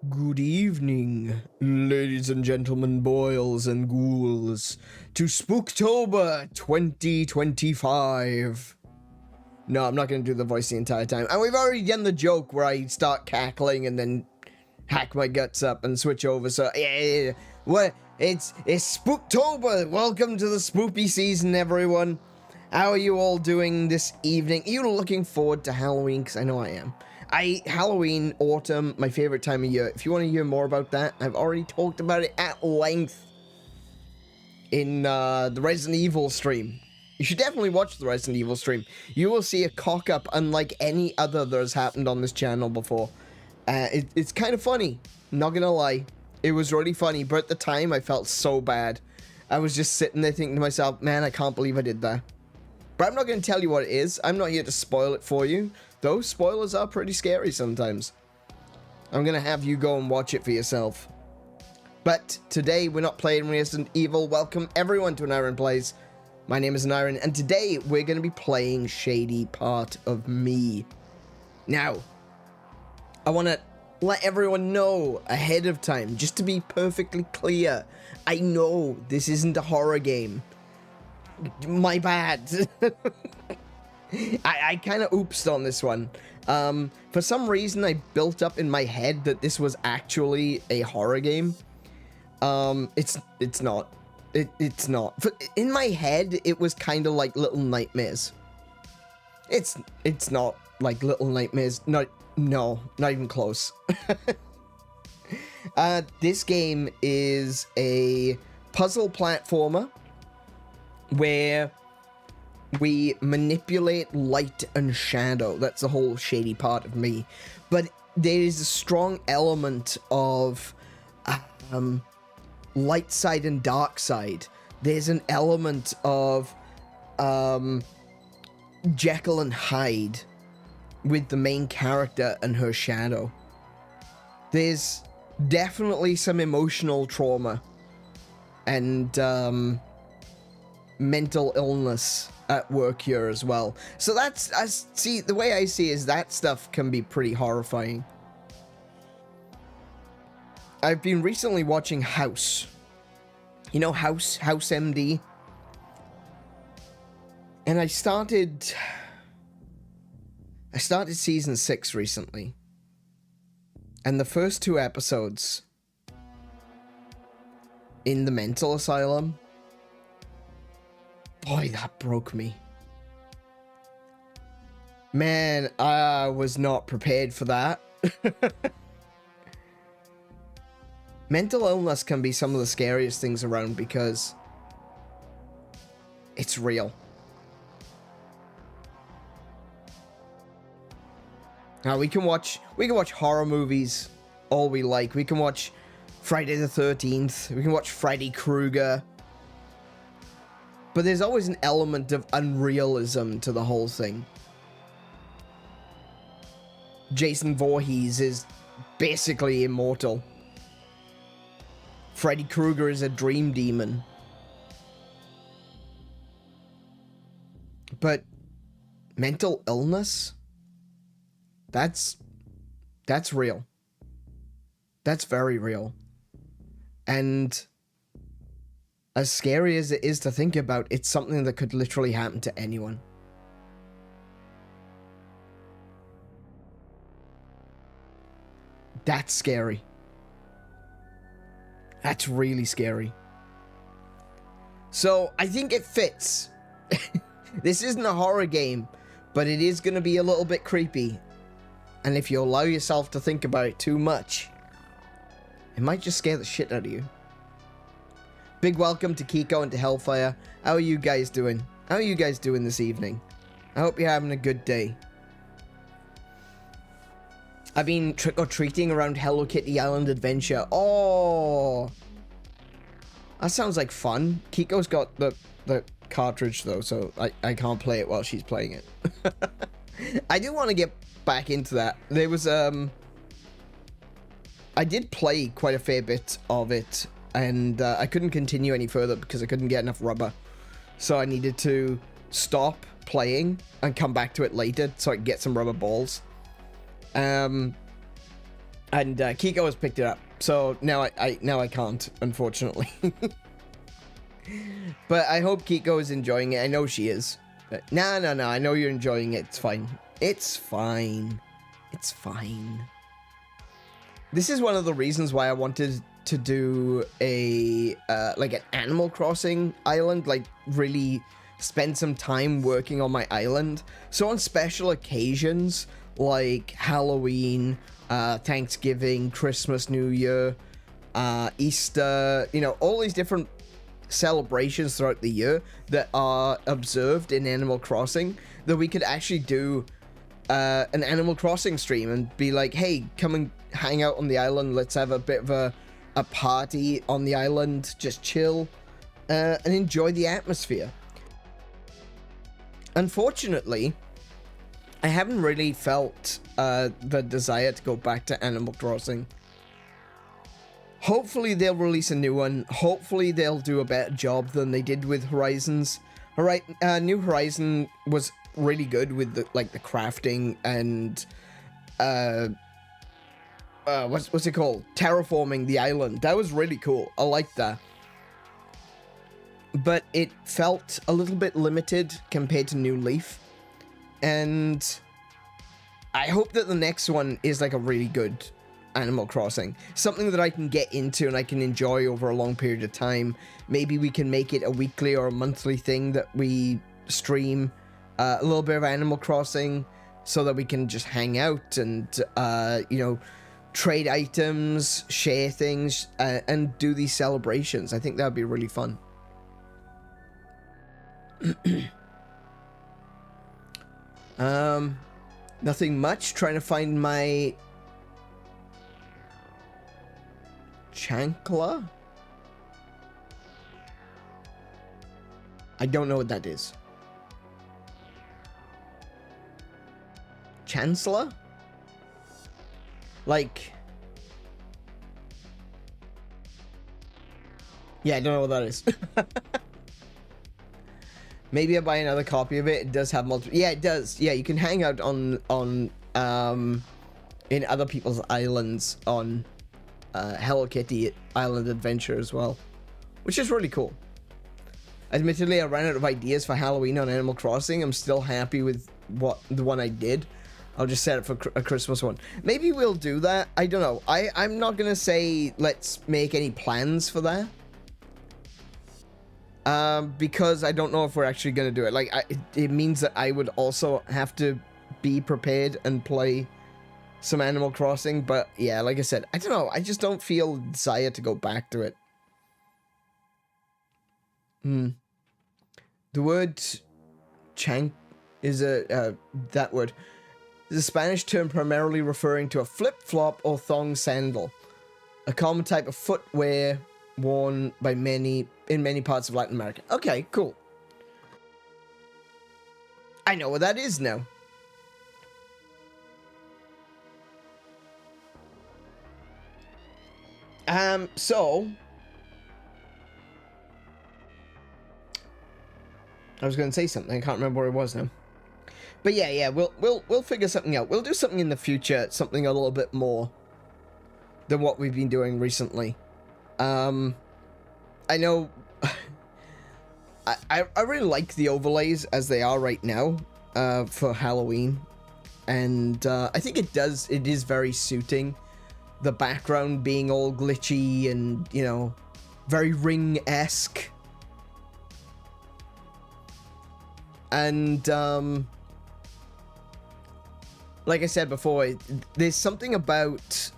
Good evening, ladies and gentlemen, boys and ghouls, to Spooktober 2025. No, I'm not going to do the voice the entire time. And we've already done the joke where I start cackling and then hack my guts up and switch over. So, yeah. What? It's Spooktober. Welcome to the spoopy season, everyone. How are you all doing this evening? Are you looking forward to Halloween? Because I know I am. Halloween, autumn, my favorite time of year. If you want to hear more about that, I've already talked about it at length in the Resident Evil stream. You should definitely watch the Resident Evil stream. You will see a cock-up unlike any other that has happened on this channel before. It's kind of funny, not gonna lie. It was really funny, but at the time, I felt so bad. I was just sitting there thinking to myself, man, I can't believe I did that. But I'm not going to tell you what it is. I'm not here to spoil it for you. Those spoilers are pretty scary sometimes. I'm going to have you go and watch it for yourself. But today, we're not playing Resident Evil. Welcome everyone to AneurynPlays. My name is Aneurin, and today we're going to be playing Shady Part of Me. Now, I want to let everyone know ahead of time, just to be perfectly clear. I know this isn't a horror game. My bad. I kind of oopsed on this one. For some reason, I built up in my head that this was actually a horror game. It's not. It's not. In my head, it was kind of like Little Nightmares. It's not like Little Nightmares. No, not even close. This game is a puzzle platformer where we manipulate light and shadow. That's the whole shady part of me. But there is a strong element of light side and dark side. There's an element of Jekyll and Hyde with the main character and her shadow. There's definitely some emotional trauma and mental illness at work here as well. So the way I see is that stuff can be pretty horrifying. I've been recently watching House. You know House MD? And I started season 6 recently. And the first 2 episodes in the mental asylum, boy, that broke me. Man, I was not prepared for that. Mental illness can be some of the scariest things around because it's real. Now we can watch horror movies all we like. We can watch Friday the 13th. We can watch Freddy Krueger. But there's always an element of unrealism to the whole thing. Jason Voorhees is basically immortal. Freddy Krueger is a dream demon. But mental illness? That's real. That's very real. And as scary as it is to think about, it's something that could literally happen to anyone. That's scary. That's really scary. So, I think it fits. This isn't a horror game, but it is going to be a little bit creepy. And if you allow yourself to think about it too much, it might just scare the shit out of you. Big welcome to Kiko and to Hellfire. How are you guys doing? How are you guys doing this evening? I hope you're having a good day. I've been trick-or-treating around Hello Kitty Island Adventure. Oh! That sounds like fun. Kiko's got the cartridge though, so I can't play it while she's playing it. I do want to get back into that. There was I did play quite a fair bit of it, and I couldn't continue any further because I couldn't get enough rubber. So I needed to stop playing and come back to it later so I could get some rubber balls. And Kiko has picked it up, so now I can't, unfortunately. But I hope Kiko is enjoying it. I know she is. But no, I know you're enjoying it. It's fine. It's fine. It's fine. This is one of the reasons why I wanted to do a like an Animal Crossing island, like really spend some time working on my island. So on special occasions like Halloween, Thanksgiving, Christmas, New Year, Easter, you know, all these different celebrations throughout the year that are observed in Animal Crossing, that we could actually do an Animal Crossing stream and be like, hey, come and hang out on the island, let's have a bit of a party on the island, just chill and enjoy the atmosphere. Unfortunately, I haven't really felt the desire to go back to Animal Crossing. Hopefully they'll release a new one. Hopefully they'll do a better job than they did with Horizons. Alright, New Horizon was really good with the crafting and what's it called? Terraforming the island. That was really cool. I liked that. But it felt a little bit limited compared to New Leaf. And I hope that the next one is like a really good Animal Crossing. Something that I can get into and I can enjoy over a long period of time. Maybe we can make it a weekly or a monthly thing that we stream a little bit of Animal Crossing so that we can just hang out and, you know, trade items, share things, and do these celebrations. I think that would be really fun. Nothing much. Trying to find my Chancla? I don't know what that is. Chancellor? Like... yeah, I don't know what that is. Maybe I'll buy another copy of it. It does have multiple... yeah, it does. Yeah, you can hang out on in other people's islands on Hello Kitty Island Adventure as well, which is really cool. Admittedly, I ran out of ideas for Halloween on Animal Crossing. I'm still happy with the one I did. I'll just set it for a Christmas one. Maybe we'll do that. I don't know. I'm not gonna say let's make any plans for that. Because I don't know if we're actually gonna do it. Like, it means that I would also have to be prepared and play some Animal Crossing. But yeah, like I said, I don't know. I just don't feel desire to go back to it. The word chank is that word is a Spanish term primarily referring to a flip-flop or thong sandal, a common type of footwear worn by in many parts of Latin America. Okay, cool. I know what that is now. So I was going to say something. I can't remember where it was now. But yeah, we'll figure something out. We'll do something in the future, something a little bit more than what we've been doing recently. I know I really like the overlays as they are right now for Halloween, and I think it is very suiting. The background being all glitchy and, you know, very Ring-esque. And like I said before, there's something about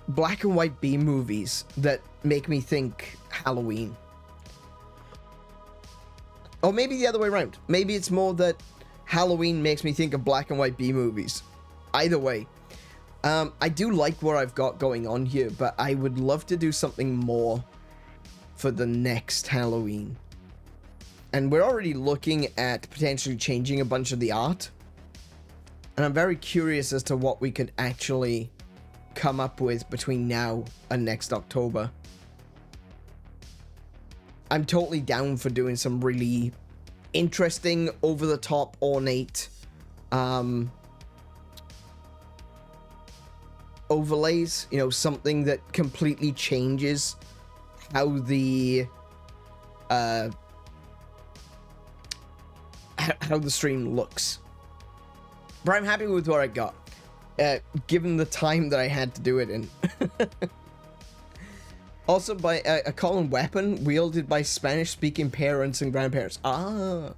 black and white B movies that make me think Halloween. Or maybe the other way around. Maybe it's more that Halloween makes me think of black and white B movies. Either way, I do like what I've got going on here, but I would love to do something more for the next Halloween. And we're already looking at potentially changing a bunch of the art. And I'm very curious as to what we could actually come up with between now and next October. I'm totally down for doing some really interesting, over-the-top, ornate overlays, you know, something that completely changes how the how the stream looks. But I'm happy with what I got, given the time that I had to do it in. Also by a common weapon wielded by Spanish-speaking parents and grandparents. Ah.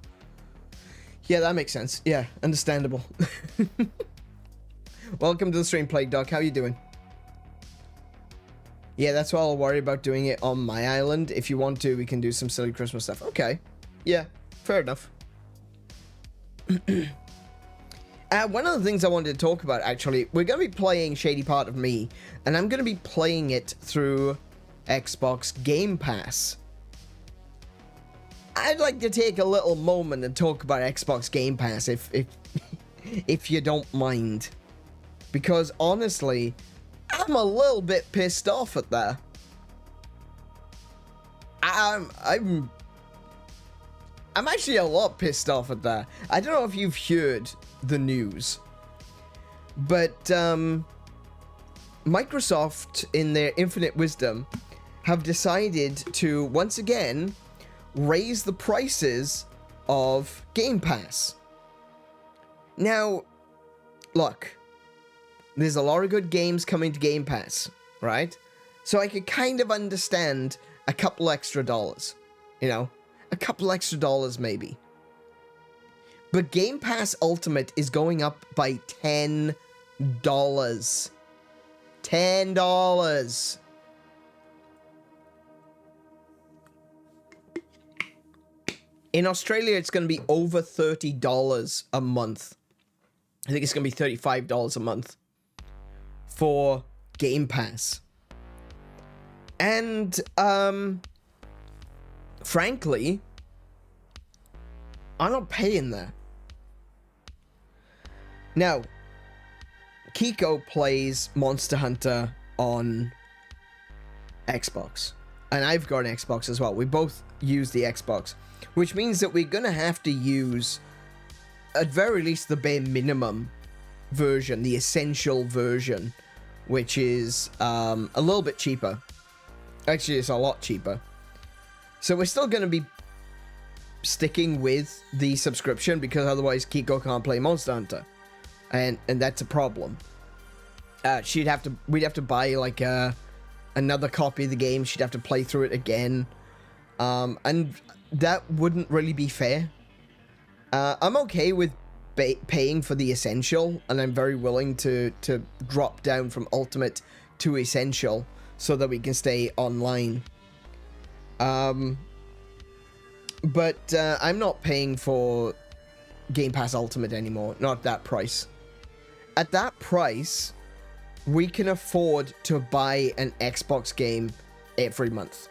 Yeah, that makes sense. Yeah, understandable. Welcome to the stream, Plague Dog. How you doing? Yeah, that's why I'll worry about doing it on my island. If you want to, we can do some silly Christmas stuff. Okay. Yeah, fair enough. One of the things I wanted to talk about, actually, we're going to be playing Shady Part of Me, and I'm going to be playing it through Xbox Game Pass. I'd like to take a little moment and talk about Xbox Game Pass, if you don't mind. Because, honestly, I'm a little bit pissed off at that. I'm actually a lot pissed off at that. I don't know if you've heard the news, but Microsoft, in their infinite wisdom, have decided to once again raise the prices of Game Pass. Now, look, there's a lot of good games coming to Game Pass, right? So I could kind of understand a couple extra dollars, you know? A couple extra dollars, maybe. But Game Pass Ultimate is going up by $10. $10. In Australia, it's going to be over $30 a month. I think it's going to be $35 a month for Game Pass. And, frankly, I'm not paying that. Now, Kiko plays Monster Hunter on Xbox. And I've got an Xbox as well. We both use the Xbox. Which means that we're going to have to use, at very least, the bare minimum version, the essential version, which is a little bit cheaper. Actually, it's a lot cheaper. So we're still going to be sticking with the subscription, because otherwise Kiko can't play Monster Hunter. And that's a problem. We'd have to buy, like, another copy of the game. She'd have to play through it again. And that wouldn't really be fair. I'm okay with paying for the essential, and I'm very willing to drop down from Ultimate to Essential so that we can stay online. But I'm not paying for Game Pass Ultimate anymore. Not at that price. At that price, we can afford to buy an Xbox game every month.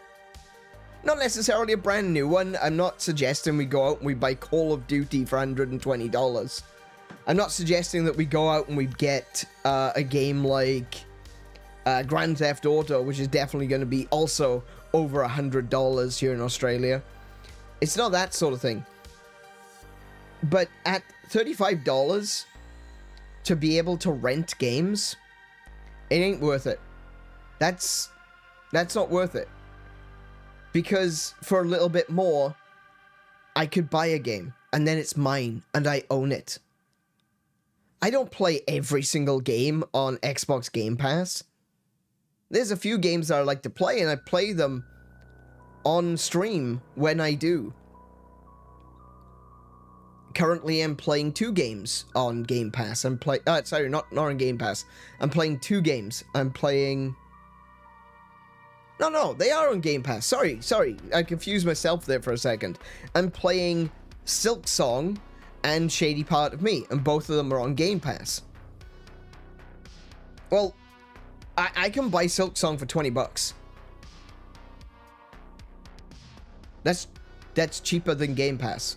Not necessarily a brand new one. I'm not suggesting we go out and we buy Call of Duty for $120. I'm not suggesting that we go out and we get a game like Grand Theft Auto, which is definitely going to be also over $100 here in Australia. It's not that sort of thing. But at $35 to be able to rent games, it ain't worth it. That's not worth it. Because for a little bit more, I could buy a game, and then it's mine, and I own it. I don't play every single game on Xbox Game Pass. There's a few games that I like to play, and I play them on stream when I do. Currently, I'm playing 2 games on Game Pass. Sorry, not on Game Pass. I'm playing 2 games. I'm playing... No, they are on Game Pass. Sorry. I confused myself there for a second. I'm playing Silk Song and Shady Part of Me, and both of them are on Game Pass. Well, I can buy Silk Song for $20. That's cheaper than Game Pass.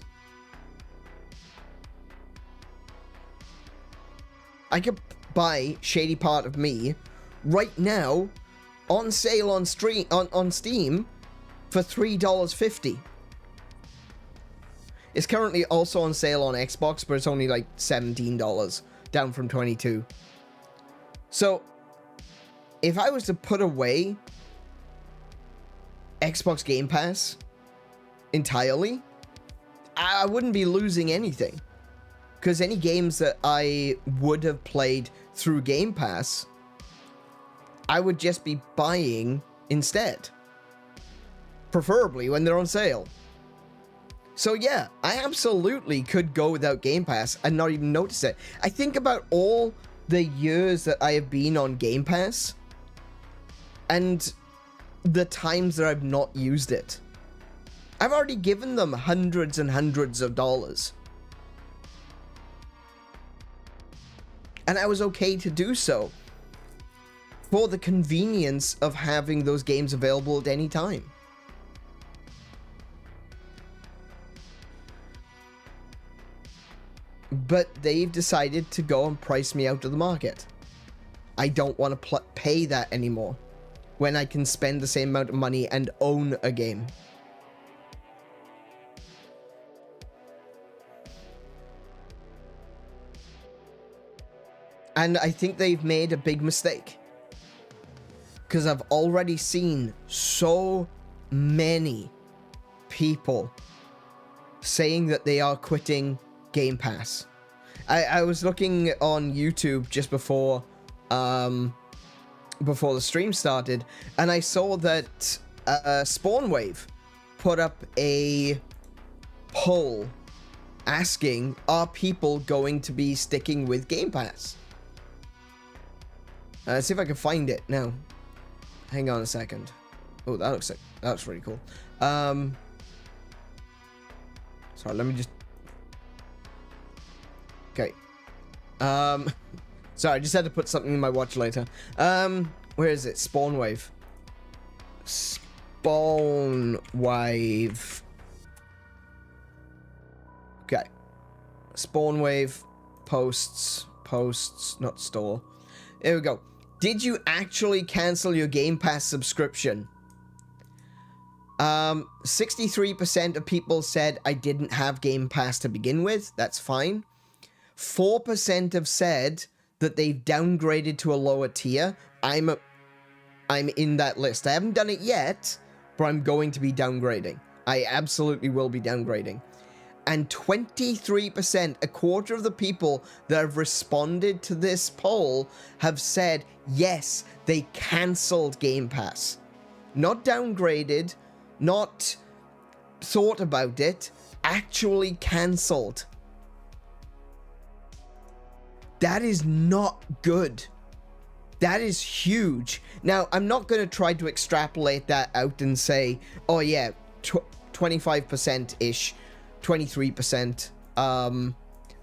I could buy Shady Part of Me right now on sale on Steam for $3.50. It's currently also on sale on Xbox, but it's only like $17, down from $22. So if I was to put away Xbox Game Pass entirely, I wouldn't be losing anything. Because any games that I would have played through Game Pass, I would just be buying instead. Preferably when they're on sale. So yeah, I absolutely could go without Game Pass and not even notice it. I think about all the years that I have been on Game Pass and the times that I've not used it. I've already given them hundreds and hundreds of dollars. And I was okay to do so for the convenience of having those games available at any time. But they've decided to go and price me out of the market. I don't want to pay that anymore when I can spend the same amount of money and own a game. And I think they've made a big mistake. Because I've already seen so many people saying that they are quitting Game Pass. I was looking on YouTube just before the stream started, and I saw that Spawnwave put up a poll asking, are people going to be sticking with Game Pass? Let's see if I can find it now. Hang on a second. Oh, that looks really cool. Sorry, let me just... Okay. Sorry, I just had to put something in my watch later. Where is it? Spawnwave. Spawnwave. Okay. Spawnwave posts, not store. There we go. Did you actually cancel your Game Pass subscription? 63% of people said I didn't have Game Pass to begin with. That's fine. 4% have said that they've downgraded to a lower tier. I'm in that list. I haven't done it yet, but I'm going to be downgrading. I absolutely will be downgrading. And 23%, a quarter of the people that have responded to this poll have said, yes, they cancelled Game Pass. Not downgraded, not thought about it, actually cancelled. That is not good. That is huge. Now, I'm not going to try to extrapolate that out and say, oh yeah, 25%-ish, 23%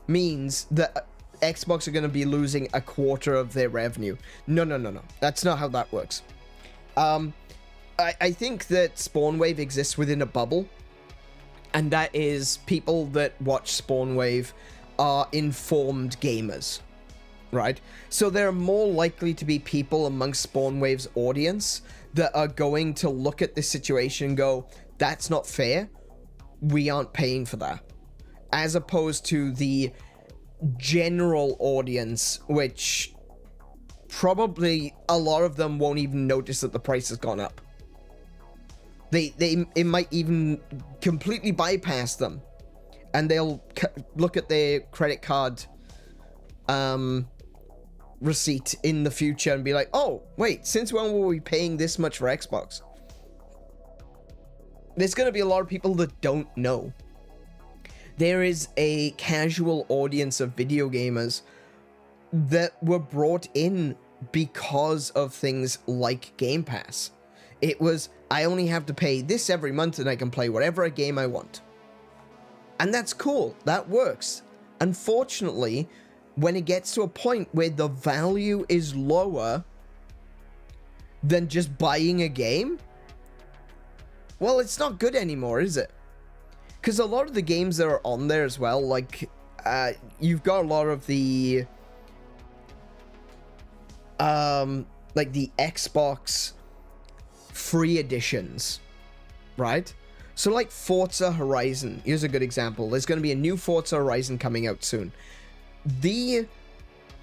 means that Xbox are going to be losing a quarter of their revenue. No. That's not how that works. I think that Spawnwave exists within a bubble, and that is people that watch Spawnwave are informed gamers, right? So there are more likely to be people amongst Spawnwave's audience that are going to look at this situation and go, that's not fair, we aren't paying for that. As opposed to the general audience, which probably a lot of them won't even notice that the price has gone up. It might even completely bypass them, and they'll look at their credit card receipt in the future and be like, oh, wait, since when were we paying this much for Xbox? There's going to be a lot of people that don't know. There is a casual audience of video gamers that were brought in because of things like Game Pass. It was, I only have to pay this every month and I can play whatever game I want. And that's cool. That works. Unfortunately, when it gets to a point where the value is lower than just buying a game, well, it's not good anymore, is it? Because a lot of the games that are on there as well, like, you've got a lot of the, like the Xbox free editions, right? So like Forza Horizon, here's a good example. There's going to be a new Forza Horizon coming out soon. The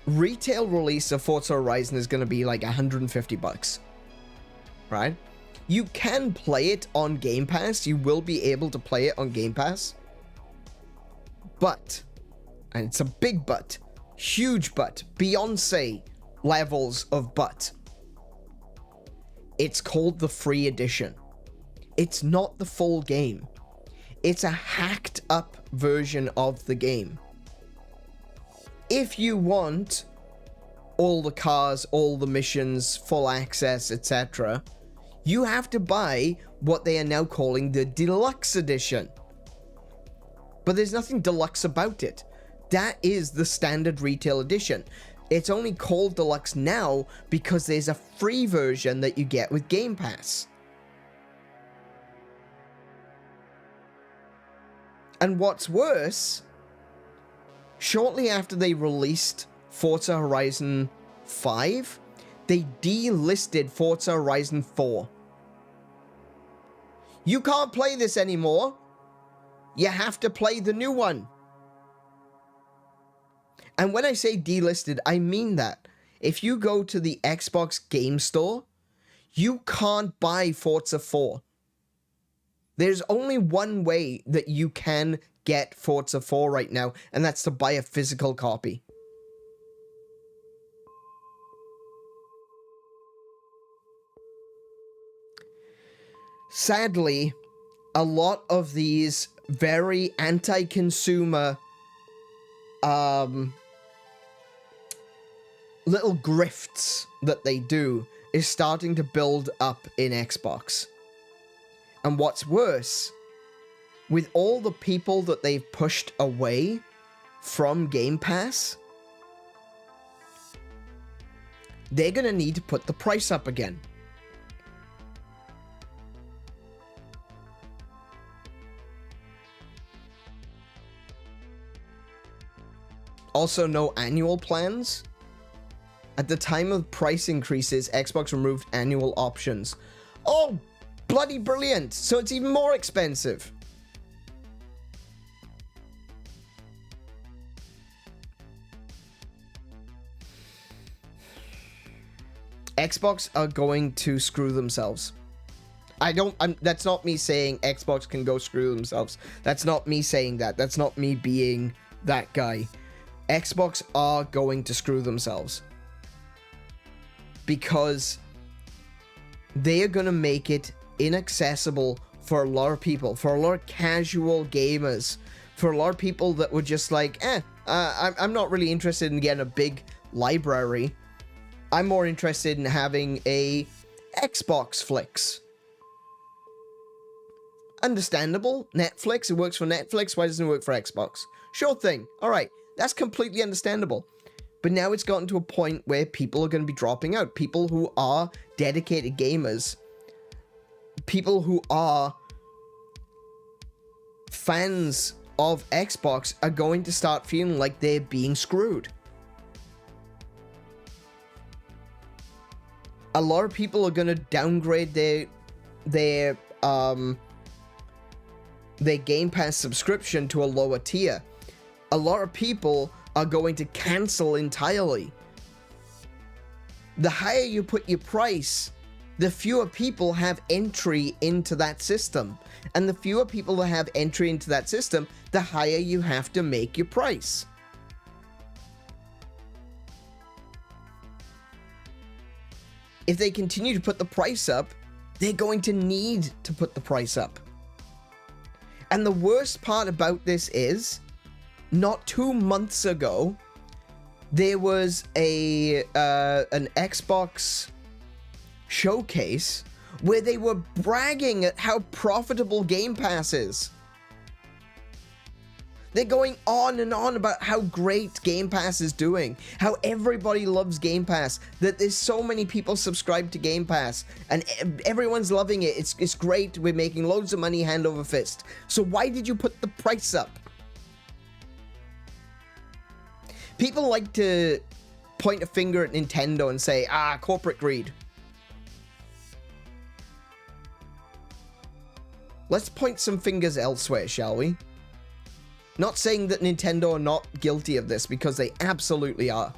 retail release of Forza Horizon is going to be like $150, right? You can play it on Game Pass. You will be able to play it on Game Pass. But, and it's a big but, huge but, Beyonce levels of but, it's called the free edition. It's not the full game. It's a hacked up version of the game. If you want all the cars, all the missions, full access, etc., you have to buy what they are now calling the deluxe edition. But there's nothing deluxe about it. That is the standard retail edition. It's only called deluxe now because there's a free version that you get with Game Pass. And what's worse, shortly after they released Forza Horizon 5, they delisted Forza Horizon 4. You can't play this anymore. You have to play the new one. And when I say delisted, I mean that. If you go to the Xbox Game Store, you can't buy Forza 4. There's only one way that you can get Forza 4 right now, and that's to buy a physical copy. Sadly, a lot of these very anti-consumer little grifts that they do is starting to build up in Xbox. And what's worse, with all the people that they've pushed away from Game Pass, they're going to need to put the price up again. Also, no annual plans. At the time of price increases, Xbox removed annual options. Oh, bloody brilliant! So it's even more expensive. Xbox are going to screw themselves. That's not me saying Xbox can go screw themselves. That's not me saying that. That's not me being that guy. Xbox are going to screw themselves. Because they are going to make it inaccessible for a lot of people, for a lot of casual gamers, for a lot of people that were just like, I'm not really interested in getting a big library. I'm more interested in having a Xbox flicks. Understandable. Netflix, it works for Netflix. Why doesn't it work for Xbox? Sure thing. All right. That's completely understandable. But now it's gotten to a point where people are going to be dropping out. People who are dedicated gamers. People who are fans of Xbox are going to start feeling like they're being screwed. A lot of people are going to downgrade their Game Pass subscription to a lower tier. A lot of people are going to cancel entirely. The higher you put your price, the fewer people have entry into that system. And the fewer people that have entry into that system, the higher you have to make your price. If they continue to put the price up, they're going to need to put the price up. And the worst part about this is, not 2 months ago, there was an Xbox showcase where they were bragging at how profitable Game Pass is. They're going on and on about how great Game Pass is doing, how everybody loves Game Pass, that there's so many people subscribed to Game Pass, and everyone's loving it. It's great. We're making loads of money hand over fist. So why did you put the price up? People like to point a finger at Nintendo and say, corporate greed. Let's point some fingers elsewhere, shall we? Not saying that Nintendo are not guilty of this, because they absolutely are.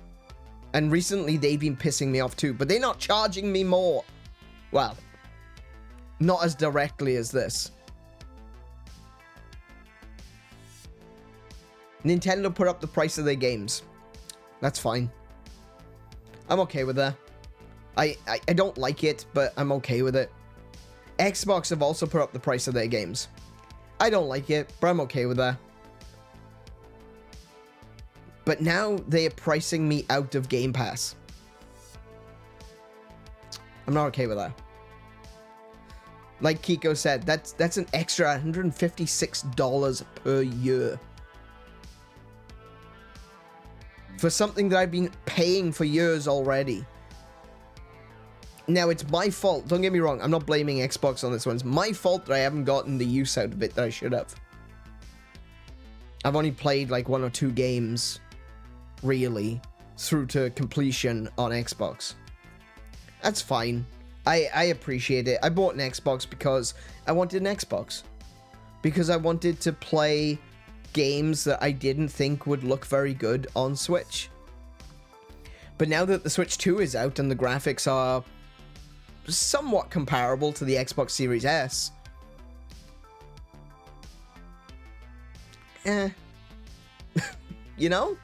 And recently they've been pissing me off too, but they're not charging me more. Well, not as directly as this. Nintendo put up the price of their games. That's fine. I'm okay with that. I don't like it, but I'm okay with it. Xbox have also put up the price of their games. I don't like it, but I'm okay with that. But now they are pricing me out of Game Pass. I'm not okay with that. Like Kiko said, that's an extra $156 per year. For something that I've been paying for years already. Now, it's my fault. Don't get me wrong. I'm not blaming Xbox on this one. It's my fault that I haven't gotten the use out of it that I should have. I've only played like 1 or 2 games, really, through to completion on Xbox. That's fine. I appreciate it. I bought an Xbox because I wanted an Xbox. Because I wanted to play games that I didn't think would look very good on Switch. But now that the Switch 2 is out and the graphics are somewhat comparable to the Xbox Series S, you know?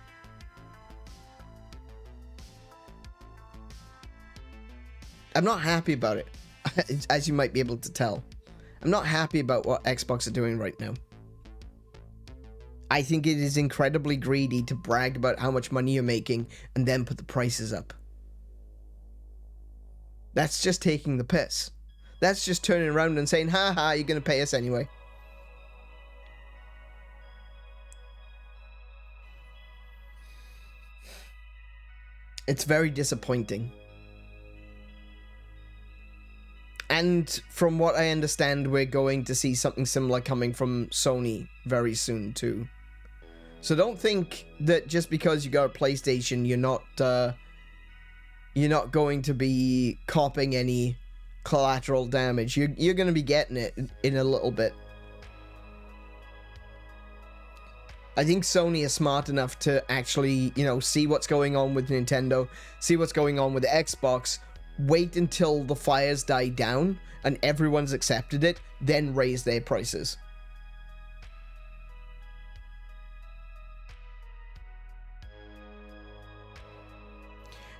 I'm not happy about it, as you might be able to tell. I'm not happy about what Xbox are doing right now. I think it is incredibly greedy to brag about how much money you're making and then put the prices up. That's just taking the piss. That's just turning around and saying, haha, you're going to pay us anyway. It's very disappointing. And from what I understand, we're going to see something similar coming from Sony very soon too. So don't think that just because you got a PlayStation, you're not going to be copping any collateral damage. You're going to be getting it in a little bit. I think Sony is smart enough to actually, see what's going on with Nintendo, see what's going on with Xbox, wait until the fires die down and everyone's accepted it, then raise their prices.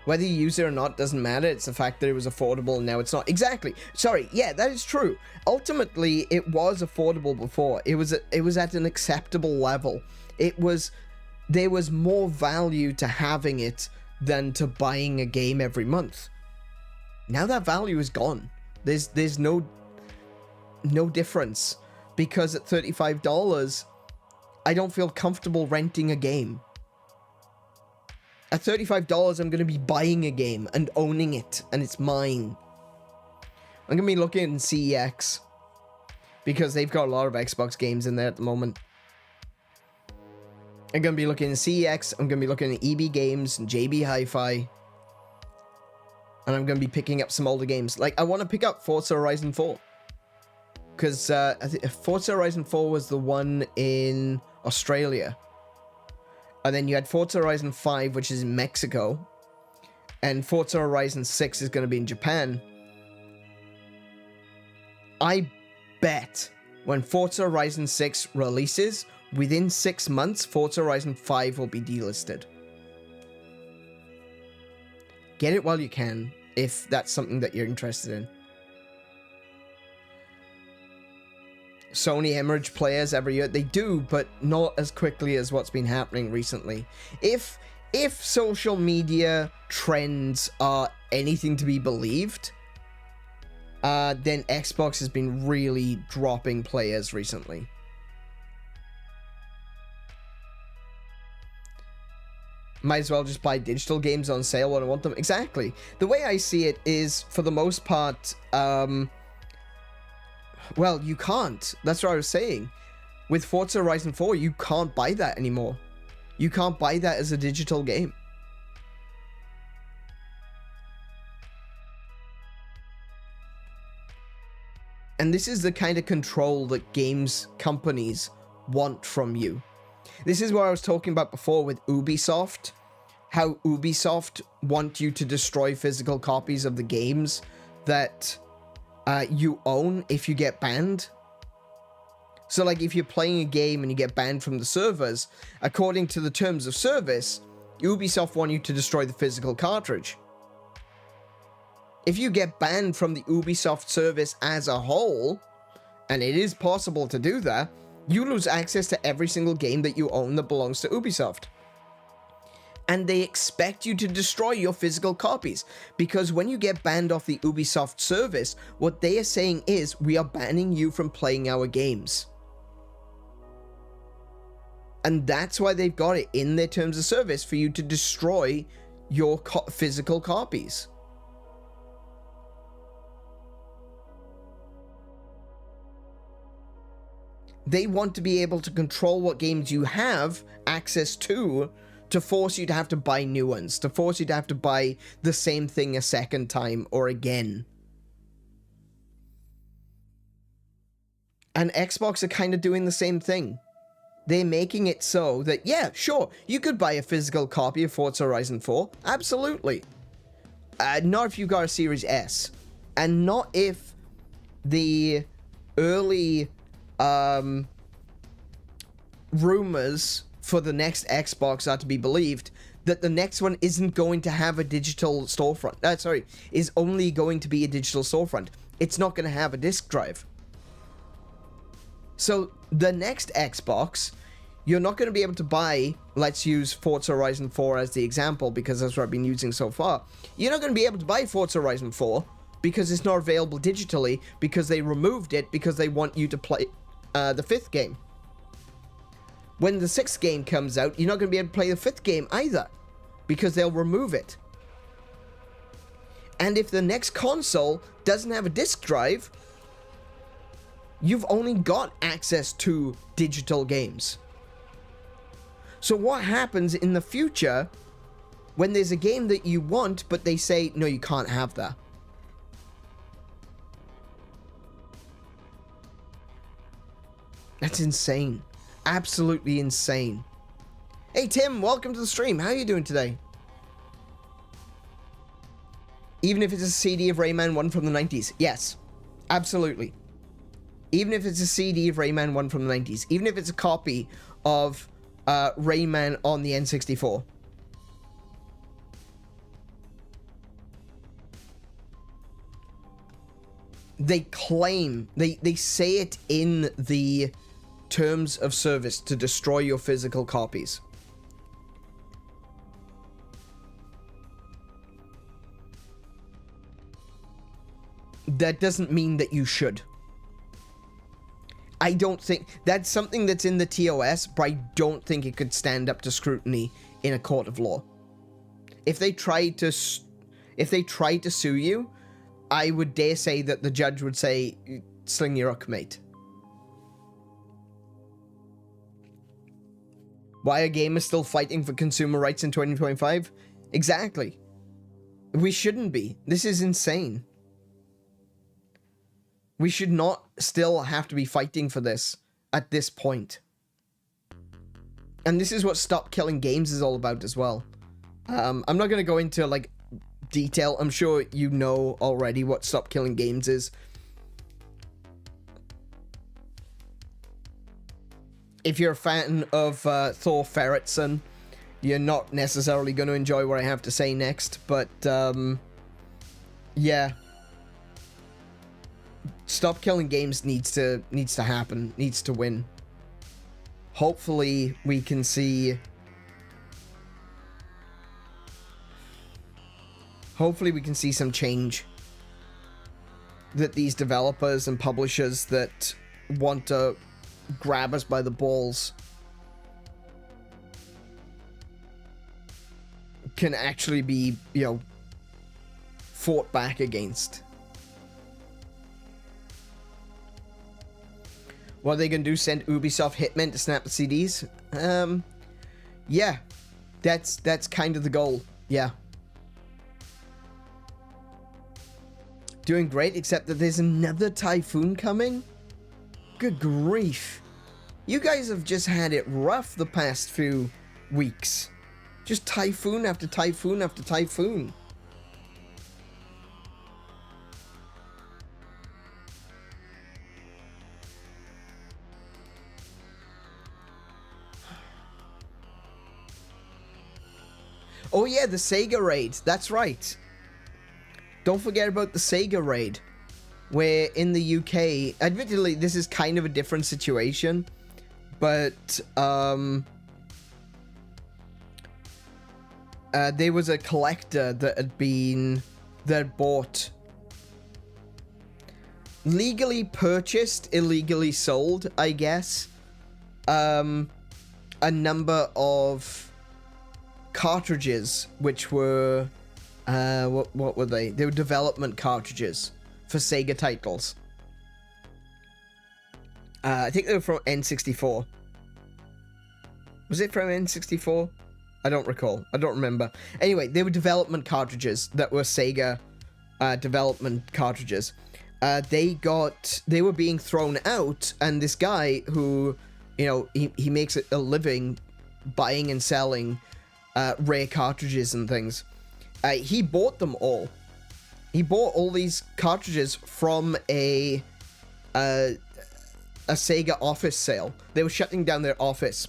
Whether you use it or not doesn't matter. It's the fact that it was affordable and now it's not. Exactly. Sorry. Yeah, that is true. Ultimately, it was affordable before. It was at an acceptable level. There was more value to having it than to buying a game every month. Now that value is gone. There's no difference, because at $35, I don't feel comfortable renting a game. At $35, I'm going to be buying a game and owning it, and it's mine. I'm going to be looking at CEX, because they've got a lot of Xbox games in there at the moment. I'm going to be looking at CEX, I'm going to be looking at EB Games and JB Hi-Fi. And I'm going to be picking up some older games. Like, I want to pick up Forza Horizon 4. Because I think Forza Horizon 4 was the one in Australia. And then you had Forza Horizon 5, which is in Mexico. And Forza Horizon 6 is going to be in Japan. I bet when Forza Horizon 6 releases, within 6 months, Forza Horizon 5 will be delisted. Get it while you can, if that's something that you're interested in. Sony hemorrhage players every year. They do, but not as quickly as what's been happening recently. If social media trends are anything to be believed, then Xbox has been really dropping players recently. Might as well just buy digital games on sale when I want them. Exactly. The way I see it is, for the most part, well, you can't. That's what I was saying. With Forza Horizon 4, you can't buy that anymore. You can't buy that as a digital game. And this is the kind of control that games companies want from you. This is what I was talking about before with Ubisoft. how Ubisoft want you to destroy physical copies of the games that you own if you get banned. So, like, if you're playing a game and you get banned from the servers, according to the terms of service, Ubisoft want you to destroy the physical cartridge. If you get banned from the Ubisoft service as a whole, and it is possible to do that, you lose access to every single game that you own that belongs to Ubisoft. And they expect you to destroy your physical copies, because when you get banned off the Ubisoft service, what they are saying is, we are banning you from playing our games. And that's why they've got it in their terms of service for you to destroy your physical copies. They want to be able to control what games you have access to force you to have to buy new ones, to force you to have to buy the same thing a second time or again. And Xbox are kind of doing the same thing. They're making it so that, yeah, sure, you could buy a physical copy of Forza Horizon 4. Absolutely. Not if you've got a Series S. And not if the early rumors for the next Xbox are to be believed, that the next one isn't going to have a digital storefront. Is only going to be a digital storefront. It's not going to have a disk drive. So the next Xbox, you're not going to be able to buy, let's use Forza Horizon 4 as the example, because that's what I've been using so far. You're not going to be able to buy Forza Horizon 4 because it's not available digitally, because they removed it because they want you to play the 5th game. When the 6th game comes out, you're not going to be able to play the 5th game either, because they'll remove it. And if the next console doesn't have a disk drive, you've only got access to digital games. So what happens in the future when there's a game that you want, but they say, no, you can't have that? That's insane. Absolutely insane. Hey Tim, welcome to the stream. How are you doing today? Even if it's a CD of Rayman 1 from the 90s. Yes, absolutely. Even if it's a CD of Rayman 1 from the 90s. Even if it's a copy of Rayman on the N64. They claim, they say it in the terms of service to destroy your physical copies. That doesn't mean that you should. I don't think that's something that's in the TOS, but I don't think it could stand up to scrutiny in a court of law. If they tried to sue you, I would dare say that the judge would say, "Sling your hook, mate." Why are gamers still fighting for consumer rights in 2025? Exactly. We shouldn't be. This is insane. We should not still have to be fighting for this at this point. And this is what Stop Killing Games is all about as well. I'm not going to go into, like, detail. I'm sure you know already what Stop Killing Games is. If you're a fan of Thor Ferretson, you're not necessarily going to enjoy what I have to say next, but, yeah. Stop Killing Games needs to happen, needs to win. Hopefully we can see some change. That these developers and publishers that want to grab us by the balls can actually be, you know, fought back against. What are they gonna do? Send Ubisoft hitmen to snap the CDs? Yeah. That's kind of the goal. Yeah. Doing great, except that there's another typhoon coming? Good grief. You guys have just had it rough the past few weeks. Just typhoon after typhoon after typhoon. Oh yeah, the Sega raid. That's right. Don't forget about the Sega raid. Where in the UK, admittedly, this is kind of a different situation. But, there was a collector that bought, legally purchased, illegally sold, I guess, a number of cartridges, which were, what were they? They were development cartridges for Sega titles. I think they were from N64. Was it from N64? I don't recall. I don't remember. Anyway, they were development cartridges that were Sega development cartridges. They were being thrown out, and this guy who, you know, he makes a living buying and selling rare cartridges and things. He bought them all. He bought all these cartridges from a Sega office sale. They were shutting down their office.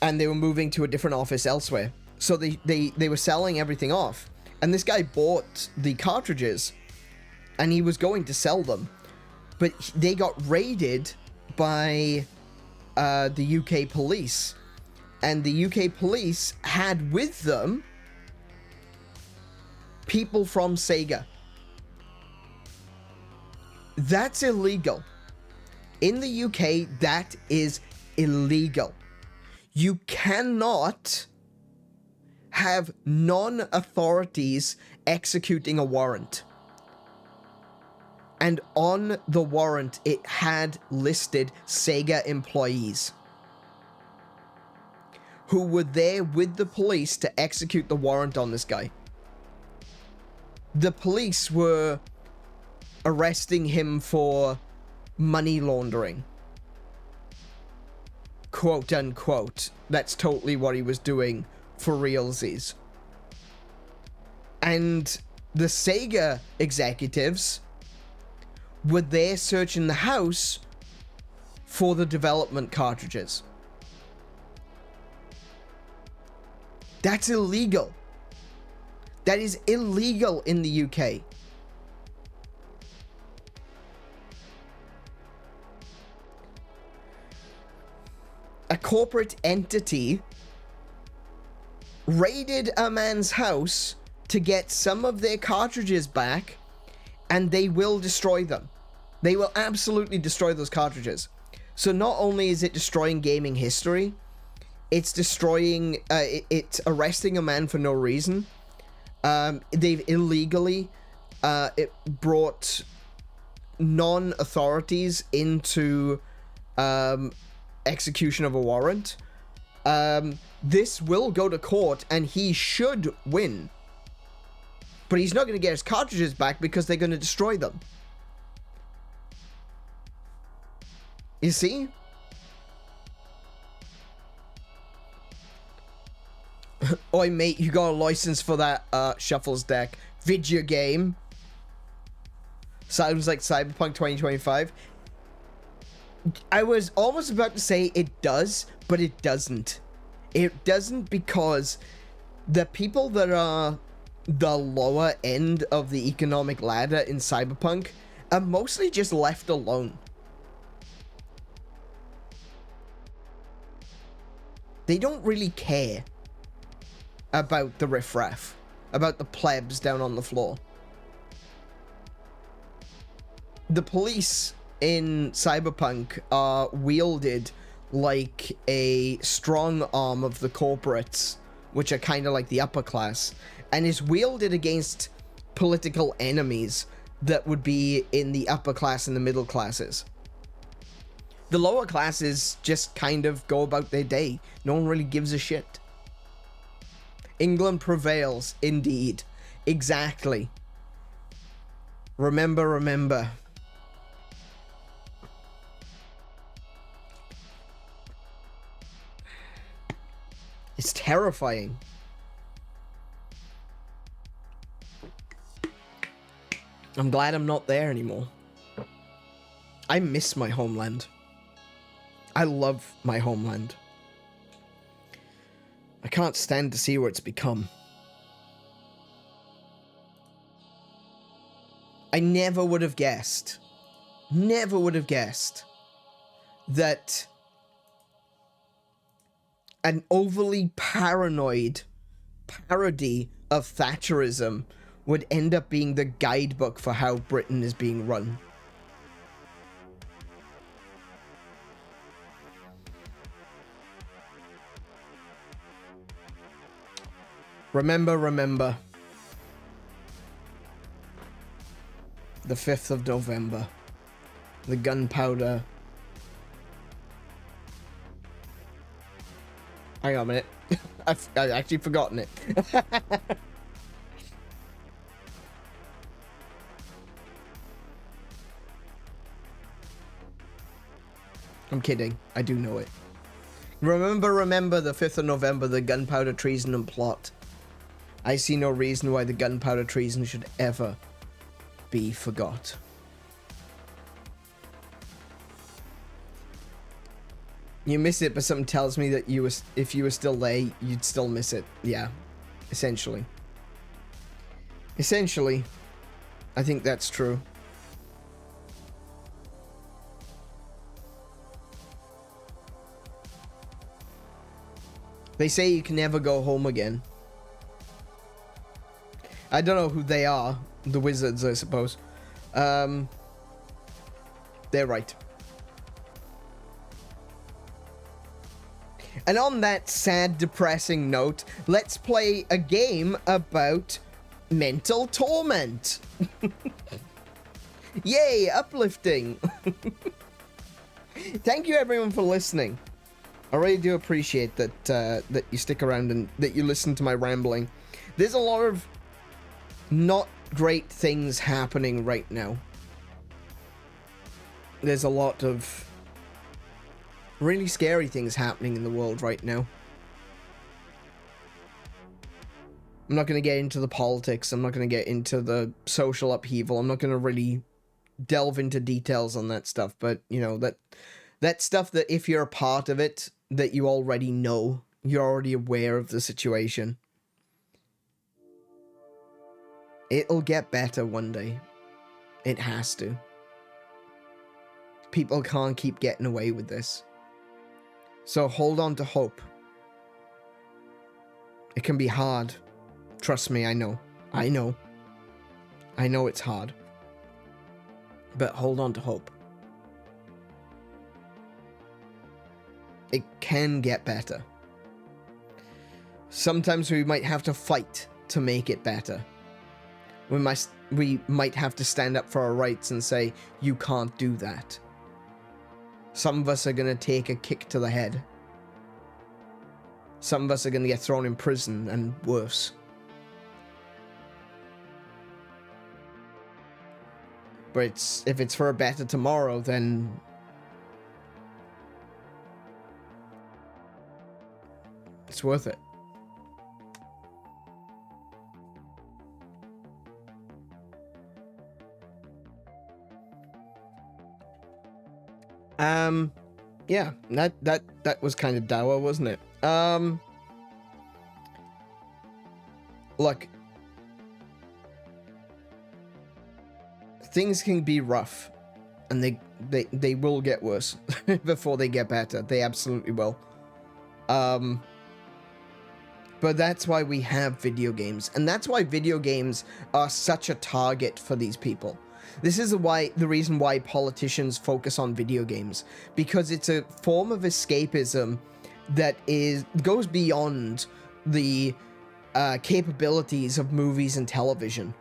And they were moving to a different office elsewhere. So they were selling everything off. And this guy bought the cartridges. And he was going to sell them. But they got raided by the UK police. And the UK police had with them people from Sega. That's illegal. In the UK, that is illegal. You cannot have non-authorities executing a warrant. And on the warrant, it had listed Sega employees who were there with the police to execute the warrant on this guy. The police were arresting him for money laundering. Quote unquote. That's totally what he was doing for realsies. And the Sega executives were there searching the house for the development cartridges. That's illegal. That is illegal in the UK. A corporate entity raided a man's house to get some of their cartridges back, and they will destroy them. They will absolutely destroy those cartridges. So not only is it destroying gaming history, it's destroying, it's arresting a man for no reason. They've illegally brought non-authorities into execution of a warrant. This will go to court, and he should win. But he's not going to get his cartridges back because they're going to destroy them. You see? Oi, mate, you got a license for that Shuffles deck video game. Sounds like Cyberpunk 2025. I was almost about to say it does, but it doesn't. It doesn't because the people that are the lower end of the economic ladder in Cyberpunk are mostly just left alone. They don't really care about the riffraff, about the plebs down on the floor. The police in Cyberpunk are wielded like a strong arm of the corporates, which are kind of like the upper class, and is wielded against political enemies that would be in the upper class and the middle classes. The lower classes just kind of go about their day. No one really gives a shit. England prevails, indeed. Exactly. Remember, remember. It's terrifying. I'm glad I'm not there anymore. I miss my homeland. I love my homeland. I can't stand to see where it's become. I never would have guessed that an overly paranoid parody of Thatcherism would end up being the guidebook for how Britain is being run. Remember. The 5th of November. The gunpowder. Hang on a minute. I've actually forgotten it. I'm kidding. I do know it. Remember the 5th of November, the gunpowder treason and plot. I see no reason why the gunpowder treason should ever be forgot. You miss it, but something tells me that if you were still there, you'd still miss it. Yeah, essentially. Essentially, I think that's true. They say you can never go home again. I don't know who they are. The wizards, I suppose. They're right. And on that sad, depressing note, let's play a game about mental torment. Yay, uplifting. Thank you everyone for listening. I really do appreciate that that you stick around and that you listen to my rambling. There's a lot of not great things happening right now. There's a lot of really scary things happening in the world right now. I'm not going to get into the politics. I'm not going to get into the social upheaval. I'm not going to really delve into details on that stuff. But, you know, that stuff that if you're a part of it, that you already know. You're already aware of the situation. It'll get better one day. It has to. People can't keep getting away with this. So hold on to hope. It can be hard. Trust me, I know. I know it's hard. But hold on to hope. It can get better. Sometimes we might have to fight to make it better. We might have to stand up for our rights and say, you can't do that. Some of us are going to take a kick to the head. Some of us are going to get thrown in prison and worse. But if it's for a better tomorrow, then it's worth it. Yeah, that was kind of dour, wasn't it? Look, things can be rough, and they will get worse before they get better. They absolutely will. But that's why we have video games, and that's why video games are such a target for these people. This is the reason why politicians focus on video games, because it's a form of escapism that goes beyond the capabilities of movies and television.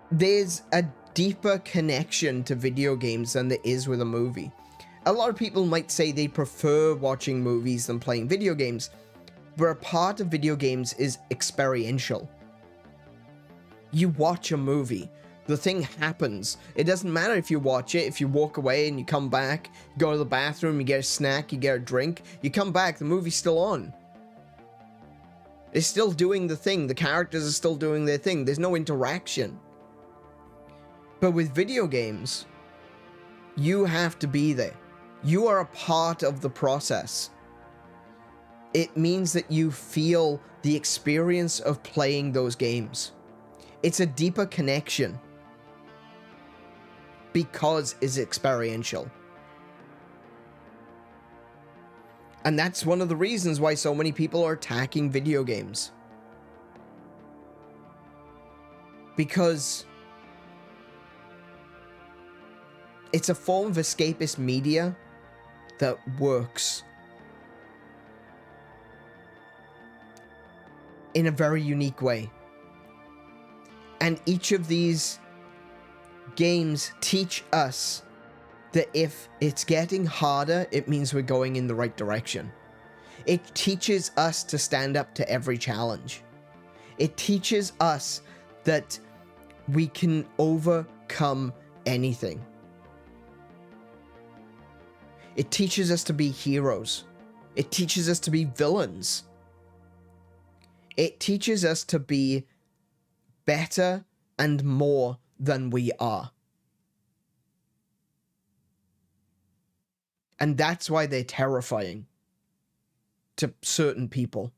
There's a deeper connection to video games than there is with a movie. A lot of people might say they prefer watching movies than playing video games, but a part of video games is experiential. You watch a movie The thing happens. It doesn't matter if you watch it, if you walk away and you come back, go to the bathroom, you get a snack, you get a drink, you come back, the movie's still on. It's still doing the thing. The characters are still doing their thing. There's no interaction. But with video games, you have to be there. You are a part of the process. It means that you feel the experience of playing those games. It's a deeper connection because it's experiential. And that's one of the reasons why so many people are attacking video games. Because it's a form of escapist media that works in a very unique way. And each of these games teach us that if it's getting harder, it means we're going in the right direction. It teaches us to stand up to every challenge. It teaches us that we can overcome anything. It teaches us to be heroes. It teaches us to be villains. It teaches us to be better and more than we are. And that's why they're terrifying to certain people.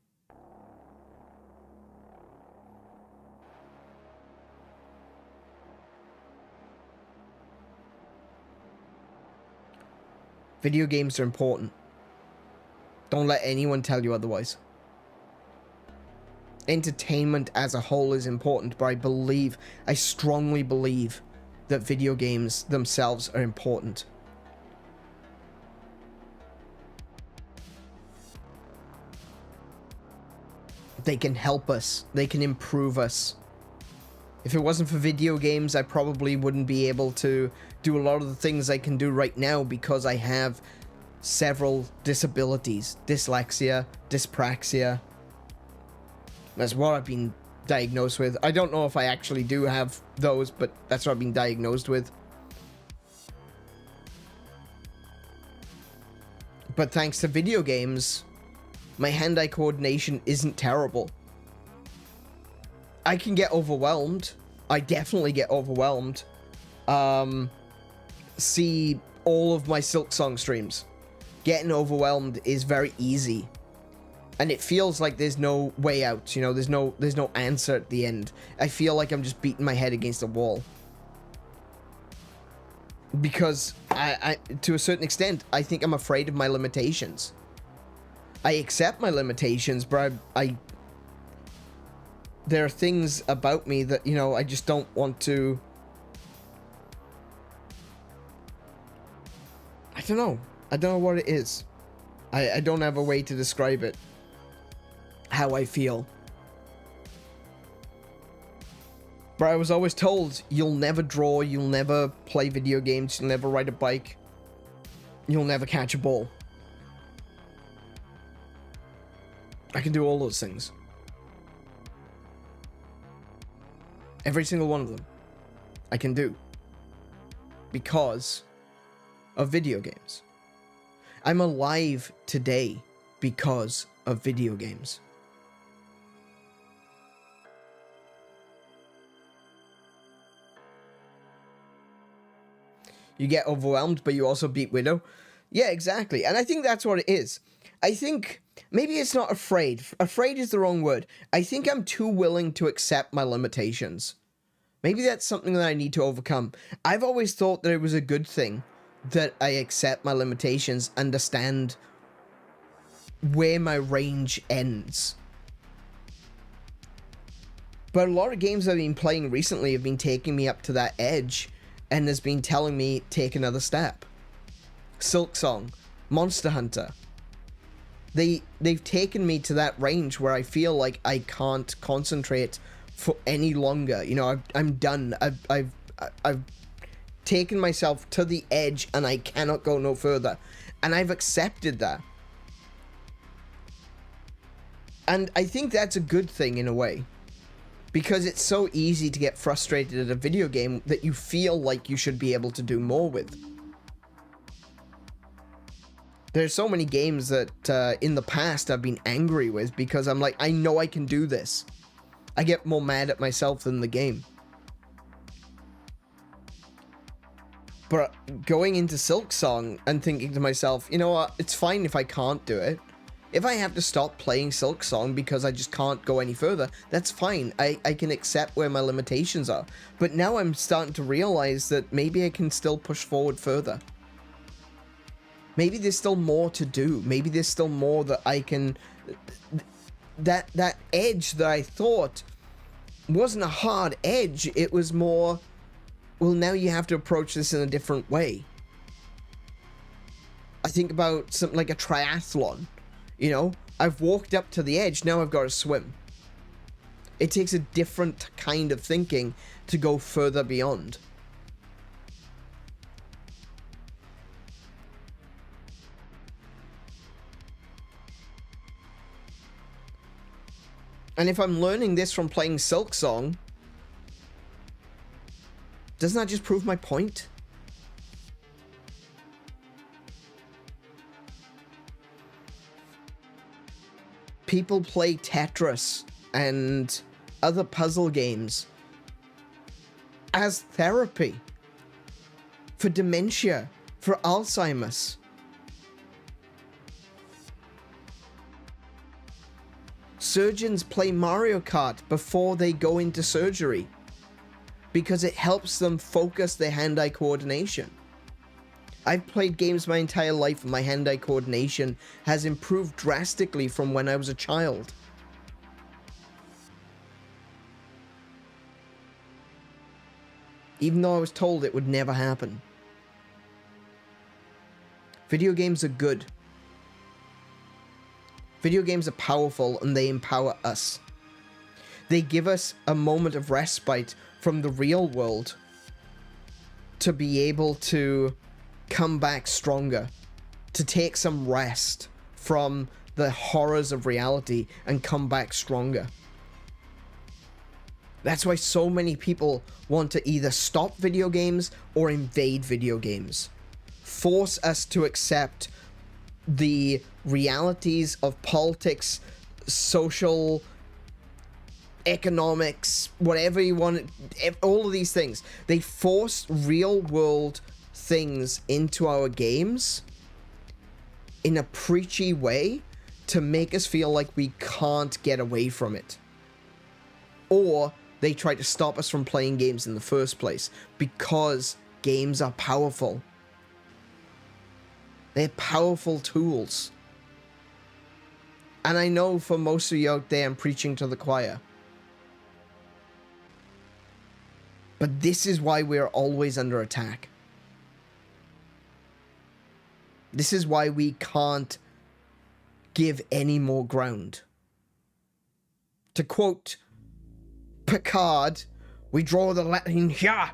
Video games are important. Don't let anyone tell you otherwise. Entertainment as a whole is important, but I strongly believe that video games themselves are important. They can help us. They can improve us. If it wasn't for video games, I probably wouldn't be able to do a lot of the things I can do right now because I have several disabilities. Dyslexia, dyspraxia. That's what I've been diagnosed with. I don't know if I actually do have those, but that's what I've been diagnosed with. But thanks to video games, my hand-eye coordination isn't terrible. I can get overwhelmed. I definitely get overwhelmed. See all of my Silksong streams. Getting overwhelmed is very easy. And it feels like there's no way out, you know, there's no answer at the end. I feel like I'm just beating my head against a wall. Because I to a certain extent, I think I'm afraid of my limitations. I accept my limitations, but there are things about me that, you know, I just don't want to... I don't know what it is. I don't have a way to describe it. How I feel. But I was always told, you'll never draw, you'll never play video games, you'll never ride a bike, you'll never catch a ball. I can do all those things. Every single one of them. I can do. Because of video games. I'm alive today because of video games. You get overwhelmed, but you also beat Widow. Yeah, exactly. And I think that's what it is. I think maybe it's not afraid. Afraid is the wrong word. I think I'm too willing to accept my limitations. Maybe that's something that I need to overcome. I've always thought that it was a good thing that I accept my limitations, understand where my range ends. But a lot of games I've been playing recently have been taking me up to that edge and has been telling me, take another step. Silksong, Monster Hunter. They've taken me to that range where I feel like I can't concentrate for any longer. You know, I'm done. I've taken myself to the edge and I cannot go no further. And I've accepted that. And I think that's a good thing in a way. Because it's so easy to get frustrated at a video game that you feel like you should be able to do more with. There's so many games that in the past I've been angry with because I'm like, I know I can do this. I get more mad at myself than the game. But going into Silksong and thinking to myself, you know what, it's fine if I can't do it. If I have to stop playing Silksong because I just can't go any further, that's fine. I can accept where my limitations are. But now I'm starting to realize that maybe I can still push forward further. Maybe there's still more to do. Maybe there's still more that I can... That edge that I thought wasn't a hard edge. It was more, well, now you have to approach this in a different way. I think about something like a triathlon. You know, I've walked up to the edge, now I've got to swim. It takes a different kind of thinking to go further beyond. And if I'm learning this from playing Silksong, doesn't that just prove my point? People play Tetris and other puzzle games as therapy for dementia, for Alzheimer's. Surgeons play Mario Kart before they go into surgery because it helps them focus their hand-eye coordination. I've played games my entire life and my hand-eye coordination has improved drastically from when I was a child. Even though I was told it would never happen. Video games are good. Video games are powerful and they empower us. They give us a moment of respite from the real world to be able to come back stronger, to take some rest from the horrors of reality and come back stronger. That's why so many people want to either stop video games or invade video games. Force us to accept the realities of politics, social, economics, whatever you want, all of these things. They force real world things into our games in a preachy way to make us feel like we can't get away from it. Or they try to stop us from playing games in the first place because games are powerful. They're powerful tools. And I know for most of you out there, I'm preaching to the choir. But this is why we're always under attack. This is why we can't give any more ground. To quote Picard, we draw the line here,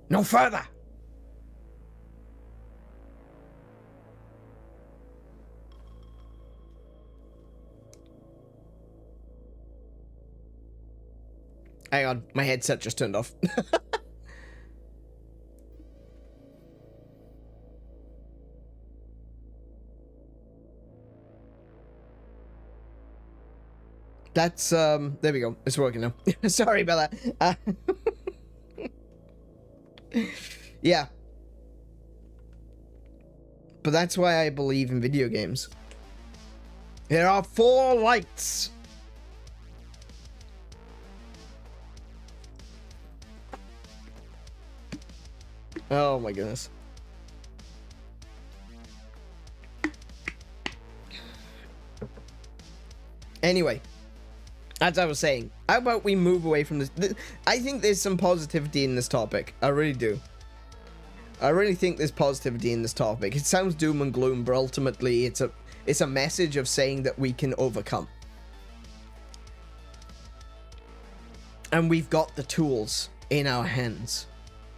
no further. Hang on, my headset just turned off. That's, there we go. It's working now. Sorry about that. Yeah. But that's why I believe in video games. There are 4 lights. Oh my goodness. Anyway, as I was saying, how about we move away from this? I think there's some positivity in this topic. I really do. I really think there's positivity in this topic. It sounds doom and gloom, but ultimately it's a message of saying that we can overcome. And we've got the tools in our hands.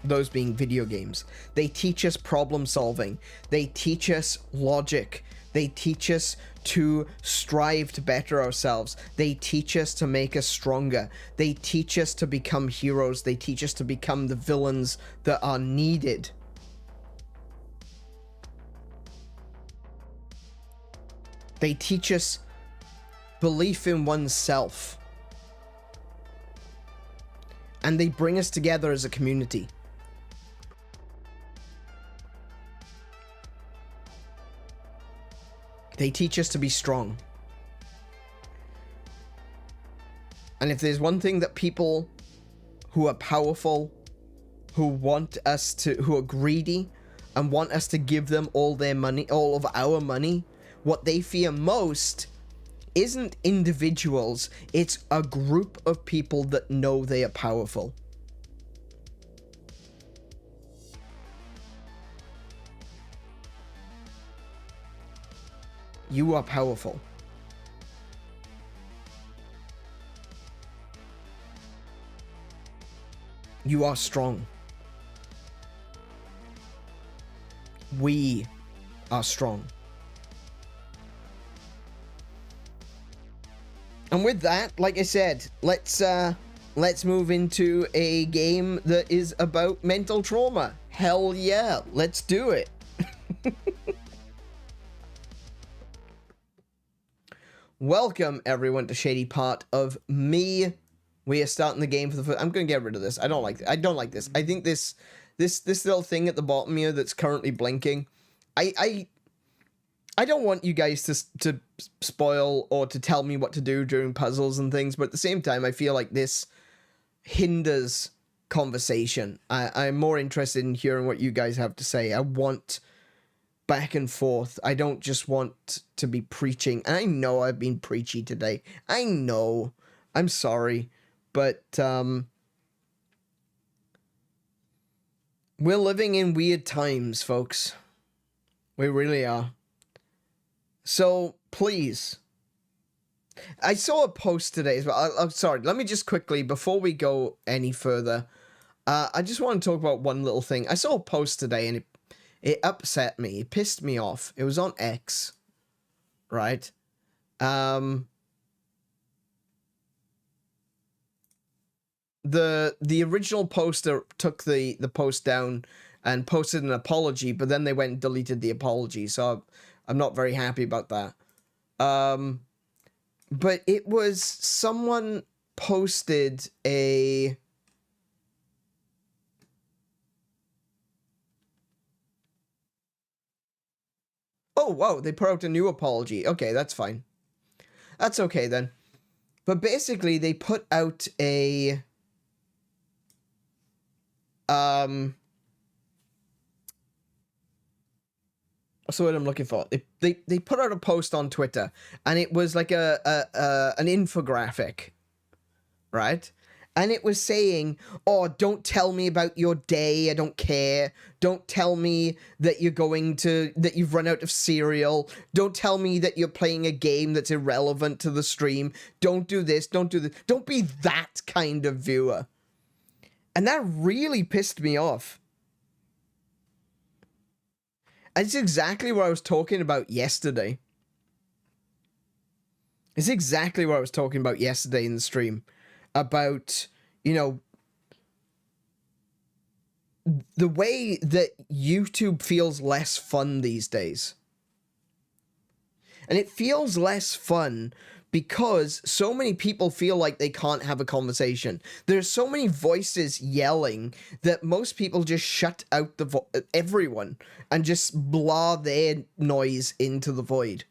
Those being video games. They teach us problem solving. They teach us logic. They teach us to strive to better ourselves. They teach us to make us stronger. They teach us to become heroes. They teach us to become the villains that are needed. They teach us belief in oneself. And they bring us together as a community. They teach us to be strong. And if there's one thing that people who are powerful, who are greedy, and want us to give them all their money, all of our money, what they fear most isn't individuals, it's a group of people that know they are powerful. You are powerful. You are strong. We are strong. And with that, like I said, let's move into a game that is about mental trauma. Hell yeah, let's do it. Welcome everyone to Shady Part of Me. We are starting the game for the first. I'm gonna get rid of this. I don't like this. I think this little thing at the bottom here that's currently blinking. I don't want you guys to spoil or to tell me what to do during puzzles and things, but at the same time, I feel like this hinders conversation. I'm more interested in hearing what you guys have to say. I want back and forth. I don't just want to be preaching. And I know I've been preachy today. I know. I'm sorry. But we're living in weird times, folks. We really are. So, please. I saw a post today as well. I'm sorry. Let me just quickly, before we go any further, I just want to talk about one little thing. I saw a post today and it upset me. It pissed me off. It was on X, right? The original poster took the post down and posted an apology, but then they went and deleted the apology. So I'm not very happy about that. But it was someone posted a... Oh, whoa, they put out a new apology. Okay, that's fine. That's okay then. But basically, they put out a... What's the word I'm looking for? They put out a post on Twitter, and it was like an infographic, right? And it was saying, oh, don't tell me about your day, I don't care. Don't tell me that that you've run out of cereal. Don't tell me that you're playing a game that's irrelevant to the stream. Don't do this, don't do this. Don't be that kind of viewer. And that really pissed me off. And it's exactly what I was talking about yesterday. It's exactly what I was talking about yesterday in the stream. About, you know, the way that YouTube feels less fun these days. And it feels less fun because so many people feel like they can't have a conversation. There's so many voices yelling that most people just shut out everyone and just blah their noise into the void.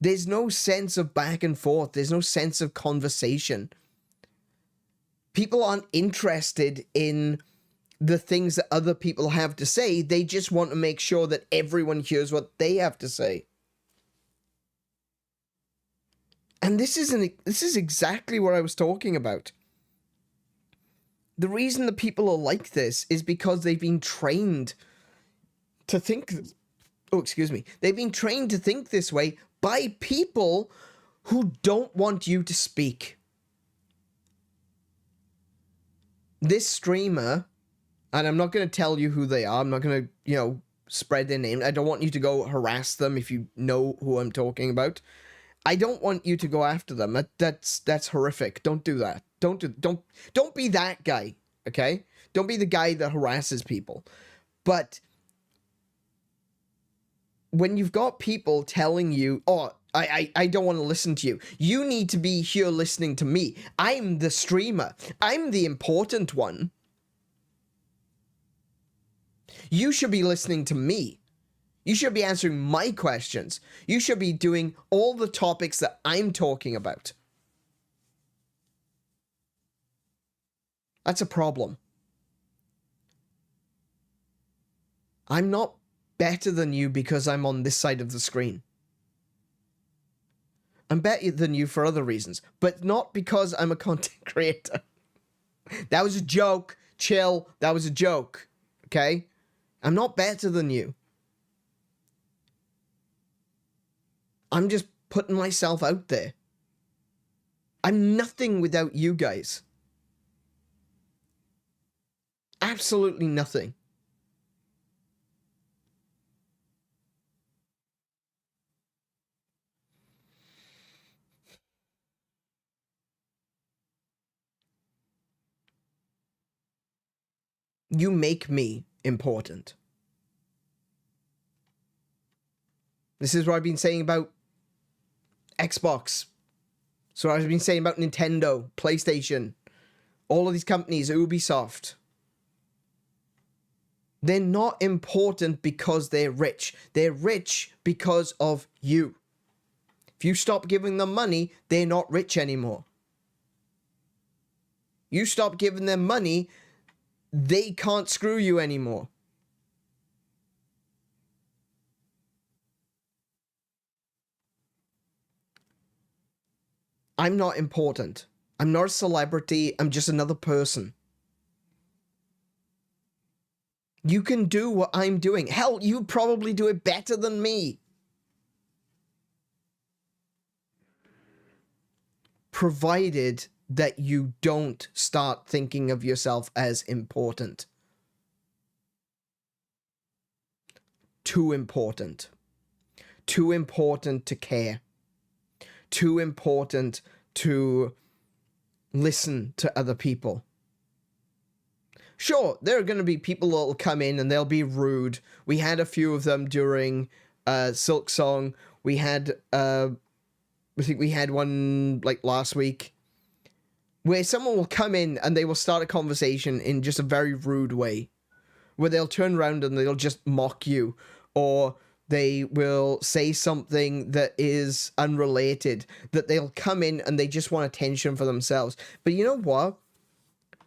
There's no sense of back and forth. There's no sense of conversation. People aren't interested in the things that other people have to say. They just want to make sure that everyone hears what they have to say. And this is exactly what I was talking about. The reason the people are like this is because they've been trained to think... Oh, excuse me. They've been trained to think this way by people who don't want you to speak. This streamer, and I'm not going to tell you who they are, I'm not going to, spread their name. I don't want you to go harass them if you know who I'm talking about. I don't want you to go after them. That's horrific. Don't do that. Don't be that guy, okay? Don't be the guy that harasses people. But when you've got people telling you, oh, I don't want to listen to you. You need to be here listening to me. I'm the streamer. I'm the important one. You should be listening to me. You should be answering my questions. You should be doing all the topics that I'm talking about. That's a problem. I'm not better than you because I'm on this side of the screen. I'm better than you for other reasons, but not because I'm a content creator. That was a joke. Chill. That was a joke. Okay? I'm not better than you. I'm just putting myself out there. I'm nothing without you guys. Absolutely nothing. You make me important. This is what I've been saying about Xbox. So I've been saying about Nintendo, PlayStation, all of these companies, Ubisoft. They're not important because they're rich. They're rich because of you. If you stop giving them money, they're not rich anymore. You stop giving them money, they can't screw you anymore. I'm not important. I'm not a celebrity. I'm just another person. You can do what I'm doing. Hell, you probably do it better than me. Provided that you don't start thinking of yourself as important. Too important. Too important to care. Too important to listen to other people. Sure, there are going to be people that will come in and they'll be rude. We had a few of them during Silk Song. We had, I think we had one like last week, where someone will come in and they will start a conversation in just a very rude way, where they'll turn around and they'll just mock you, or they will say something that is unrelated, that they'll come in and they just want attention for themselves. But you know what?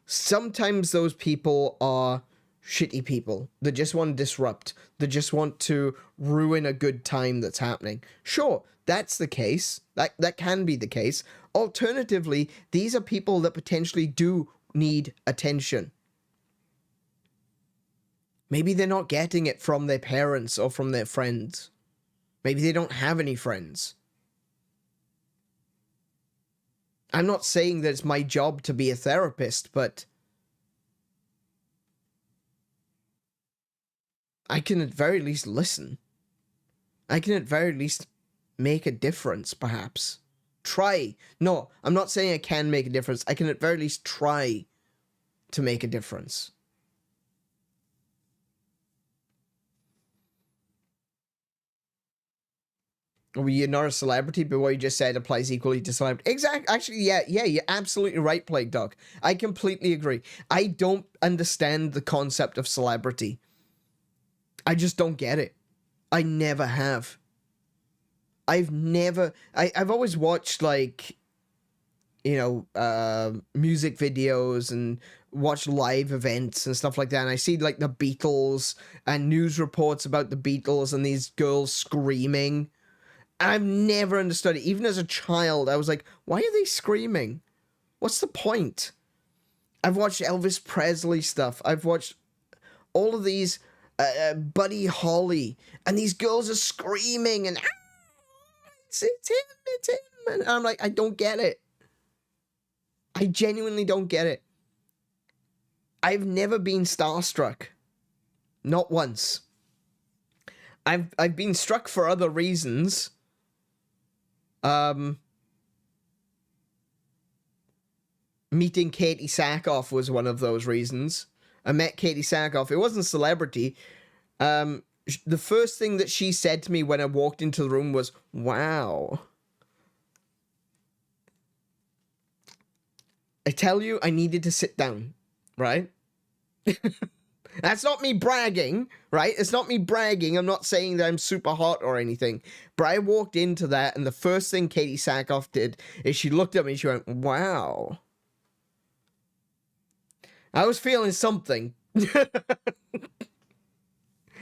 Sometimes those people are shitty people that just want to disrupt, that just want to ruin a good time that's happening. Sure, that's the case. That can be the case. Alternatively, these are people that potentially do need attention. Maybe they're not getting it from their parents or from their friends. Maybe they don't have any friends. I'm not saying that it's my job to be a therapist, but I can at very least listen. I can at very least make a difference, perhaps. Try. No, I'm not saying I can make a difference. I can at very least try to make a difference. Well, you're not a celebrity, but what you just said applies equally to celebrity. Exactly. Actually, yeah, you're absolutely right, Plague Dog. I completely agree. I don't understand the concept of celebrity. I just don't get it. I never have. I've always watched, like, you know, music videos and watch live events and stuff like that. And I see, like, the Beatles and news reports about the Beatles and these girls screaming. I've never understood it. Even as a child, I was like, why are they screaming? What's the point? I've watched Elvis Presley stuff. I've watched all of these, Buddy Holly, and these girls are screaming and it's him. And I'm like, I don't get it. I genuinely don't get it. I've never been starstruck. Not once. I've been struck for other reasons. Meeting Katie Sackhoff was one of those reasons. I met Katie Sackhoff. It wasn't a celebrity. The first thing that she said to me when I walked into the room was, "Wow." I tell you, I needed to sit down, right? That's not me bragging, right? It's not me bragging. I'm not saying that I'm super hot or anything. But I walked into that, and the first thing Katie Sackhoff did is she looked at me and she went, "Wow." I was feeling something.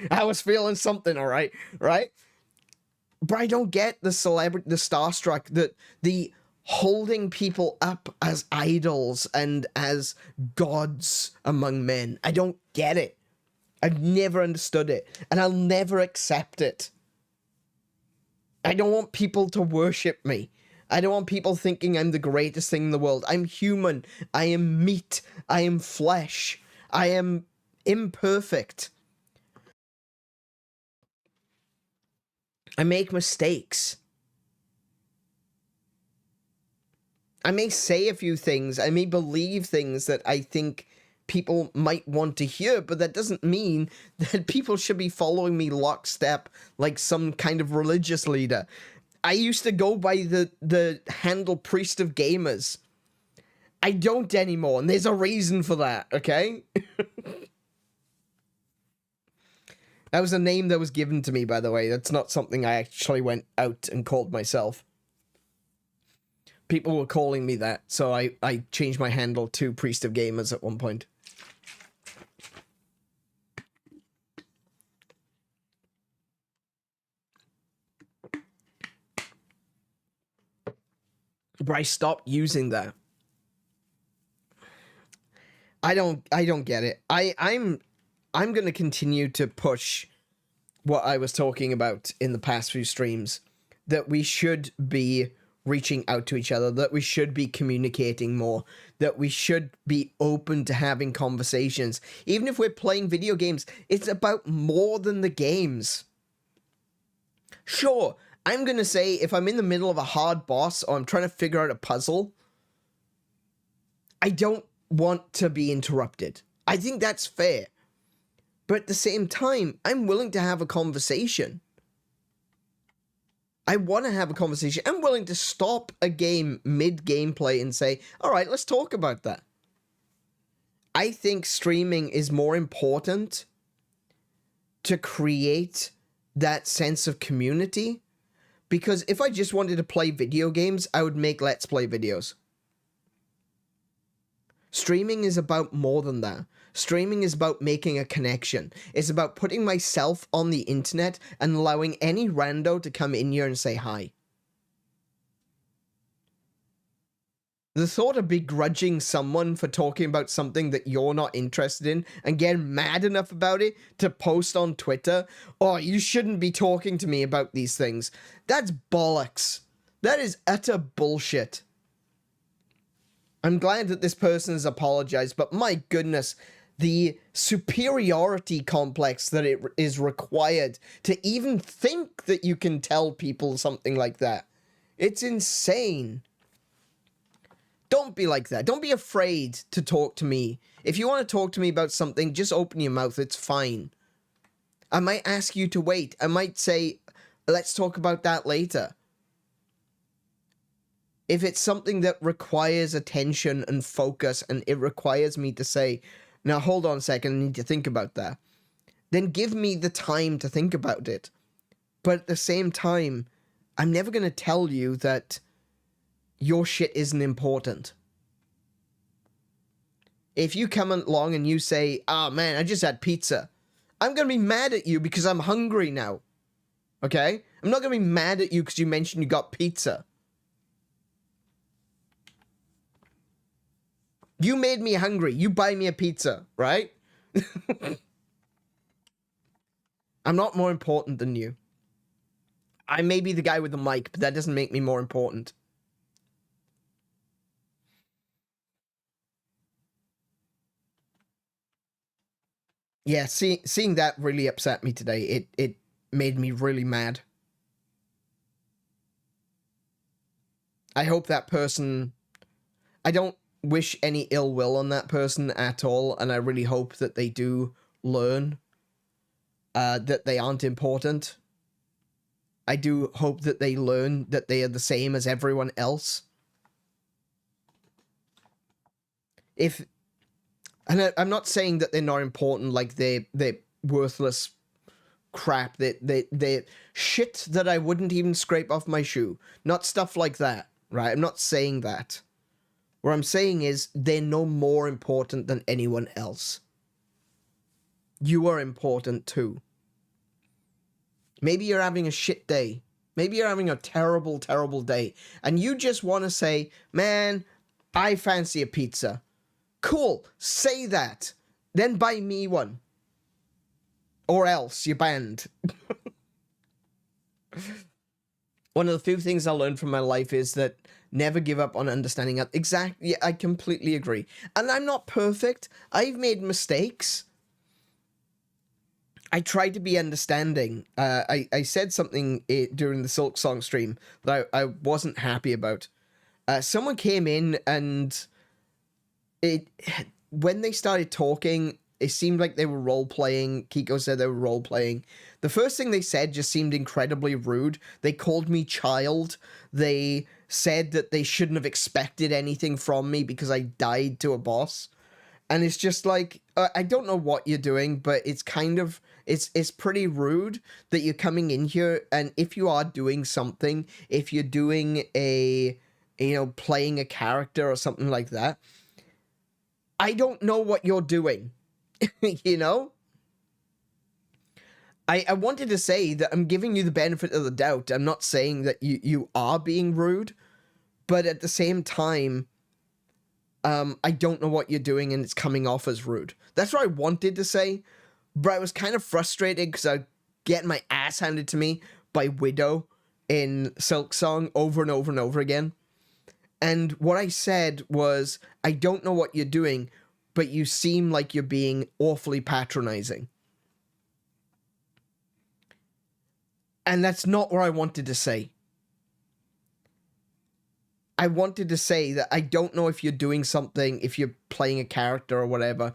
I was feeling something, all right? Right? But I don't get the celebrity, the starstruck, the holding people up as idols and as gods among men. I don't get it. I've never understood it, and I'll never accept it. I don't want people to worship me. I don't want people thinking I'm the greatest thing in the world. I'm human. I am meat. I am flesh. I am imperfect. I make mistakes. I may say a few things. I may believe things that I think people might want to hear, but that doesn't mean that people should be following me lockstep like some kind of religious leader. I used to go by the handle Priest of Gamers. I don't anymore, and there's a reason for that, okay? That was a name that was given to me, by the way. That's not something I actually went out and called myself. People were calling me that, so I changed my handle to Priest of Gamers at one point. But I stopped using that. I don't get it. I'm going to continue to push what I was talking about in the past few streams, that we should be reaching out to each other, that we should be communicating more, that we should be open to having conversations. Even if we're playing video games, it's about more than the games. Sure, I'm going to say if I'm in the middle of a hard boss or I'm trying to figure out a puzzle, I don't want to be interrupted. I think that's fair. But at the same time, I'm willing to have a conversation. I want to have a conversation. I'm willing to stop a game mid-gameplay and say, all right, let's talk about that. I think streaming is more important to create that sense of community, because if I just wanted to play video games, I would make Let's Play videos. Streaming is about more than that. Streaming is about making a connection. It's about putting myself on the internet and allowing any rando to come in here and say hi. The thought of begrudging someone for talking about something that you're not interested in and getting mad enough about it to post on Twitter, "Oh, you shouldn't be talking to me about these things," that's bollocks. That is utter bullshit. I'm glad that this person has apologized, but my goodness, the superiority complex that it is required to even think that you can tell people something like that. It's insane. Don't be like that. Don't be afraid to talk to me. If you want to talk to me about something, just open your mouth. It's fine. I might ask you to wait. I might say, let's talk about that later. If it's something that requires attention and focus and it requires me to say, now hold on a second, I need to think about that, then give me the time to think about it. But at the same time, I'm never going to tell you that your shit isn't important. If you come along and you say, "Ah, man, I just had pizza," I'm going to be mad at you because I'm hungry now. Okay? I'm not going to be mad at you because you mentioned you got pizza. You made me hungry. You buy me a pizza, right? I'm not more important than you. I may be the guy with the mic, but that doesn't make me more important. Yeah, seeing that really upset me today. It made me really mad. I hope that person... I don't wish any ill will on that person at all, and I really hope that they do learn that they aren't important. I do hope that they learn that they are the same as everyone else. And I'm not saying that they're not important, like they're worthless crap, they're shit that I wouldn't even scrape off my shoe. Not stuff like that, right? I'm not saying that. What I'm saying is they're no more important than anyone else. You are important too. Maybe you're having a shit day. Maybe you're having a terrible, terrible day. And you just want to say, man, I fancy a pizza. Cool, say that. Then buy me one. Or else, you're banned. One of the few things I learned from my life is that never give up on understanding. Exactly, yeah, I completely agree. And I'm not perfect. I've made mistakes. I tried to be understanding. I said something during the Silk Song stream that I wasn't happy about. Someone came in and when they started talking, it seemed like they were role-playing. Kiko said they were role-playing. The first thing they said just seemed incredibly rude. They called me child. They said that they shouldn't have expected anything from me because I died to a boss. And it's just like, I don't know what you're doing, but it's kind of, it's pretty rude that you're coming in here, and if you are doing something, if you're doing playing a character or something like that, I don't know what you're doing, you know? I wanted to say that I'm giving you the benefit of the doubt. I'm not saying that you are being rude, but at the same time, I don't know what you're doing and it's coming off as rude. That's what I wanted to say, but I was kind of frustrated because I get my ass handed to me by Widow in Silk Song over and over and over again. And what I said was, I don't know what you're doing, but you seem like you're being awfully patronizing. And that's not what I wanted to say. I wanted to say that I don't know if you're doing something, if you're playing a character or whatever,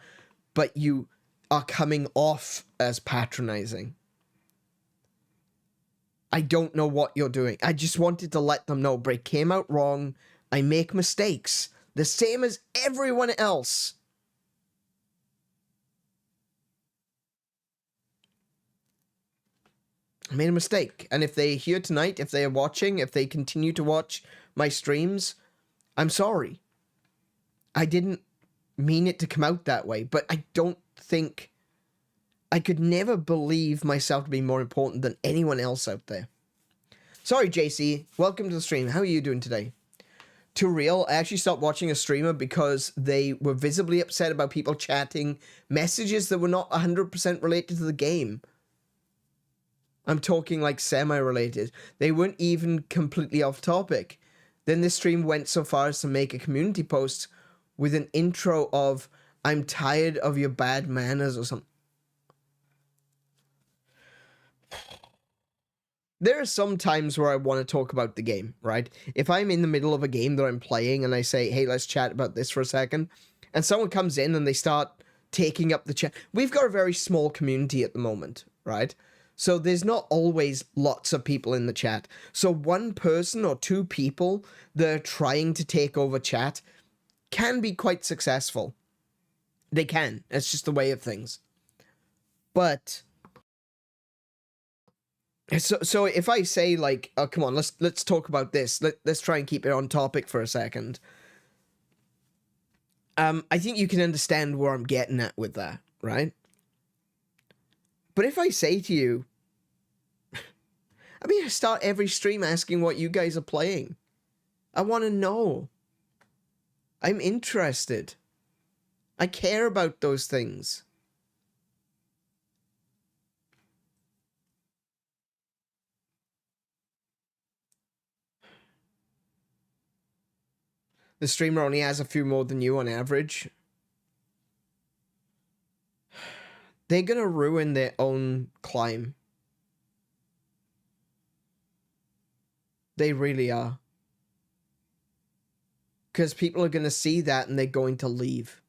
but you are coming off as patronizing. I don't know what you're doing. I just wanted to let them know, but it came out wrong. I make mistakes, the same as everyone else. I made a mistake. And if they're here tonight, if they're watching, if they continue to watch my streams, I'm sorry. I didn't mean it to come out that way, but I don't think... I could never believe myself to be more important than anyone else out there. Sorry, JC. Welcome to the stream. How are you doing today? Too real. I actually stopped watching a streamer because they were visibly upset about people chatting messages that were not 100% related to the game. I'm talking like semi-related. They weren't even completely off topic. Then the stream went so far as to make a community post with an intro of, I'm tired of your bad manners or something. There are some times where I want to talk about the game, right? If I'm in the middle of a game that I'm playing and I say, hey, let's chat about this for a second, and someone comes in and they start taking up the chat. We've got a very small community at the moment, right? So there's not always lots of people in the chat. So one person or two people that are trying to take over chat can be quite successful. They can. It's just the way of things. But... So if I say, like, oh, come on, let's talk about this. Let's try and keep it on topic for a second. I think you can understand where I'm getting at with that, right? But if I say to you, I mean, I start every stream asking what you guys are playing. I want to know. I'm interested. I care about those things. The streamer only has a few more than you on average. They're gonna ruin their own climb. They really are. Because people are going to see that and they're going to leave.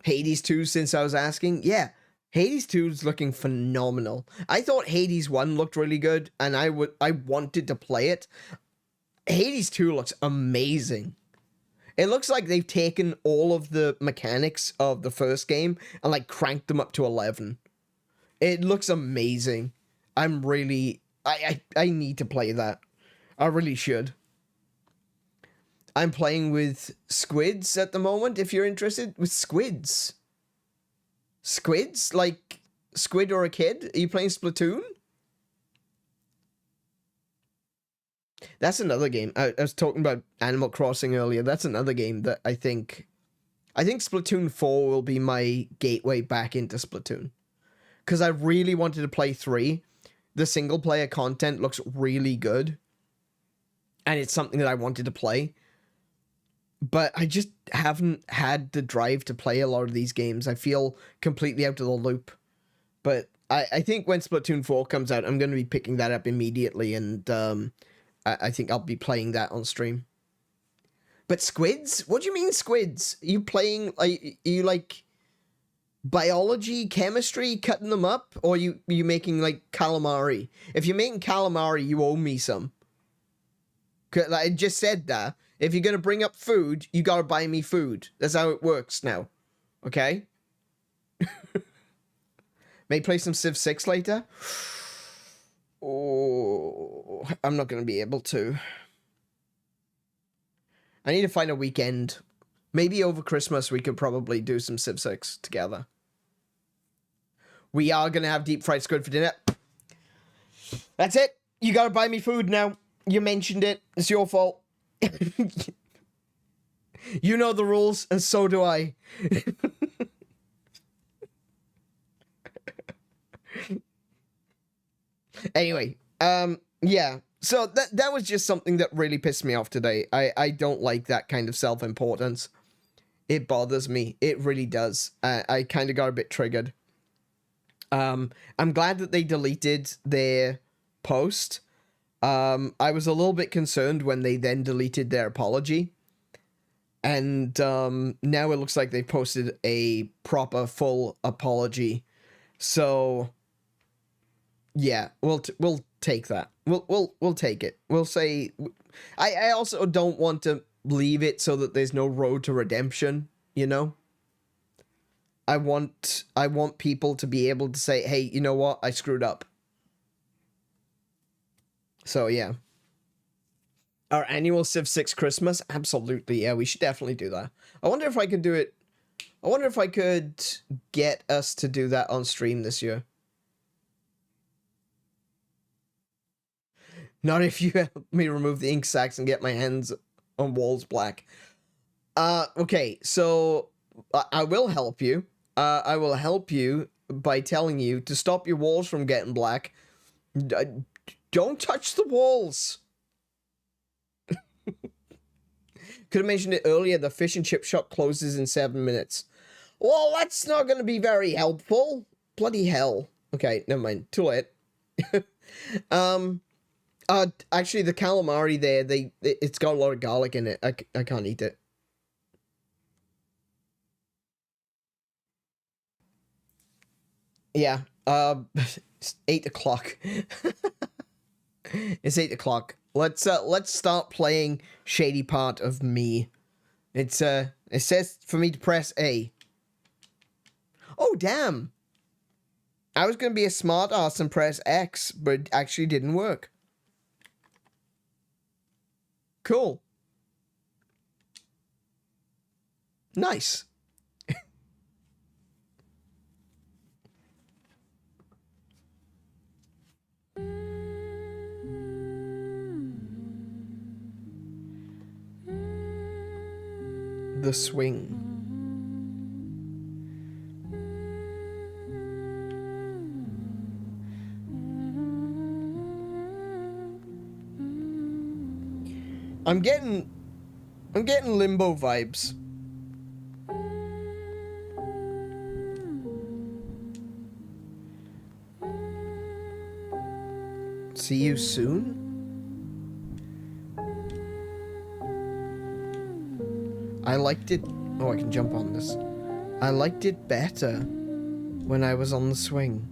Hades 2, since I was asking. Yeah, Hades 2 is looking phenomenal. I thought Hades 1 looked really good, and I wanted to play it. Hades 2 looks amazing. It looks like they've taken all of the mechanics of the first game and like cranked them up to 11. It looks amazing. I'm really... I need to play that. I really should. I'm playing with squids at the moment, if you're interested. With squids. Squids? Like Squid or a Kid? Are you playing Splatoon? That's another game. I was talking about Animal Crossing earlier. That's another game that I think Splatoon 4 will be my gateway back into Splatoon. Because I really wanted to play 3. The single player content looks really good. And it's something that I wanted to play. But I just haven't had the drive to play a lot of these games. I feel completely out of the loop. But I think when Splatoon 4 comes out, I'm going to be picking that up immediately. And I think I'll be playing that on stream. But squids? What do you mean squids? Are you playing... Are you like... biology, chemistry, cutting them up? Or are you making, like, calamari? If you're making calamari, you owe me some. Like I just said that. If you're gonna bring up food, you gotta buy me food. That's how it works now. Okay? May play some Civ 6 later? Oh, I'm not gonna be able to. I need to find a weekend. Maybe over Christmas we could probably do some Civ 6 together. We are gonna have deep fried squid for dinner. That's it. You gotta buy me food now. You mentioned it. It's your fault. You know the rules, and so do I. Anyway, yeah. So that was just something that really pissed me off today. I don't like that kind of self-importance. It bothers me. It really does. I kind of got a bit triggered. I'm glad that they deleted their post. I was a little bit concerned when they then deleted their apology. And now it looks like they posted a proper full apology. So yeah, we'll take that. We'll take it. We'll say I also don't want to leave it so that there's no road to redemption, you know? I want people to be able to say, "Hey, you know what? I screwed up." So yeah. Our annual Civ 6 Christmas? Absolutely, yeah, we should definitely do that. I wonder if I could do it... I wonder if I could get us to do that on stream this year. Not if you help me remove the ink sacs and get my hands on walls black. Okay, so I will help you. I will help you by telling you to stop your walls from getting black. Don't touch the walls. Could have mentioned it earlier, the fish and chip shop closes in 7 minutes. Well, that's not going to be very helpful. Bloody hell. Okay, never mind. Too late. Actually, the calamari there, it's got a lot of garlic in it. I can't eat it. Yeah, it's 8 o'clock. It's 8 o'clock. Let's start playing Shady Part of Me. It says for me to press A. Oh, damn. I was going to be a smart ass and press X, but it actually didn't work. Cool. Nice. The swing. I'm getting Limbo vibes. See you soon? I liked it. Oh, I can jump on this. I liked it better when I was on the swing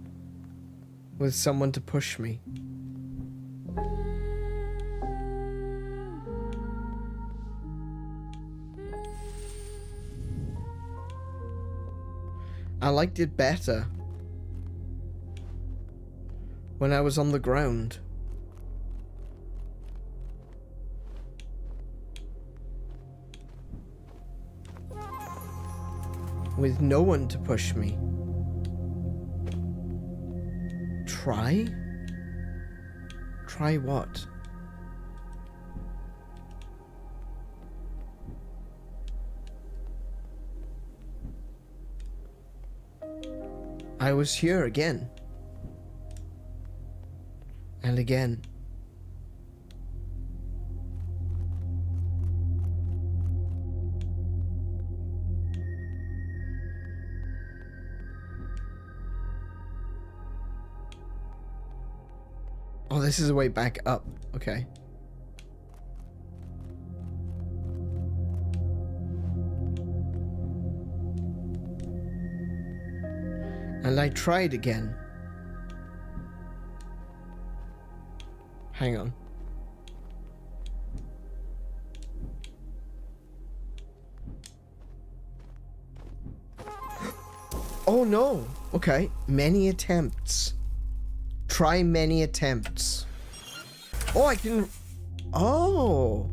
with someone to push me. I liked it better when I was on the ground. With no one to push me. Try? Try what? I was here again. And again. Oh, this is a way back up. Okay. And I tried again. Hang on. Oh no. Okay. Many attempts. Try many attempts. Oh, I can... Oh.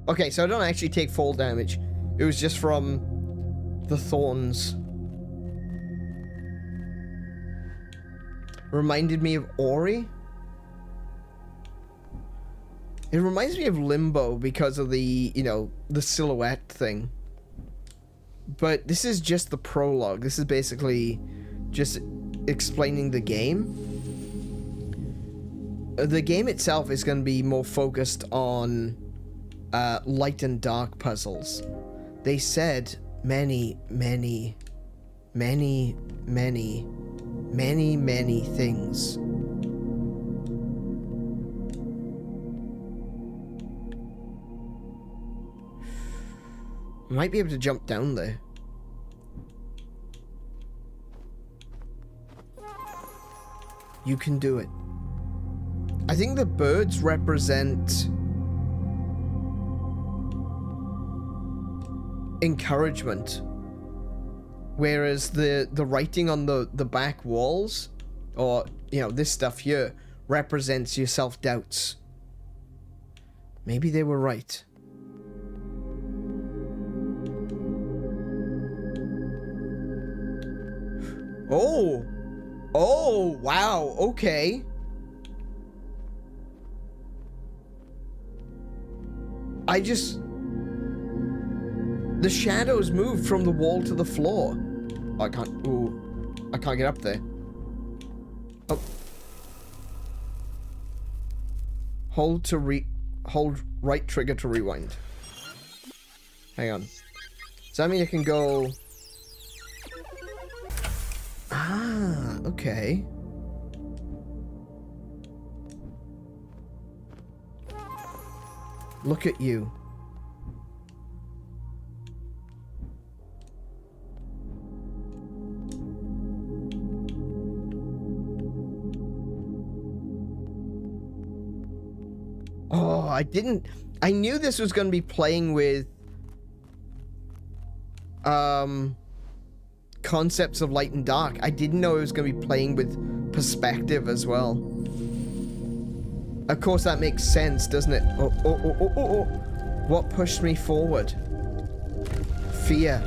Okay, so I don't actually take fall damage. It was just from the thorns. Reminded me of Ori. It reminds me of Limbo because of the, you know, the silhouette thing. But this is just the prologue. This is basically just explaining the game. The game itself is going to be more focused on light and dark puzzles. They said many things. Might be able to jump down there. You can do it. I think the birds represent encouragement, whereas the writing on the back walls, or you know, this stuff here, represents your self-doubts. Maybe they were right. Oh, wow, okay. The shadows moved from the wall to the floor. Oh, I can't get up there. Oh. Hold right trigger to rewind. Hang on. Does that mean I can go... Ah, okay. Look at you. Oh, I knew this was going to be playing with concepts of light and dark. I didn't know it was going to be playing with perspective as well. Of course, that makes sense, doesn't it? Oh. What pushed me forward? Fear.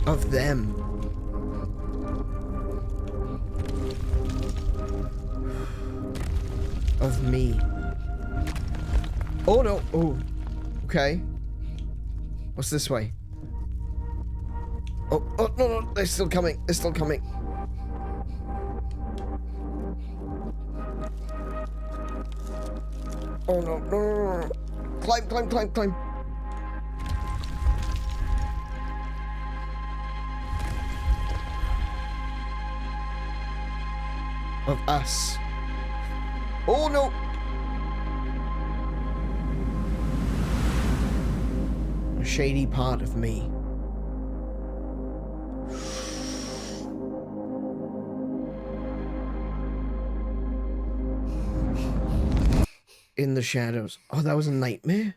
Of them. Of me. Oh no. Oh. Okay. What's this way? Oh, no, they're still coming. Oh no, no, no, no. Climb, climb, climb, climb. Of us. Oh no! A shady part of me. In the shadows. Oh, that was a nightmare?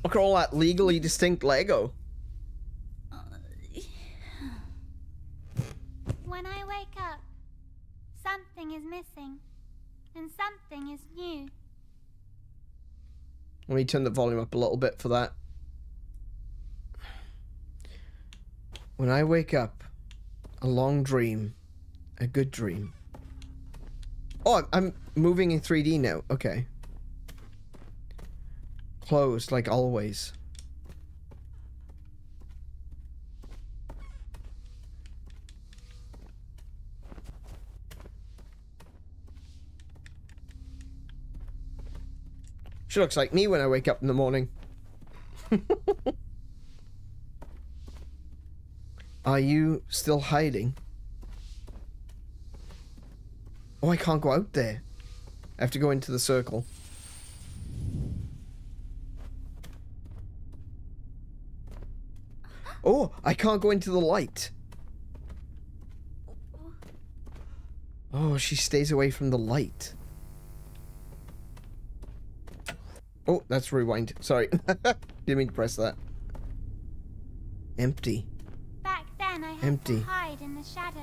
Look at all that legally distinct Lego. When I wake up, something is missing, and something is new. Let me turn the volume up a little bit for that. When I wake up, a long dream, a good dream. Oh, I'm moving in 3D now. Okay. Closed, like always. She looks like me when I wake up in the morning. Are you still hiding? Oh, I can't go out there. I have to go into the circle. Oh, I can't go into the light. Oh, she stays away from the light. Oh, that's rewind. Sorry. Didn't mean to press that. Empty. Back then I had to hide in the shadows.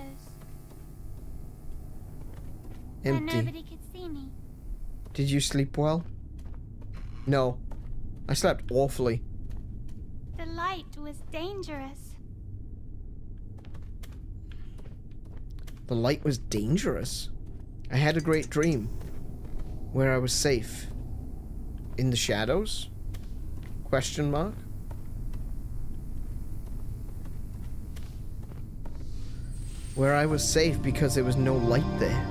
Where nobody could see me. Did you sleep well? No. I slept awfully. The light was dangerous. The light was dangerous. I had a great dream where I was safe. In the shadows? Question mark? Where I was safe because there was no light there.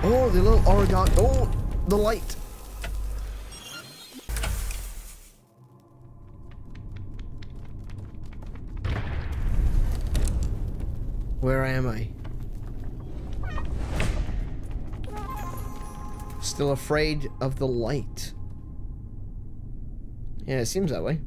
Oh, the little origami. Oh, the light. Where am I? Still afraid of the light. Yeah, it seems that way.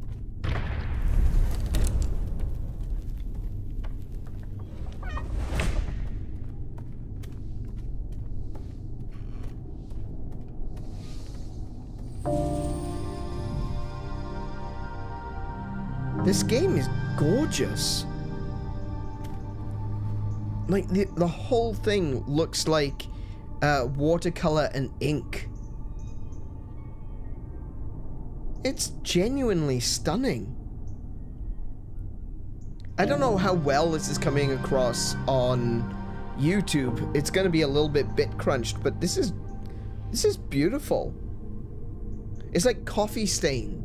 This game is gorgeous. Like, the whole thing looks like watercolor and ink. It's genuinely stunning. I don't know how well this is coming across on YouTube. It's going to be a little bit crunched, but this is beautiful. It's like coffee stain.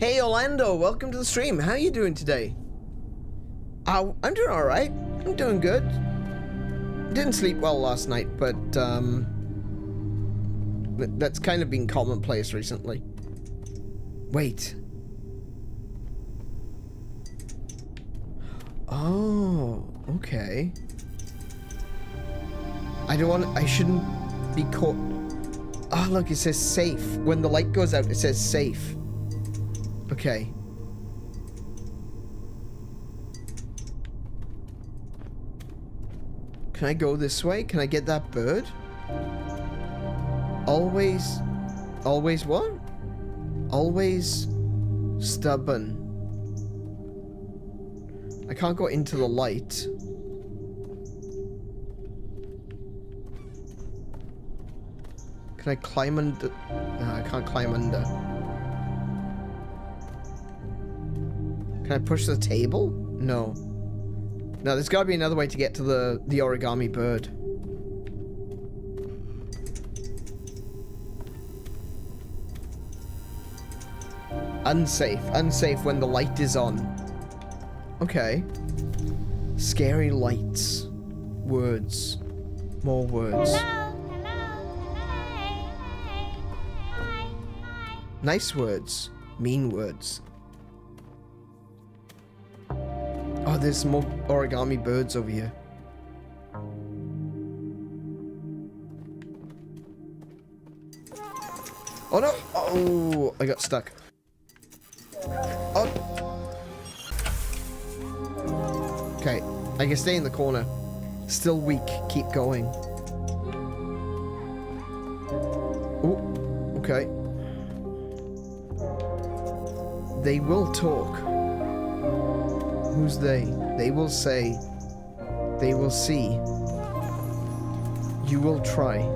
Hey Orlando, welcome to the stream. How are you doing today? I'm doing all right. I'm doing good. Didn't sleep well last night, but that's kind of been commonplace recently. Wait. Oh, okay. I shouldn't be caught. Oh, look, it says safe. When the light goes out, it says safe. Okay. Can I go this way? Can I get that bird? Always what? Always stubborn. I can't go into the light. Can I climb under? No, I can't climb under. Can I push the table? No. No, there's gotta be another way to get to the origami bird. Unsafe. Unsafe when the light is on. Okay. Scary lights. Words. More words. Hello, hello, hey, hey, hi, hi. Nice words. Mean words. Oh, there's more origami birds over here. Oh no! Oh, I got stuck. Oh. Okay, I can stay in the corner. Still weak. Keep going. Oh, okay. They will talk. Who's they? They will say. They will see. You will try.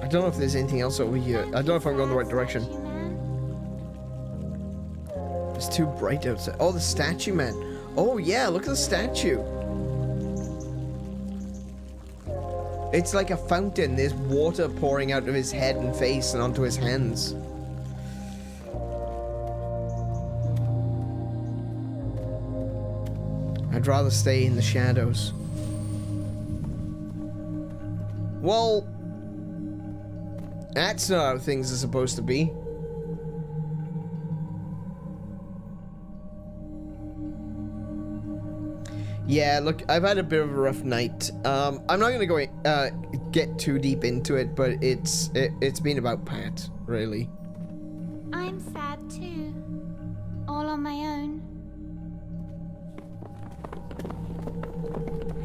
I don't know if there's anything else over here. I don't know if I'm going the right direction. It's too bright outside. Oh, the statue man. Oh yeah, look at the statue. It's like a fountain. There's water pouring out of his head and face and onto his hands. I'd rather stay in the shadows. Well, that's not how things are supposed to be. Yeah, look, I've had a bit of a rough night. I'm not gonna go get too deep into it, but it's been about Pat, really. I'm sad too. All on my own.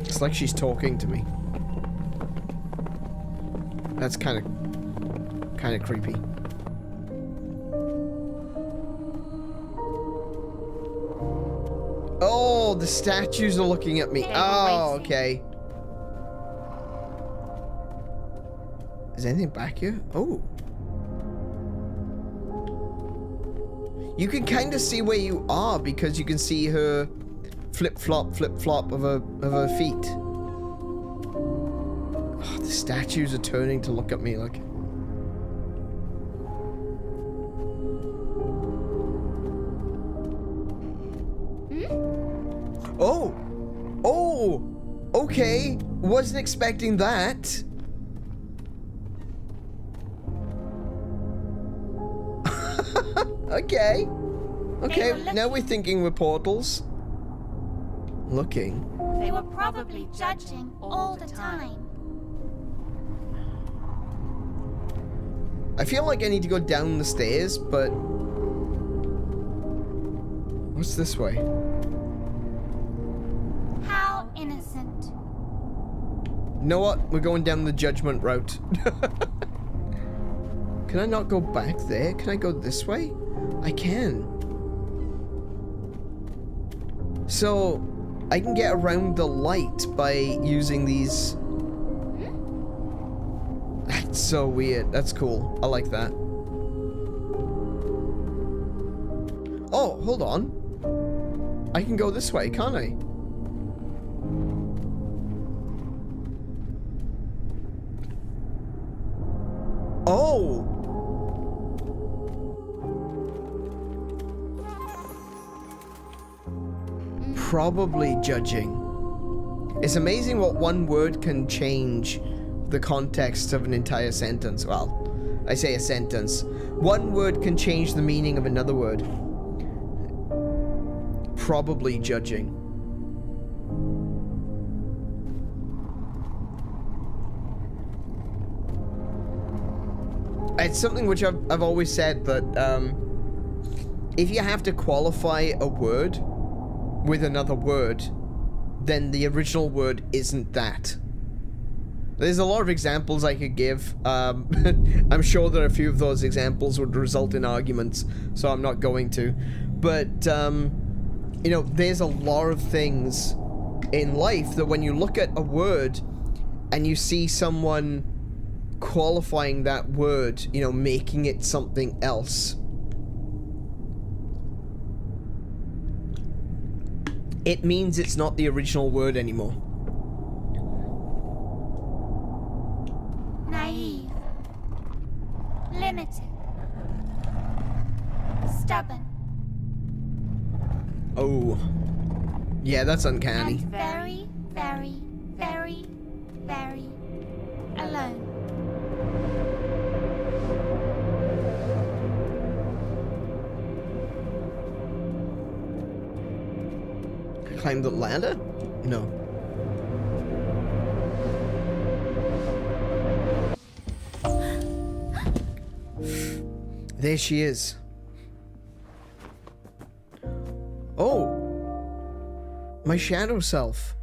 It's like she's talking to me. That's kind of creepy. Oh, the statues are looking at me. Oh, okay. Is anything back here? Oh. You can kind of see where you are because you can see her flip-flop of her feet. Oh, the statues are turning to look at me like... Oh! Oh! Okay. Wasn't expecting that. Okay. Okay, now we're thinking we're portals. Looking. They were probably judging all the time. I feel like I need to go down the stairs, but... What's this way? How innocent. You know what? We're going down the judgment route. Can I not go back there? Can I go this way? I can. So, I can get around the light by using these... That's so weird. That's cool. I like that. Oh, hold on. I can go this way, can't I? Oh! Probably judging. It's amazing what one word can change the context of an entire sentence. Well, I say a sentence. One word can change the meaning of another word. Probably judging. It's something which I've always said that if you have to qualify a word with another word, then the original word isn't that. There's a lot of examples I could give. I'm sure that a few of those examples would result in arguments, so I'm not going to. But, you know, there's a lot of things in life that when you look at a word and you see someone qualifying that word, you know, making it something else, it means it's not the original word anymore. Naive. Limited. Stubborn. Oh. Yeah, that's uncanny. And very, very, very, very alone. Climb the ladder? No. There she is. Oh. My shadow self.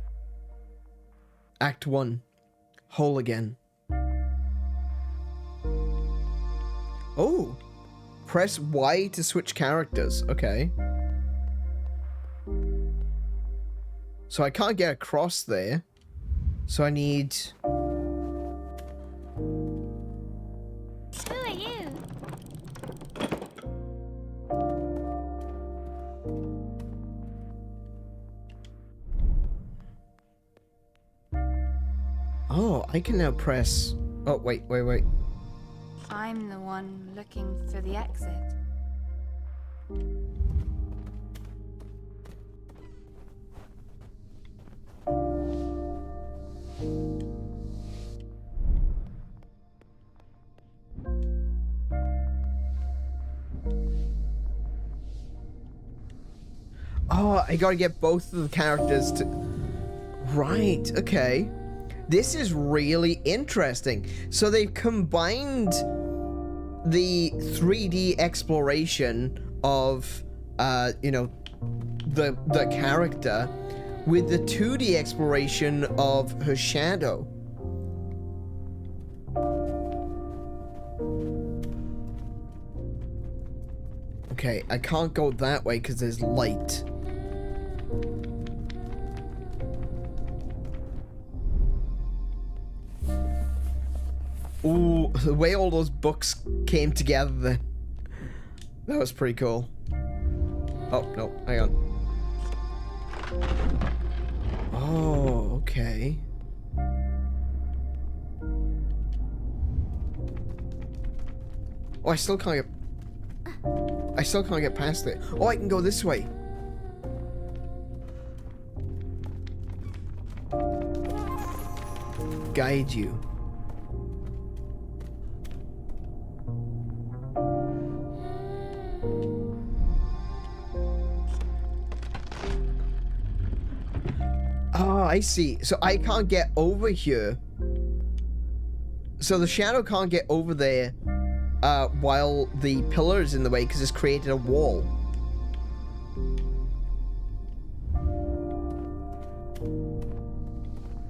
Act 1. Whole again. Oh. Press Y to switch characters. Okay. So I can't get across there. So I need... Who are you? Oh, I can now press... Oh, wait. I'm the one looking for the exit. Oh, I gotta get both of the characters to... Right, okay. This is really interesting. So they've combined the 3D exploration of, you know, the character with the 2D exploration of her shadow. Okay, I can't go that way because there's light. Ooh, the way all those books came together then. That was pretty cool. Oh, no, hang on. Oh, okay. Oh, I still can't get past it. Oh, I can go this way. Guide you. Oh, I see. So I can't get over here. So the shadow can't get over there while the pillar is in the way because it's created a wall.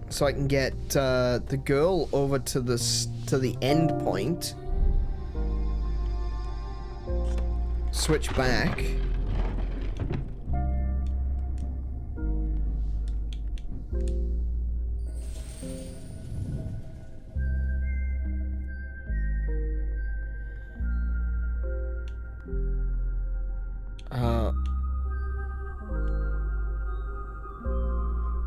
So I can get the girl over to the end point. Switch back.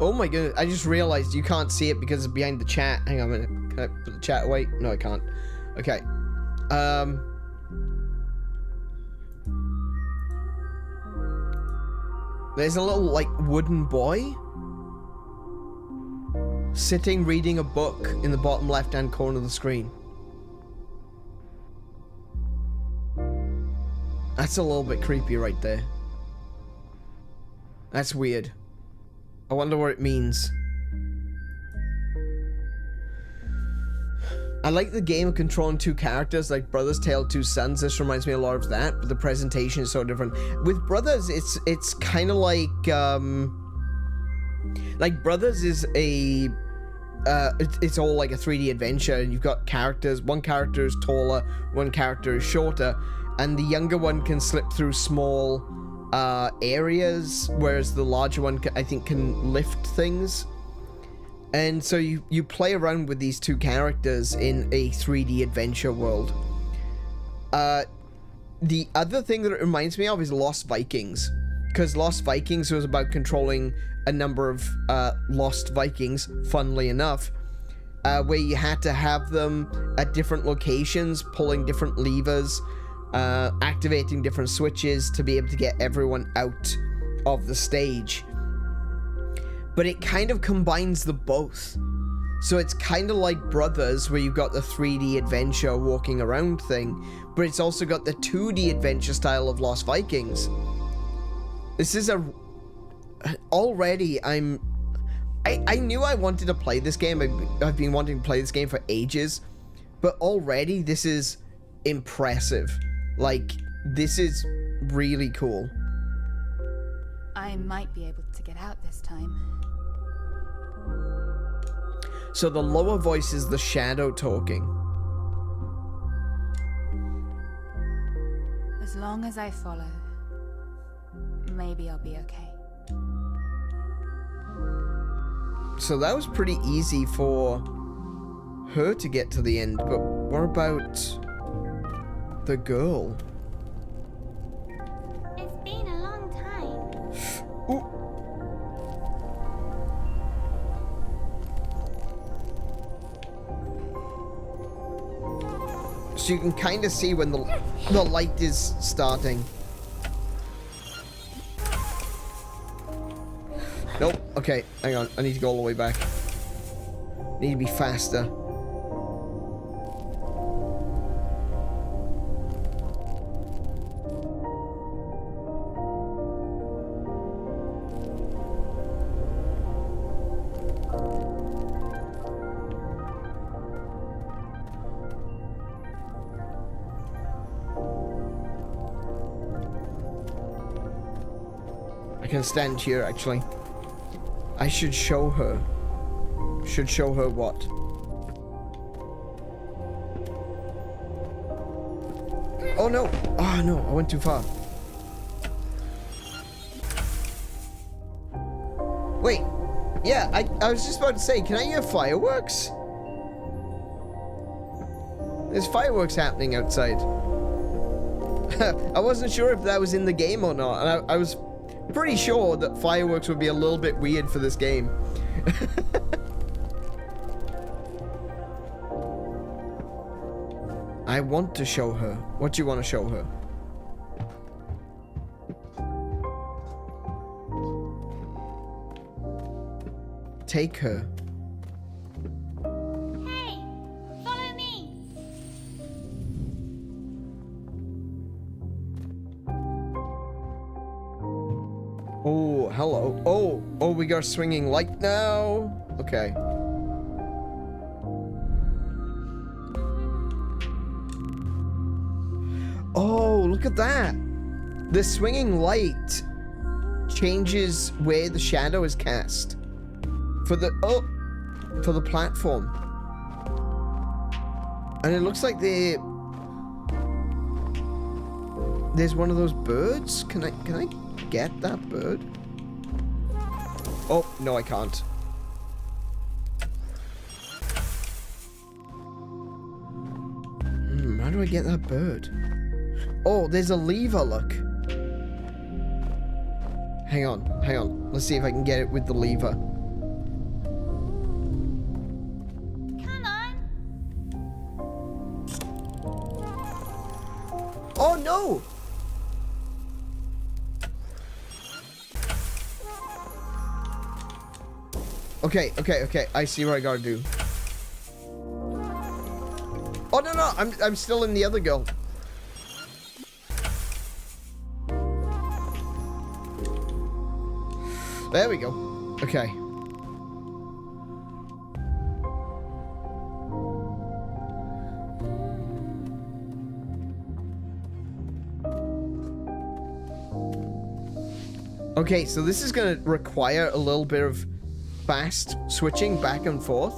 Oh my goodness, I just realized you can't see it because it's behind the chat. Hang on a minute. Can I put the chat away? No, I can't. Okay. There's a little, like, wooden boy sitting reading a book in the bottom left-hand corner of the screen. That's a little bit creepy right there. That's weird. I wonder what it means. I like the game of controlling two characters, like Brothers Tale of Two Sons. This reminds me a lot of that, but the presentation is so different. With Brothers, it's kind of like Brothers is a it's all like a 3D adventure, and you've got characters. One character is taller, one character is shorter, and the younger one can slip through small areas, whereas the larger one I think can lift things. And so you play around with these two characters in a 3D adventure world. The other thing that it reminds me of is Lost Vikings, because Lost Vikings was about controlling a number of Lost Vikings, funnily enough, where you had to have them at different locations, pulling different levers, activating different switches to be able to get everyone out of the stage. But it kind of combines the both. So it's kind of like Brothers, where you've got the 3D adventure walking around thing, but it's also got the 2D adventure style of Lost Vikings. This is already I knew I wanted to play this game. I've been wanting to play this game for ages, but already this is impressive. Like, this is really cool. I might be able to get out this time. So the lower voice is the shadow talking. As long as I follow, maybe I'll be okay. So that was pretty easy for her to get to the end, but what about the girl? It's been a long time. Ooh. So you can kind of see when the light is starting. Nope. Okay, hang on. I need to go all the way back. Need to be faster. I can stand here, actually. I should show her. Should show her what? Oh no! Oh no, I went too far. Wait. Yeah, I was just about to say, can I hear fireworks? There's fireworks happening outside. I wasn't sure if that was in the game or not, and I was pretty sure that fireworks would be a little bit weird for this game. I want to show her. What do you want to show her? Take her. Hey, follow me. Oh, hello. Oh, we got a swinging light now. Okay. Oh, look at that. The swinging light changes where the shadow is cast. For the platform. And it looks like there's one of those birds. Can I get that bird? Oh, no, I can't. How do I get that bird? Oh, there's a lever, look. Hang on. Let's see if I can get it with the lever. Come on. Oh, no! Okay. I see what I gotta do. Oh, no, I'm still in the other girl. There we go. Okay. Okay, so this is gonna require a little bit of fast switching back and forth.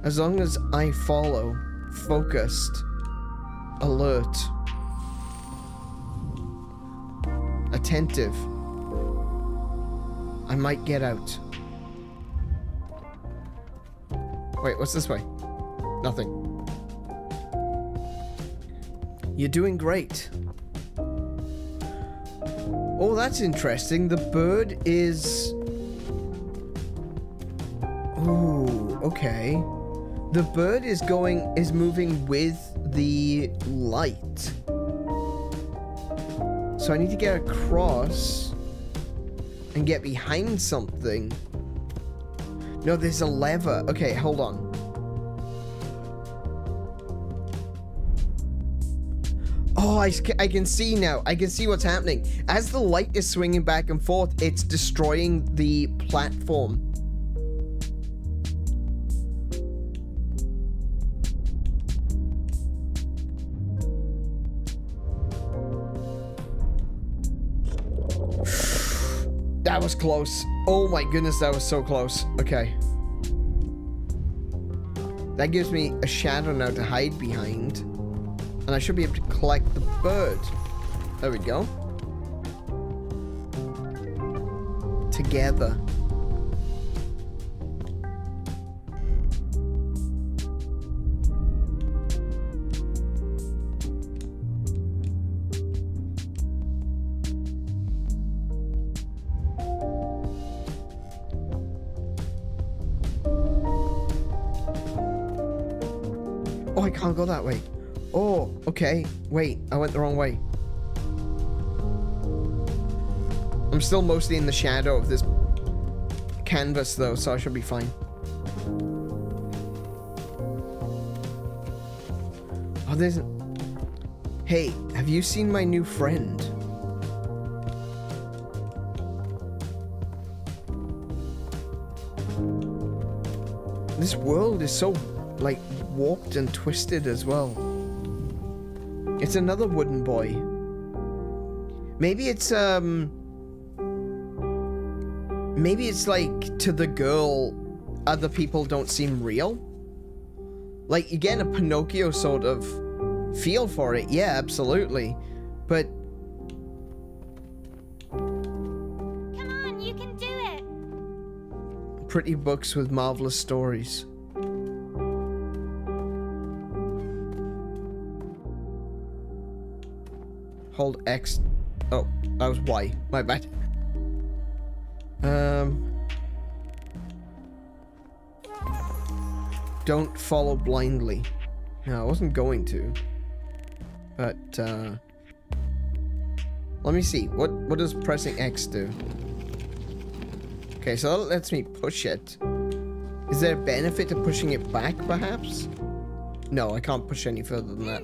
As long as I follow, focused, alert, attentive, I might get out. Wait, what's this way? Nothing. You're doing great. Oh, that's interesting. The bird is... Ooh, okay. The bird is moving with the light. So I need to get across and get behind something. No, there's a lever. Okay, hold on. Oh, I can see now. I can see what's happening. As the light is swinging back and forth, it's destroying the platform. That was close. Oh my goodness, that was so close. Okay. That gives me a shadow now to hide behind. And I should be able to collect the bird. There we go. Together. Oh, I can't go that way. Oh, okay. Wait, I went the wrong way. I'm still mostly in the shadow of this canvas, though, so I should be fine. Oh, there's... Hey, have you seen my new friend? This world is so, like, warped and twisted as well. It's another wooden boy. Maybe it's like, to the girl, other people don't seem real. Like, you get a Pinocchio sort of feel for it. Yeah, absolutely. But... Come on, you can do it! Pretty books with marvelous stories. Hold X. Oh, that was Y. My bad. Don't follow blindly. No, I wasn't going to. But, let me see. What does pressing X do? Okay, so that lets me push it. Is there a benefit to pushing it back, perhaps? No, I can't push any further than that.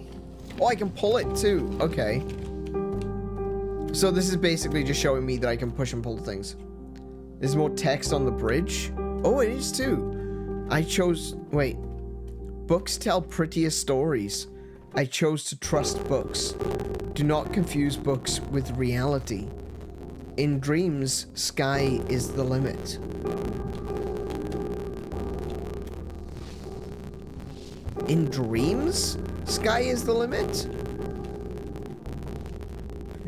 Oh, I can pull it too. Okay. So this is basically just showing me that I can push and pull things. There's more text on the bridge. Oh, it is too. I chose... Wait. Books tell prettier stories. I chose to trust books. Do not confuse books with reality. In dreams, sky is the limit. In dreams, sky is the limit?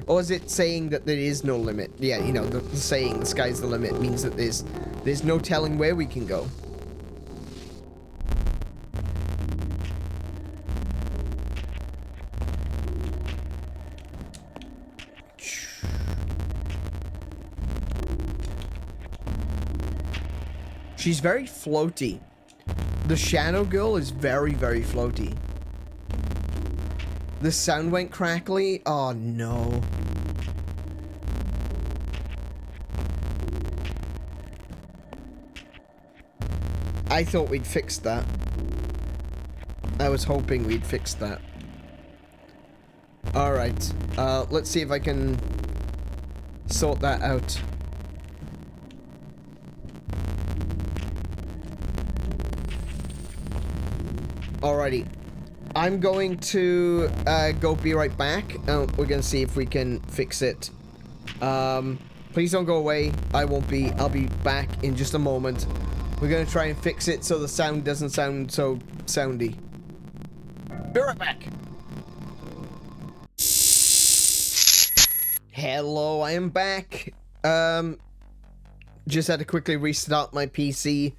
Or is it saying that there is no limit? Yeah, you know, the saying the sky's the limit means that there's no telling where we can go. She's very floaty. The shadow girl is very, very floaty. The sound went crackly. Oh no. I thought we'd fixed that. I was hoping we'd fixed that. Alright. Let's see if I can sort that out. Alrighty. I'm going to go be right back. We're gonna see if we can fix it. Please don't go away. I won't be. I'll be back in just a moment. We're gonna try and fix it so the sound doesn't sound so soundy. Be right back. Hello, I am back. Just had to quickly restart my PC.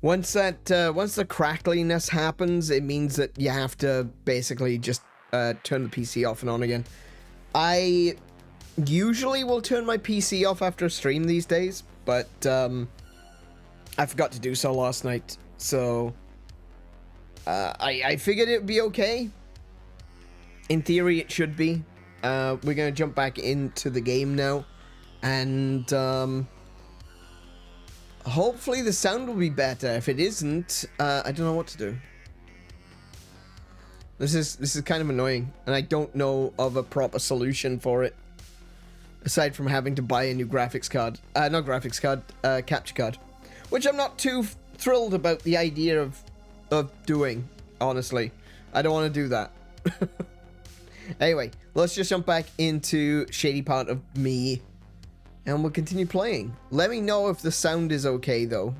Once the crackliness happens, it means that you have to basically just turn the PC off and on again. I usually will turn my PC off after a stream these days, but I forgot to do so last night, so I figured it would be okay. In theory, it should be. We're gonna jump back into the game now, and hopefully the sound will be better. If it isn't, I don't know what to do. This is kind of annoying, and I don't know of a proper solution for it, aside from having to buy a new graphics card. Not graphics card, capture card, which I'm not too thrilled about the idea of doing. Honestly, I don't want to do that. Anyway, let's just jump back into Shady Part of Me, and we'll continue playing. Let me know if the sound is okay, though.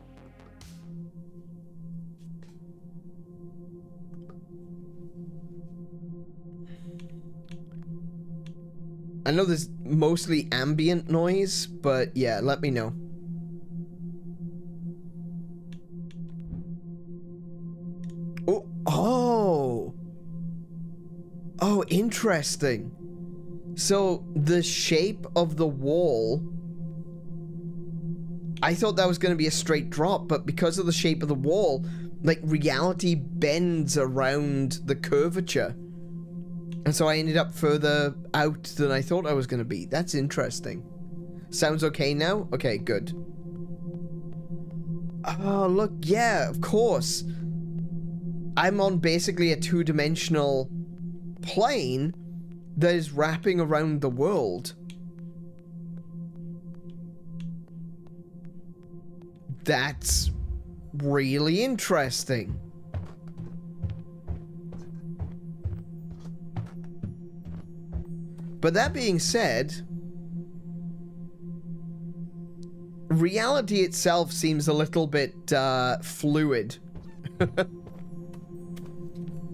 I know there's mostly ambient noise, but yeah, let me know. Oh! Oh, interesting. So, the shape of the wall... I thought that was going to be a straight drop, but because of the shape of the wall, like, reality bends around the curvature. And so I ended up further out than I thought I was going to be. That's interesting. Sounds okay now? Okay, good. Oh, look, yeah, of course. I'm on basically a two-dimensional plane that is wrapping around the world. That's really interesting. But that being said, reality itself seems a little bit fluid.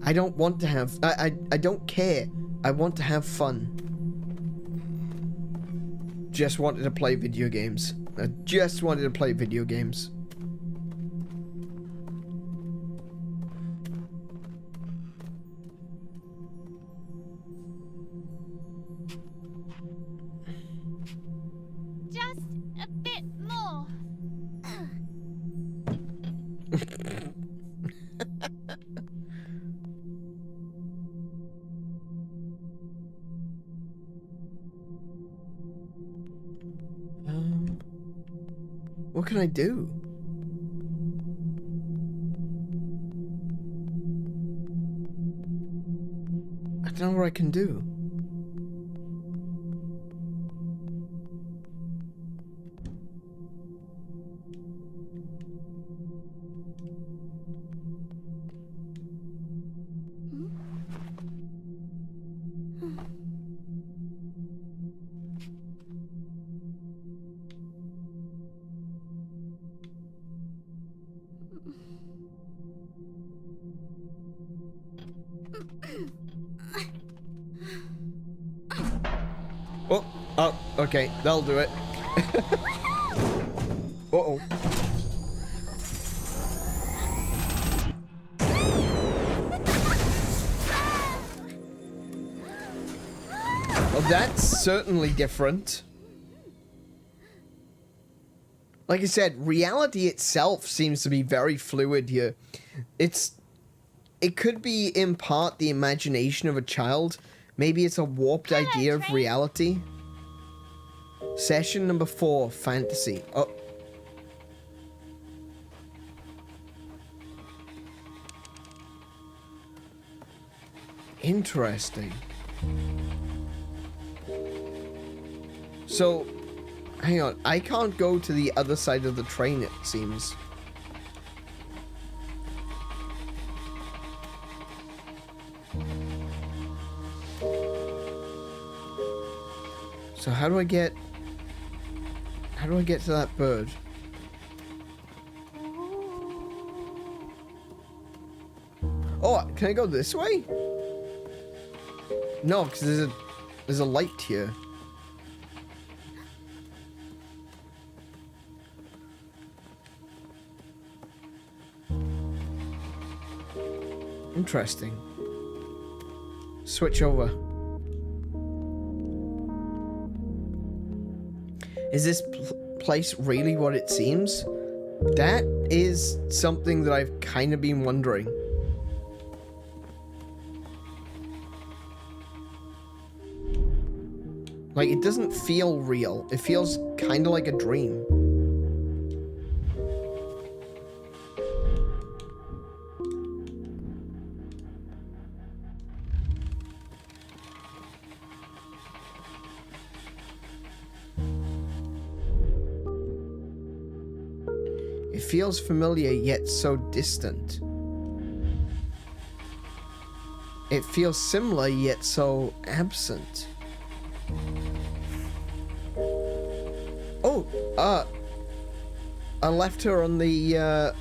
I don't want to have... I don't care. I want to have fun. Just wanted to play video games. I just wanted to play video games. Just a bit more. What can I do? I don't know what I can do. Oh, okay, that'll do it. Uh-oh. Well, that's certainly different. Like I said, reality itself seems to be very fluid here. It could be in part the imagination of a child. Maybe it's a warped idea of reality. Session number 4, fantasy. Oh. Interesting. So, hang on. I can't go to the other side of the train, it seems. So how do I get to that bird? Oh, can I go this way? No, because there's a light here. Interesting. Switch over. Is this place really what it seems? That is something that I've kind of been wondering. Like, it doesn't feel real. It feels kind of like a dream. It feels familiar yet so distant. It feels similar yet so absent. Oh, I left her on the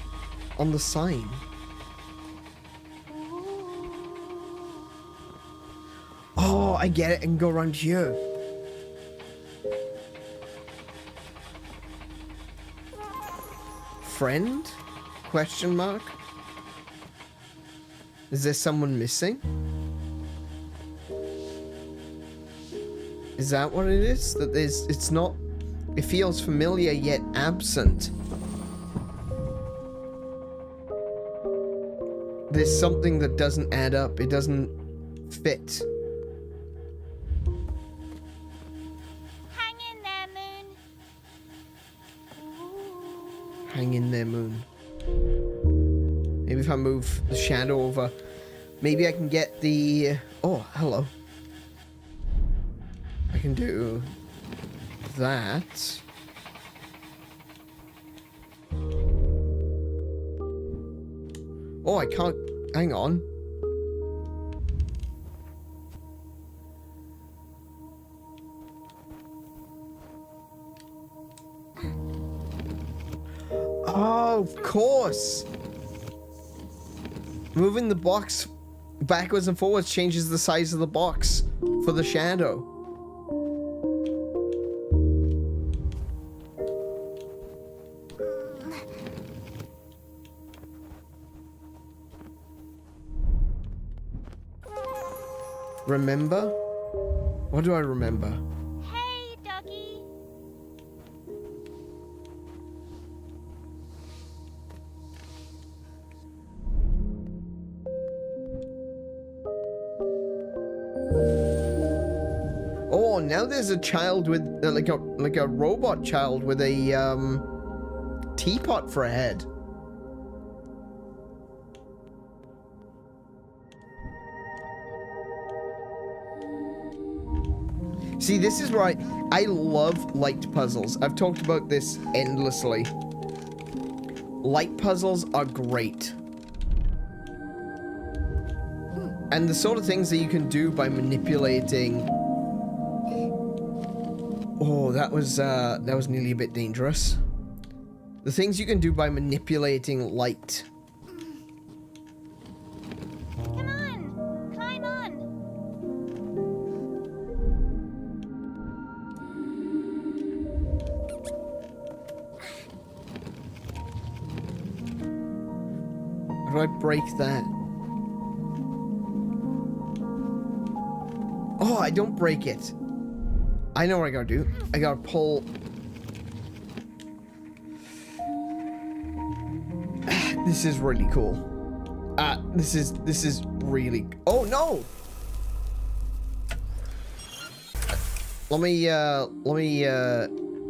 sign. Oh, I get it, and go around here. Friend? Question mark? Is there someone missing? Is that what it is? That it's not, it feels familiar yet absent. There's something that doesn't add up. It doesn't fit. Hang in there, Moon. Hang in there, Moon. Maybe if I move the shadow over, maybe I can get the... Oh, hello. I can do that. Oh, I can't... Hang on. Oh, of course. Moving the box backwards and forwards changes the size of the box for the shadow. Remember? What do I remember? Hey, doggy. Oh, now there's a child with like a robot child with a teapot for a head. See, this is right. I love light puzzles. I've talked about this endlessly. Light puzzles are great. And the sort of things that you can do by manipulating... Oh, that was nearly a bit dangerous. The things you can do by manipulating light. Come on, climb on. How do I break that? Oh, I don't break it. I know what I gotta do. I gotta pull... This is really cool. This is really... Oh, no! Let me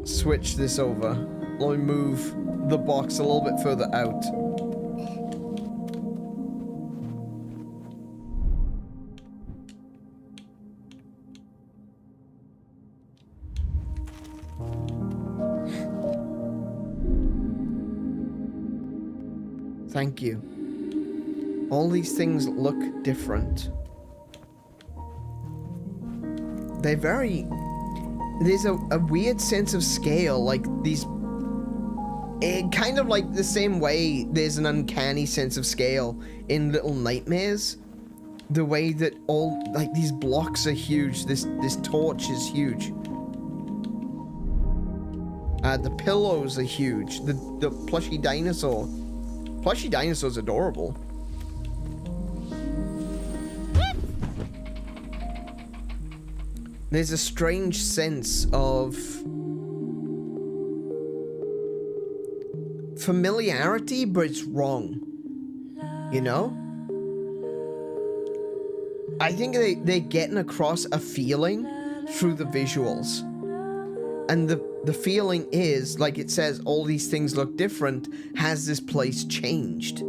switch this over. Let me move the box a little bit further out. Thank you. All these things look different. They're very... There's a weird sense of scale, like these... kind of like the same way there's an uncanny sense of scale in Little Nightmares. The way that all, like, these blocks are huge. This torch is huge. The pillows are huge. The plushy dinosaur. Plushy dinosaur's adorable. There's a strange sense of familiarity, but it's wrong. You know? I think they're getting across a feeling through the visuals. And the feeling is, like it says, all these things look different. Has this place changed?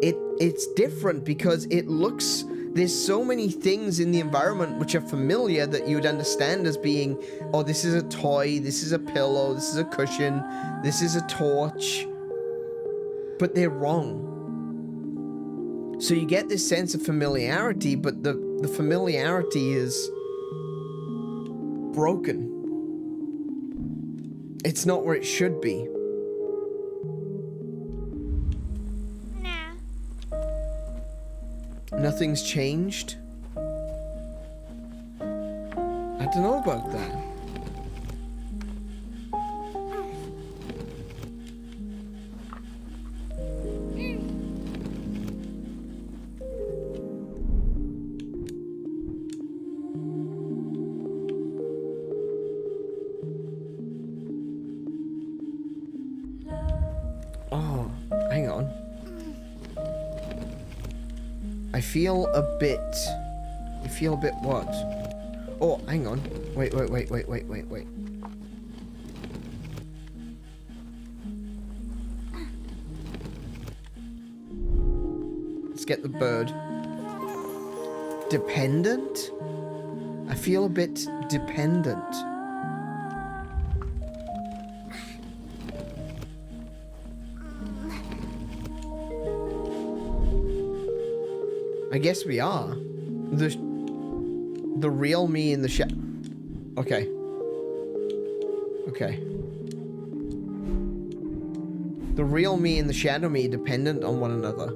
It's different because it looks... There's so many things in the environment which are familiar that you would understand as being, oh, this is a toy, this is a pillow, this is a cushion, this is a torch. But they're wrong. So you get this sense of familiarity, but the familiarity is broken. It's not where it should be. Nah. Nothing's changed? I don't know about that. Oh, hang on. I feel a bit what? Oh, hang on. Wait. Let's get the bird. Dependent? I feel a bit dependent. I guess we are. The real me in the Okay. Okay. The real me and the shadow me dependent on one another.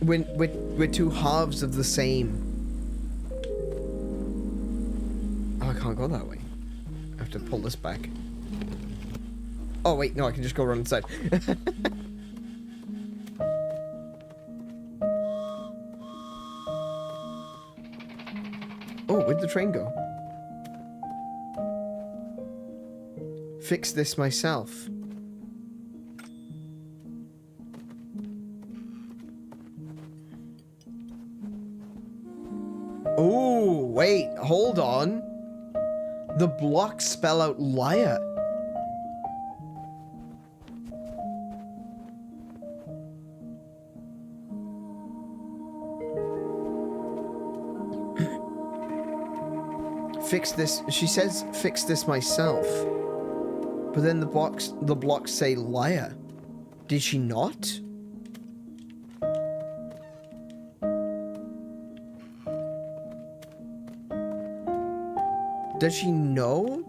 We're two halves of the same. Oh, I can't go that way. I have to pull this back. Oh wait, no, I can just go around inside. Oh, where'd the train go? Fix this myself. Oh, wait, hold on. The blocks spell out liar. Fix this. She says, fix this myself. But then the blocks say liar. Did she not? Does she know?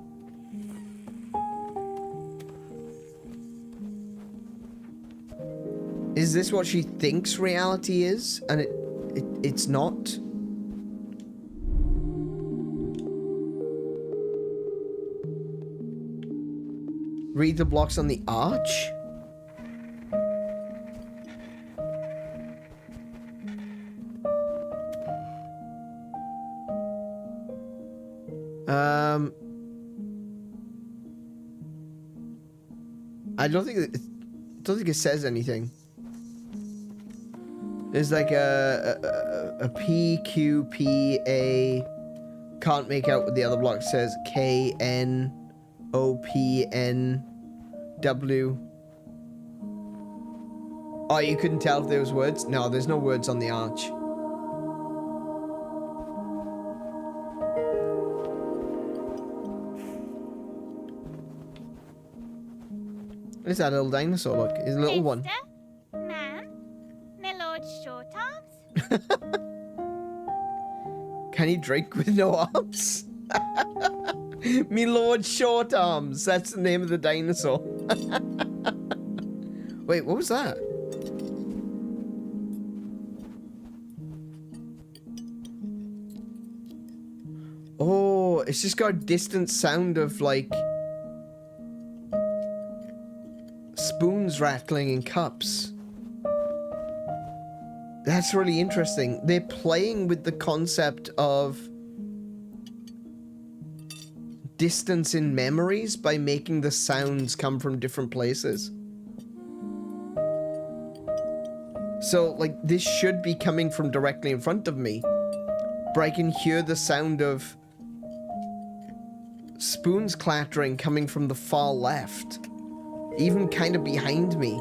Is this what she thinks reality is? And it's not? Read the blocks on the arch? I don't think it says anything. There's like a P, Q, P, A. Can't make out what the other block says. K, N, O, P, N, W. Oh, you couldn't tell if there was words? No, there's no words on the arch. Where's that little dinosaur? Look, it's a little one. Ma'am, my lord short arms. Can he drink with no arms? Me lord short arms. That's the name of the dinosaur. Wait, what was that? Oh, it's just got a distant sound of like... spoons rattling in cups. That's really interesting. They're playing with the concept of distance in memories by making the sounds come from different places. So, like, this should be coming from directly in front of me, but I can hear the sound of spoons clattering coming from the far left, even kind of behind me.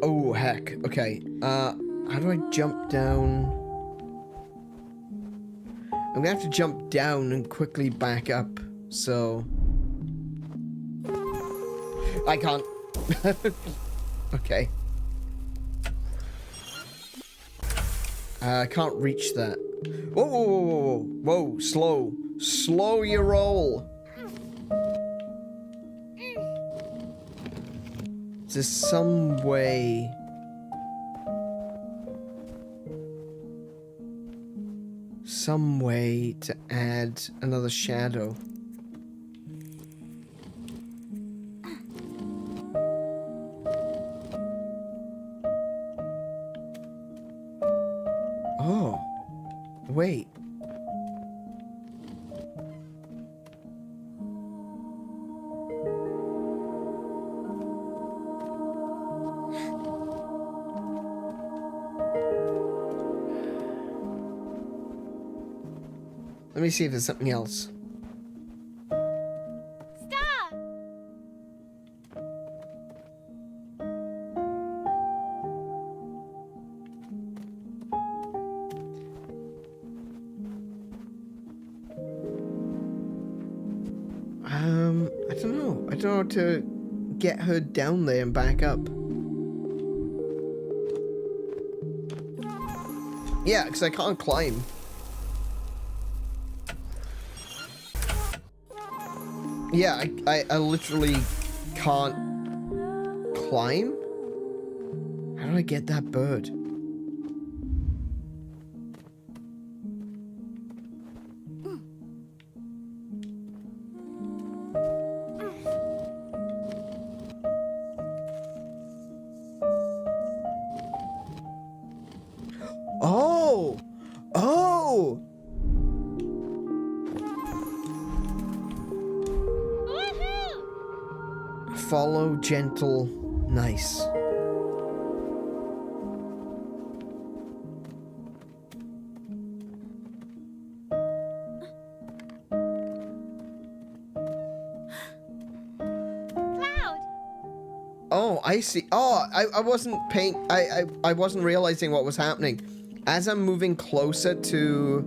Oh, heck. Okay. How do I jump down? I'm gonna have to jump down and quickly back up, so... I can't. Okay. I can't reach that. Whoa, whoa, whoa, whoa, whoa, whoa, slow. Slow your roll. Is there some way... some way to add another shadow? Oh, wait. Let me see if there's something else. Stop! I don't know. I don't know how to get her down there and back up. Yeah, because I can't climb. Yeah, I literally can't climb? How do I get that bird? Oh! Oh! Follow, gentle, nice. Cloud! Oh, I see. Oh, I wasn't paying... I wasn't realizing what was happening. As I'm moving closer to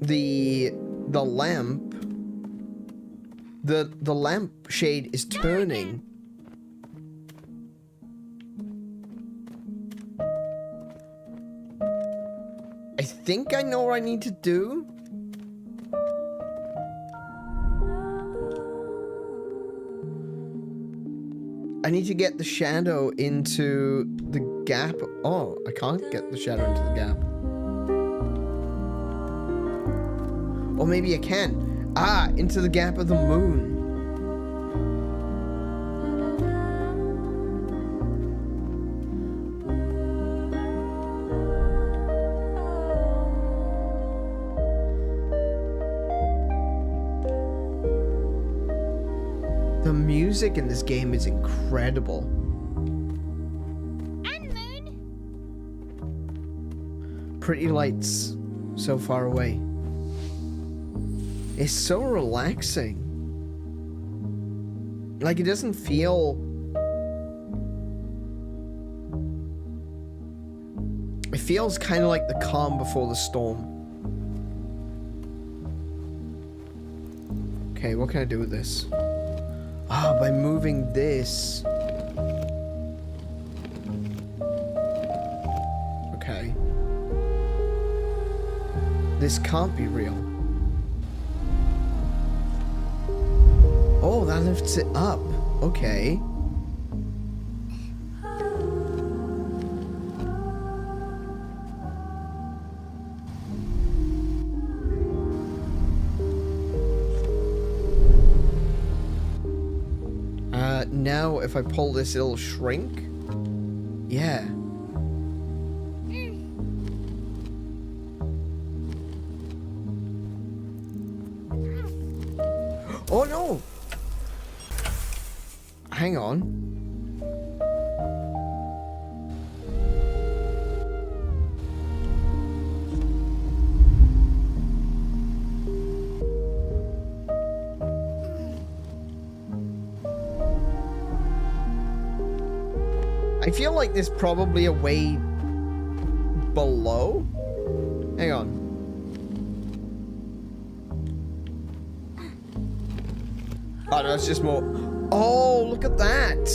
the lamp, the lamp shade is turning. I think I know what I need to do. I need to get the shadow into the gap. Oh, I can't get the shadow into the gap. Or maybe I can. Ah, into the gap of the moon. The music in this game is incredible. And moon! Pretty lights so far away. It's so relaxing. Like, it doesn't feel... It feels kind of like the calm before the storm. Okay, what can I do with this? Ah, by moving this. Okay. This can't be real. Oh, that lifts it up. Okay. And now if I pull this, it'll shrink? Yeah. Oh no! Hang on. I feel like there's probably a way below. Hang on. Oh no, it's just more. Oh, look at that.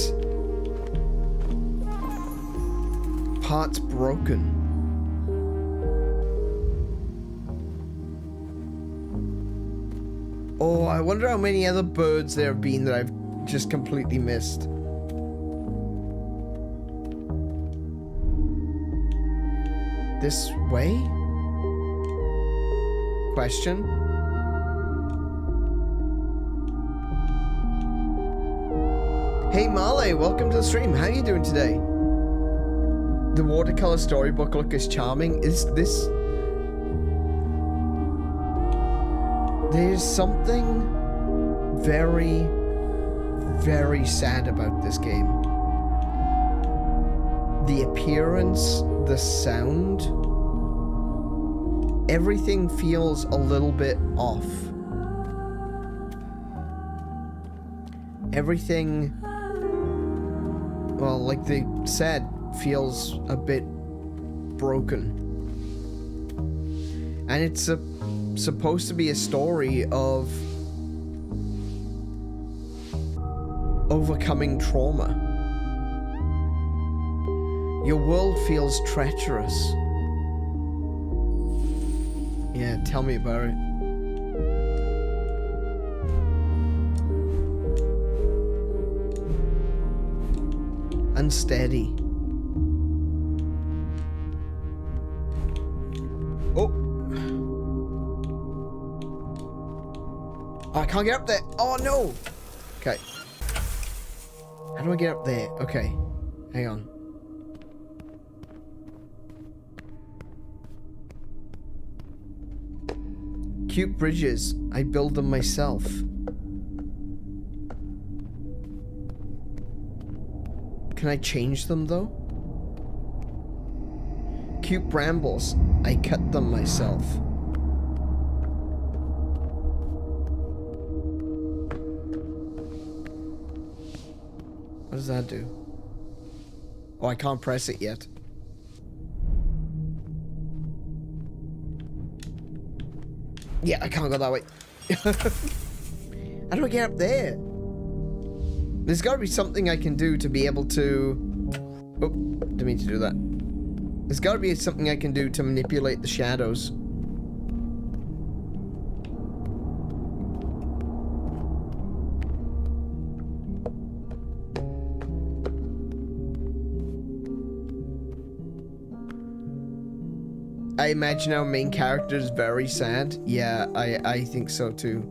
Parts broken. Oh, I wonder how many other birds there have been that I've just completely missed. This way? Question. Hey Marley, welcome to the stream. How are you doing today? The watercolor storybook look is charming. Is this... There's something very, very sad about this game. The appearance, the sound, everything feels a little bit off. Everything, well, like they said, feels a bit broken. And it's supposed to be a story of overcoming trauma. Your world feels treacherous. Yeah, tell me about it. Unsteady. Oh. Oh, I can't get up there. Oh, no. Okay. How do I get up there? Okay. Hang on. Cute bridges. I build them myself. Can I change them though? Cute brambles. I cut them myself. What does that do? Oh, I can't press it yet. Yeah, I can't go that way. How do I get up there? There's got to be something I can do to be able to... Oh, didn't mean to do that. There's got to be something I can do to manipulate the shadows. I imagine our main character is very sad. Yeah, I think so too.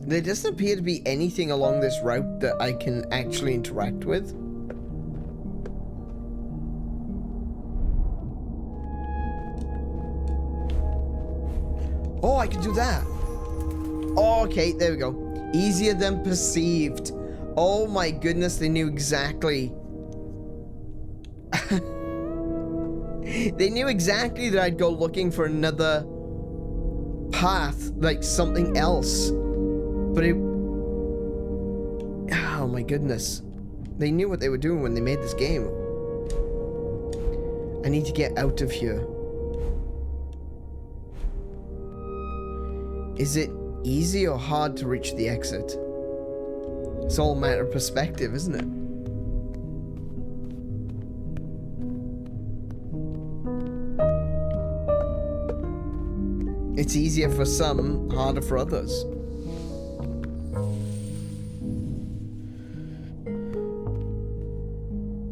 There doesn't appear to be anything along this route that I can actually interact with. Oh, I can do that. Oh, okay, there we go. Easier than perceived. Oh my goodness, they knew exactly. They knew exactly that I'd go looking for another path, like something else. But it... Oh my goodness. They knew what they were doing when they made this game. I need to get out of here. Is it easy or hard to reach the exit? It's all a matter of perspective, isn't it? It's easier for some, harder for others.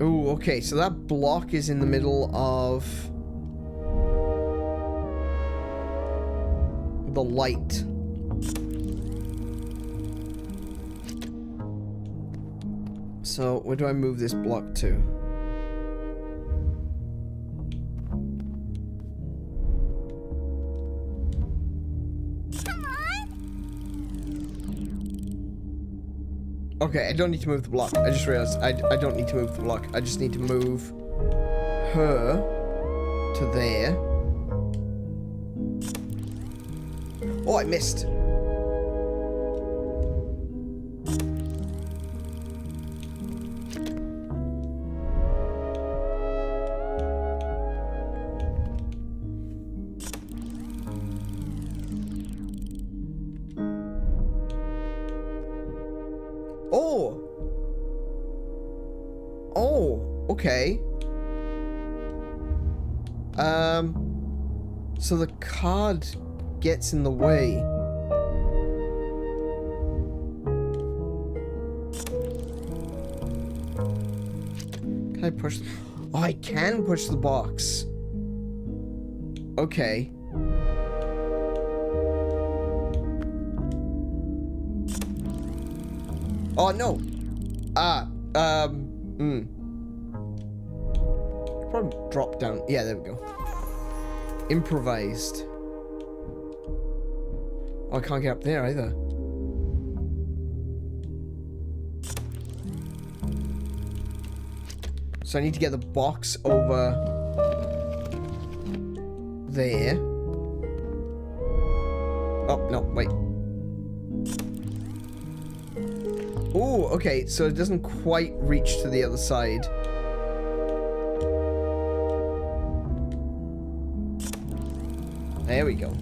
Ooh, okay, so that block is in the middle of... the light. So, where do I move this block to? Come on! Okay, I don't need to move the block. I just realized I don't need to move the block. I just need to move her to there. Oh, I missed. Oh. Oh, okay. So the card gets in the way. Can I push? Oh, I can push the box. Okay. Oh, no. Probably drop down. Yeah, there we go. Improvised. Oh, I can't get up there either. So I need to get the box over there. Oh, no, wait. Oh, okay, so it doesn't quite reach to the other side. There we go.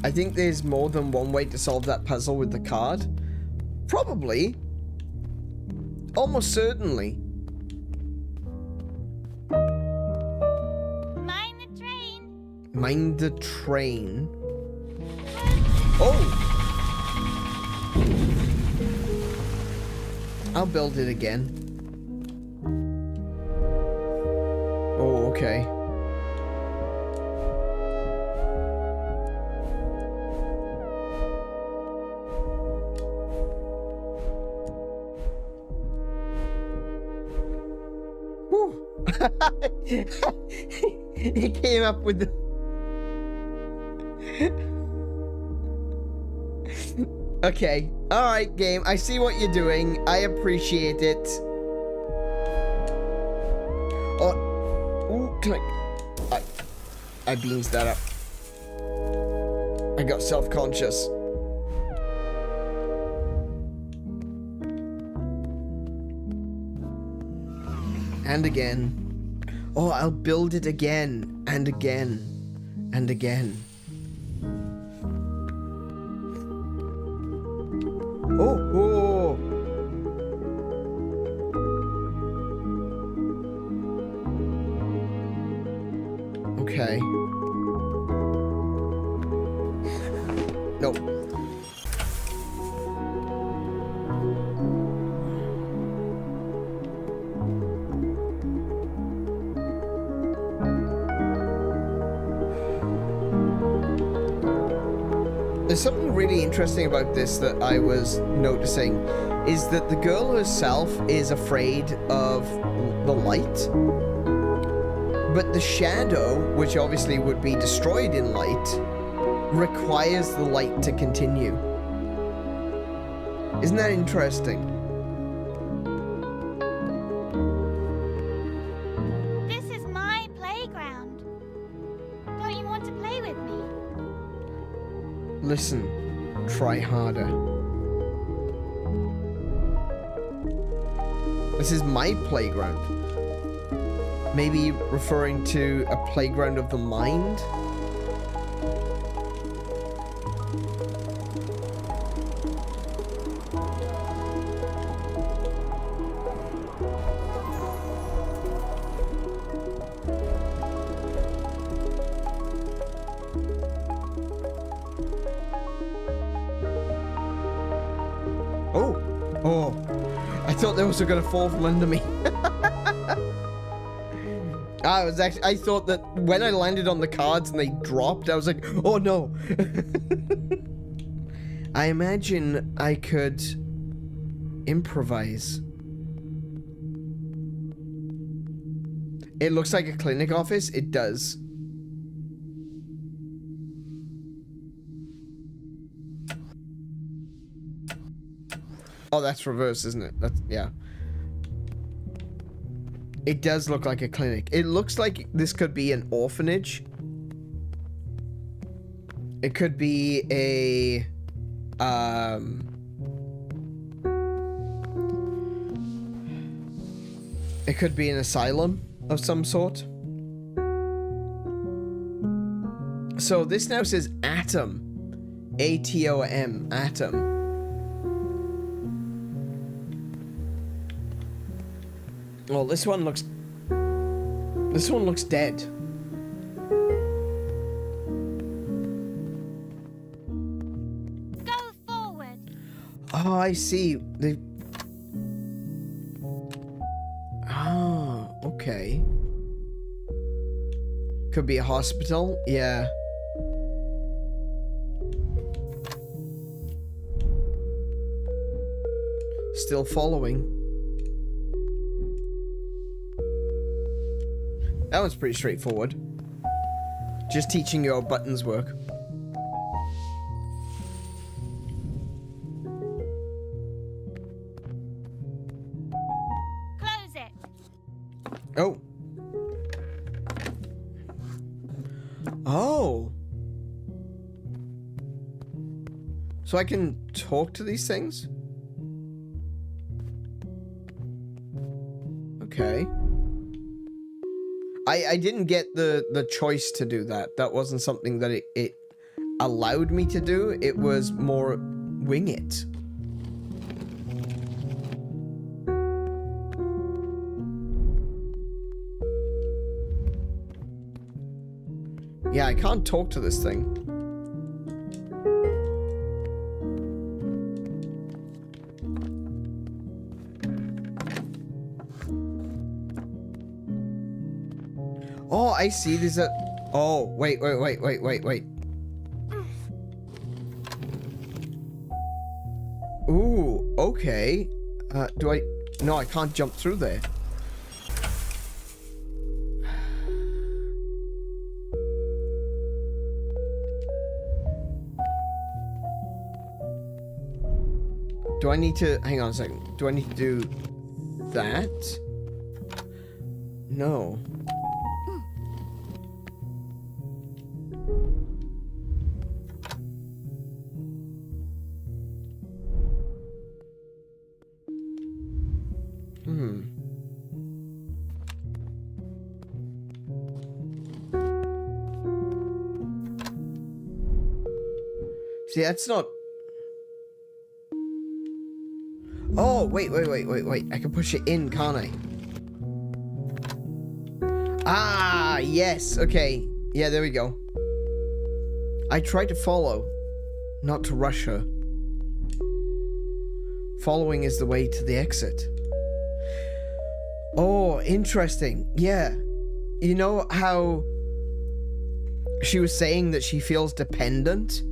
I think there's more than one way to solve that puzzle with the card. Probably. Almost certainly. Mind the train. Mind the train. Oh! I'll build it again. Oh, okay. Whew. He came up with the... Okay. Alright, game. I see what you're doing. I appreciate it. Oh. Ooh, can I beans that up. I got self-conscious. And again. Oh, I'll build it again. And again. And again. Oh, oh. Okay. Nope. There's something really interesting about this that I was noticing, is that the girl herself is afraid of the light, but the shadow, which obviously would be destroyed in light, requires the light to continue. Isn't that interesting? This is my playground. Don't you want to play with me? Listen, try harder. This is my playground. Maybe referring to a playground of the mind? thought they were gonna fall from under me. I thought that when I landed on the cards and they dropped, I was like, oh no. I imagine I could improvise. It looks like a clinic office. It does. Oh, that's reverse, isn't it? That's, yeah. It does look like a clinic. It looks like this could be an orphanage. It could be a... It could be an asylum of some sort. So this now says Atom. A-T-O-M. Atom. Well, this one looks dead. Go forward. Oh, I see. They... Oh, okay. Could be a hospital. Yeah. Still following. That one's pretty straightforward. Just teaching you how buttons work. Close it. Oh. Oh. So I can talk to these things? Okay. I didn't get the choice to do that. That wasn't something that it allowed me to do. It was more wing it. Yeah, I can't talk to this thing. Oh, I see. There's a... Oh, wait. Ooh, okay. Do I... No, I can't jump through there. Do I need to... Hang on a second. Do I need to do that? No. See, that's not... Oh, wait. I can push it in, can't I? Ah, yes. Okay. Yeah, there we go. I tried to follow, not to rush her. Following is the way to the exit. Oh, interesting. Yeah. You know how she was saying that she feels dependent?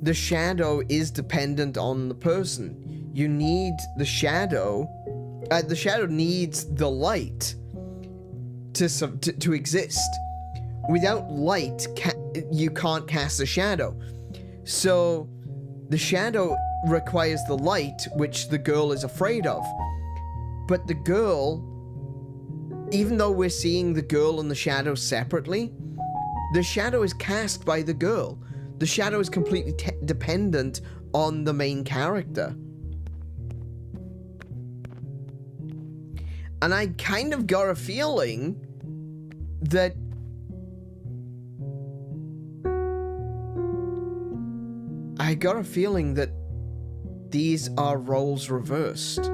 The shadow is dependent on the person. You need the shadow. The shadow needs the light to exist. Without light, you can't cast a shadow. So the shadow requires the light, which the girl is afraid of. But the girl, even though we're seeing the girl and the shadow separately, the shadow is cast by the girl. The shadow is completely dependent on the main character. And I kind of got a feeling that these are roles reversed.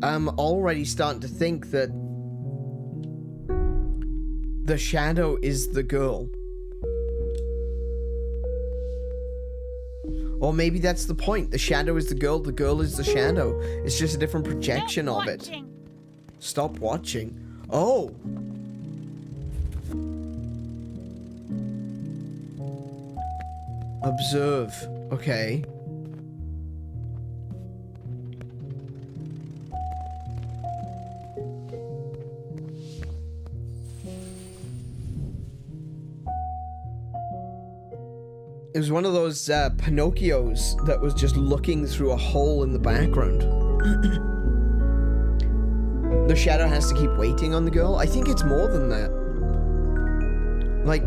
I'm already starting to think that the shadow is the girl. Or maybe that's the point. The shadow is the girl is the shadow. It's just a different projection Stop of it. watching. Stop watching. Oh. Observe. Okay. It was one of those Pinocchios that was just looking through a hole in the background. The shadow has to keep waiting on the girl. I think it's more than that. Like...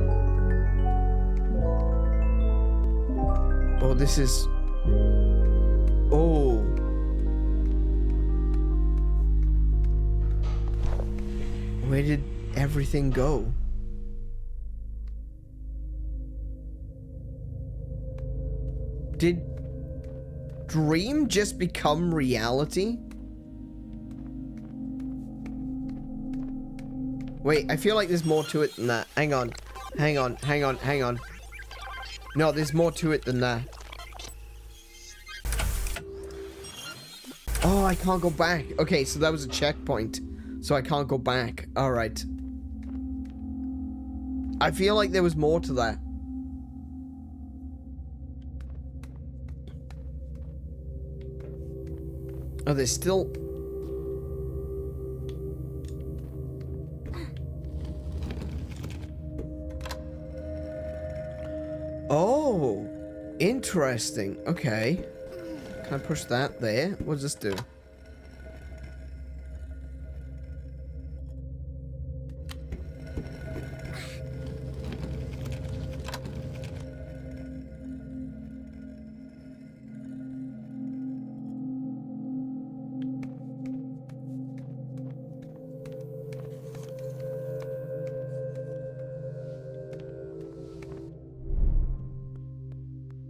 Oh, this is... Oh. Where did everything go? Did dream just become reality? Wait, I feel like there's more to it than that. Hang on. Hang on, hang on, hang on. No, there's more to it than that. Oh, I can't go back. Okay, so that was a checkpoint. So I can't go back. Alright. I feel like there was more to that. Oh, there's still... Oh, interesting. Okay. Can I push that there? What does this do?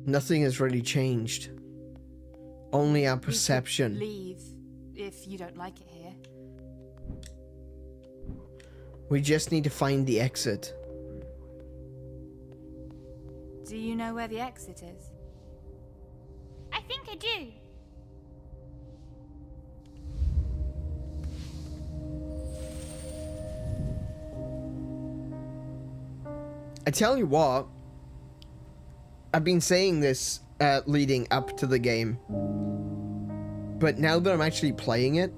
Nothing has really changed. Only our perception. Leave if you don't like it here. We just need to find the exit. Do you know where the exit is? I think I do. I tell you what, I've been saying this leading up to the game, but now that I'm actually playing it,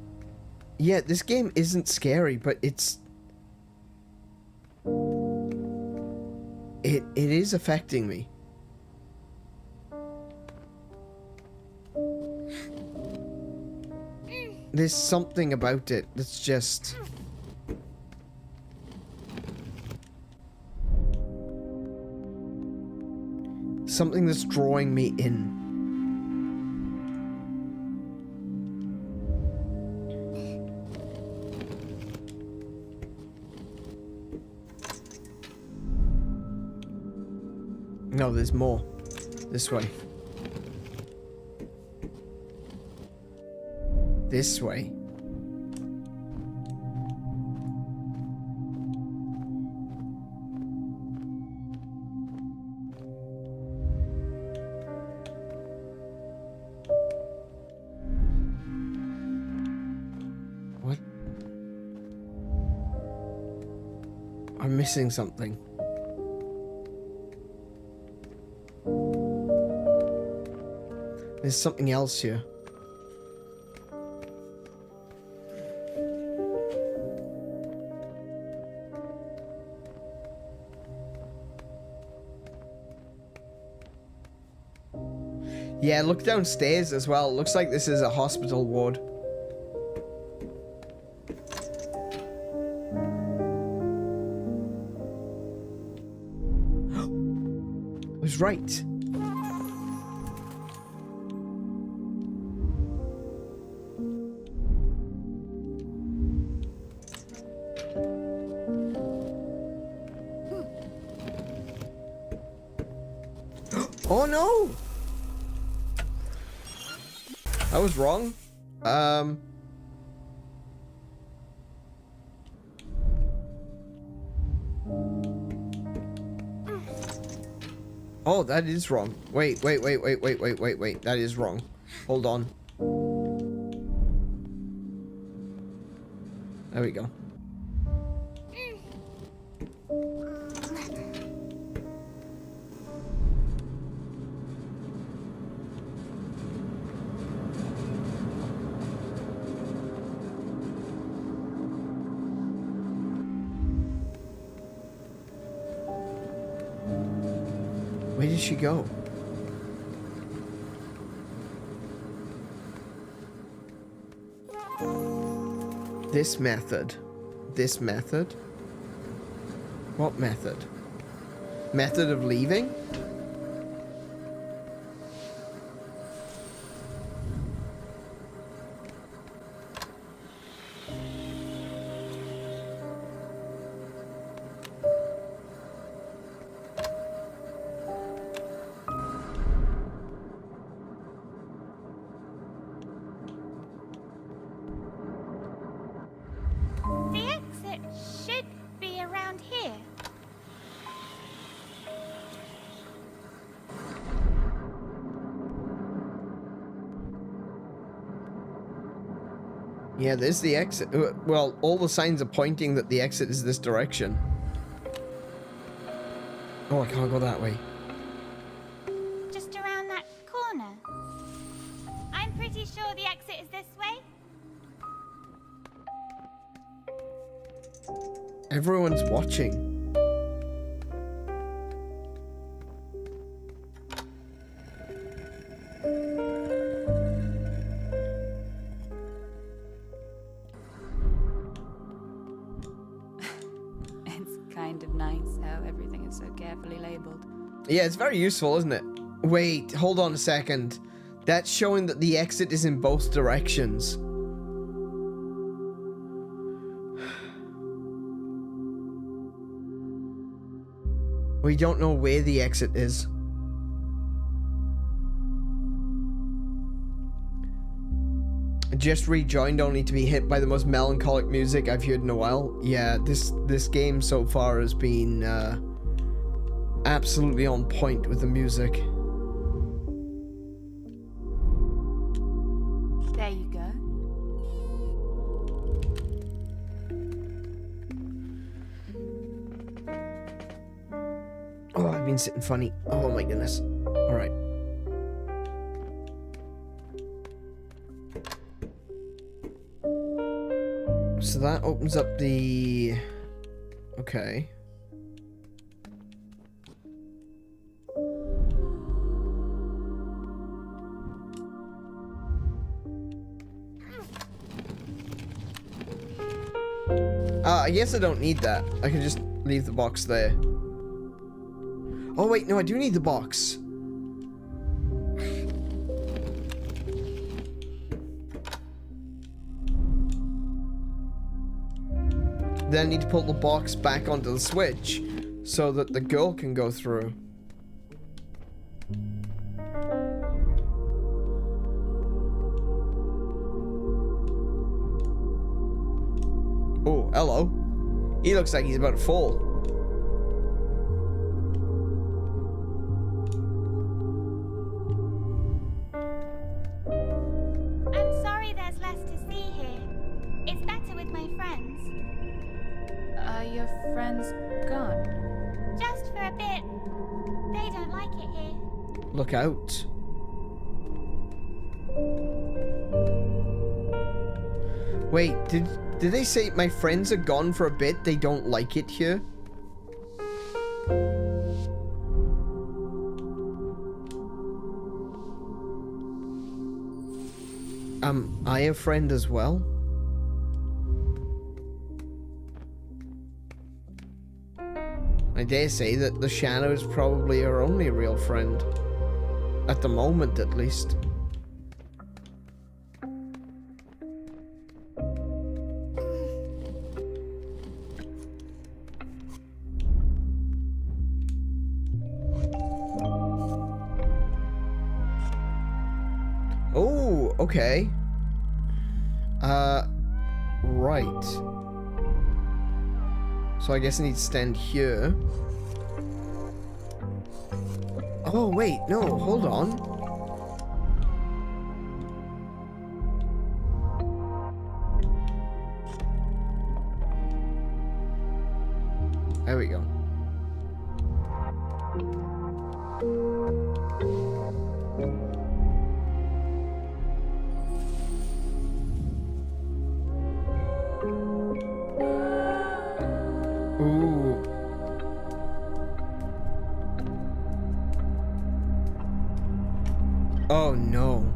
yeah, this game isn't scary, but it is affecting me. There's something about it that's just... something that's drawing me in. No, there's more. This way. This way. What? I'm missing something. There's something else here. Yeah, look downstairs as well. Looks like this is a hospital ward. I was right. Oh no! I was wrong. Oh, that is wrong. Wait. That is wrong. Hold on. There we go. Where did she go? This method. This method? What method? Method of leaving? The exit should be around here. Yeah, there's the exit. Well, all the signs are pointing that the exit is this direction. Oh, I can't go that way. Just around that corner. I'm pretty sure the exit is this way. Everyone's watching. It's kind of nice how everything is so carefully labeled. Yeah, it's very useful, isn't it? Wait, hold on a second. That's showing that the exit is in both directions. We don't know where the exit is. Just rejoined only to be hit by the most melancholic music I've heard in a while. Yeah, this game so far has been absolutely on point with the music. There you go. Oh, I've been sitting funny. Oh my goodness. All right. So that opens up the... Okay. I guess I don't need that. I can just leave the box there. Oh wait, no, I do need the box. Then I need to put the box back onto the switch so that the girl can go through. Oh, hello. He looks like he's about to fall. I'm sorry there's less to see here. It's better with my friends. Are your friends gone? Just for a bit. They don't like it here. Look out. Wait, did they say my friends are gone for a bit? They don't like it here? I a friend as well? I dare say that the shadow is probably her only real friend. At the moment, at least. Oh, okay. Right. So I guess I need to stand here. Oh, wait, no, hold on. There we go. Ooh. Oh no.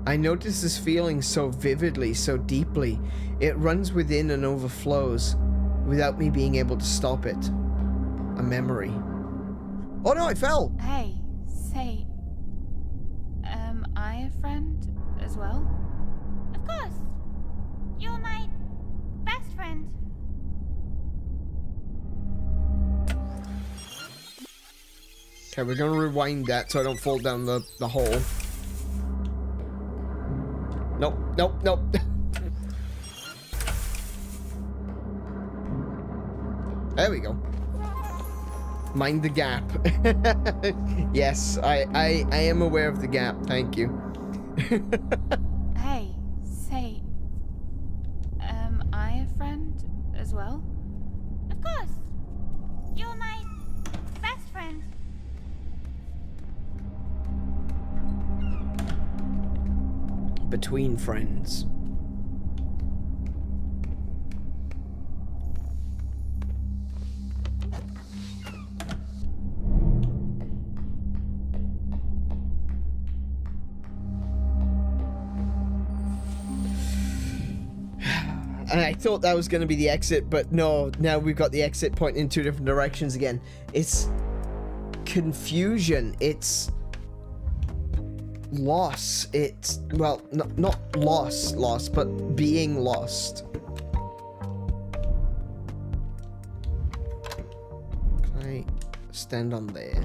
I notice this feeling so vividly, so deeply. It runs within and overflows without me being able to stop it. A memory. Oh no, I fell! Hey, say, am I a friend as well? Of course. You're my best friend. Okay, we're gonna rewind that so I don't fall down the hole. Nope, nope, nope. There we go. Mind the gap. Yes, I am aware of the gap, thank you. Hey, say, am I a friend as well? Of course. You're my best friend. Between friends. And I thought that was going to be the exit, but no, now we've got the exit pointing in two different directions again. It's confusion. It's loss. It's, well, not loss, but being lost. Can I stand on there?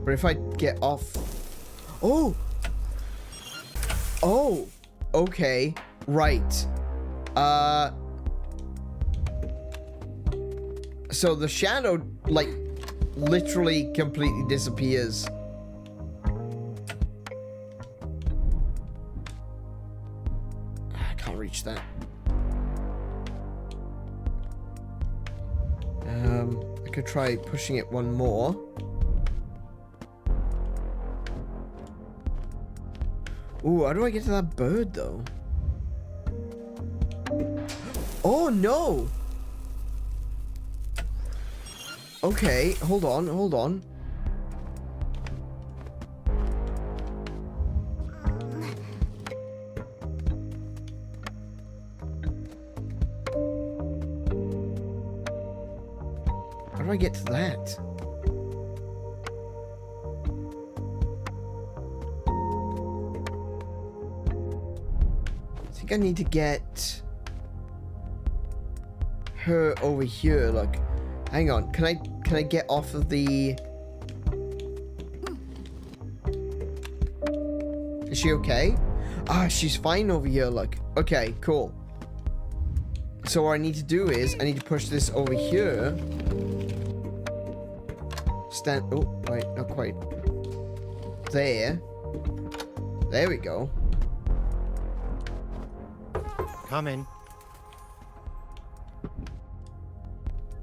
But if I get off... Oh! Oh! Okay. Right. So the shadow, like, literally completely disappears. I can't reach that. I could try pushing it one more. Ooh, how do I get to that bird, though? Oh, no! Okay, hold on, hold on. How do I get to that? I think I need to get her over here. Look, hang on. Can I get off of the? Is she okay? Ah, she's fine over here. Look. Okay, cool. So what I need to do is I need to push this over here. Stand. Oh, wait, not quite. There. There we go. Come in.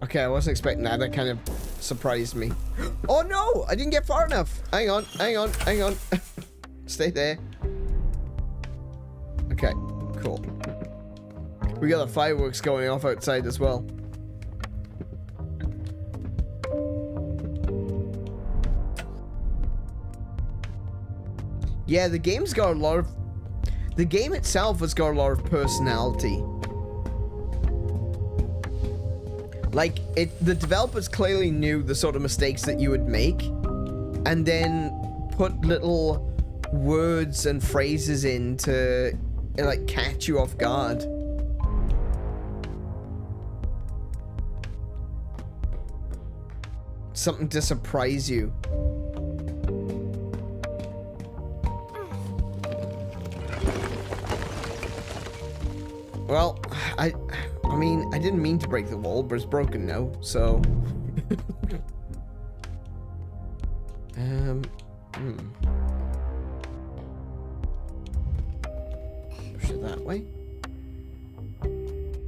Okay, I wasn't expecting that. That kind of surprised me. Oh no! I didn't get far enough. Hang on, hang on, hang on. Stay there. Okay, cool. We got the fireworks going off outside as well. Yeah, the game's got a lot of... The game itself has got a lot of personality. Like, the developers clearly knew the sort of mistakes that you would make, and then put little words and phrases in to, like, catch you off guard. Something to surprise you. Well, I mean, I didn't mean to break the wall, but it's broken now, so... Push it that way.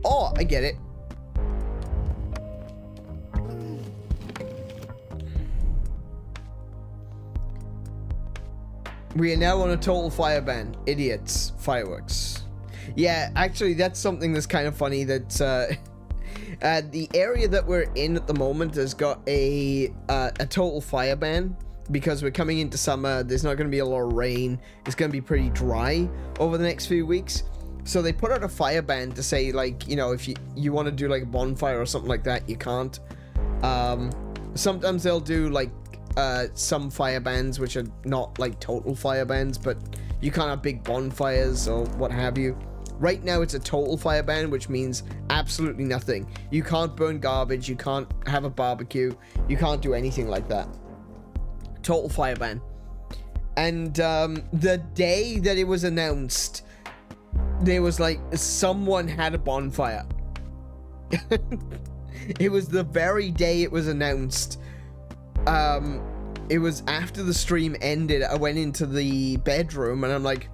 Oh, I get it. We are now on a total fire ban. Idiots. Fireworks. Yeah, actually, that's something that's kind of funny. That the area that we're in at the moment has got a total fire ban because we're coming into summer. There's not going to be a lot of rain. It's going to be pretty dry over the next few weeks. So they put out a fire ban to say, like, you know, if you want to do like a bonfire or something like that, you can't. Sometimes they'll do like some fire bans which are not like total fire bans, but you can't have big bonfires or what have you. Right now it's a total fire ban, which means absolutely nothing. You can't burn garbage, you can't have a barbecue, you can't do anything like that. Total fire ban. And the day that it was announced, there was like someone had a bonfire. It was the very day it was announced. It was after the stream ended. I went into the bedroom and I'm like,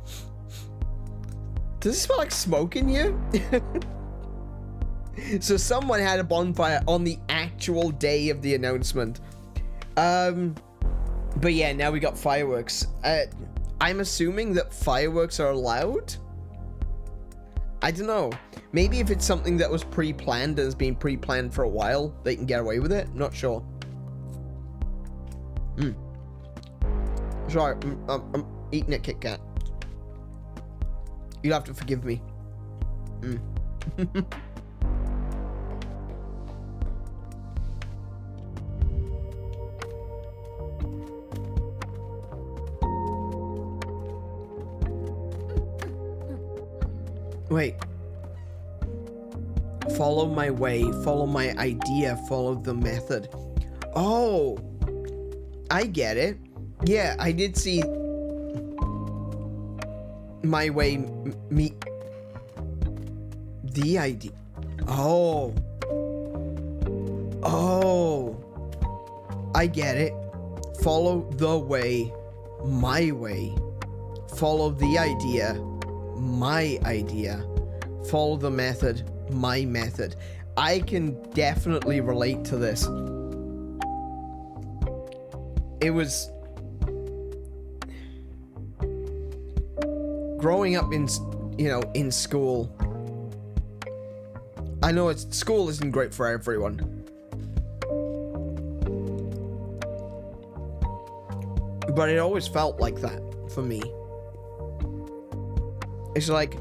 does it smell like smoke in here? So someone had a bonfire on the actual day of the announcement. But yeah, now we got fireworks. I'm assuming that fireworks are allowed? I don't know. Maybe if it's something that was pre-planned and has been pre-planned for a while, they can get away with it. I'm not sure. Sorry, I'm eating a Kit Kat. You'll have to forgive me. Wait. Follow my way, follow my idea, follow the method. Oh, I get it. Yeah, I did see my way, me, the idea. Oh. Oh. I get it. Follow the way, my way. Follow the idea, my idea. Follow the method, my method. I can definitely relate to this. It was growing up in, you know, in school. I know school isn't great for everyone. But it always felt like that for me. It's like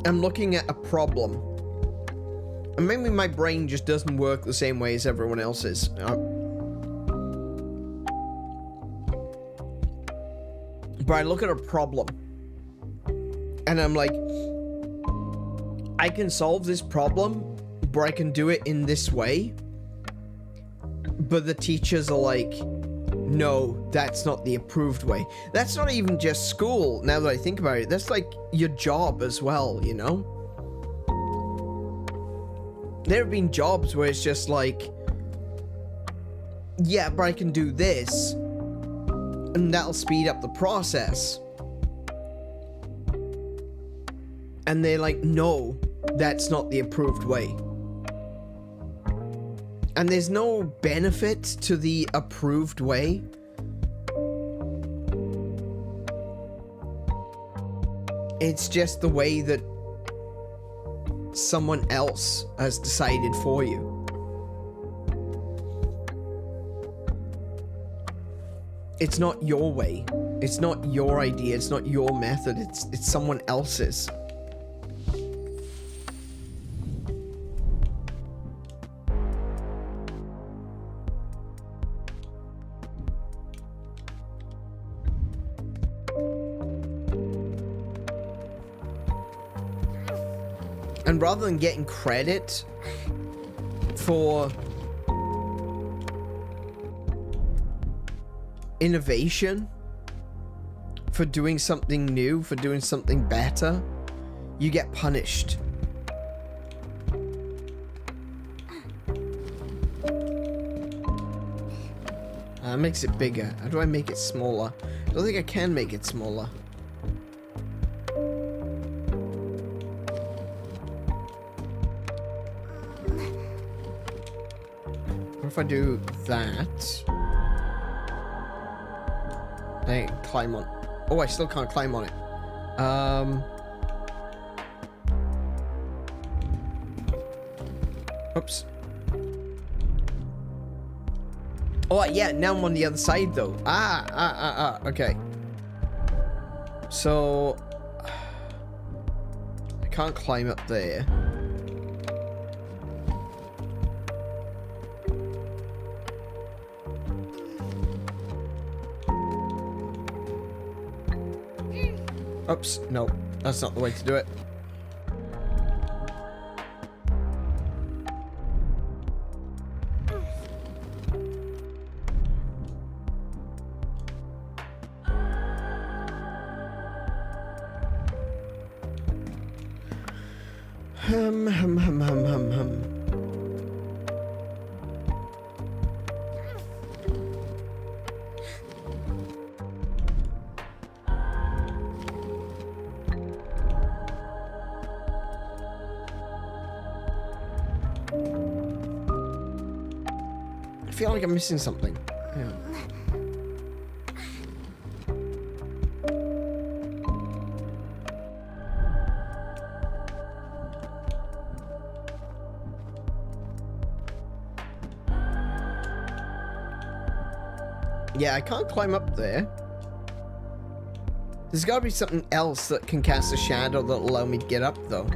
I'm looking at a problem, and maybe my brain just doesn't work the same way as everyone else's. But I look at a problem, and I'm like, I can solve this problem, but I can do it in this way. But the teachers are like, no, that's not the approved way. That's not even just school, now that I think about it. That's like your job as well, you know? There have been jobs where it's just like, yeah, but I can do this, and that'll speed up the process. And they're like, no, that's not the approved way. And there's no benefit to the approved way. It's just the way that someone else has decided for you. It's not your way. It's not your idea. It's not your method. It's someone else's. And rather than getting credit for innovation, for doing something new, for doing something better, you get punished Makes it bigger. How do I make it smaller? I don't think I can make it smaller. What if I do that? I can climb on. Oh, I still can't climb on it. Oops. Oh, yeah, now I'm on the other side, though. Okay. So... I can't climb up there. Oops, no, that's not the way to do it. Hum. I feel like I'm missing something. Yeah. Yeah, I can't climb up there. There's gotta be something else that can cast a shadow that'll allow me to get up, though.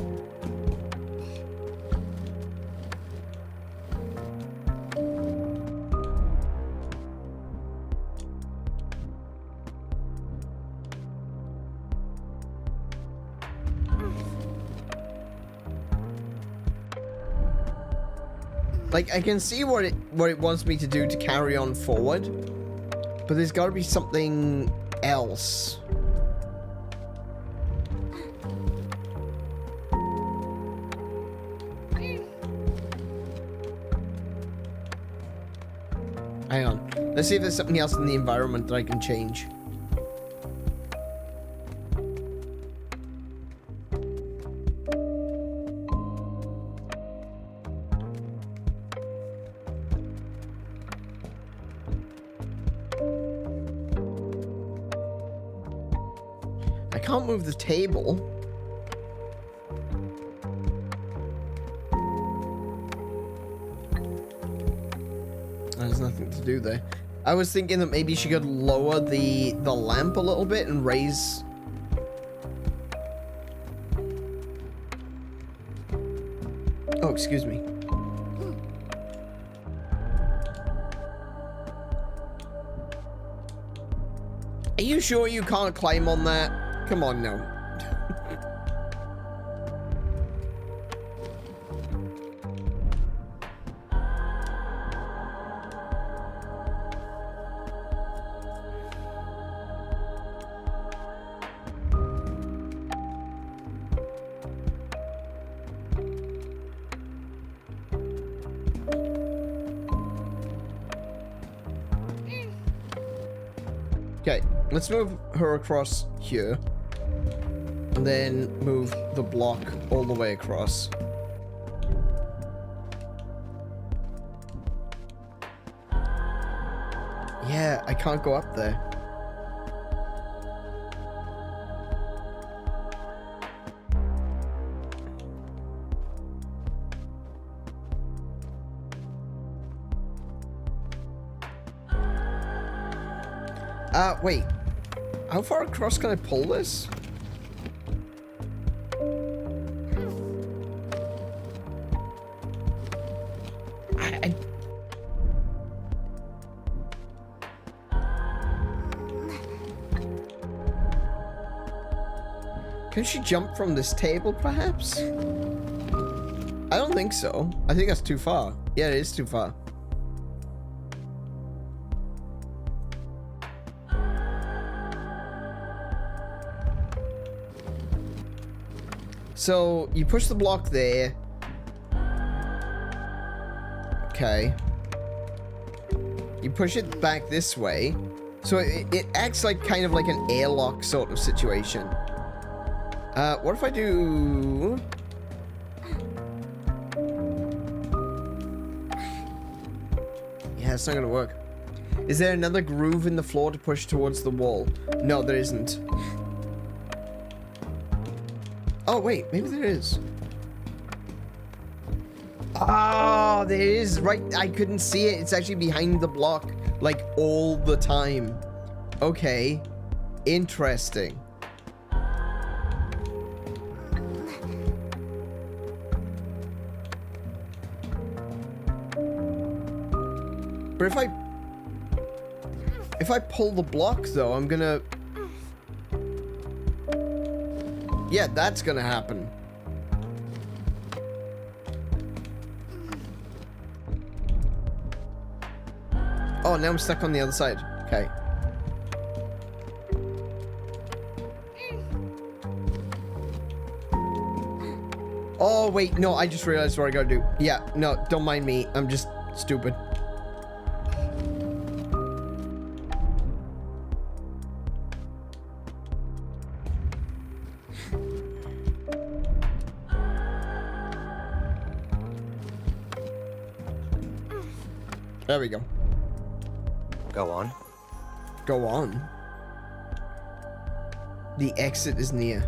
Like, I can see what it wants me to do to carry on forward, but there's got to be something else. Hang on. Let's see if there's something else in the environment that I can change. I can't move the table. There's nothing to do there. I was thinking that maybe she could lower the lamp a little bit and raise... Oh, excuse me. Are you sure you can't climb on that? Come on now. Okay, let's move her across here. And then move the block all the way across. Yeah, I can't go up there. Wait. How far across can I pull this? Can she jump from this table, perhaps? I don't think so. I think that's too far. Yeah, it is too far. So, you push the block there. Okay. You push it back this way. So it acts like kind of like an airlock sort of situation. What if I do... Yeah, it's not gonna work. Is there another groove in the floor to push towards the wall? No, there isn't. Oh, wait, maybe there is. Oh, there is. Right, I couldn't see it. It's actually behind the block, like, all the time. Okay. Interesting. But if I pull the block, though, I'm gonna... Yeah, that's gonna happen. Oh, now I'm stuck on the other side. Okay. Oh, wait, no, I just realized what I gotta do. Yeah, no, don't mind me. I'm just stupid. There we go. Go on. Go on. The exit is near.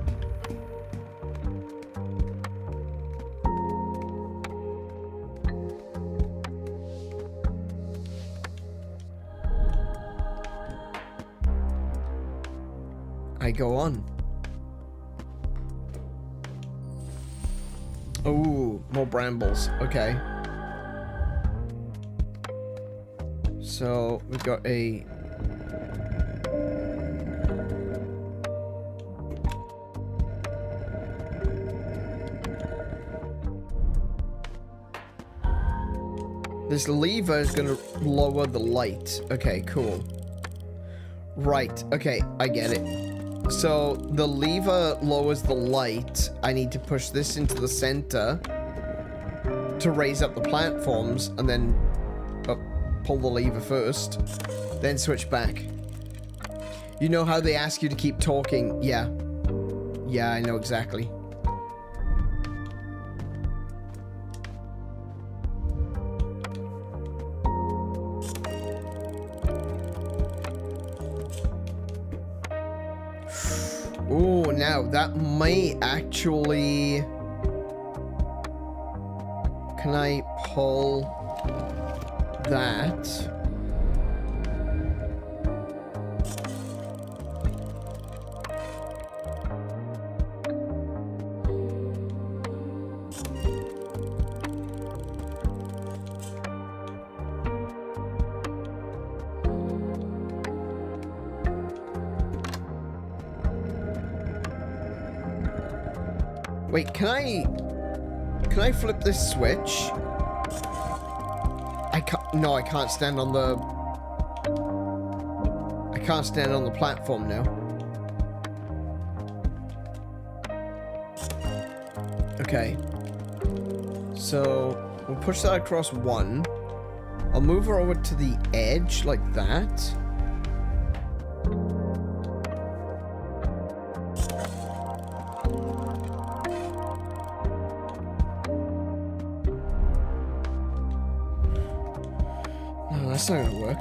I go on. Oh, more brambles. Okay. So we've got a... This lever is gonna lower the light. Okay, cool. Right, okay, I get it. So the lever lowers the light. I need to push this into the center to raise up the platforms and then pull the lever first, then switch back. You know how they ask you to keep talking? Yeah. Yeah, I know exactly. Oh, now that may actually... Can I pull that? Wait, can I flip this switch? I can't, no, I can't stand on the... I can't stand on the platform now. Okay. So, we'll push that across one. I'll move her over to the edge like that. That's not gonna work.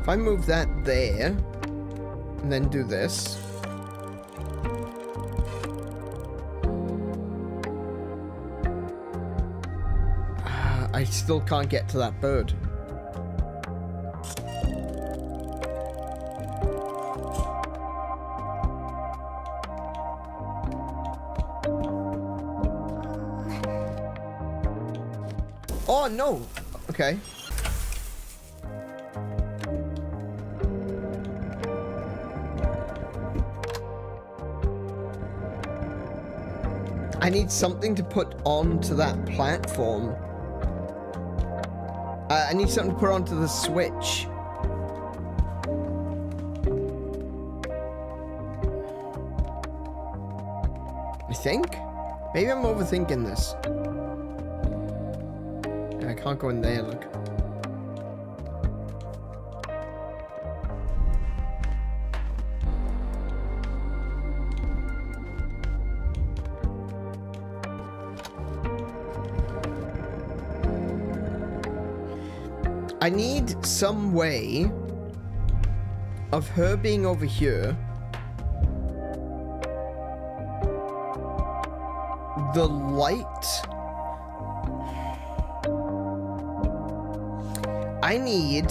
If I move that there, and then do this. I still can't get to that bird. Oh, no. Okay. I need something to put onto that platform. I need something to put onto the switch. think. Maybe I'm overthinking this. I can't go in there, look. I need some way of her being over here. The light. I need.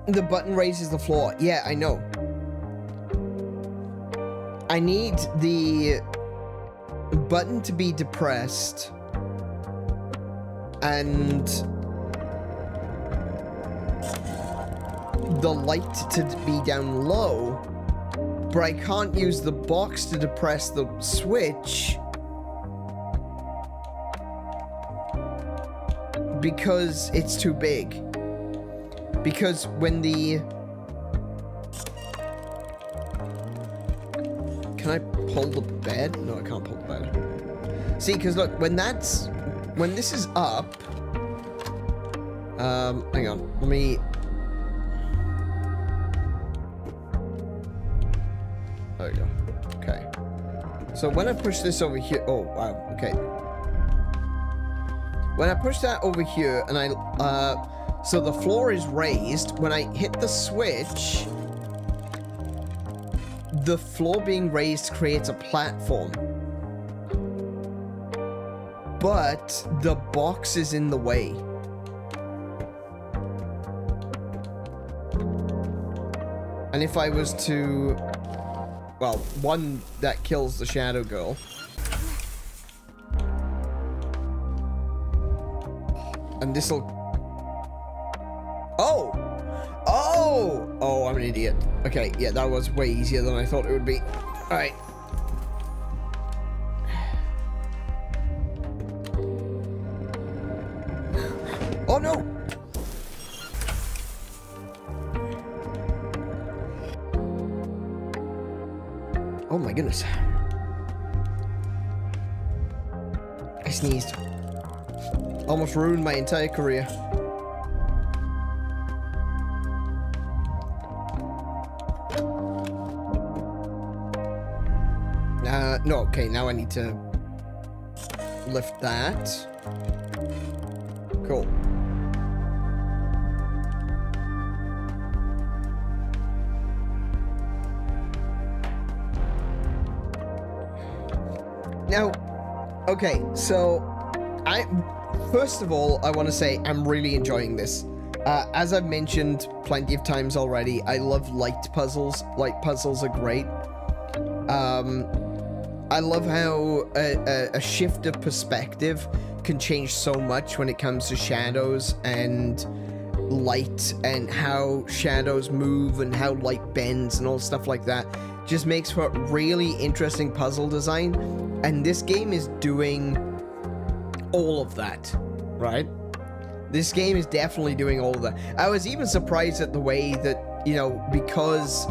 The button raises the floor. Yeah, I know. I need the button to be depressed. And the light to be down low, but I can't use the box to depress the switch because it's too big. Because when the... Can I pull the bed? No, I can't pull the bed. See, because look, when that's... When this is up, hang on, let me, there we go, okay. So when I push this over here, oh, wow, okay. When I push that over here, and so the floor is raised, when I hit the switch, the floor being raised creates a platform. But the box is in the way. And if I was to... Well, one, that kills the shadow girl. And this'll... Oh! Oh! Oh, I'm an idiot. Okay, yeah, that was way easier than I thought it would be. Alright. Oh no! Oh my goodness. I sneezed. Almost ruined my entire career. No, okay, now I need to lift that. Cool. Now, okay, so first of all, I want to say I'm really enjoying this. As I've mentioned plenty of times already, I love light puzzles. Light puzzles are great. I love how a shift of perspective can change so much when it comes to shadows and light and how shadows move and how light bends and all stuff like that. Just makes for really interesting puzzle design. And this game is doing all of that, right? This game is definitely doing all of that. I was even surprised at the way that, you know, because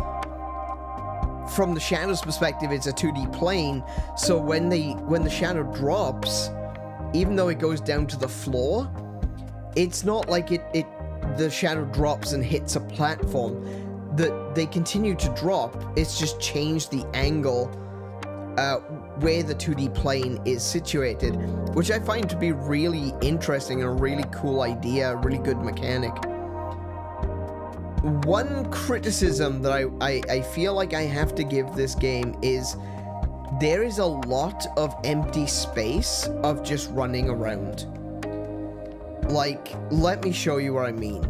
from the shadow's perspective, it's a 2D plane. So when the shadow drops, even though it goes down to the floor, it's not like the shadow drops and hits a platform. That they continue to drop. It's just changed the angle where the 2D plane is situated, which I find to be really interesting and a really cool idea, a really good mechanic. One criticism that I feel like I have to give this game is there is a lot of empty space of just running around. Like, let me show you what I mean.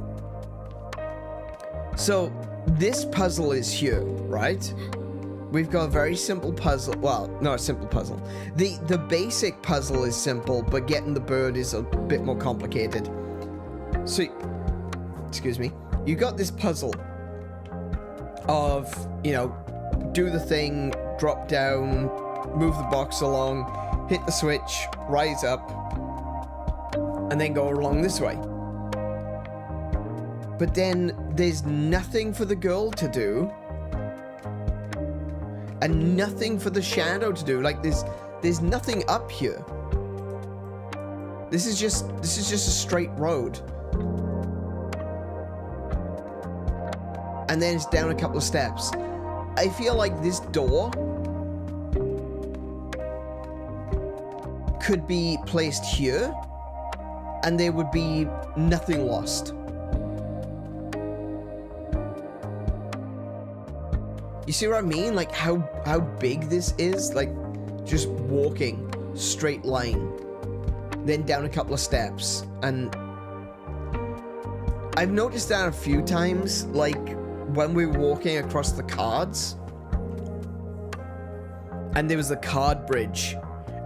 So, this puzzle is here, right? We've got a very simple puzzle. Well, not a simple puzzle. The basic puzzle is simple, but getting the bird is a bit more complicated. So, excuse me. You got this puzzle of, you know, do the thing, drop down, move the box along, hit the switch, rise up, and then go along this way. But then there's nothing for the girl to do. and nothing for the shadow to do. Like there's nothing up here. This is just a straight road. And then it's down a couple of steps. I feel like this door could be placed here, and there would be nothing lost. You see what I mean? Like how big this is? Like just walking straight line, then down a couple of steps. And I've noticed that a few times, like when we were walking across the cards, and there was the card bridge,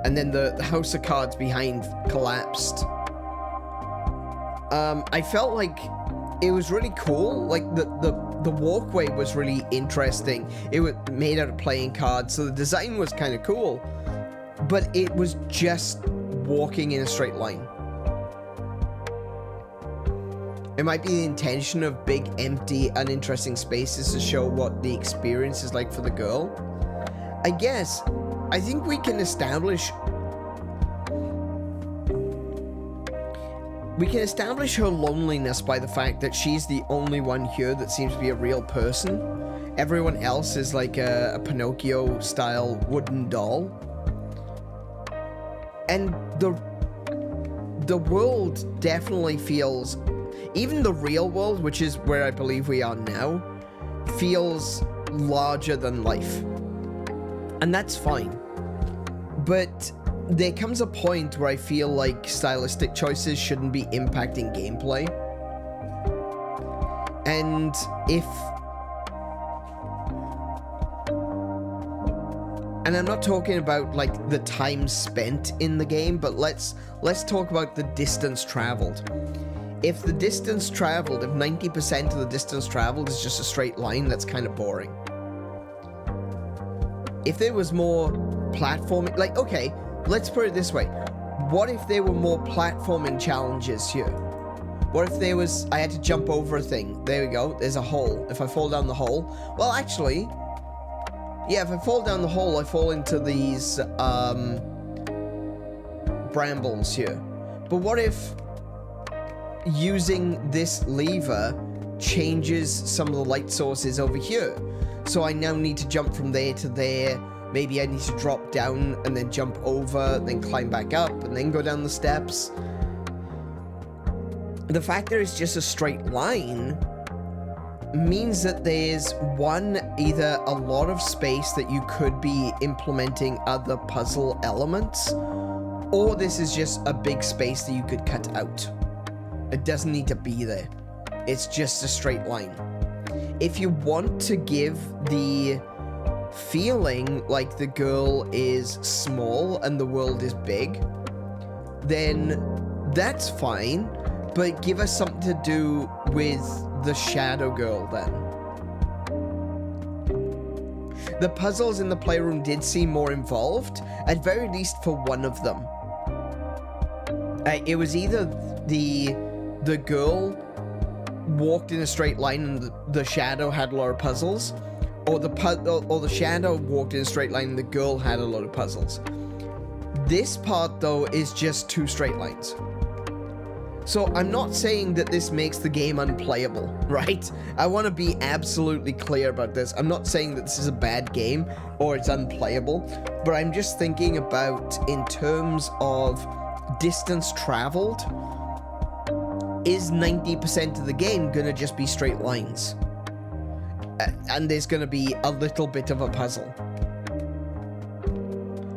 and then the house of cards behind collapsed. I felt like it was really cool. Like the walkway was really interesting. It was made out of playing cards, so the design was kind of cool, but it was just walking in a straight line. It might be the intention of big, empty, uninteresting spaces to show what the experience is like for the girl. I guess, I think we can establish her loneliness by the fact that she's the only one here that seems to be a real person. Everyone else is like a Pinocchio-style wooden doll. And the world definitely feels, even the real world, which is where I believe we are now, feels larger than life. And that's fine. But there comes a point where I feel like stylistic choices shouldn't be impacting gameplay. And I'm not talking about like the time spent in the game, but let's talk about the distance traveled. If the distance traveled, if 90% of the distance traveled is just a straight line, that's kind of boring. If there was more platforming, like, okay, let's put it this way. What if there were more platforming challenges here? What if there was, I had to jump over a thing. There we go, there's a hole. If I fall down the hole, well, actually, yeah, if I fall down the hole, I fall into these, brambles here. But what if using this lever changes some of the light sources over here? So I now need to jump from there to there. Maybe I need to drop down and then jump over, then climb back up, and then go down the steps. The fact there is just a straight line means that there's either a lot of space that you could be implementing other puzzle elements, or this is just a big space that you could cut out. It doesn't need to be there. It's just a straight line. If you want to give the feeling like the girl is small and the world is big, then that's fine, but give us something to do with the shadow girl then. The puzzles in the playroom did seem more involved, at very least for one of them. It was either the girl walked in a straight line and the shadow had a lot of puzzles, or the shadow walked in a straight line and the girl had a lot of puzzles. This part, though, is just two straight lines. So I'm not saying that this makes the game unplayable, right? I want to be absolutely clear about this. I'm not saying that this is a bad game or it's unplayable, but I'm just thinking about, in terms of distance traveled, is 90% of the game gonna just be straight lines? And there's gonna be a little bit of a puzzle.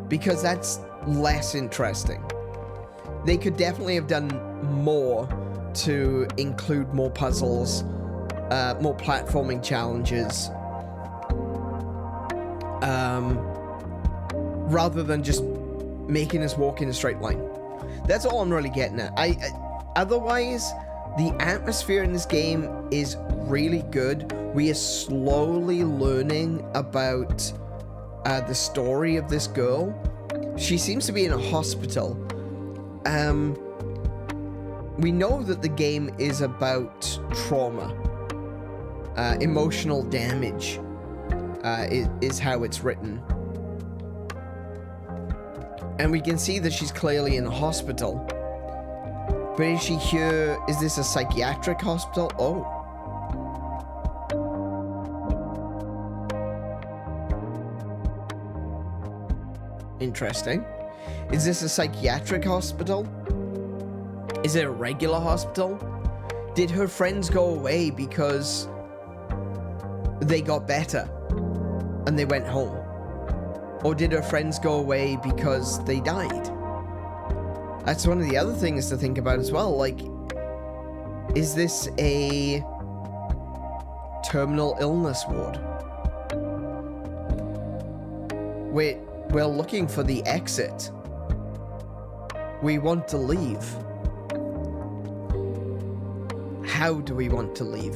Because that's less interesting. They could definitely have done more to include more puzzles, more platforming challenges, rather than just making us walk in a straight line. That's all I'm really getting at. Otherwise, the atmosphere in this game is really good. We are slowly learning about the story of this girl. She seems to be in a hospital. We know that the game is about trauma, emotional damage, is how it's written. And we can see that she's clearly in a hospital. But is she here? Is this a psychiatric hospital? Oh. Interesting. Is this a psychiatric hospital? Is it a regular hospital? Did her friends go away because they got better and they went home? Or did her friends go away because they died? That's one of the other things to think about as well. Like, is this a terminal illness ward? We're looking for the exit. We want to leave. How do we want to leave?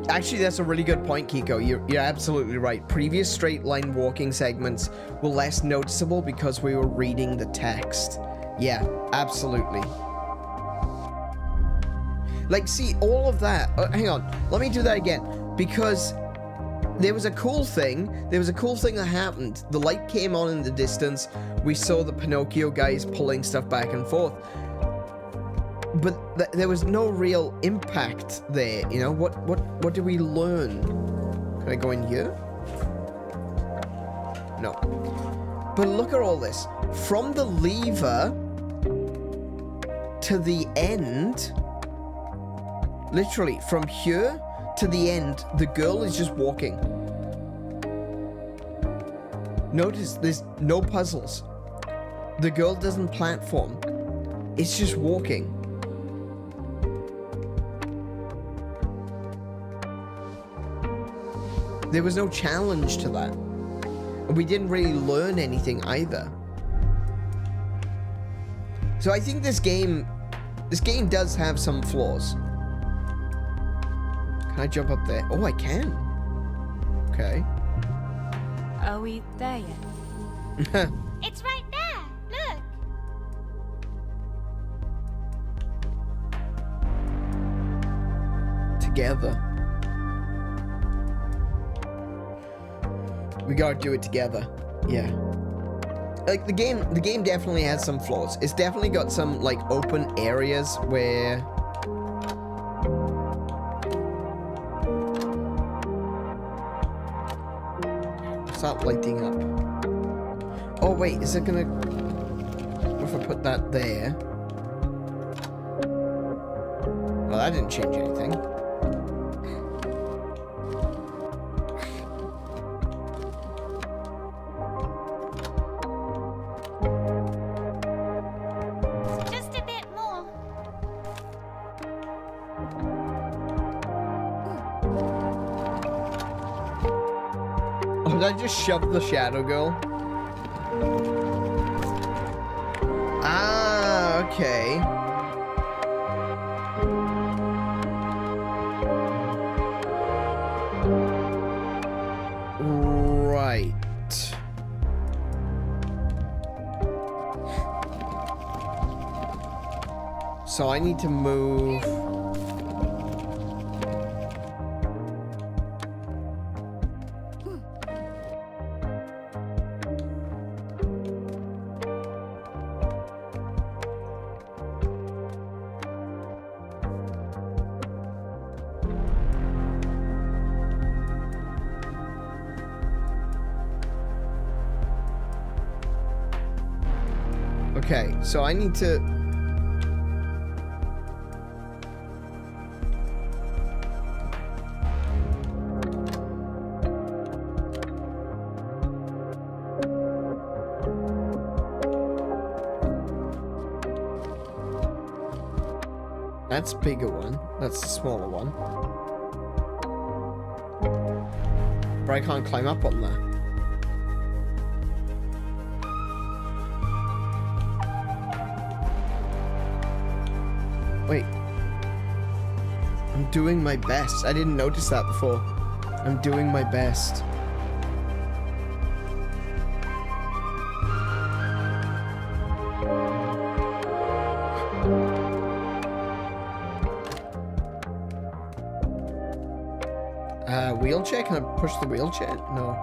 Actually, that's a really good point, Kiko. You're absolutely right. Previous straight line walking segments were less noticeable because we were reading the text. Yeah, absolutely. Like, see, all of that. Hang on. Let me do that again. Because there was a cool thing. There was a cool thing that happened. The light came on in the distance. We saw the Pinocchio guys pulling stuff back and forth. But there was no real impact there, you know? What did we learn? Can I go in here? No. But look at all this. From the lever to the end, literally from here to the end, the girl is just walking. Notice there's no puzzles. The girl doesn't platform. It's just walking. There was no challenge to that. And we didn't really learn anything either. So I think this game does have some flaws. Can I jump up there? Oh, I can. Okay. Are we there yet? It's right there. Look. Together. We gotta do it together. Yeah. Like, the game definitely has some flaws. It's definitely got some, like, open areas where... Stop lighting up. Oh, wait, is it gonna... What if I put that there? Well, that didn't change anything. Just a bit more. Oh, did I just shove the shadow girl? Ah, okay. Right. So I need to move. Okay, so I need to... That's a bigger one. That's the smaller one. But I can't climb up on that. Wait. I'm doing my best. I didn't notice that before. I'm doing my best. wheelchair? Can I push the wheelchair? No.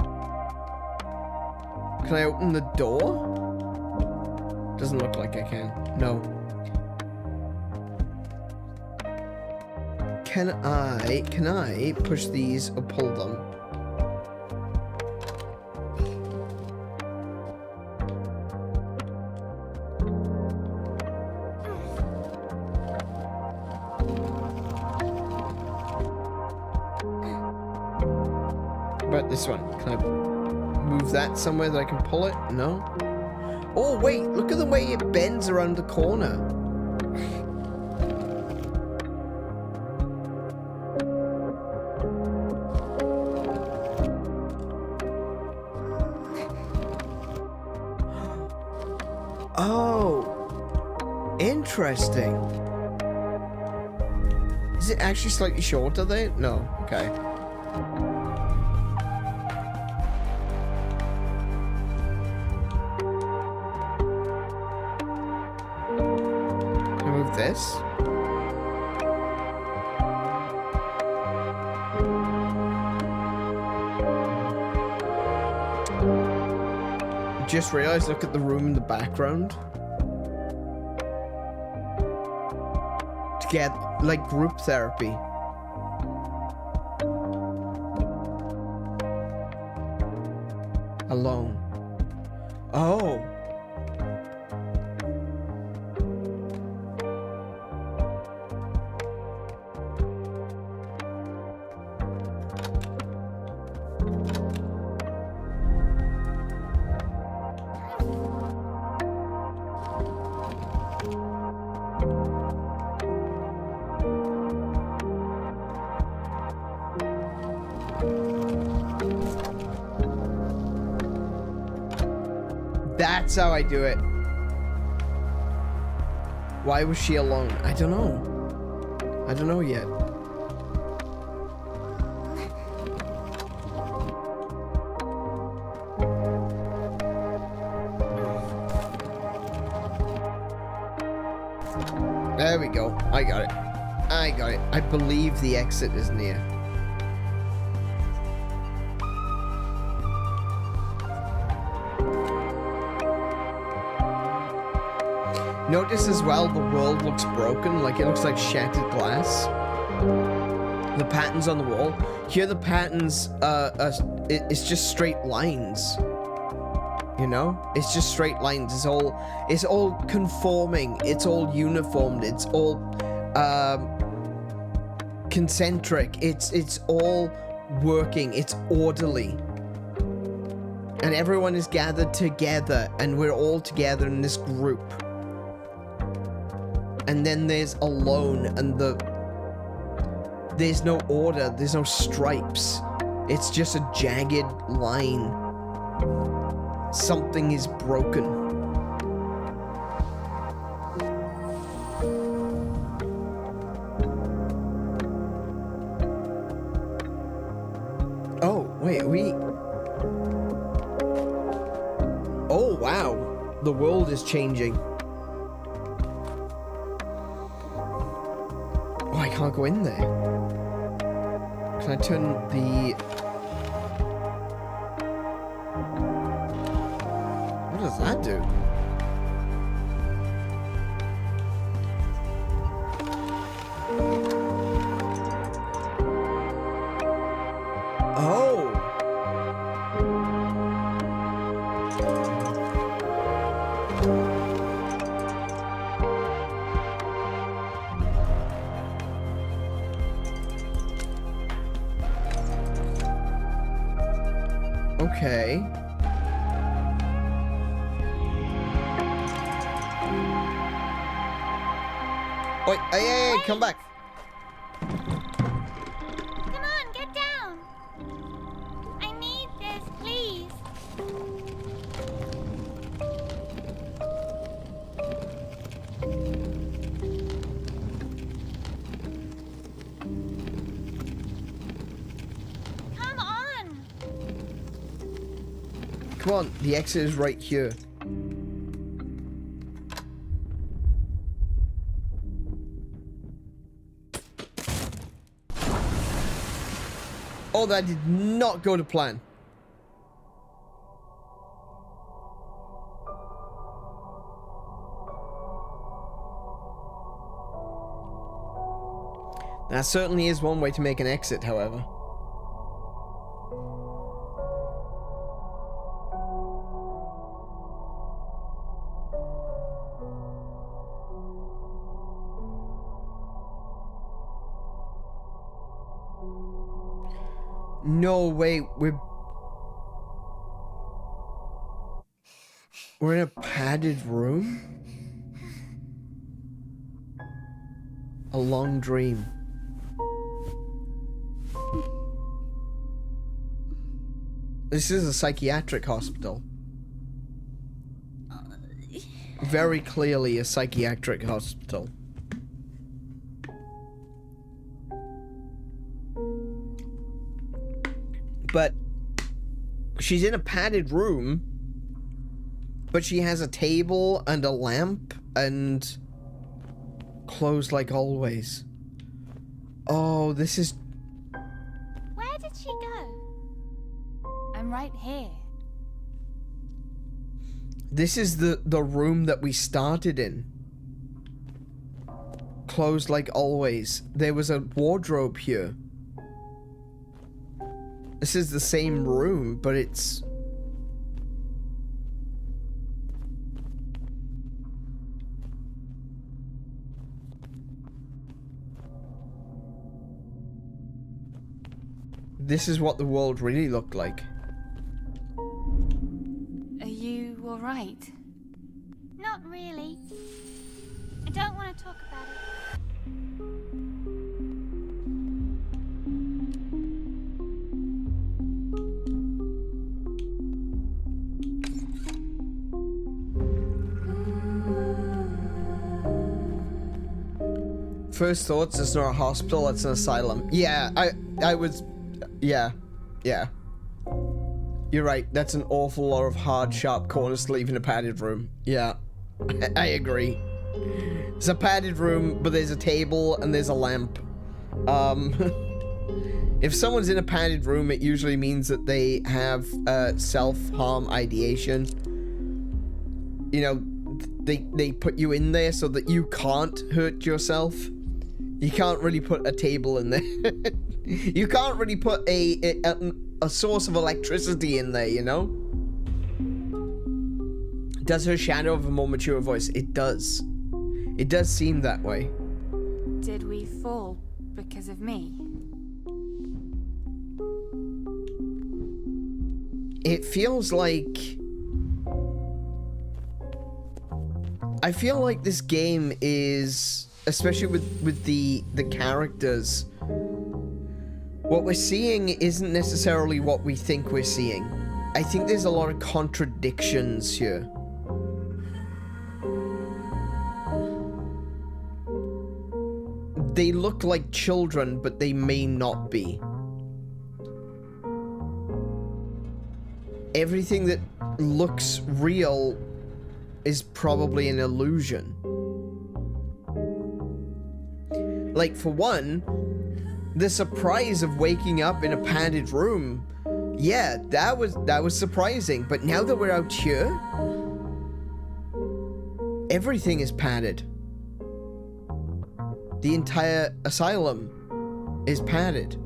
Can I open the door? Doesn't look like I can. No. Can I push these or pull them? About this one? Can I move that somewhere that I can pull it? No? Oh, wait, look at the way it bends around the corner. Oh, interesting. Is it actually slightly shorter there? No, okay. This. Just realized, look at the room in the background. To get like group therapy. Alone. Oh. That's how I do it. Why was she alone? I don't know. I don't know yet. There we go. I got it. I got it. I believe the exit is near. Notice as well the world looks broken, like it looks like shattered glass. The patterns on the wall. Here the patterns, it's just straight lines. You know? It's just straight lines. It's all conforming. It's all uniformed. It's all concentric. It's all working. It's orderly. And everyone is gathered together, and we're all together in this group. And then there's alone, and there's no order, there's no stripes. It's just a jagged line. Something is broken. Oh, wait, oh, wow. The world is changing. Oh, I can't go in there. Can I turn the... What does that do? Oh! Okay. Wait, hey, come back. Come on, get down. I need this, please. Come on. Come on, the exit is right here. Oh, that did not go to plan. That certainly is one way to make an exit, however. No, wait, we're in a padded room? A long dream. This is a psychiatric hospital. Very clearly a psychiatric hospital. But she's in a padded room, but she has a table and a lamp and clothes like always. Oh, this is... Where did she go? I'm right here. This is the room that we started in. Closed like always. There was a wardrobe here. This is the same room, but it's... This is what the world really looked like. Are you alright? Not really. I don't want to talk about it. First thoughts, it's not a hospital, it's an asylum. Yeah, I was... Yeah. You're right, that's an awful lot of hard, sharp corners to leave in a padded room. Yeah, I agree. It's a padded room, but there's a table and there's a lamp. If someone's in a padded room, it usually means that they have self-harm ideation. You know, they put you in there so that you can't hurt yourself. You can't really put a table in there. You can't really put a source of electricity in there, you know? Does her shadow have a more mature voice? It does. It does seem that way. Did we fall because of me? It feels like... I feel like this game is... Especially with the characters, what we're seeing isn't necessarily what we think we're seeing. I think there's a lot of contradictions here. They look like children, but they may not be. Everything that looks real is probably an illusion. Like, for one, the surprise of waking up in a padded room, yeah, that was surprising. But now that we're out here, everything is padded. The entire asylum is padded.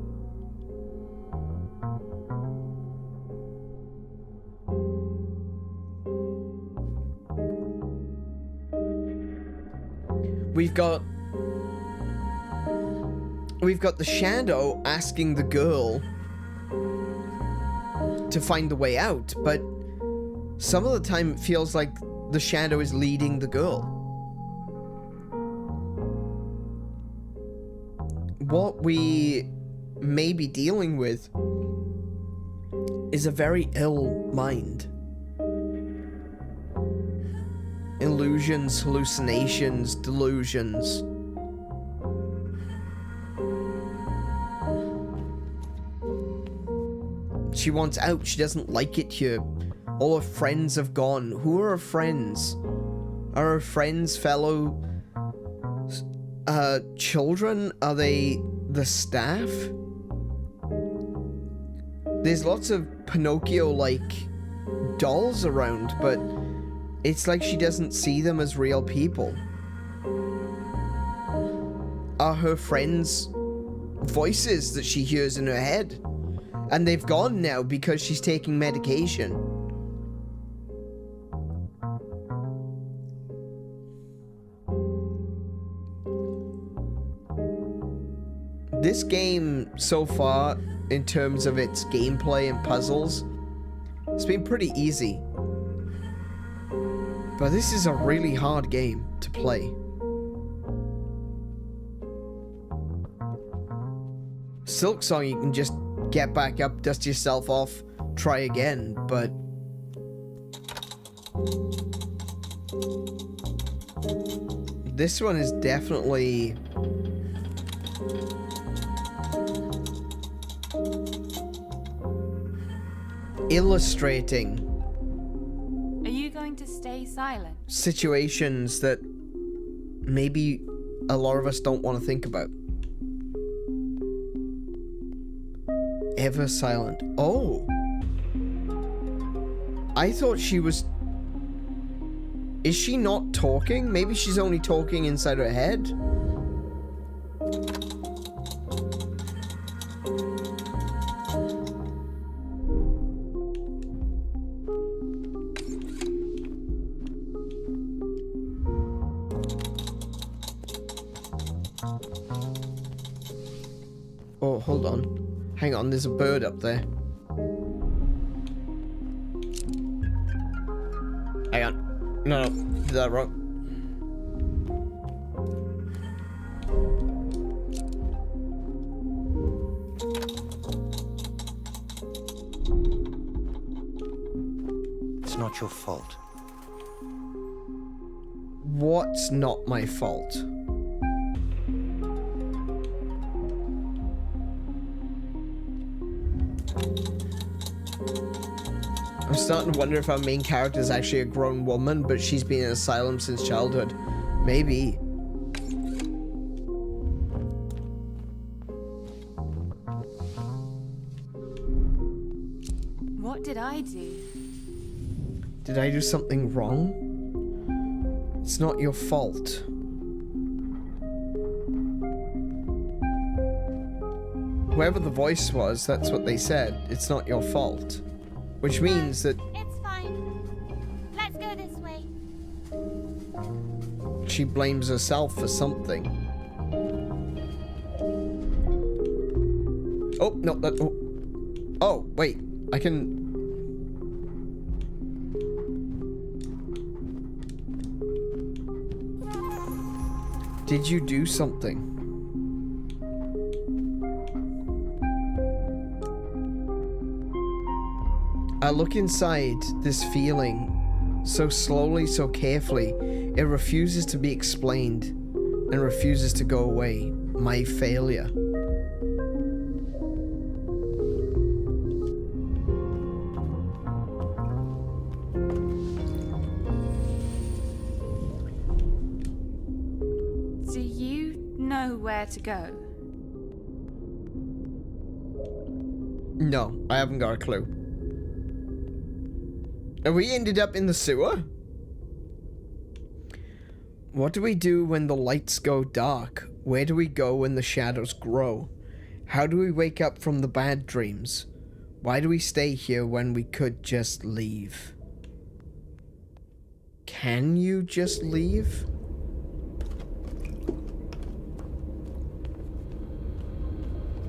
We've got the shadow asking the girl to find the way out, but some of the time it feels like the shadow is leading the girl. What we may be dealing with is a very ill mind. Illusions, hallucinations, delusions. She wants out. She doesn't like it here. All her friends have gone. Who are her friends? Are her friends fellow children? Are they the staff? There's lots of Pinocchio-like dolls around, but it's like she doesn't see them as real people. Are her friends voices that she hears in her head? And they've gone now because she's taking medication. This game, so far, in terms of its gameplay and puzzles, it's been pretty easy. But this is a really hard game to play. Silk Song, you can just get back up, dust yourself off, try again, but... this one is definitely... illustrating. Are you going to stay silent? Situations that maybe a lot of us don't want to think about. Ever silent. Oh. I thought she was... is she not talking? Maybe she's only talking inside her head? Oh, hold on. Hang on, there's a bird up there. Hang on. No, did that wrong. It's not your fault. What's not my fault? I'm starting to wonder if our main character is actually a grown woman, but she's been in an asylum since childhood. Maybe. What did I do? Did I do something wrong? It's not your fault. Whoever the voice was, that's what they said. It's not your fault. Which means that... It's fine. Let's go this way. she blames herself for something. Oh, no, that... oh. Oh, wait. I can... Did you do something? I look inside this feeling so slowly, so carefully. It refuses to be explained and refuses to go away. My failure. Do you know where to go? No, I haven't got a clue. Have we ended up in the sewer? What do we do when the lights go dark? Where do we go when the shadows grow? How do we wake up from the bad dreams? Why do we stay here when we could just leave? Can you just leave?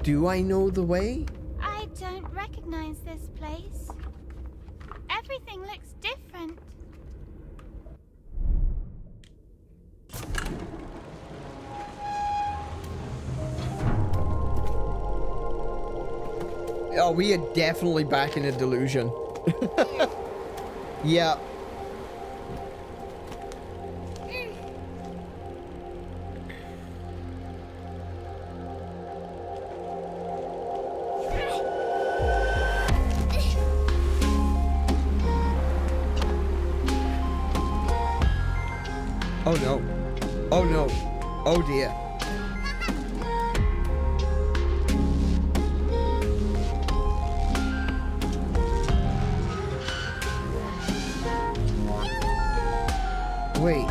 Do I know the way? I don't recognize this place. Everything looks different. Oh, we are definitely back in a delusion. Yeah. Oh no. Oh no. Oh dear. Wait.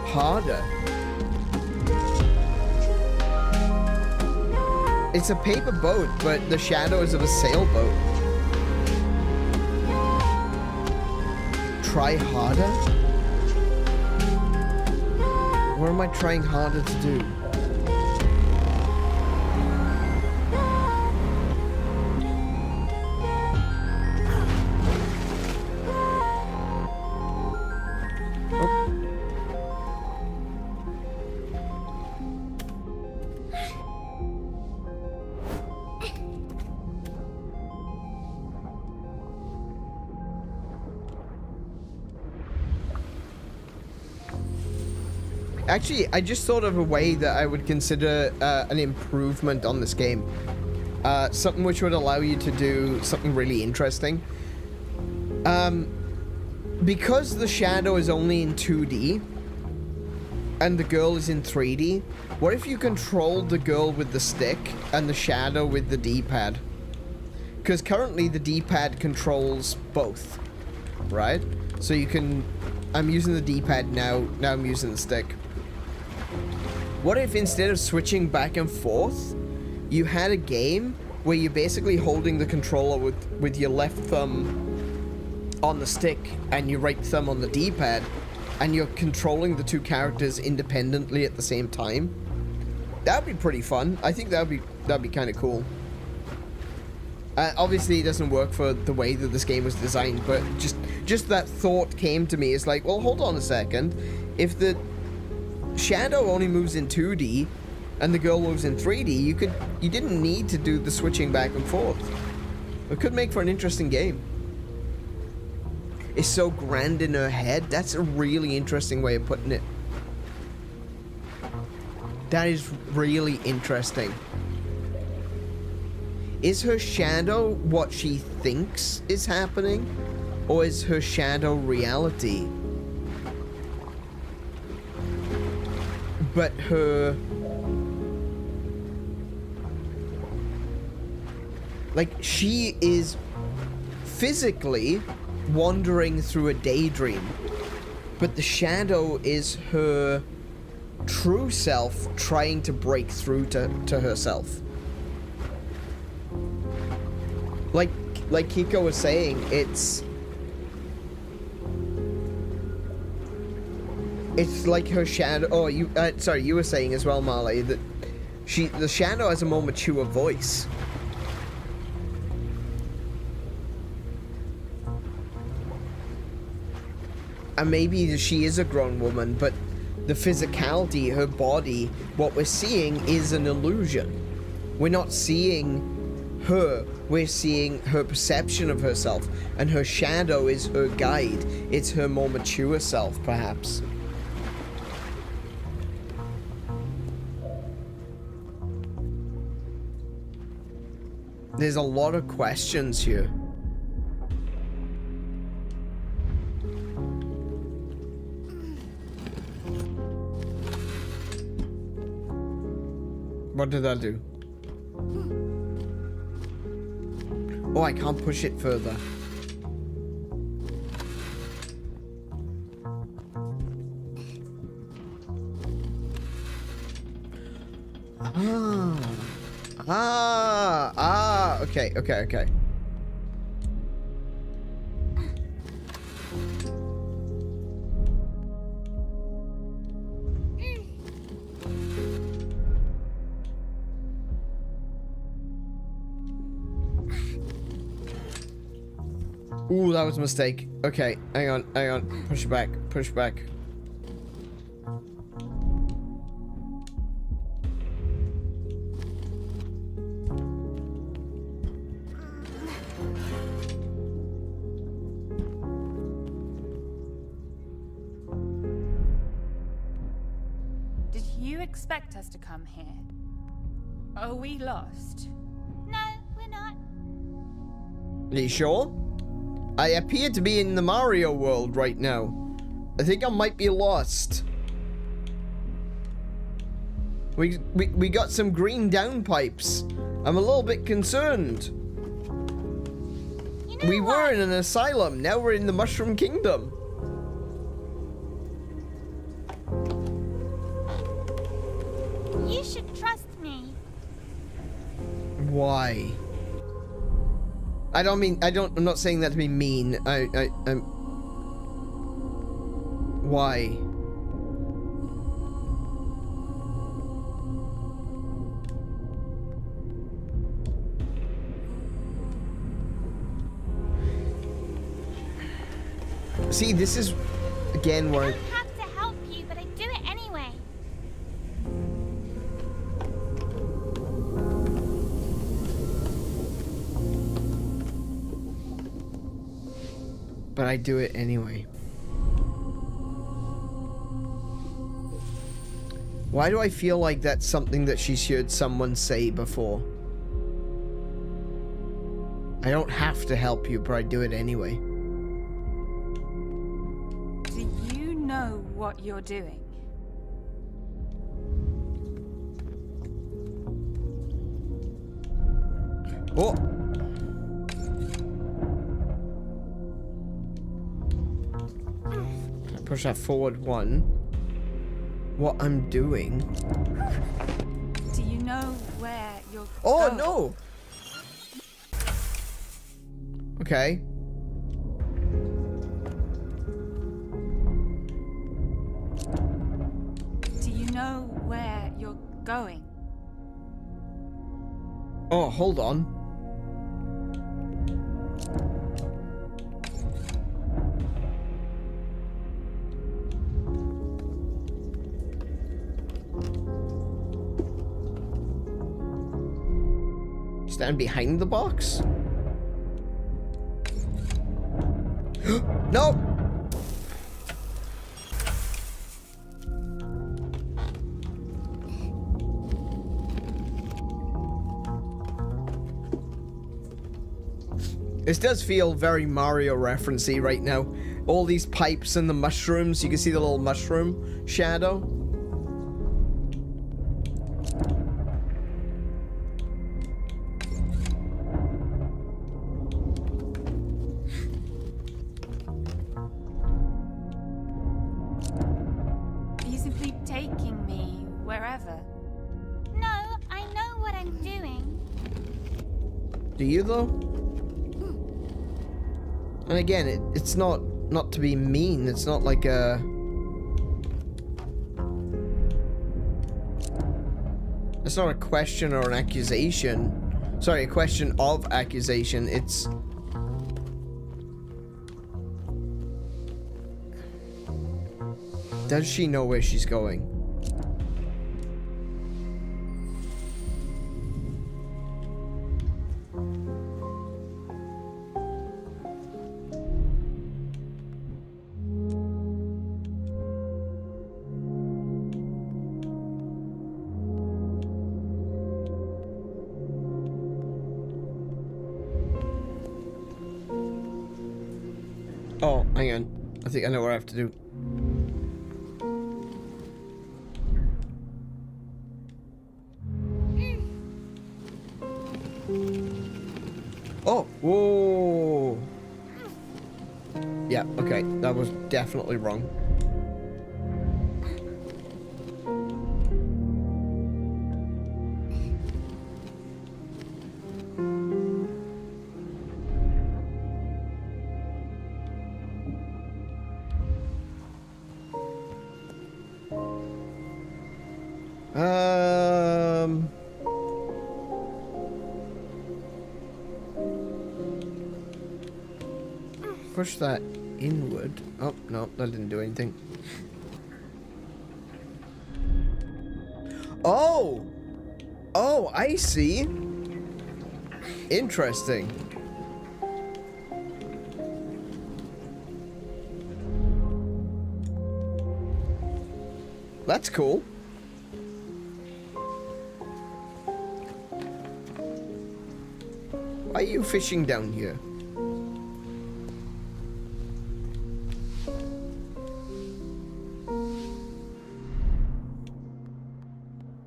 Harder. It's a paper boat, but the shadows of a sailboat. Try harder? What am I trying harder to do? Actually, I just thought of a way that I would consider an improvement on this game. Something which would allow you to do something really interesting. Because the shadow is only in 2D, and the girl is in 3D, what if you controlled the girl with the stick and the shadow with the D-pad? Because currently the D-pad controls both, right? So you can... I'm using the D-pad now I'm using the stick. What if instead of switching back and forth, you had a game where you're basically holding the controller with your left thumb on the stick and your right thumb on the D-pad, and you're controlling the two characters independently at the same time? That'd be pretty fun. I think that'd be kind of cool. Obviously, it doesn't work for the way that this game was designed, but just that thought came to me. It's like, well, hold on a second. If the shadow only moves in 2D and the girl moves in 3D, you didn't need to do the switching back and forth. It could make for an interesting game. It's so grand in her head. That's a really interesting way of putting it. That is really interesting. Is her shadow what she thinks is happening? Or is her shadow reality? But her... like, she is physically wandering through a daydream. But the shadow is her true self trying to break through to herself. Like Kiko was saying, it's like her shadow. Oh, sorry, you were saying as well, Marley, that the shadow has a more mature voice. And maybe she is a grown woman, but the physicality, her body, what we're seeing is an illusion. We're not seeing her, we're seeing her perception of herself, and her shadow is her guide. It's her more mature self, perhaps. There's a lot of questions here. What did that do? Oh, I can't push it further. Okay. Ooh, that was a mistake. Okay, hang on. Push it back. Did you expect us to come here? Are we lost? No, we're not. Are you sure? I appear to be in the Mario world right now. I think I might be lost. We got some green downpipes. I'm a little bit concerned. You You know We were what? in an asylum. Now we're in the Mushroom Kingdom. You should trust me. Why? I'm not saying that to be mean. I'm... Why? See, this is, again, I where... don't have to help you, but I do it anyway. But I do it anyway. Why do I feel like that's something that she's heard someone say before? I don't have to help you, but I do it anyway. Do you know what you're doing? Oh! Push that forward one. What I'm doing. Do you know where you're Oh, going? no! Okay. Do you know where you're going? Oh, hold on. Stand behind the box? No! This does feel very Mario referencey right now. All these pipes and the mushrooms. You can see the little mushroom shadow. Are you simply taking me wherever? No, I know what I'm doing. Do you though? And again, it's not to be mean. It's not like a... It's not a question or an accusation. Sorry, a question of accusation. It's... Does she know where she's going? Oh, hang on. I think I know what I have to do. Oh, whoa. Yeah, okay. That was definitely wrong. Push that inward. Oh, no, that didn't do anything. Oh! Oh, I see. Interesting. That's cool. Why are you fishing down here?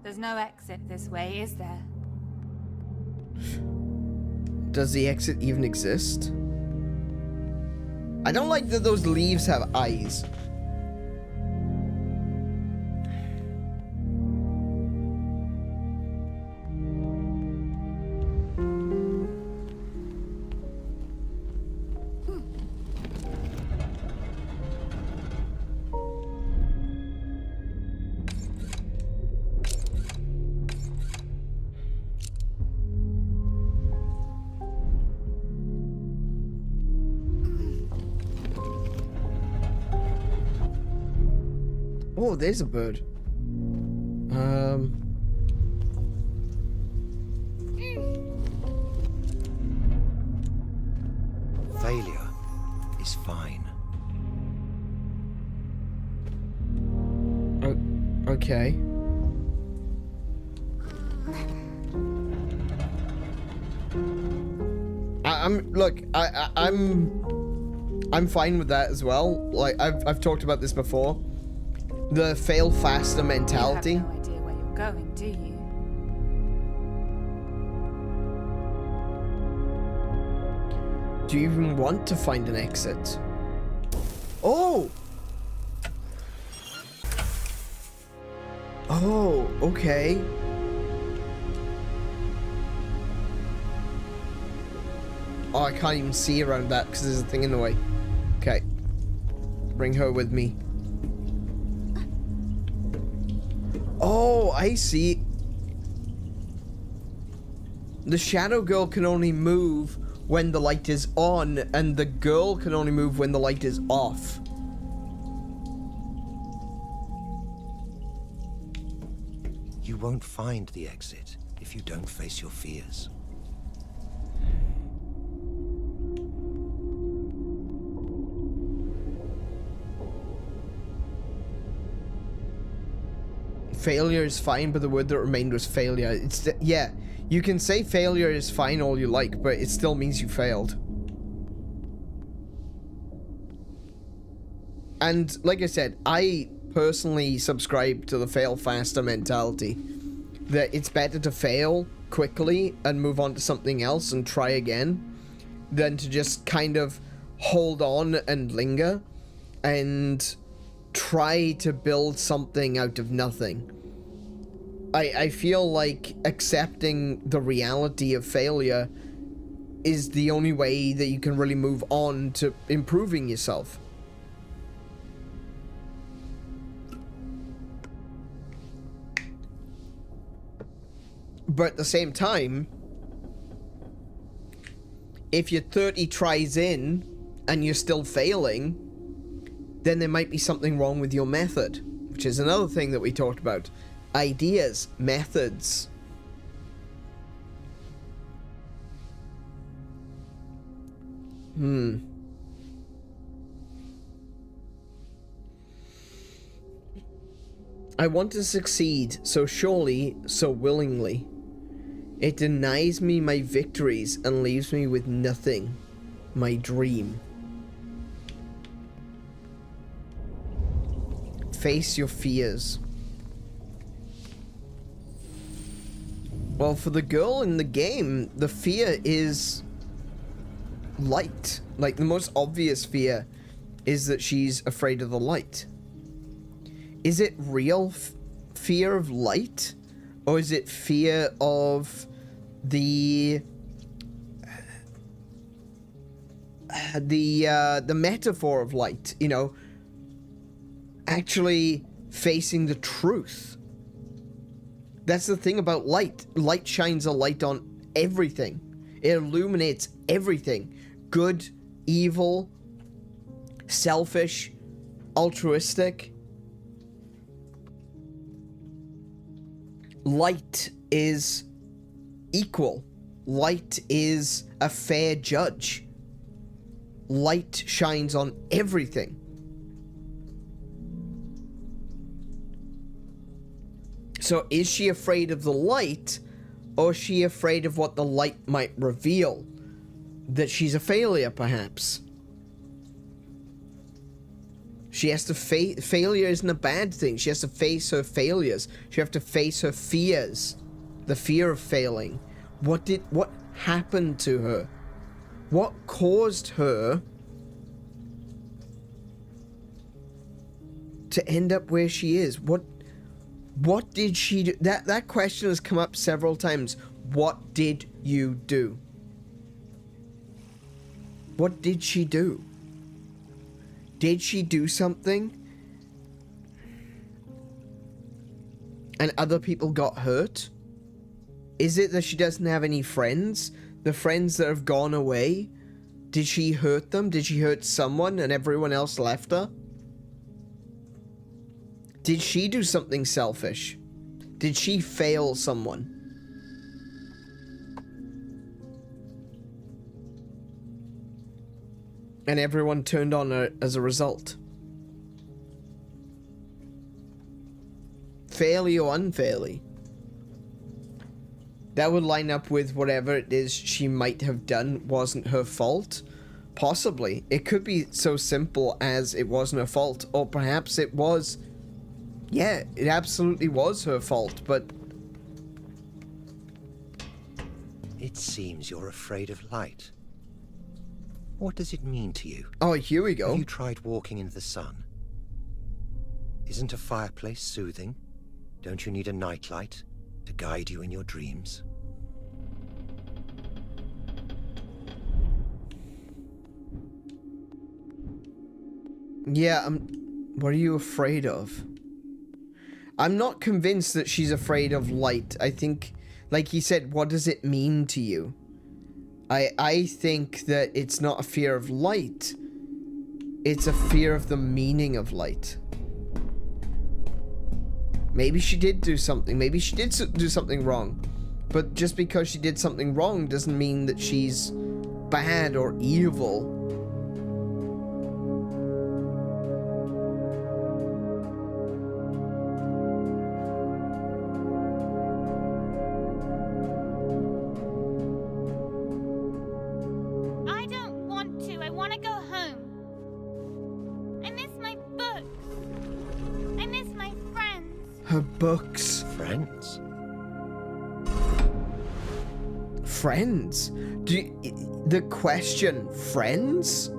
There's no exit this way, is there? Does the exit even exist? I don't like that those leaves have eyes. Oh, there's a bird. Failure is fine. Okay. I'm fine with that as well. Like I've talked about this before. The fail faster mentality. You have no idea where you're going, do you? Do you even want to find an exit? Oh! Oh, okay. Oh, I can't even see around that because there's a thing in the way. Okay. Bring her with me. Oh, I see. The shadow girl can only move when the light is on, and the girl can only move when the light is off. You won't find the exit if you don't face your fears. Failure is fine, but the word that remained was failure. It's yeah, you can say failure is fine all you like, but it still means you failed. And like I said, I personally subscribe to the fail faster mentality. That it's better to fail quickly and move on to something else and try again than to just kind of hold on and linger and try to build something out of nothing. I feel like accepting the reality of failure is the only way that you can really move on to improving yourself. But at the same time, if you're 30 tries in and you're still failing, then there might be something wrong with your method, which is another thing that we talked about. Ideas, methods. I want to succeed, so surely, so willingly. It denies me my victories and leaves me with nothing. My dream. Face your fears. Well, for the girl in the game, the fear is light. Like, the most obvious fear is that she's afraid of the light. Is it real fear of light? Or is it fear of the metaphor of light, you know, actually facing the truth? That's the thing about light. Light shines a light on everything. It illuminates everything. Good, evil, selfish, altruistic. Light is equal. Light is a fair judge. Light shines on everything. So is she afraid of the light, or is she afraid of what the light might reveal? That she's a failure, perhaps. She has to face... Failure isn't a bad thing. She has to face her failures. She has to face her fears. The fear of failing. What happened to her? What caused her to end up where she is? What did she do? That question has come up several times. What did you do? What did she do? Did she do something? And other people got hurt? Is it that she doesn't have any friends? The friends that have gone away? Did she hurt them? Did she hurt someone and everyone else left her? Did she do something selfish? Did she fail someone? And everyone turned on her as a result. Fairly or unfairly. That would line up with whatever it is she might have done wasn't her fault. Possibly. It could be so simple as it wasn't her fault. Or perhaps it was... Yeah, it absolutely was her fault, but... It seems you're afraid of light. What does it mean to you? Oh, here we go. Have you tried walking in the sun? Isn't a fireplace soothing? Don't you need a nightlight to guide you in your dreams? Yeah, what are you afraid of? I'm not convinced that she's afraid of light. I think, like he said, what does it mean to you? I think that it's not a fear of light. It's a fear of the meaning of light. Maybe she did do something. Maybe she did do something wrong. But just because she did something wrong doesn't mean that she's bad or evil. I don't want to. I want to go home. I miss my books. I miss my friends. Her books. Friends? Friends? The question, friends?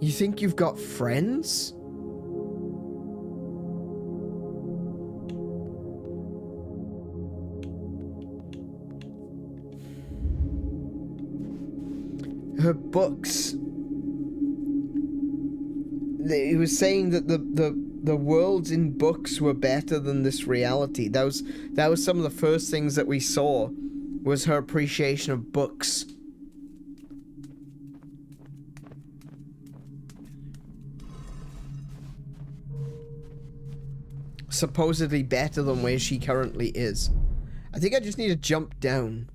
You think you've got friends? Her books. He was saying that the worlds in books were better than this reality. That was some of the first things that we saw, was her appreciation of books. Supposedly better than where she currently is. I think I just need to jump down.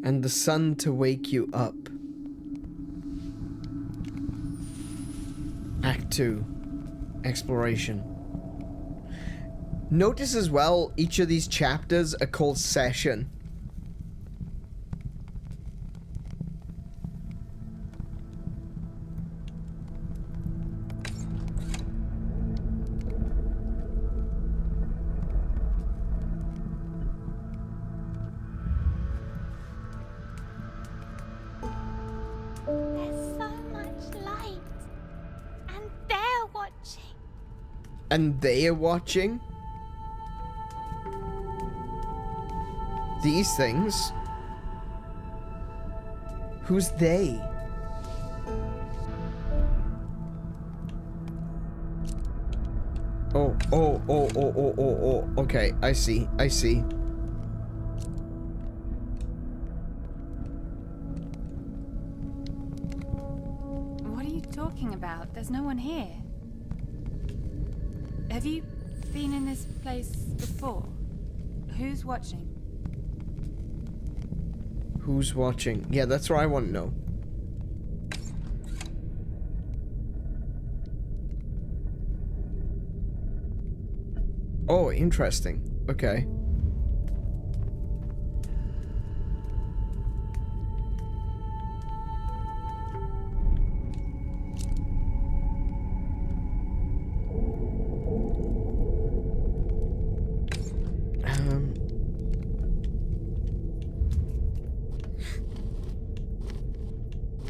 And the sun to wake you up. Act 2. Exploration. Notice as well, each of these chapters are called Session. There's so much light. And they're watching. And they are watching? These things? Who's they? Oh. Okay, I see. What are you talking about? There's no one here. Have you been in this place before? Who's watching? Who's watching? Yeah, that's what I want to know. Oh, interesting. Okay.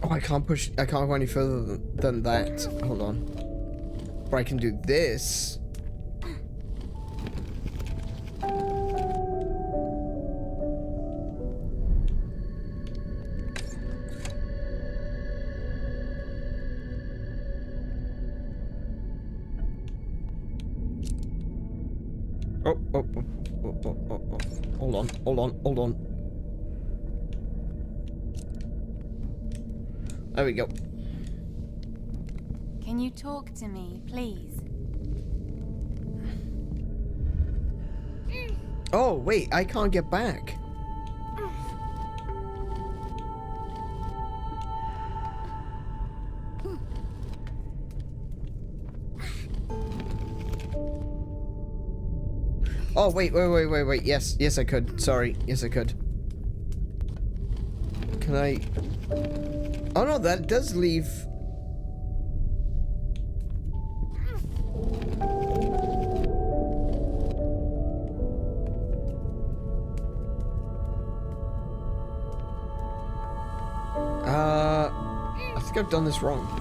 Oh, I can't go any further than that. Hold on. But I can do this. Oh. Hold on. There we go. Can you talk to me, please? Oh, wait, I can't get back. Oh, wait. Yes, I could. Sorry. Yes, I could. Can I... Oh, no, that does leave... I think I've done this wrong.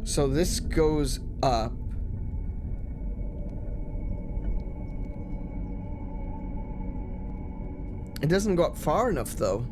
So this goes up. It doesn't go up far enough, though.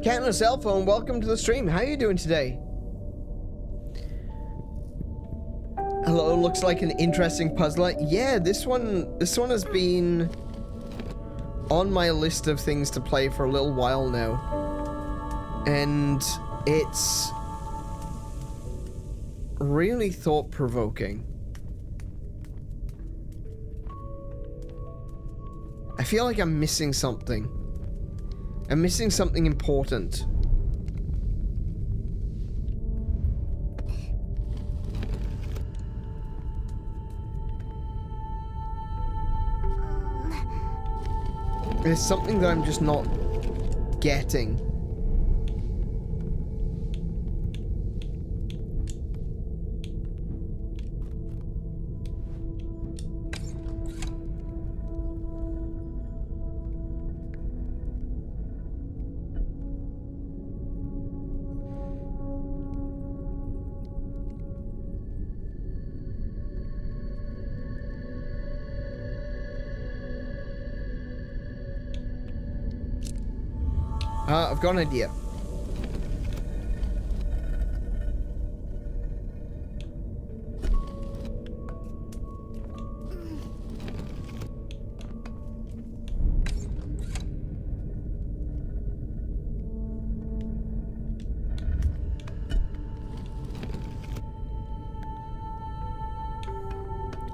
Cat on a cell phone, welcome to the stream. How are you doing today? Hello, looks like an interesting puzzler. Yeah, this one has been on my list of things to play for a little while now. And it's really thought-provoking. I feel like I'm missing something. I'm missing something important. There's something that I'm just not getting. I've got an idea.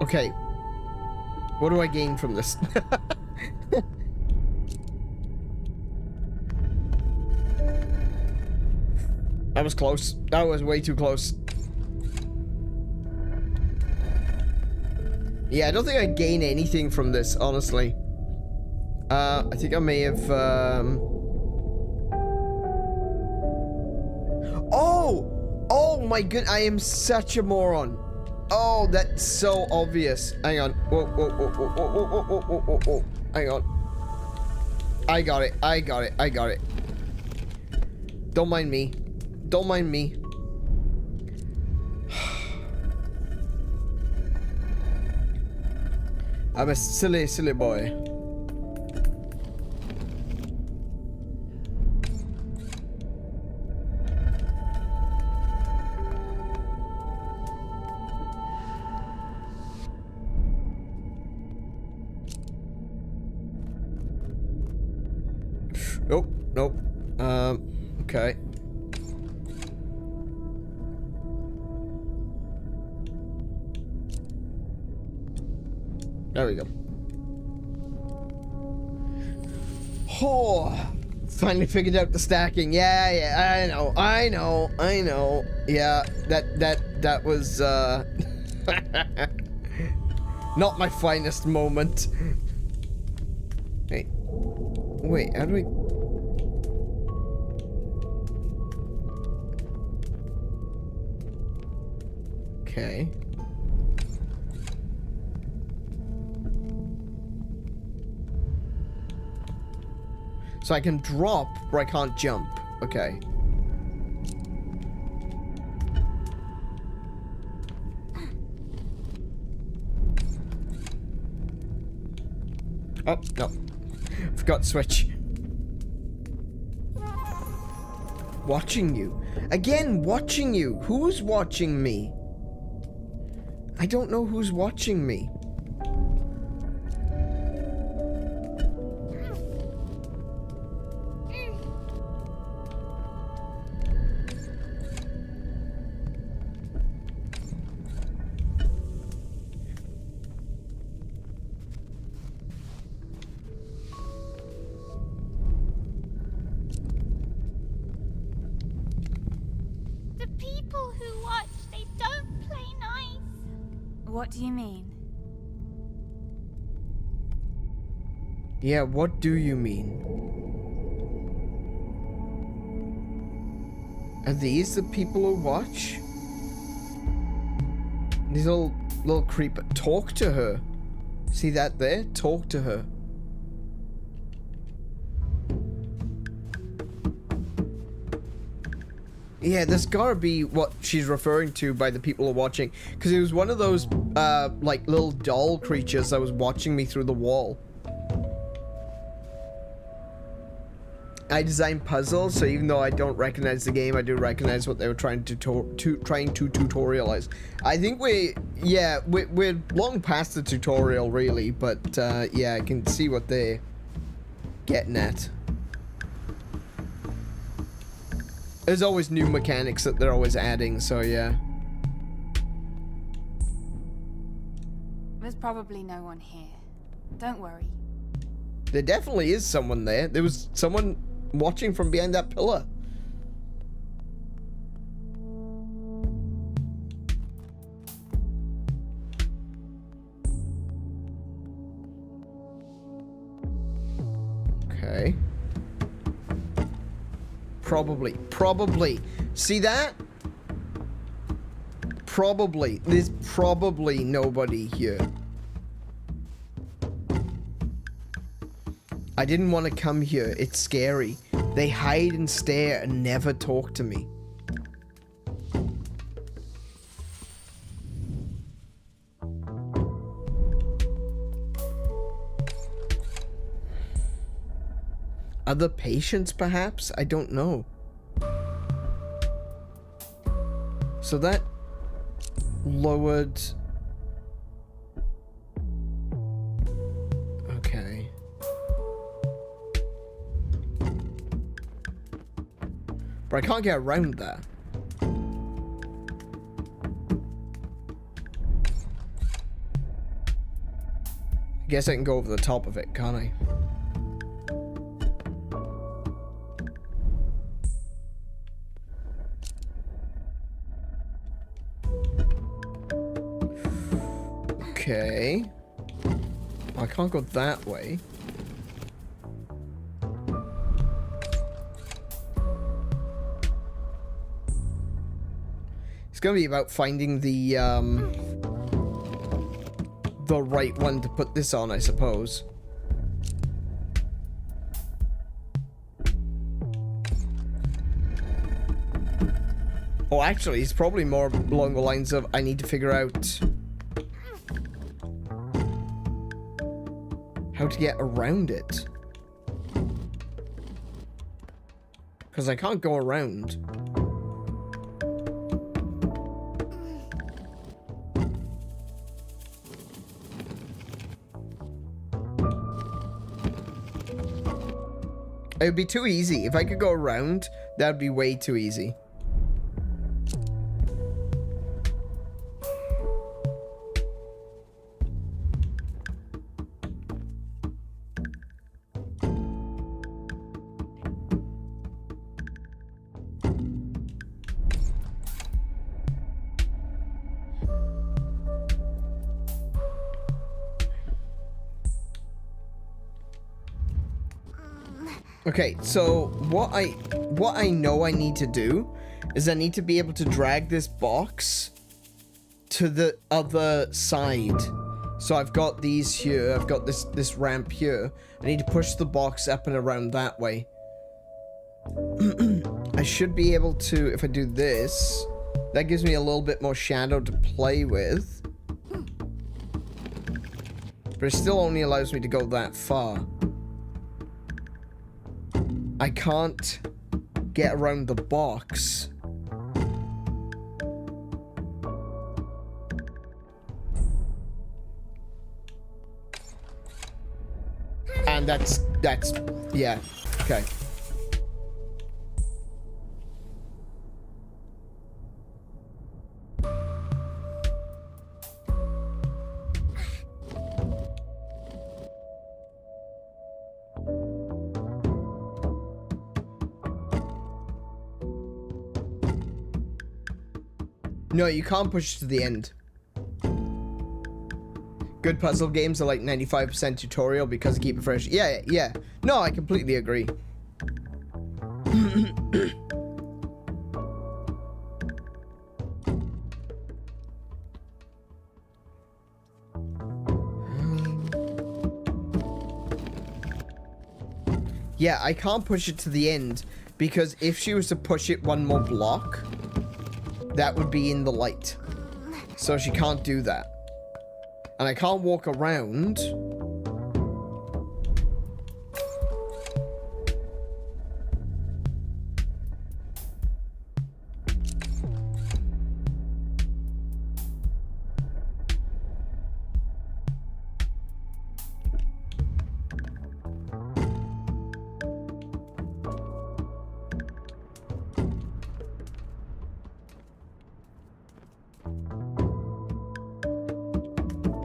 Okay. What do I gain from this? That was close. That was way too close. Yeah, I don't think I gain anything from this, honestly. I think I may have, Oh! Oh my god, I am such a moron. Oh, that's so obvious. Hang on. Whoa, whoa, whoa, whoa, whoa, whoa, whoa, whoa, whoa, whoa, whoa. Hang on. I got it. I got it. I got it. Don't mind me. Don't mind me. I'm a silly, silly boy. Nope, nope. Okay. There we go. Oh, finally figured out the stacking. Yeah, yeah, I know. Yeah, that was not my finest moment. Wait, how do we? Okay. So I can drop, but I can't jump. Okay. Oh, no. Forgot to switch. Watching you. Again, watching you. Who's watching me? I don't know who's watching me. The people who watch, they don't play nice. What do you mean? Yeah, what do you mean? Are these the people who watch? These little creeper. Talk to her. See that there? Talk to her. Yeah, this gotta be what she's referring to by the people who are watching. Because it was one of those, like, little doll creatures that was watching me through the wall. I design puzzles, so even though I don't recognize the game, I do recognize what they were trying to tutorialize. I think we're long past the tutorial, really, but, yeah, I can see what they're getting at. There's always new mechanics that they're always adding, so yeah. There's probably no one here. Don't worry. There definitely is someone there. There was someone watching from behind that pillar. Okay. Probably. See that? Probably. There's probably nobody here. I didn't want to come here. It's scary. They hide and stare and never talk to me. Other patients, perhaps? I don't know. So that lowered... Okay. But I can't get around that. I guess I can go over the top of it, can't I? Okay. I can't go that way. It's gonna be about finding the right one to put this on, I suppose. Oh, actually, it's probably more along the lines of I need to figure out how to get around it. Because I can't go around. It would be too easy. If I could go around, that would be way too easy. Okay, so what I know I need to do is I need to be able to drag this box to the other side. So I've got these here, I've got this ramp here. I need to push the box up and around that way. I should be able to, if I do this, that gives me a little bit more shadow to play with. But it still only allows me to go that far. I can't get around the box. And that's, yeah, okay. No, you can't push it to the end. Good puzzle games are like 95% tutorial because they keep it fresh. Yeah, yeah. No, I completely agree. Yeah, I can't push it to the end because if she was to push it one more block, that would be in the light. So she can't do that. And I can't walk around.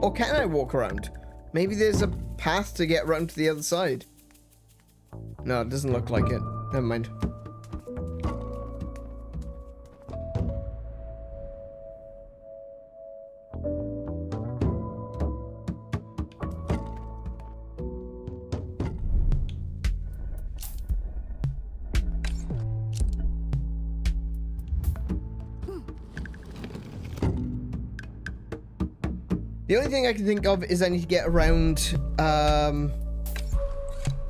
Or can I walk around? Maybe there's a path to get around to the other side. No, it doesn't look like it. Never mind. The only thing I can think of is I need to get around, I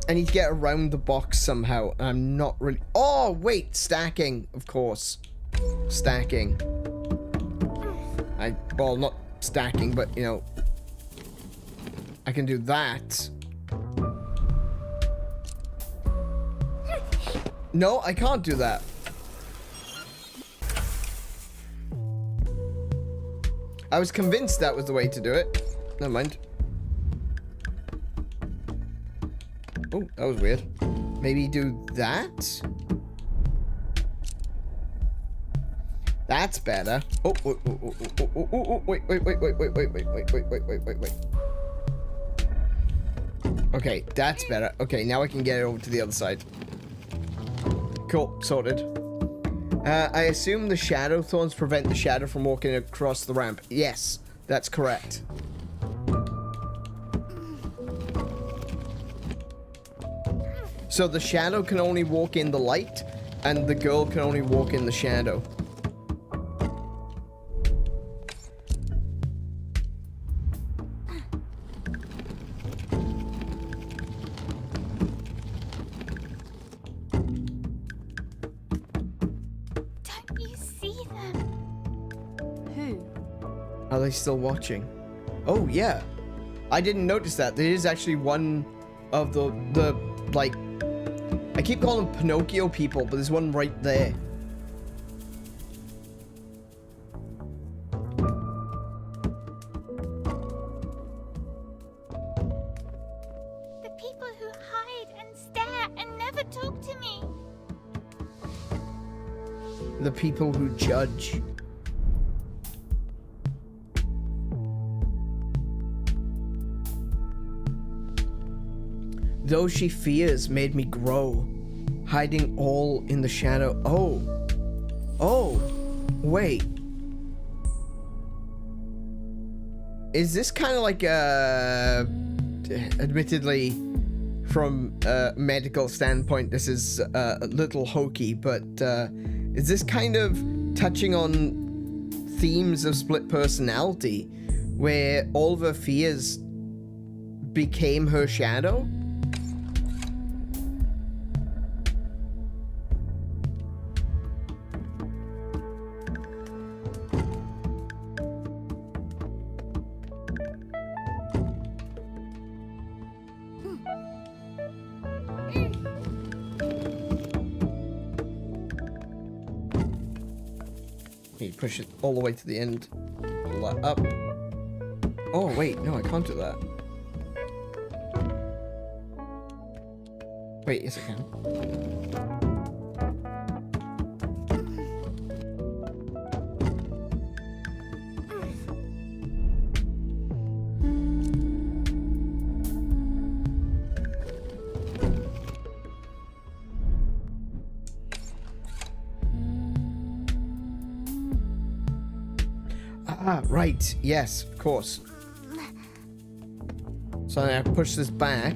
need to get around the box somehow. I'm not really... Oh, wait! Stacking, of course. Stacking. Well, not stacking, but, you know... I can do that. No, I can't do that. I was convinced that was the way to do it. Never mind. Oh, that was weird. Maybe do that? That's better. Oh, wait. Okay, that's better. Okay, now I can get it over to the other side. Cool, sorted. I assume the shadow thorns prevent the shadow from walking across the ramp. Yes, that's correct. So the shadow can only walk in the light, and the girl can only walk in the shadow. Who? Are they still watching? Oh, yeah. I didn't notice that. There is actually one of the like, I keep calling them Pinocchio people, but there's one right there. The people who hide and stare and never talk to me. The people who judge. Those she fears made me grow, hiding all in the shadow. Oh, wait. Is this kind of like admittedly, from a medical standpoint, this is a little hokey, but is this kind of touching on themes of split personality, where all of her fears became her shadow? You push it all the way to the end. Pull that up. Oh, wait, no, I can't do that. Wait, yes, I can. Ah, right. Yes, of course. So I push this back.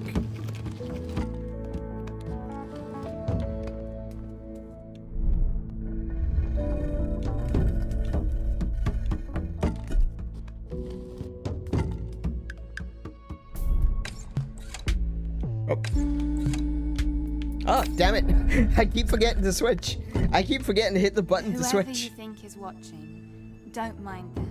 Oh. Ah, damn it. I keep forgetting to switch. I keep forgetting to hit the button to Whoever switch. you think is watching, don't mind them.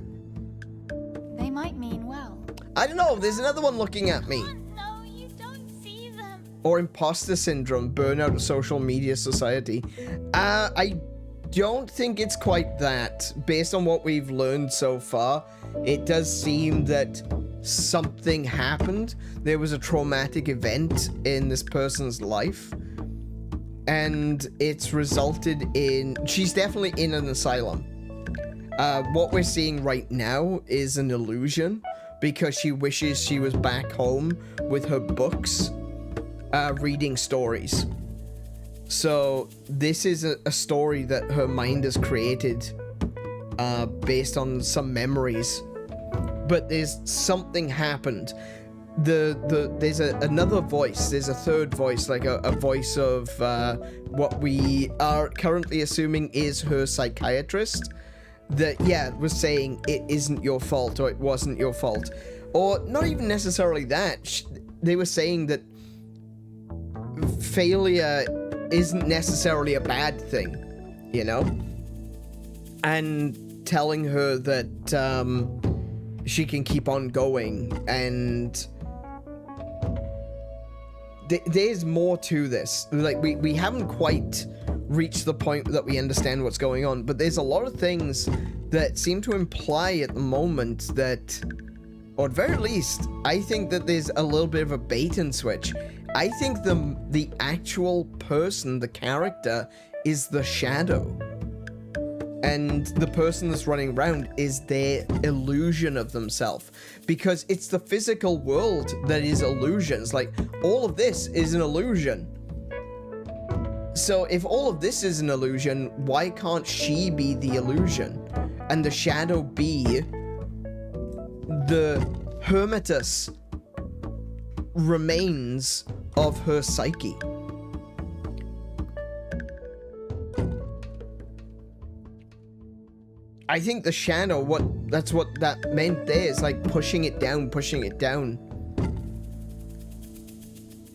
They might mean well. I don't know, there's another one looking at me. Oh, no, you don't see them. Or imposter syndrome, burnout of social media society. I don't think it's quite that. Based on what we've learned so far, it does seem that something happened. There was a traumatic event in this person's life, and it's resulted in... She's definitely in an asylum. What we're seeing right now is an illusion, because she wishes she was back home with her books, reading stories. So this is a story that her mind has created based on some memories. But there's something happened. There's another voice. There's a third voice, like a voice of what we are currently assuming is her psychiatrist. That, yeah, was saying it isn't your fault, or it wasn't your fault. Or not even necessarily that. They were saying that failure isn't necessarily a bad thing, you know? And telling her that she can keep on going, and there's more to this. Like, we haven't quite reached the point that we understand what's going on, but there's a lot of things that seem to imply at the moment that, or at very least, I think that there's a little bit of a bait and switch. I think the actual person, the character, is the shadow. And the person that's running around is their illusion of themselves. Because it's the physical world that is illusions. Like, all of this is an illusion. So if all of this is an illusion, why can't she be the illusion? And the shadow be the hermitus remains of her psyche. I think the shadow, that's what that meant there, is like pushing it down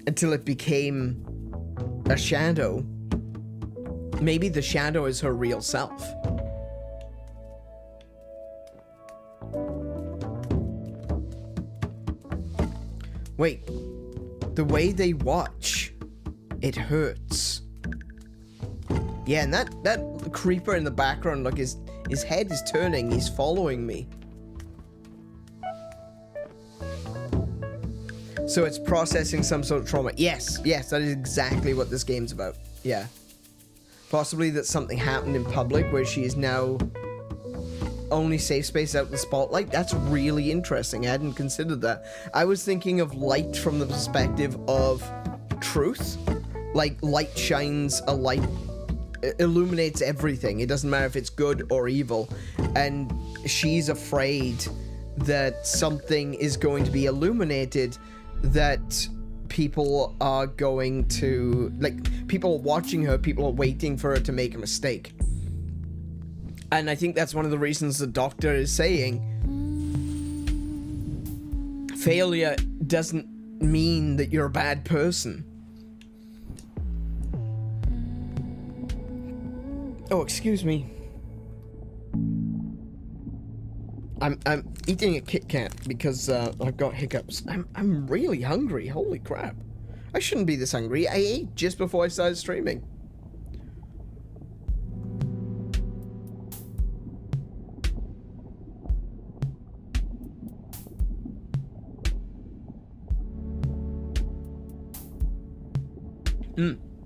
until it became a shadow. Maybe the shadow is her real self. Wait. The way they watch, it hurts. Yeah, and that creeper in the background, look, his head is turning. He's following me. So it's processing some sort of trauma. Yes, that is exactly what this game's about. Yeah. Possibly that something happened in public where she is now only safe space out in the spotlight. That's really interesting. I hadn't considered that. I was thinking of light from the perspective of truth. Like, light shines a light, illuminates everything. It doesn't matter if it's good or evil. And she's afraid that something is going to be illuminated that people are going to, like, people are watching her, people are waiting for her to make a mistake. And I think that's one of the reasons the doctor is saying failure doesn't mean that you're a bad person. Oh, excuse me. I'm eating a Kit Kat because I've got hiccups. I'm really hungry. Holy crap. I shouldn't be this hungry. I ate just before I started streaming.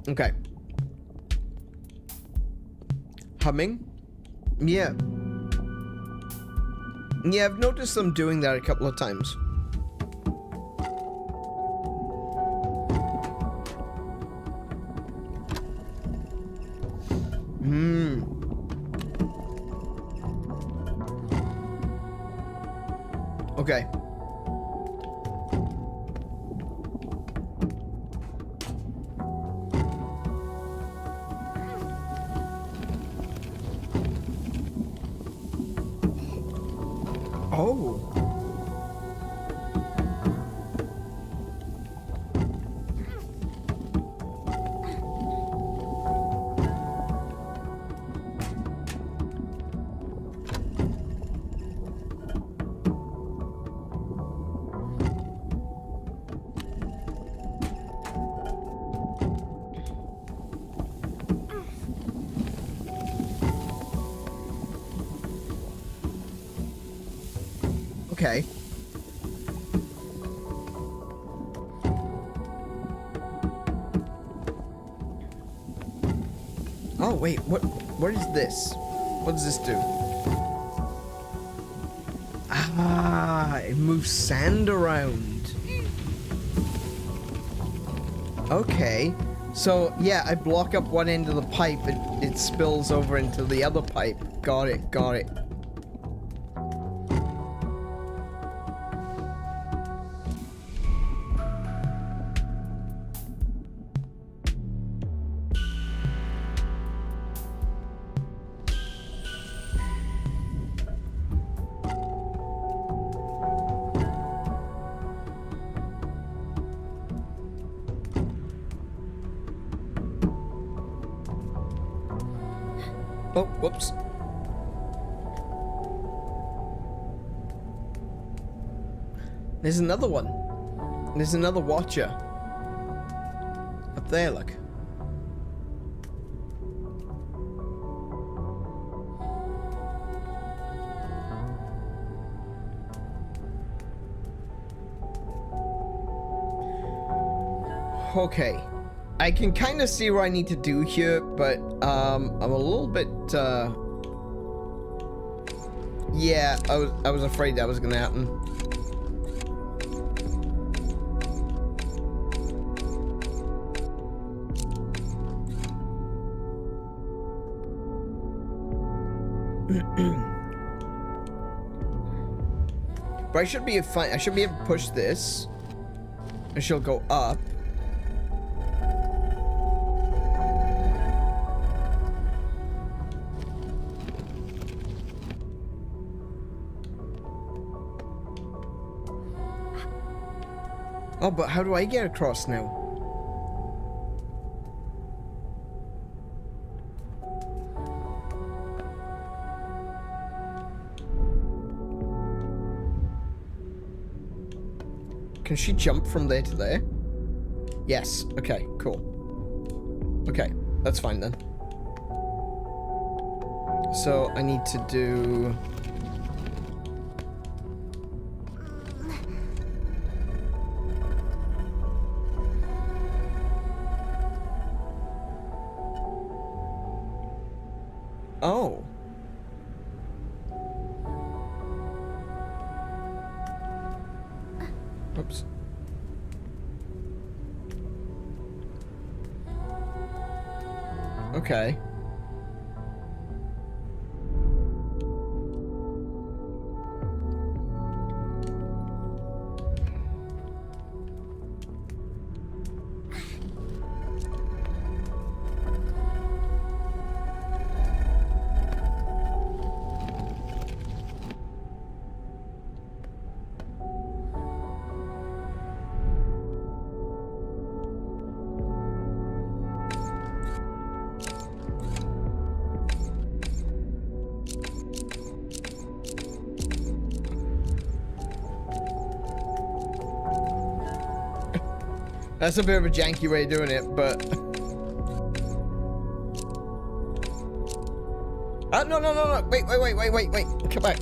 Okay. Humming? Yeah. Yeah, I've noticed them doing that a couple of times. Okay. Oh. Okay. Oh, wait, what is this? What does this do? Ah, it moves sand around. Okay. So, yeah, I block up one end of the pipe, it spills over into the other pipe. Got it, got it. Oh, whoops. There's another one. There's another watcher. Up there, look. Okay. I can kind of see what I need to do here, but I'm a little bit yeah, I was afraid that was gonna happen. But I should be fine. I should be able to push this, and she'll go up. Oh, but how do I get across now? Can she jump from there to there? Yes. Okay, cool. Okay, that's fine then. So I need to do... Oh. Oops. Okay. That's a bit of a janky way of doing it, but... no. Wait. Come back.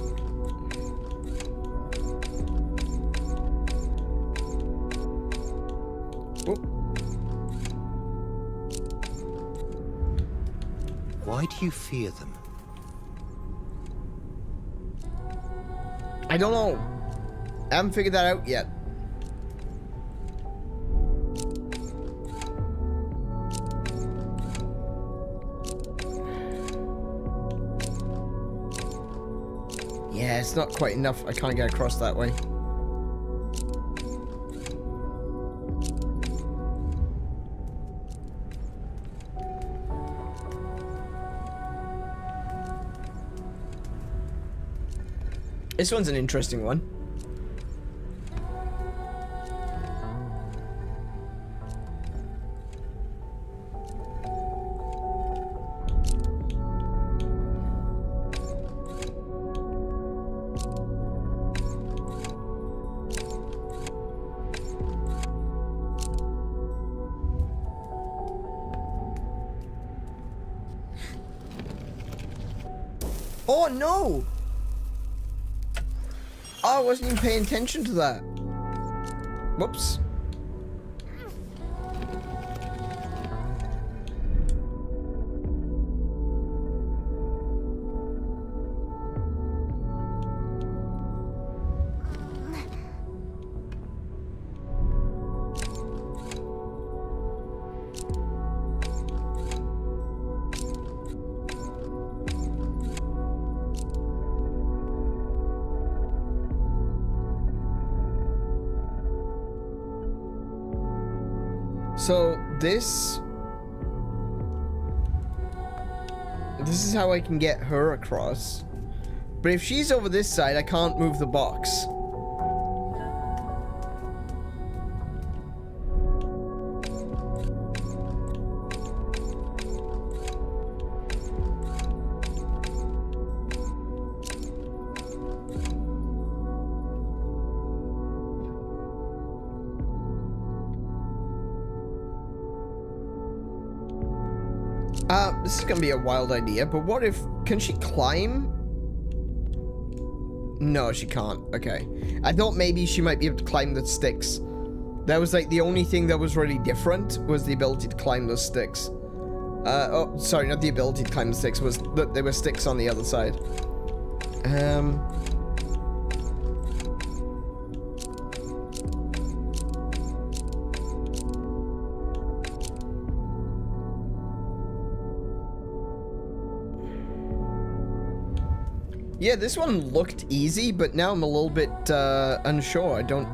Oh. Why do you fear them? I don't know. I haven't figured that out yet. Yeah, it's not quite enough. I can't get across that way. This one's an interesting one. Oh no! Oh, I wasn't even paying attention to that. Whoops. So this is how I can get her across. But if she's over this side, I can't move the box. This is gonna be a wild idea, but what if... Can she climb? No, she can't. Okay. I thought maybe she might be able to climb the sticks. That was like the only thing that was really different, was the ability to climb those sticks. Oh, sorry, not the ability to climb the sticks, was that there were sticks on the other side. Yeah, this one looked easy, but now I'm a little bit unsure. I don't...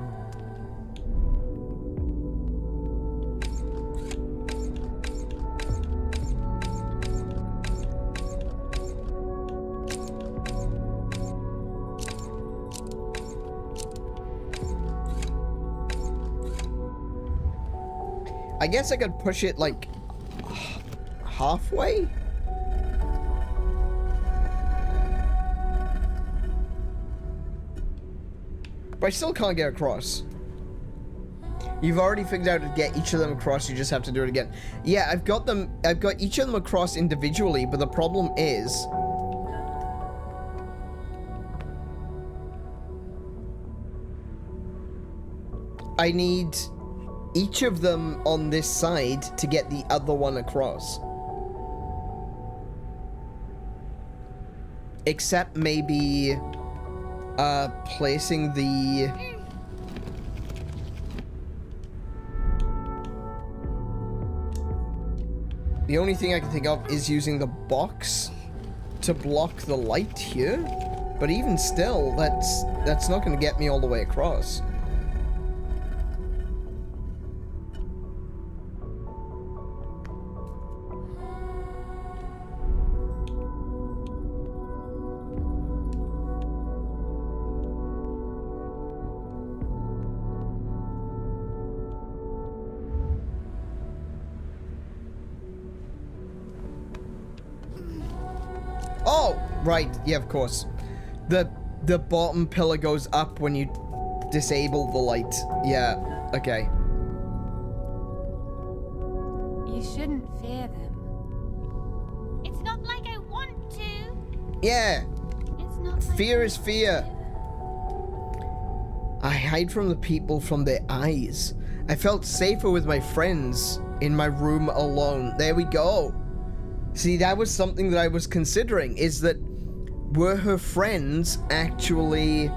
I guess I could push it like halfway? But I still can't get across. You've already figured out to get each of them across, you just have to do it again. Yeah, I've got each of them across individually, but the problem is... I need each of them on this side to get the other one across. Except maybe placing the... The only thing I can think of is using the box to block the light here. But even still, that's not going to get me all the way across. Right, yeah, of course. The bottom pillar goes up when you disable the light. Yeah, okay. You shouldn't fear them. It's not like I want to. Yeah. It's not like Fear is fear. I hide from the people from their eyes. I felt safer with my friends in my room alone. There we go. See, that was something that I was considering, is that were her friends actually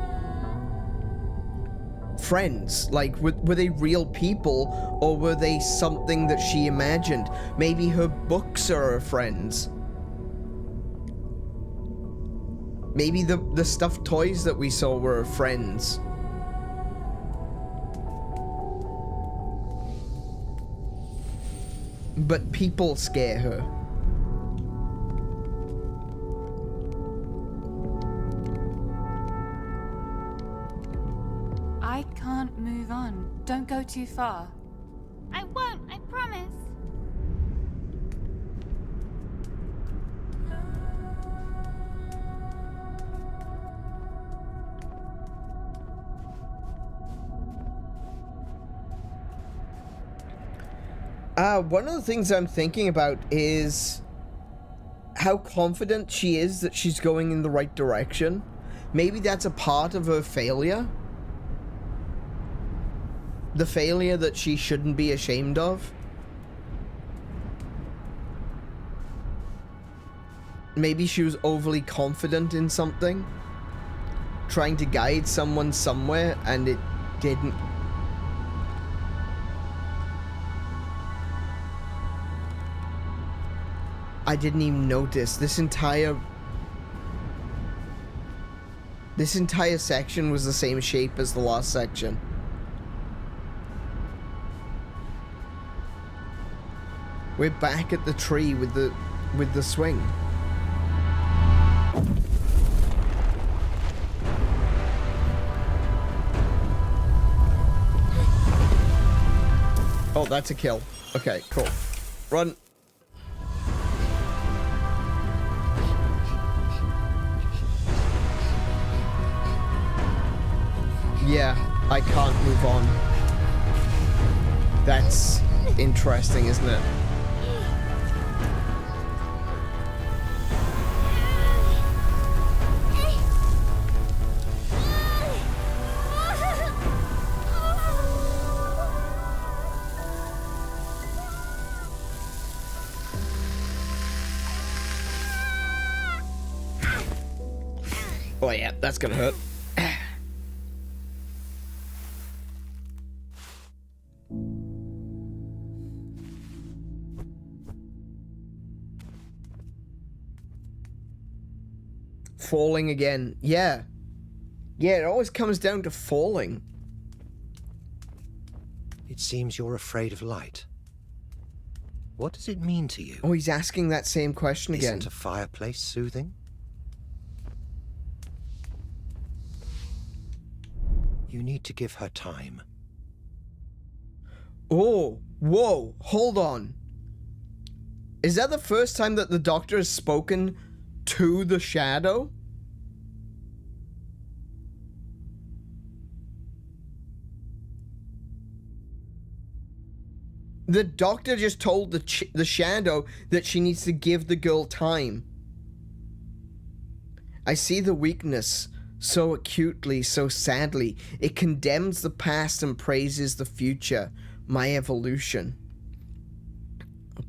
friends? Like, were they real people, or were they something that she imagined? Maybe her books are her friends. Maybe the stuffed toys that we saw were her friends. But people scare her. I can't move on. Don't go too far. I won't, I promise. One of the things I'm thinking about is how confident she is that she's going in the right direction. Maybe that's a part of her failure. The failure that she shouldn't be ashamed of. Maybe she was overly confident in something, trying to guide someone somewhere, and it didn't. I didn't even notice. This entire section was the same shape as the last section. We're back at the tree with the swing. Oh, that's a kill. Okay, cool. Run. Yeah, I can't move on. That's interesting, isn't it? Oh yeah, that's gonna hurt. Falling again. Yeah. Yeah, it always comes down to falling. It seems you're afraid of light. What does it mean to you? Oh, he's asking that same question again. Isn't a fireplace soothing? You need to give her time. Oh, whoa, hold on. Is that the first time that the doctor has spoken to the shadow? The doctor just told the shadow that she needs to give the girl time. I see the weakness so acutely, so sadly. It condemns the past and praises the future. My evolution.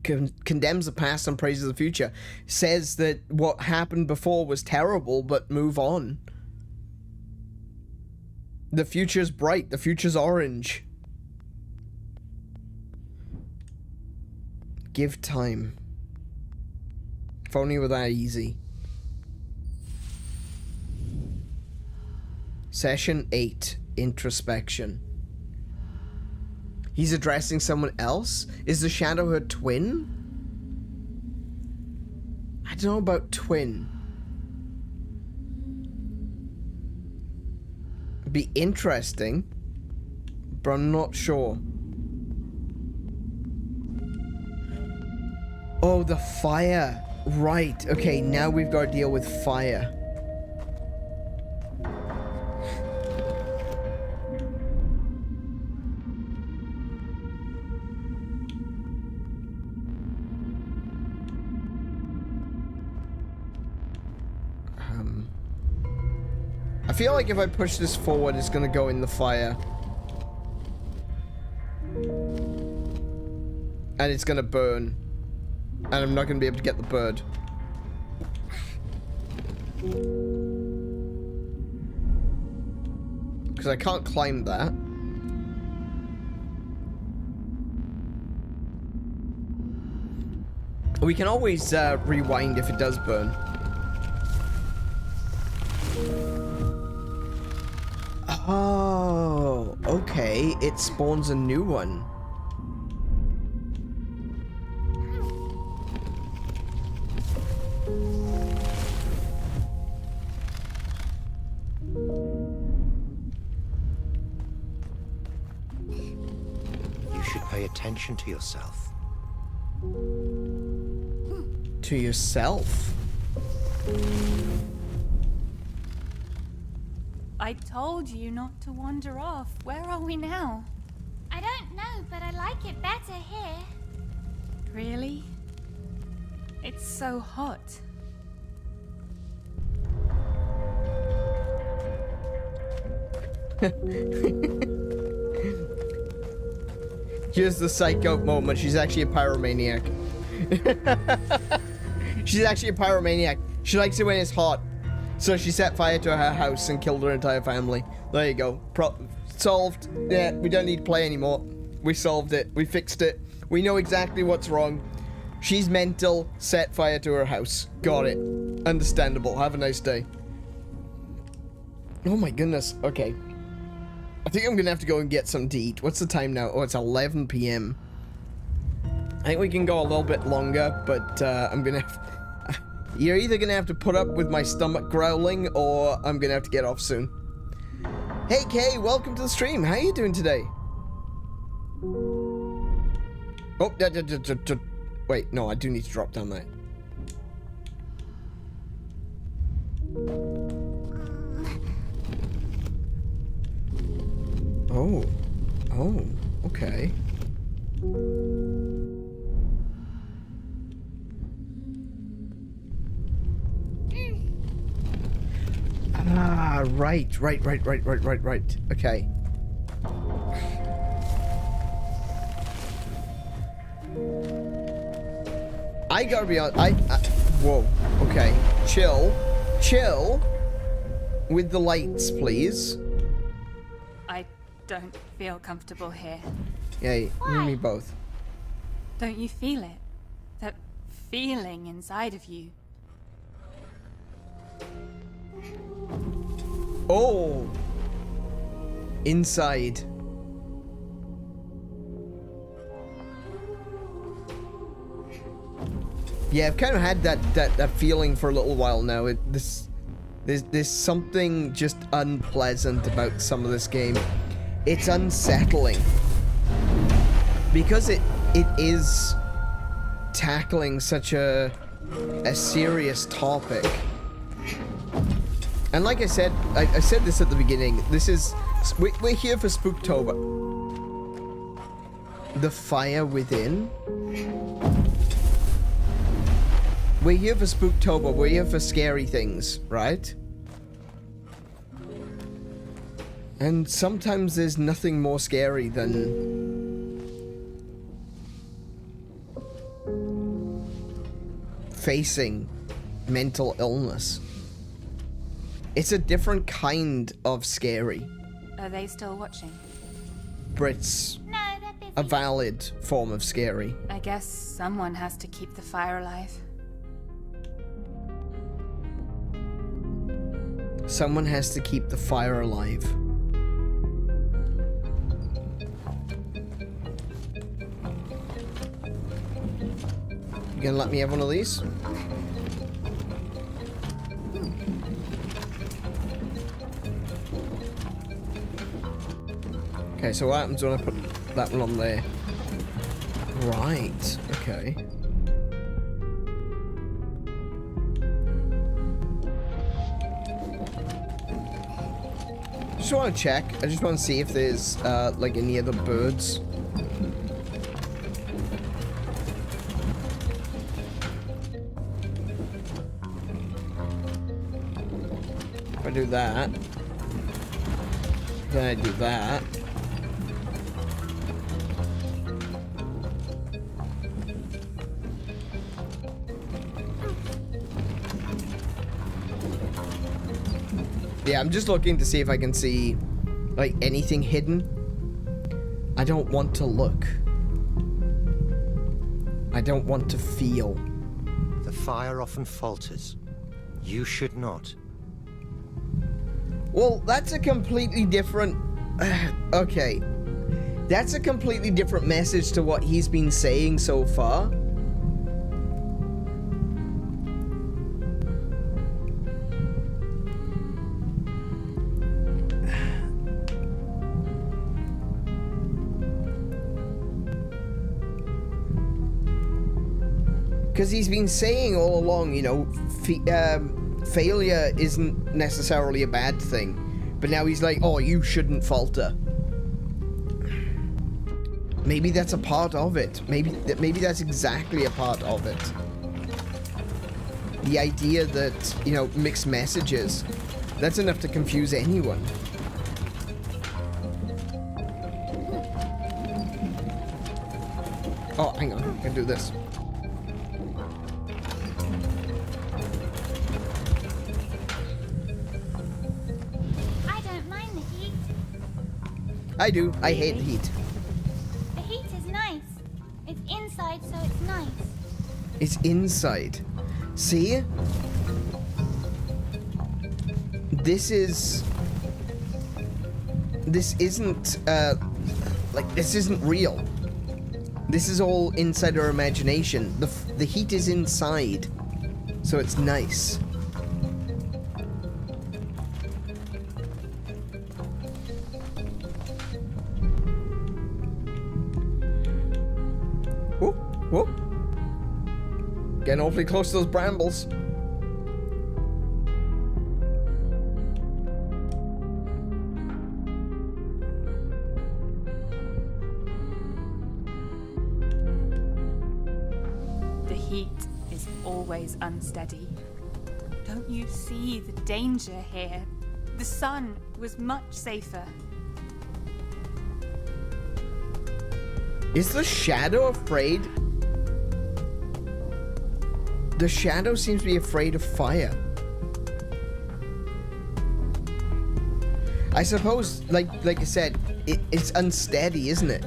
Condemns the past and praises the future. Says that what happened before was terrible, but move on. The future's bright. The future's orange. Give time. If only it were that easy. Session 8. Introspection. He's addressing someone else? Is the shadow her twin? I don't know about twin. It'd be interesting, but I'm not sure. Oh, the fire. Right. Okay, now we've got to deal with fire. I feel like if I push this forward, it's gonna go in the fire. And it's gonna burn. And I'm not gonna be able to get the bird. Because I can't climb that. We can always rewind if it does burn. Oh, okay. It spawns a new one. You should pay attention to yourself. To yourself? I told you not to wander off. Where are we now? I don't know, but I like it better here. Really? It's so hot. Here's the psych out moment. She's actually a pyromaniac. She's actually a pyromaniac. She likes it when it's hot. So she set fire to her house and killed her entire family. There you go. Solved. Yeah, we don't need to play anymore. We solved it. We fixed it. We know exactly what's wrong. She's mental. Set fire to her house. Got it. Understandable. Have a nice day. Oh my goodness. Okay. I think I'm gonna have to go and get something to eat. What's the time now? Oh, it's 11 p.m. I think we can go a little bit longer, but I'm gonna have... You're either gonna have to put up with my stomach growling, or I'm gonna have to get off soon. Hey Kay, welcome to the stream. How are you doing today? Oh, wait, no, I do need to drop down there. Oh, okay. Ah, right. Okay. I gotta be honest, whoa, okay. Chill with the lights, please. I don't feel comfortable here. Yeah, you and me both. Don't you feel it? That feeling inside of you. Oh! Inside. Yeah, I've kind of had that feeling for a little while now. There's something just unpleasant about some of this game. It's unsettling. Because it is tackling such a serious topic. And like I said, I said this at the beginning, we're here for Spooktober. The fire within? We're here for Spooktober. We're here for scary things, right? And sometimes there's nothing more scary than facing mental illness. It's a different kind of scary. Are they still watching? But No, they're busy. a valid form of scary. I guess someone has to keep the fire alive. Someone has to keep the fire alive. You gonna let me have one of these? Okay, so what happens when I put that one on there? Right, okay. Just want to check. I just want to see if there's, like, any other birds. If I do that, then I do that. Yeah, I'm just looking to see if I can see, like, anything hidden. I don't want to look. I don't want to feel. The fire often falters. You should not. Well, that's a completely different... okay. That's a completely different message to what he's been saying so far. Because he's been saying all along, you know, failure isn't necessarily a bad thing. But now he's like, oh, you shouldn't falter. Maybe that's a part of it. Maybe that's exactly a part of it. The idea that, you know, mixed messages, that's enough to confuse anyone. Oh, hang on, I can do this. I do. I hate the heat. The heat is nice. It's inside, so it's nice. It's inside. See? This isn't, like, this isn't real. This is all inside our imagination. The heat is inside, so it's nice. Whoop. Getting awfully close to those brambles. The heat is always unsteady. Don't you see the danger here? The sun was much safer. Is the shadow afraid? The shadow seems to be afraid of fire. I suppose, like I said, it's unsteady, isn't it?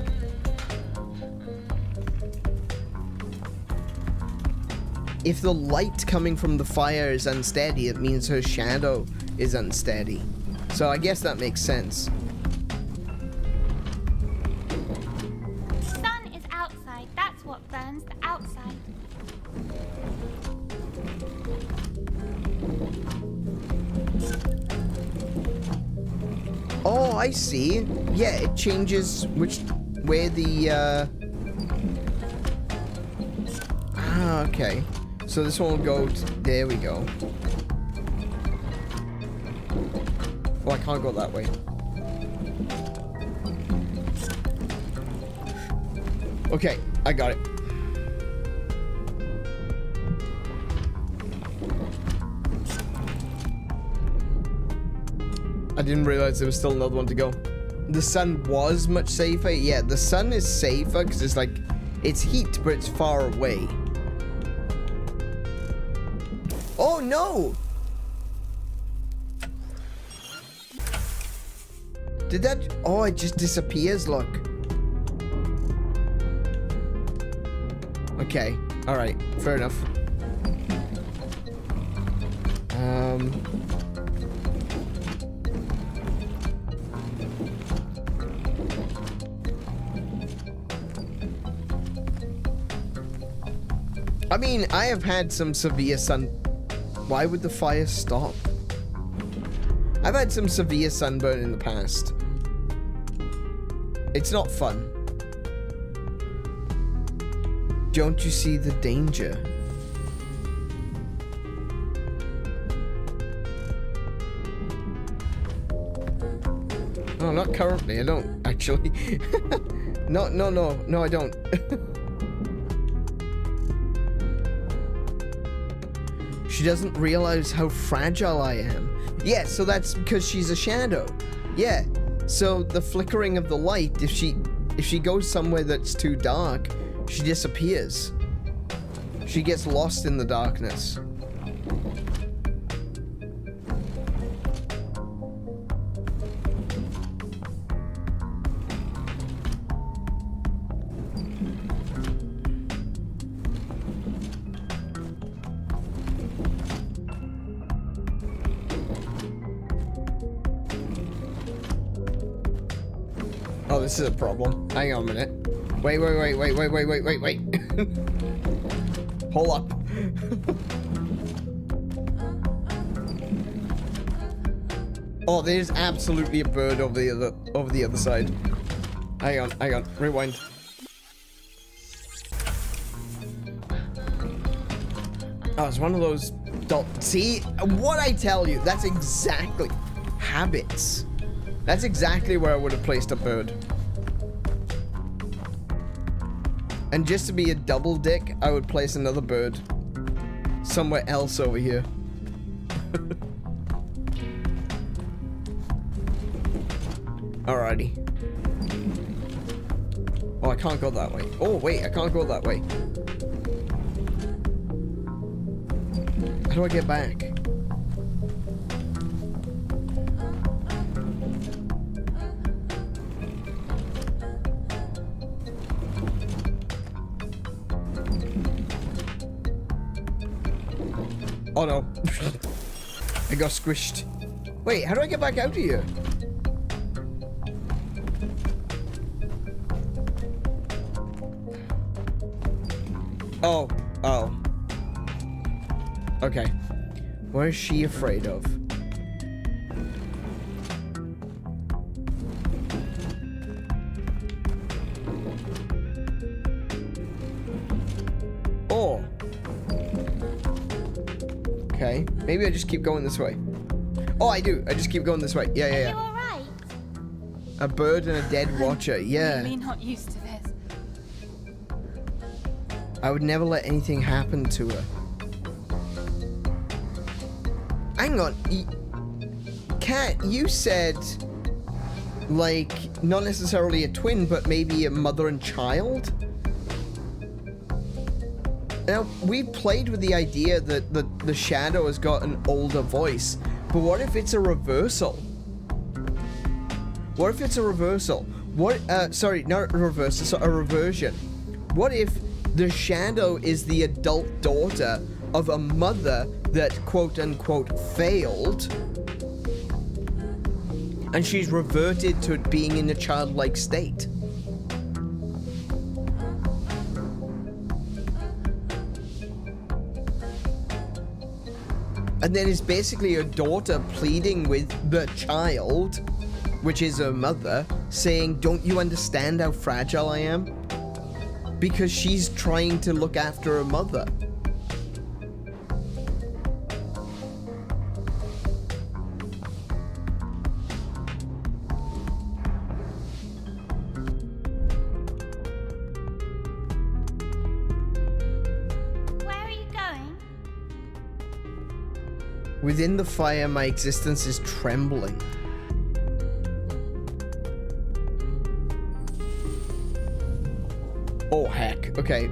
If the light coming from the fire is unsteady, it means her shadow is unsteady. So I guess that makes sense. The sun is outside. That's what burns the outside. Oh, I see. Yeah, it changes where the, Ah, okay. So this one will go there we go. Oh, I can't go that way. Okay, I got it. I didn't realize there was still another one to go. The sun was much safer. Yeah, the sun is safer because it's like, it's heat, but it's far away. Oh no! Did that? Oh, it just disappears, look. Okay, alright, fair enough. I mean, I have had some severe sun... Why would the fire stop? I've had some severe sunburn in the past. It's not fun. Don't you see the danger? No, not currently. I don't, actually. No, I don't. She doesn't realize how fragile I am. Yeah, so that's because she's a shadow. Yeah. So the flickering of the light, if she goes somewhere that's too dark, she disappears. She gets lost in the darkness. Oh, this is a problem. Hang on a minute. Wait. Hold up. Oh, there's absolutely a bird over the other side. Hang on. Rewind. Oh, it's one of those see what I tell you, that's exactly habits. That's exactly where I would have placed a bird. And just to be a double dick, I would place another bird somewhere else over here. Alrighty. Oh, I can't go that way. Oh, wait, I can't go that way. How do I get back? Oh no. I got squished. Wait, how do I get back out of here? Oh. Okay. What is she afraid of? Oh. Okay. Maybe I just keep going this way. Oh, I do. I just keep going this way. Yeah. Are you alright? A bird and a dead watcher. Yeah. Really not used to this. I would never let anything happen to her. Hang on. Kat, you said, like, not necessarily a twin, but maybe a mother and child? Now, we've played with the idea that the shadow has got an older voice, but what if it's a reversal? What if it's a reversal? Sorry, not a reversal, so a reversion. What if the shadow is the adult daughter of a mother that quote-unquote failed, and she's reverted to being in a childlike state? And then it's basically a daughter pleading with the child, which is her mother, saying, "Don't you understand how fragile I am?" Because she's trying to look after her mother. Within the fire, my existence is trembling. Oh, heck. Okay.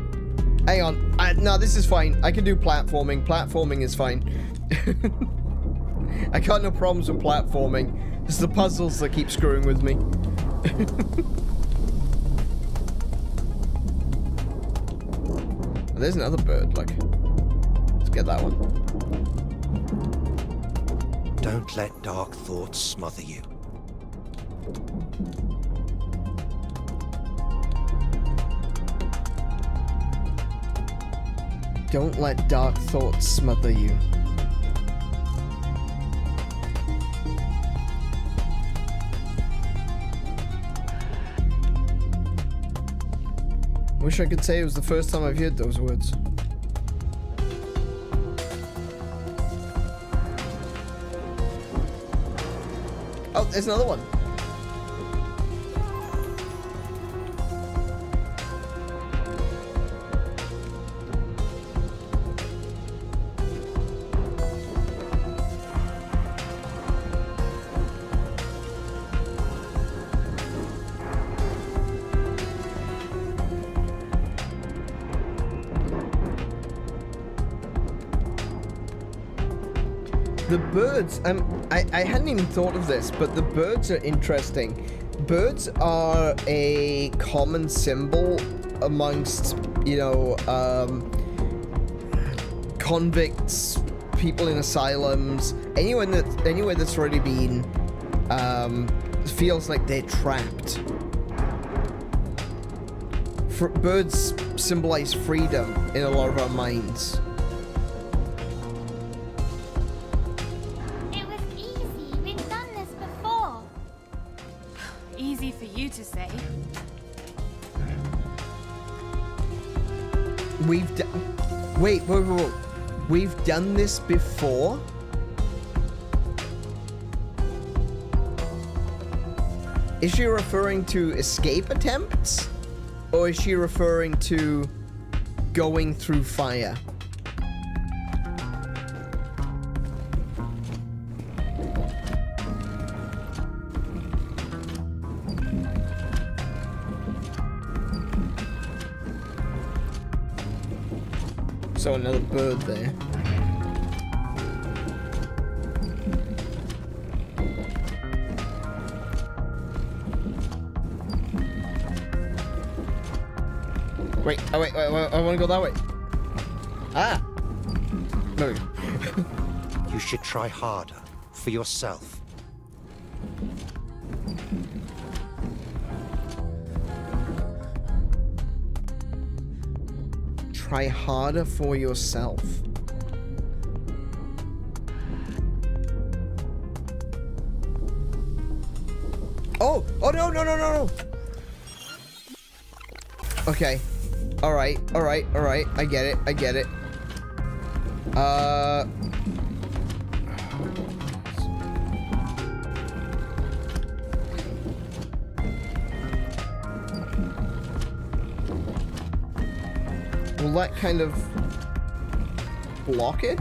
Hang on. No, this is fine. I can do platforming. Platforming is fine. I got no problems with platforming. It's the puzzles that keep screwing with me. There's another bird, look. Let's get that one. Don't let dark thoughts smother you. Don't let dark thoughts smother you. Wish I could say it was the first time I've heard those words. Oh, there's another one. The birds, I hadn't even thought of this, but the birds are interesting. Birds are a common symbol amongst, you know, convicts, people in asylums, anywhere that's already been, feels like they're trapped. Birds symbolize freedom in a lot of our minds. To say. Wait. We've done this before? Is she referring to escape attempts? Or is she referring to going through fire? So another bird there. Wait, I want to go that way. Ah! There we go. You should try harder for yourself. Try harder for yourself. Oh no. Okay. All right. I get it. Will that kind of block it?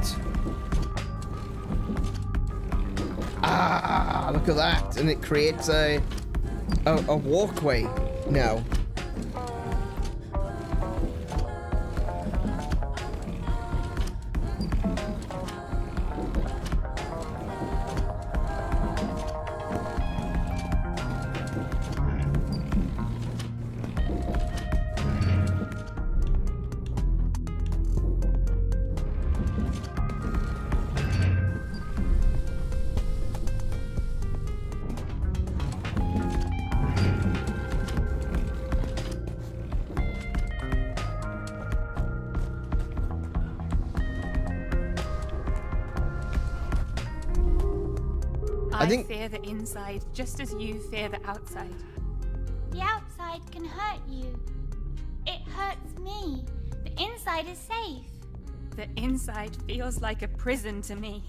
Ah, look at that. And it creates a walkway now. I fear the inside just as you fear the outside. The outside can hurt you. It hurts me. The inside is safe. The inside feels like a prison to me.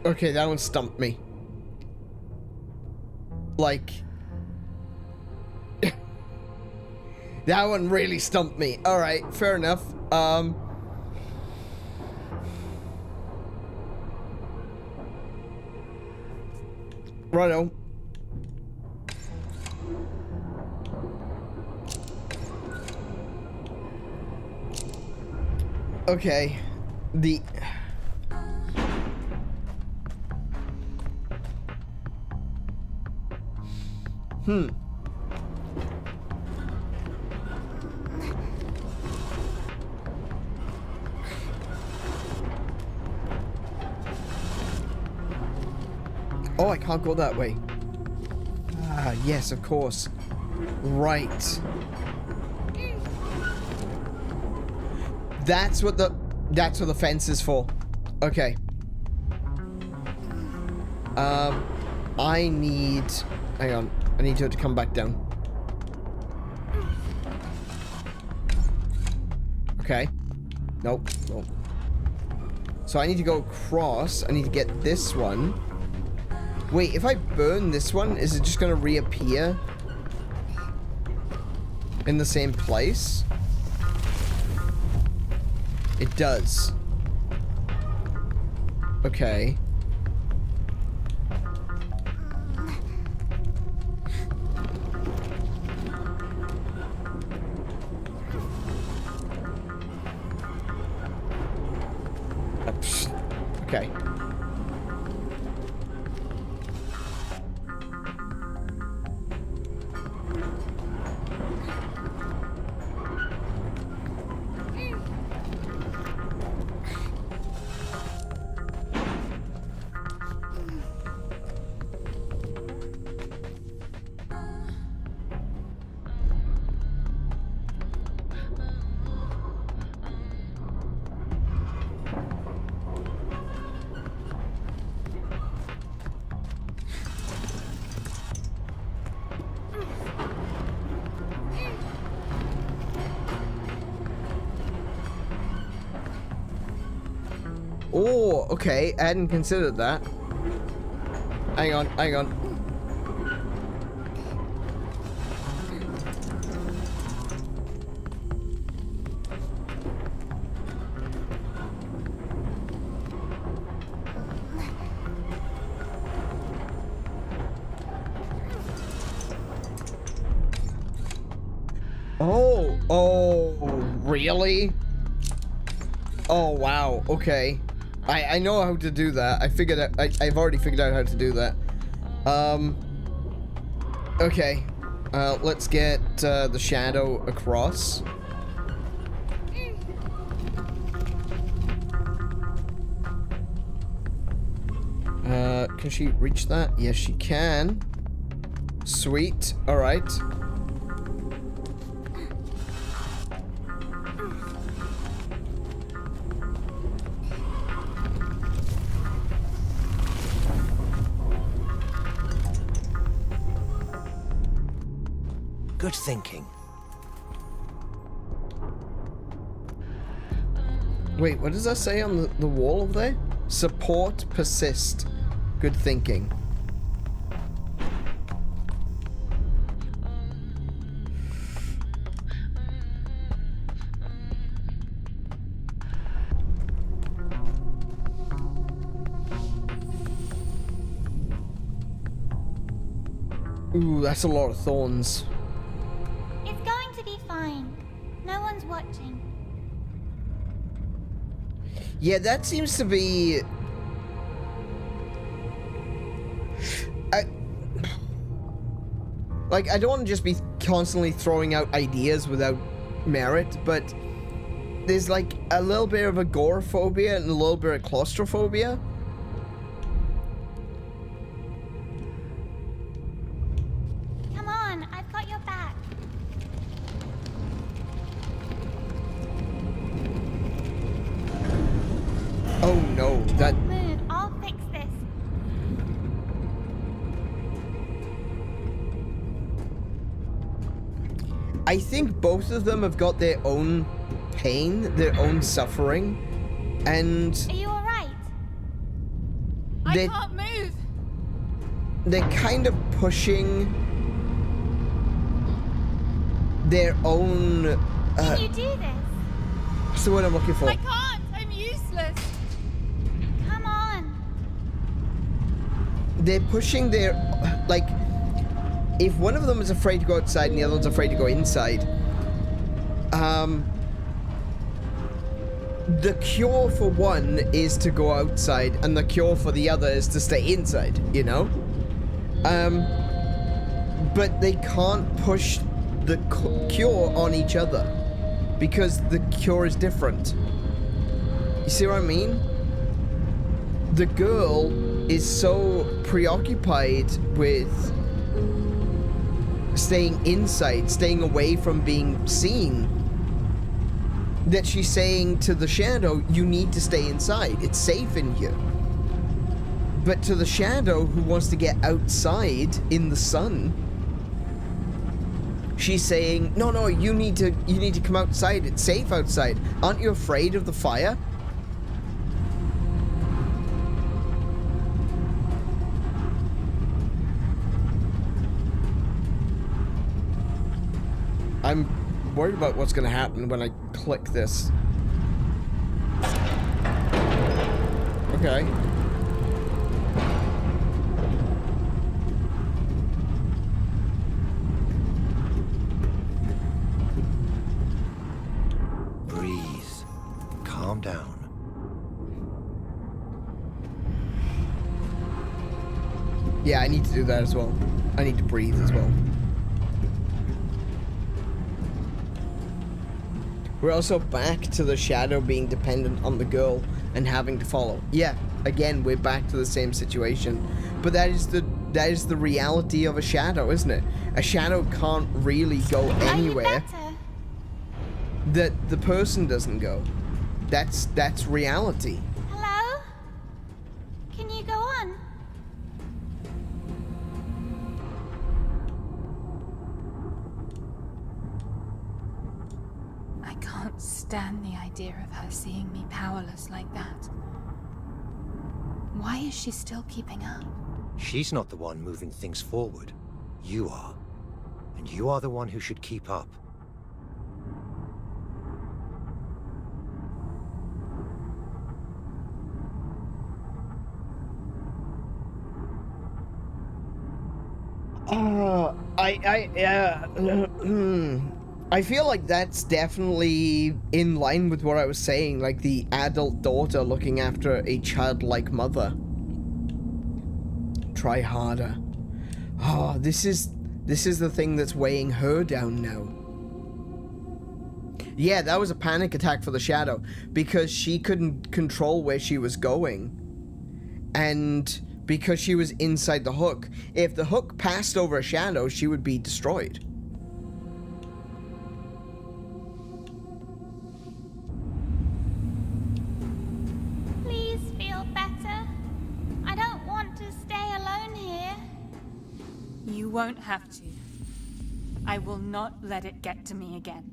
Okay, that one stumped me. Like, That one really stumped me. Alright, fair enough. Righto. Okay. Oh, I can't go that way. Ah, yes, of course. Right. That's what the fence is for. Okay. I need... Hang on. I need her to come back down. Okay. Nope. Nope. So I need to go across. I need to get this one. Wait, if I burn this one, is it just gonna reappear in the same place? It does. Okay. Okay. Oh, okay. I hadn't considered that. Hang on, hang on. Oh, really? Oh, wow. Okay. I know how to do that. I've already figured out how to do that. Okay. Let's get the shadow across. Can she reach that? Yes, she can. Sweet. All right. Good thinking. Wait, what does that say on the wall over there? Support, persist. Good thinking. Ooh, that's a lot of thorns. It's going to be fine. No one's watching. Yeah, that seems to be... Like, I don't want to just be constantly throwing out ideas without merit, but there's like a little bit of agoraphobia and a little bit of claustrophobia. Come on, I've got your back. Oh no, that... Move, I'll fix this. I think both of them have got their own pain, their own suffering, and... Are you alright? I They- can't move. they're kind of pushing their own. Can you do this? What's the word I'm looking for? I can't. I'm useless. Come on. They're pushing their, like, if one of them is afraid to go outside and the other one's afraid to go inside, the cure for one is to go outside and the cure for the other is to stay inside, you know? But they can't push the cure on each other because the cure is different. You see what I mean? The girl is so preoccupied with staying inside, staying away from being seen, that she's saying to the shadow, you need to stay inside. It's safe in here. But to the shadow who wants to get outside in the sun, she's saying, no, you need to come outside. It's safe outside. Aren't you afraid of the fire? I'm worried about what's going to happen when I click this. Okay. Breathe. Calm down. Yeah, I need to do that as well. I need to breathe as well. We're also back to the shadow being dependent on the girl and having to follow. Yeah, again, we're back to the same situation. But that is the reality of a shadow, isn't it? A shadow can't really go anywhere Are you better? that the person doesn't go. That's reality. Hello? Can you go on? I can't stand the idea of her seeing me powerless like that. Why is she still keeping up? She's not the one moving things forward. You are. And you are the one who should keep up. I feel like that's definitely in line with what I was saying, like the adult daughter looking after a childlike mother. Try harder. Oh, this is the thing that's weighing her down now. Yeah, that was a panic attack for the shadow because she couldn't control where she was going. And because she was inside the hook. If the hook passed over a shadow, she would be destroyed. Please feel better. I don't want to stay alone here. You won't have to. I will not let it get to me again.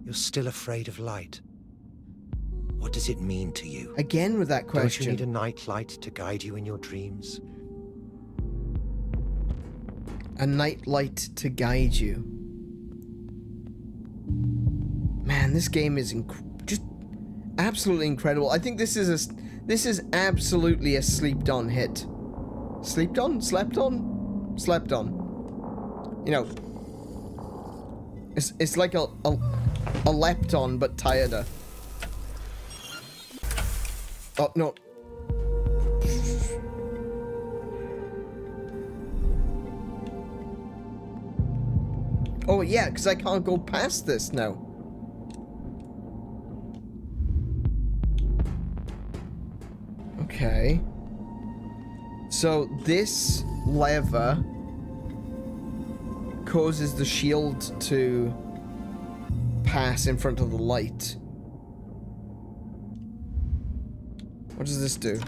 You're still afraid of light. What does it mean to you? Again with that question. Don't you need a nightlight to guide you in your dreams? A nightlight to guide you. Man, this game is just absolutely incredible. I think this is absolutely a slept on hit. Slept on? Slept on? Slept on. You know, it's like a lepton but tireder. Oh, no. Oh, yeah, because I can't go past this now. Okay. So, this lever causes the shield to pass in front of the light. What does this do?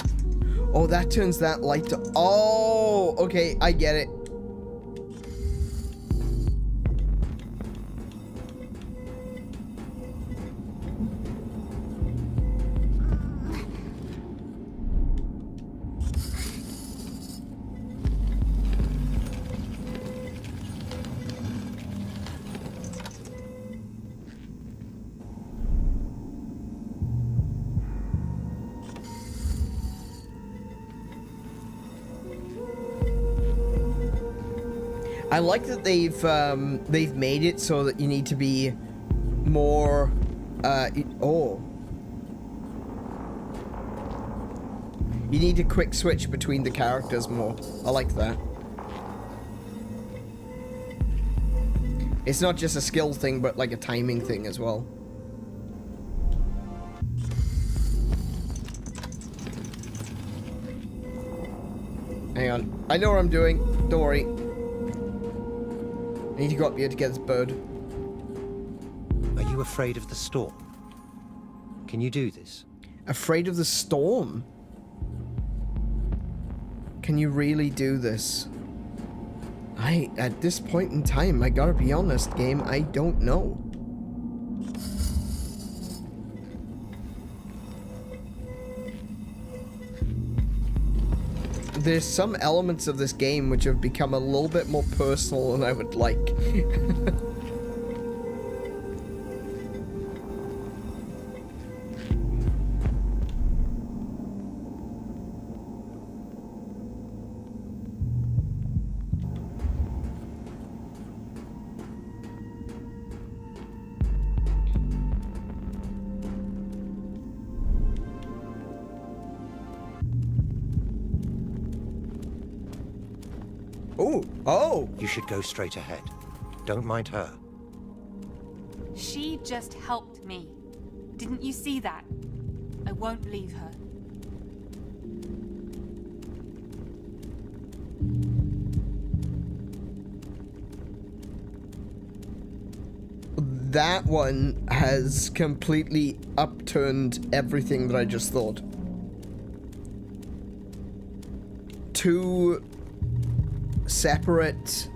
Oh, that turns that light to... Oh, okay, I get it. I like that they've made it so that you need to be more, oh. You need to quick switch between the characters more. I like that. It's not just a skill thing, but like a timing thing as well. Hang on. I know what I'm doing. Don't worry. I need to go up here to get this bird. Are you afraid of the storm? Can you do this? Afraid of the storm? Can you really do this? At this point in time, I gotta be honest, game, I don't know. There's some elements of this game which have become a little bit more personal than I would like. Oh! You should go straight ahead. Don't mind her. She just helped me. Didn't you see that? I won't leave her. That one has completely upturned everything that I just thought. Two separate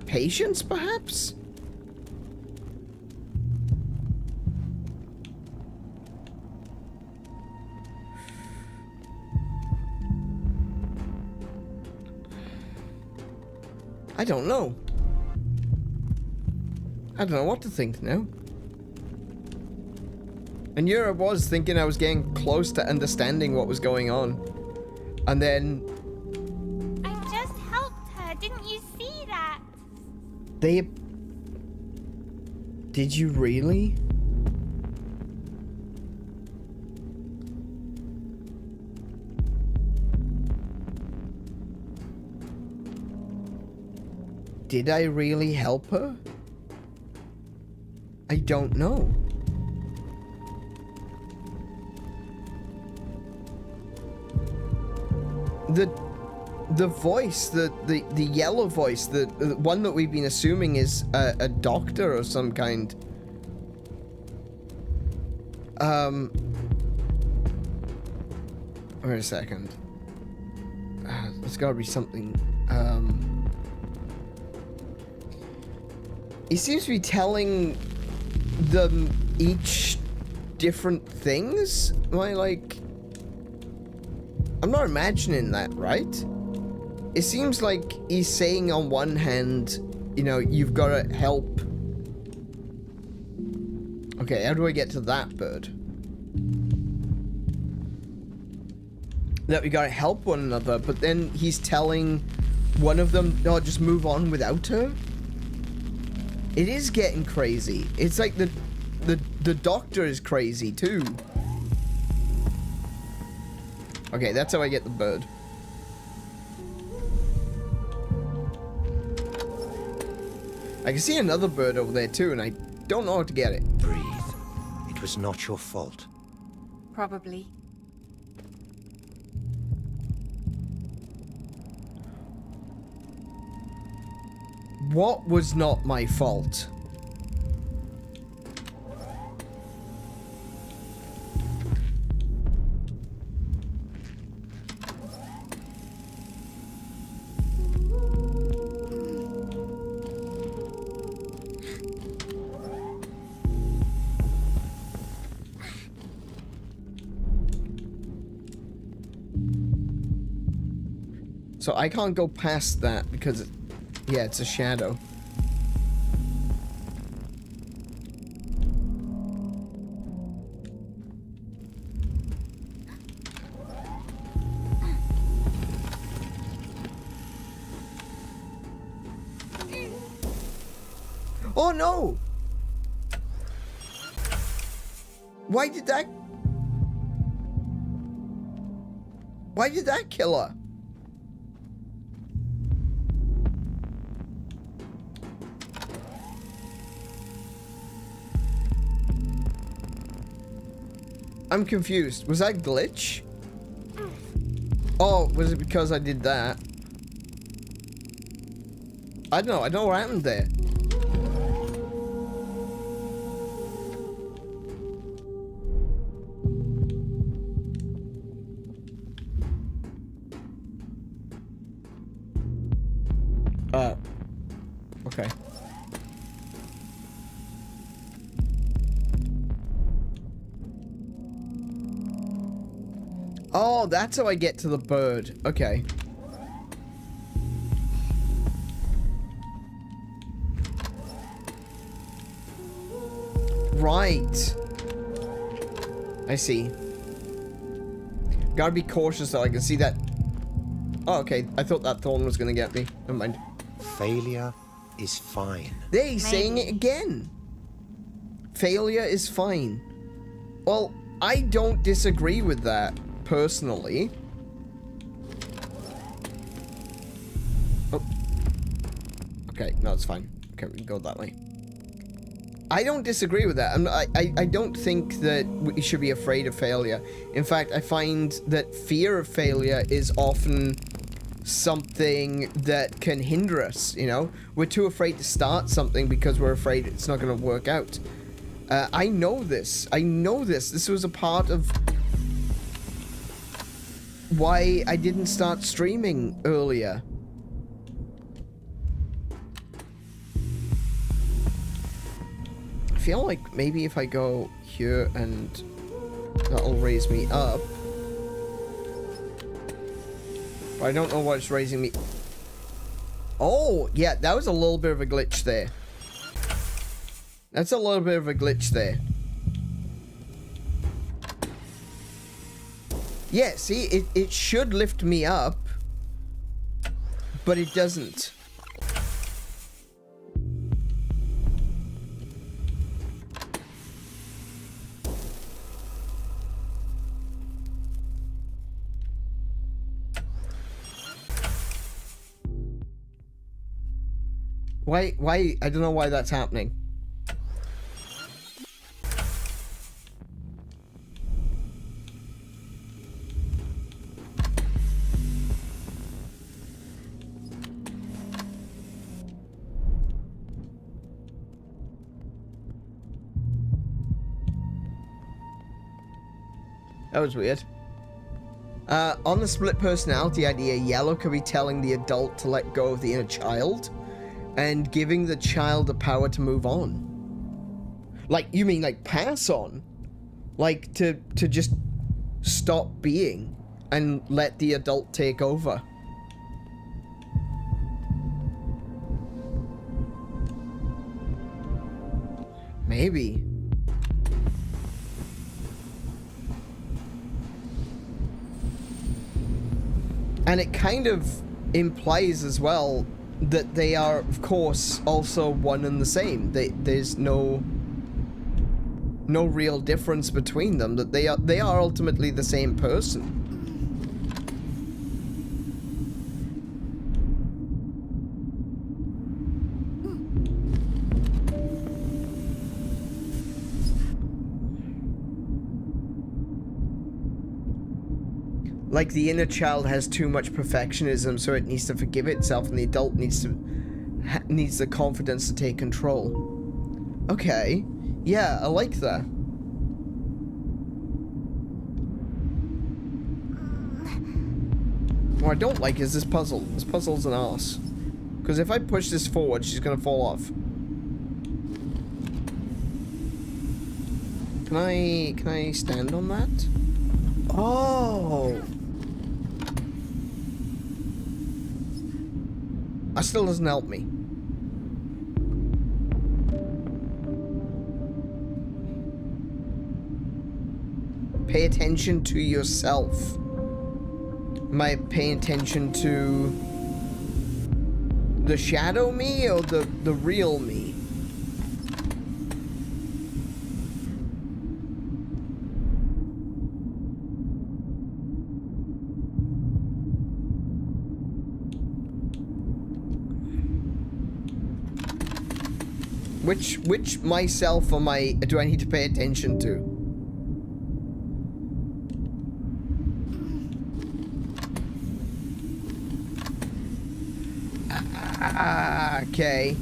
patients, perhaps? I don't know. I don't know what to think now. And here I was thinking I was getting close to understanding what was going on. And then... I just helped her. Didn't you see that? They... Did you really? Did I really help her? I don't know. The voice, the yellow voice, the one that we've been assuming is a doctor of some kind. Wait a second. There's gotta be something. He seems to be telling them each different things? Am I like... I'm not imagining that, right? It seems like he's saying on one hand, you know, you've got to help. Okay, how do I get to that bird? That we got to help one another, but then he's telling one of them, oh, just move on without her? It is getting crazy. It's like the doctor is crazy too. Okay, that's how I get the bird. I can see another bird over there too, and I don't know how to get it. Breathe. It was not your fault. Probably. What was not my fault? So I can't go past that because, yeah, it's a shadow. Oh no! Why did that kill her? I'm confused. Was that glitch? Oh, was it because I did that? I don't know. I don't know what happened there. Okay. Oh, that's how I get to the bird. Okay. Right. I see. Gotta be cautious though. I can see that. Oh, okay. I thought that thorn was gonna get me. Never mind. Failure is fine. There, he's saying it again. Failure is fine. Well, I don't disagree with that, personally. Oh. Okay, no, it's fine. Okay, we can go that way. I don't disagree with that. I don't think that we should be afraid of failure. In fact, I find that fear of failure is often something that can hinder us, you know? We're too afraid to start something because we're afraid it's not going to work out. I know this. I know this. This was a part of why I didn't start streaming earlier. I feel like maybe if I go here and that'll raise me up. But I don't know what's raising me. Oh, yeah, that was a little bit of a glitch there. That's a little bit of a glitch there. Yeah, see, it should lift me up, but it doesn't. Why, I don't know why that's happening. That was weird. On the split personality idea, Yellow could be telling the adult to let go of the inner child and giving the child the power to move on. Like, you mean like pass on? Like to just stop being and let the adult take over. Maybe. And it kind of implies as well that they are, of course, also one and the same. There's no real difference between them. That they are ultimately the same person. Like the inner child has too much perfectionism, so it needs to forgive itself, and the adult needs the confidence to take control. Okay, yeah, I like that. What I don't like is this puzzle. This puzzle's an arse. Because if I push this forward, she's gonna fall off. Can I stand on that? Oh. That still doesn't help me. Pay attention to yourself. Am I paying attention to the shadow me or the real me? Which myself do I need to pay attention to? Okay.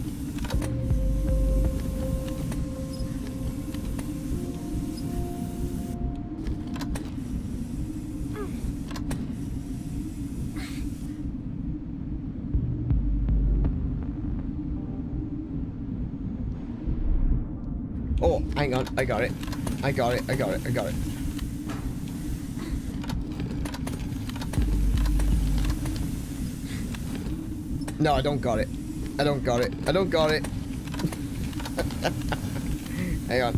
Oh, hang on. I got it. I got it. No, I don't got it. I don't got it. Hang on.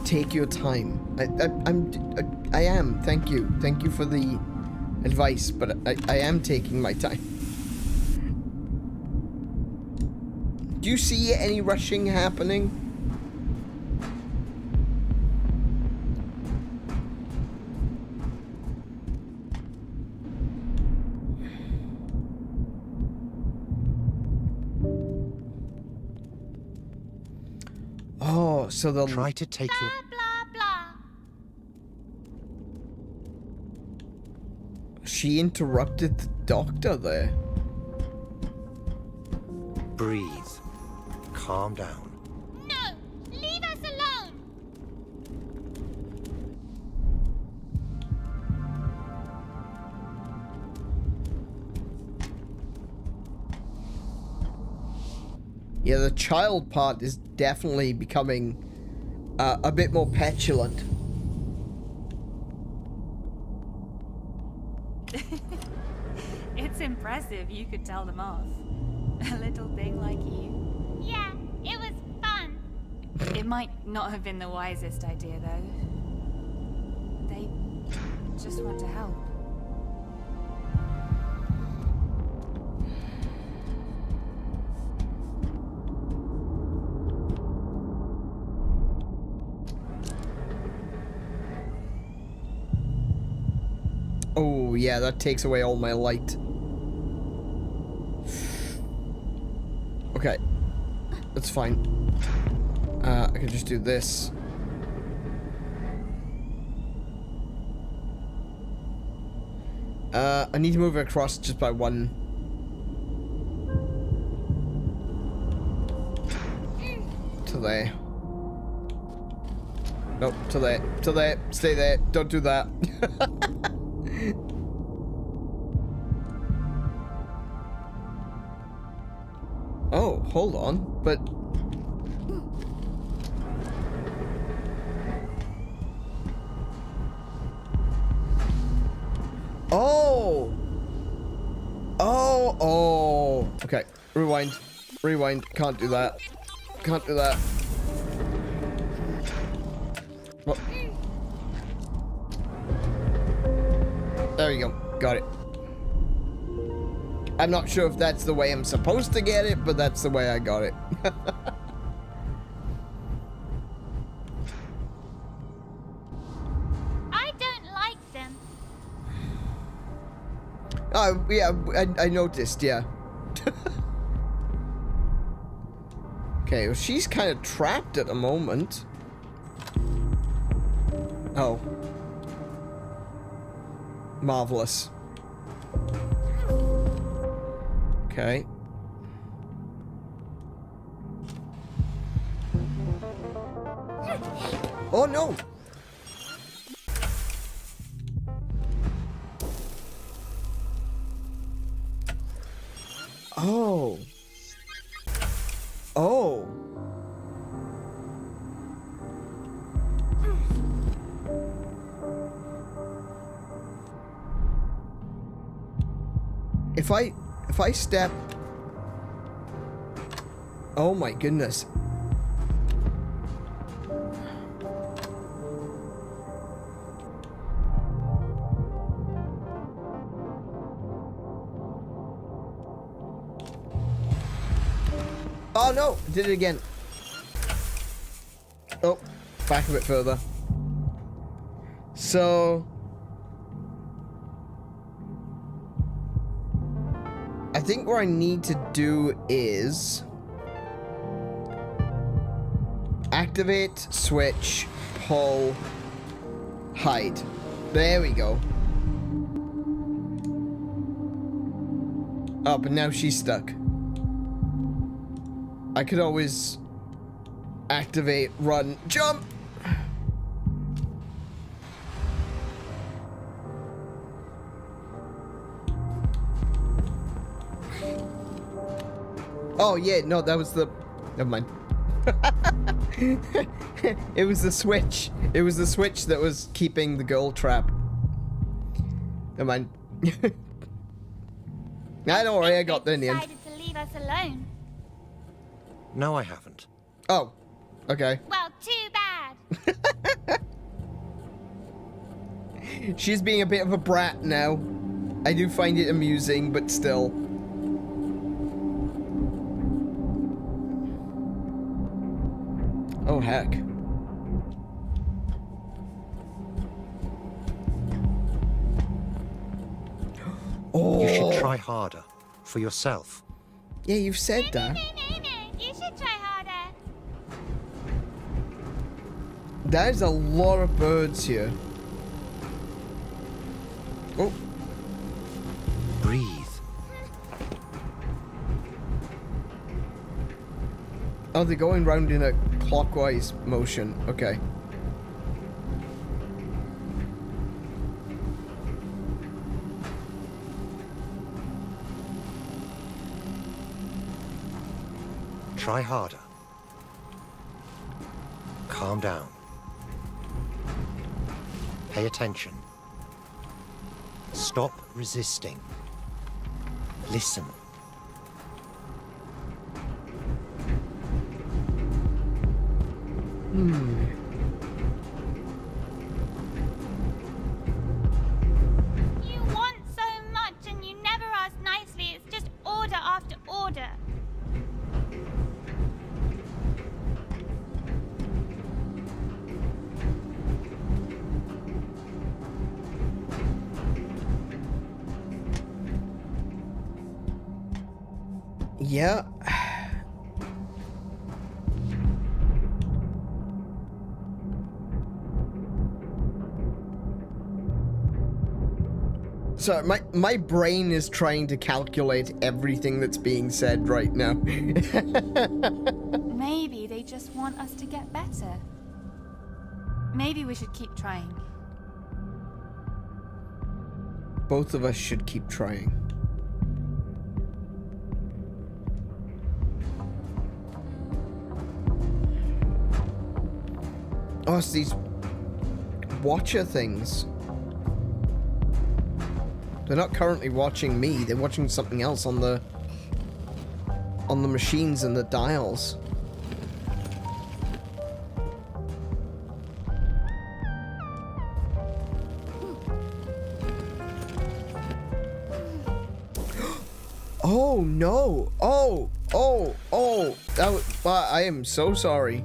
Take your time. I am. Thank you. Thank you for the advice, but I am taking my time. Do you see any rushing happening? Oh, so they'll try to take your... Blah, blah. She interrupted the doctor there. Breathe. Calm down. No! Leave us alone! Yeah, the child part is definitely becoming a bit more petulant. It's impressive you could tell them off. A little thing like you. Yeah, it was fun. It might not have been the wisest idea, though. They just want to help. Oh, yeah, that takes away all my light. Okay. That's fine. I can just do this. I need to move it across just by one. To there. Nope, to there. To there. Stay there. Don't do that. Oh, hold on, but... Oh! Oh, oh! Okay, rewind. Rewind. Can't do that. Can't do that. What? There you go. Got it. I'm not sure if that's the way I'm supposed to get it, but that's the way I got it. I don't like them. Oh, yeah, I noticed, yeah. Okay, well, she's kind of trapped at the moment. Oh. Marvelous. Okay. Oh no! Oh. Oh. If I step... Oh my goodness. Oh no! Did it again. Oh, back a bit further. So... I think what I need to do is activate, switch, pull, hide. There we go. Oh, but now she's stuck. I could always activate, run, jump. Oh yeah, no, that was the... Never mind. It was the switch. It was the switch that was keeping the girl trapped. Never mind. I don't worry, I got there in the end. Decided to leave us alone. No, I haven't. Oh, okay. Well, too bad. She's being a bit of a brat now. I do find it amusing, but still. Oh, heck. Oh. You should try harder. For yourself. Yeah, you've said that. No. You should try harder. There's a lot of birds here. Oh. Breathe. Oh, they're going round in a clockwise motion. Okay. Try harder. Calm down. Pay attention. Stop resisting. Listen. You want so much and you never ask nicely. It's just order after order. Yeah. So my brain is trying to calculate everything that's being said right now. Maybe they just want us to get better. Maybe we should keep trying. Both of us should keep trying. Oh, it's these watcher things. They're not currently watching me, they're watching something else on the machines and the dials. Oh no! Oh! That was, I am so sorry.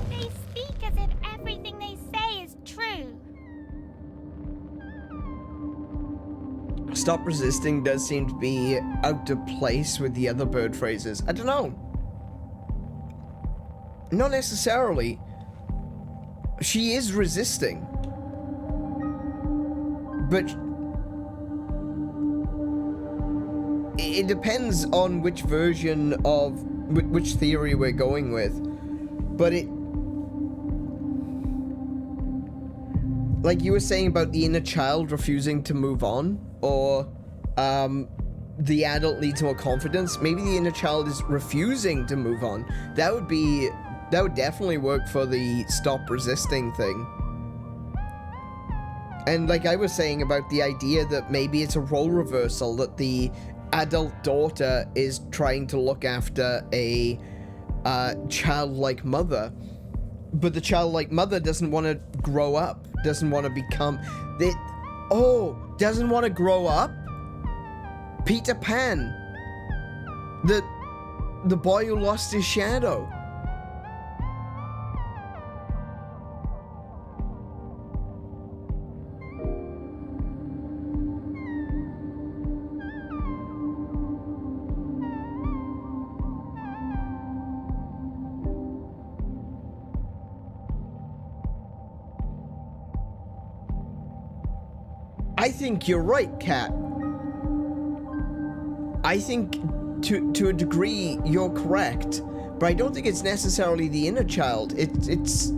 They speak as if everything they say is true. Stop resisting does seem to be out of place with the other bird phrases. I don't know. Not necessarily. She is resisting. But it depends on which version of which theory we're going with. But it, like you were saying about the inner child refusing to move on, or the adult needs more confidence. Maybe the inner child is refusing to move on. That would definitely work for the stop resisting thing. And like I was saying about the idea that maybe it's a role reversal, that the adult daughter is trying to look after a childlike mother, but the childlike mother doesn't want to grow up. doesn't want to become... doesn't want to grow up? Peter Pan. The boy who lost his shadow. I think you're right, Kat. I think to a degree you're correct, but I don't think it's necessarily the inner child. It's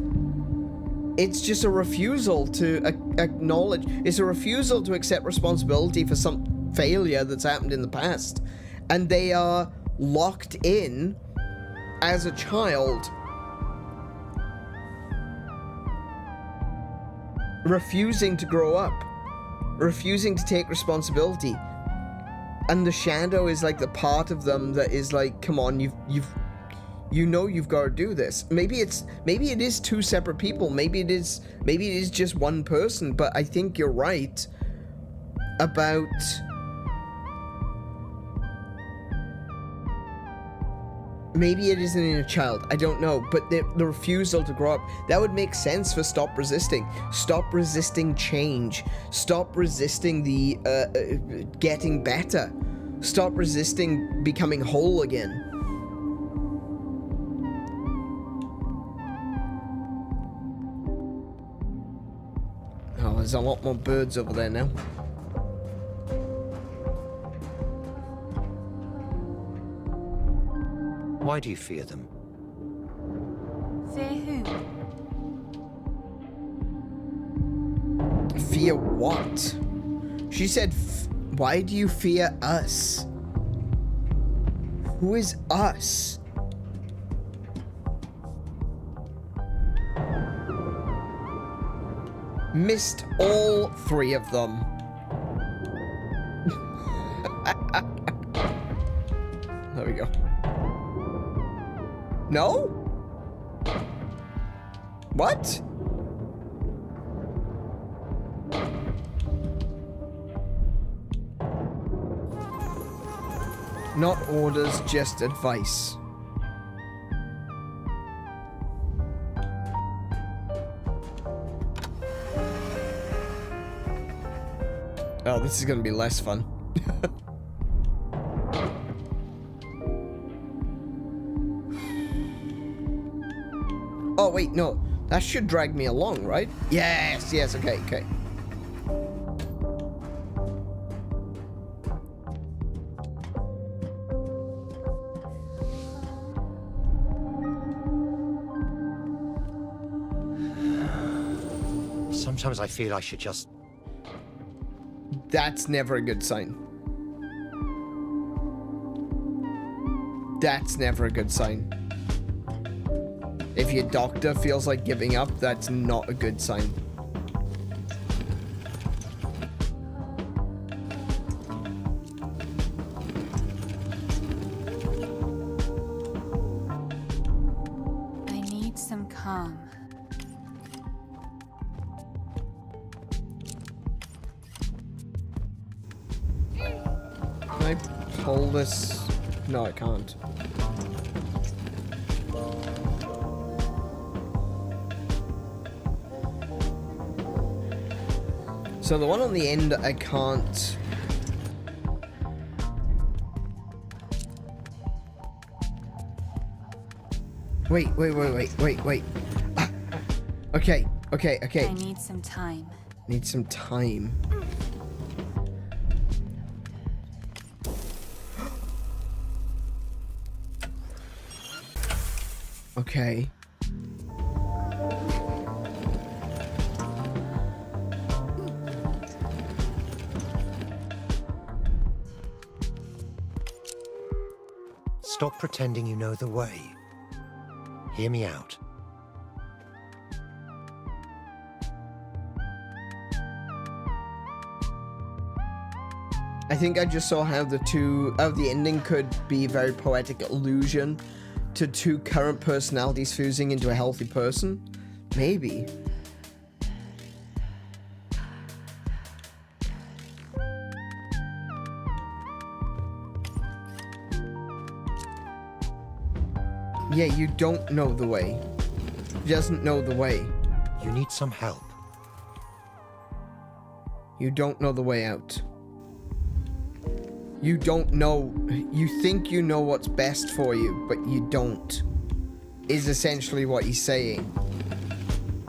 just a refusal to acknowledge. It's a refusal to accept responsibility for some failure that's happened in the past, and they are locked in as a child, refusing to grow up. Refusing to take responsibility, and the shadow is like the part of them that is like, come on, you've got to do this. Maybe it is two separate people. Maybe it is just one person. But I think you're right about maybe it is an inner child. I don't know, but the refusal to grow up, that would make sense for stop resisting. Stop resisting change. Stop resisting the getting better. Stop resisting becoming whole again. Oh, there's a lot more birds over there now. Why do you fear them? Fear who? Fear what? She said, why do you fear us? Who is us? Missed all three of them. There we go. No? What? Not orders, just advice. Oh, this is gonna be less fun. Oh, wait, no. That should drag me along, right? Yes, yes, okay, okay. Sometimes I feel I should just... That's never a good sign. That's never a good sign. If your doctor feels like giving up, that's not a good sign. I need some calm. Can I pull this? No, I can't. So the one on the end, I can't. Wait. Ah. Okay. I need some time. Need some time. Okay. Stop pretending you know the way. Hear me out. I think I just saw how the ending could be a very poetic allusion to two current personalities fusing into a healthy person. Maybe. Yeah, you don't know the way. He doesn't know the way. You need some help. You don't know the way out. You don't know. You think you know what's best for you, but you don't. Is essentially what he's saying.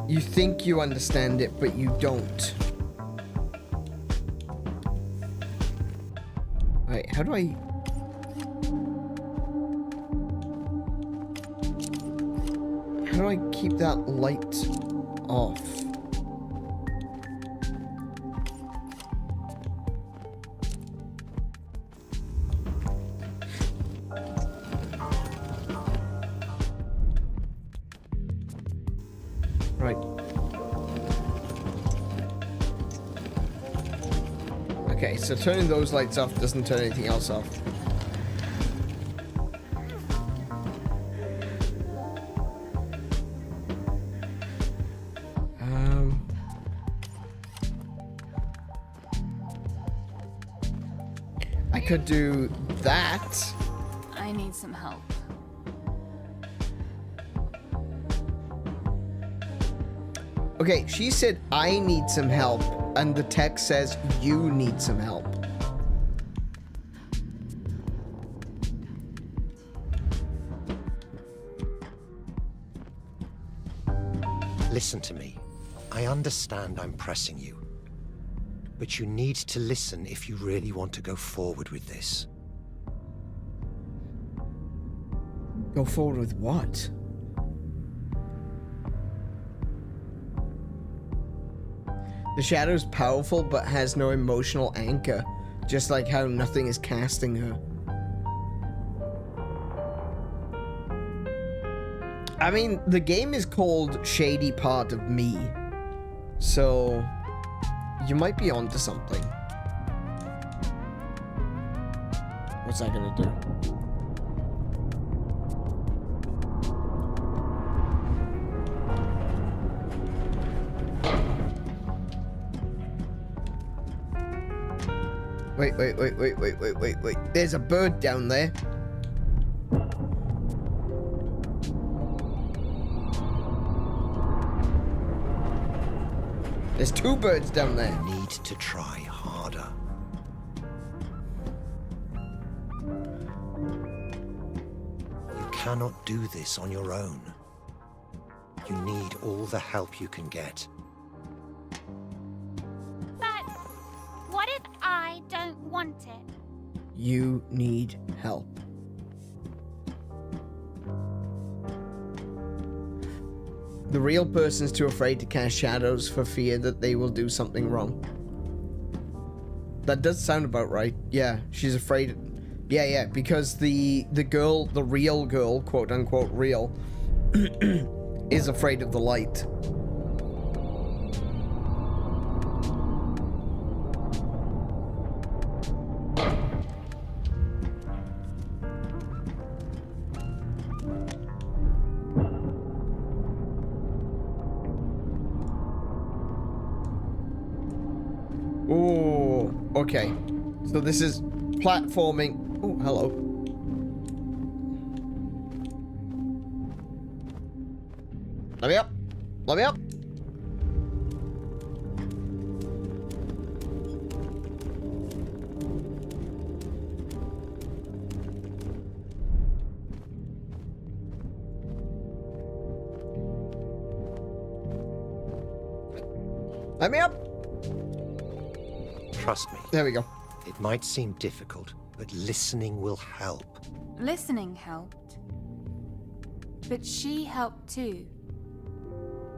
You think you understand it, but you don't. Wait, how do I... How do I keep that light off? Right. Okay, so turning those lights off doesn't turn anything else off. I could do that. I need some help. Okay, she said I need some help, and the text says you need some help. Listen to me. I understand I'm pressing you. But you need to listen if you really want to go forward with this. Go forward with what? The shadow's powerful but has no emotional anchor, just like how nothing is casting her. I mean, the game is called Shady Part of Me, so you might be onto something. What's that gonna do? Wait. There's a bird down there. There's two birds down there. You need to try harder. You cannot do this on your own. You need all the help you can get. But what if I don't want it? You need help. The real person's too afraid to cast shadows for fear that they will do something wrong. That does sound about right. Yeah, she's afraid. Yeah, because the girl, the real girl, quote unquote real, is afraid of the light. Oh, okay. So this is platforming. Oh, hello. Let me up. Let me up. Let me up. Trust me. There we go. It might seem difficult, but listening will help. Listening helped. But she helped too.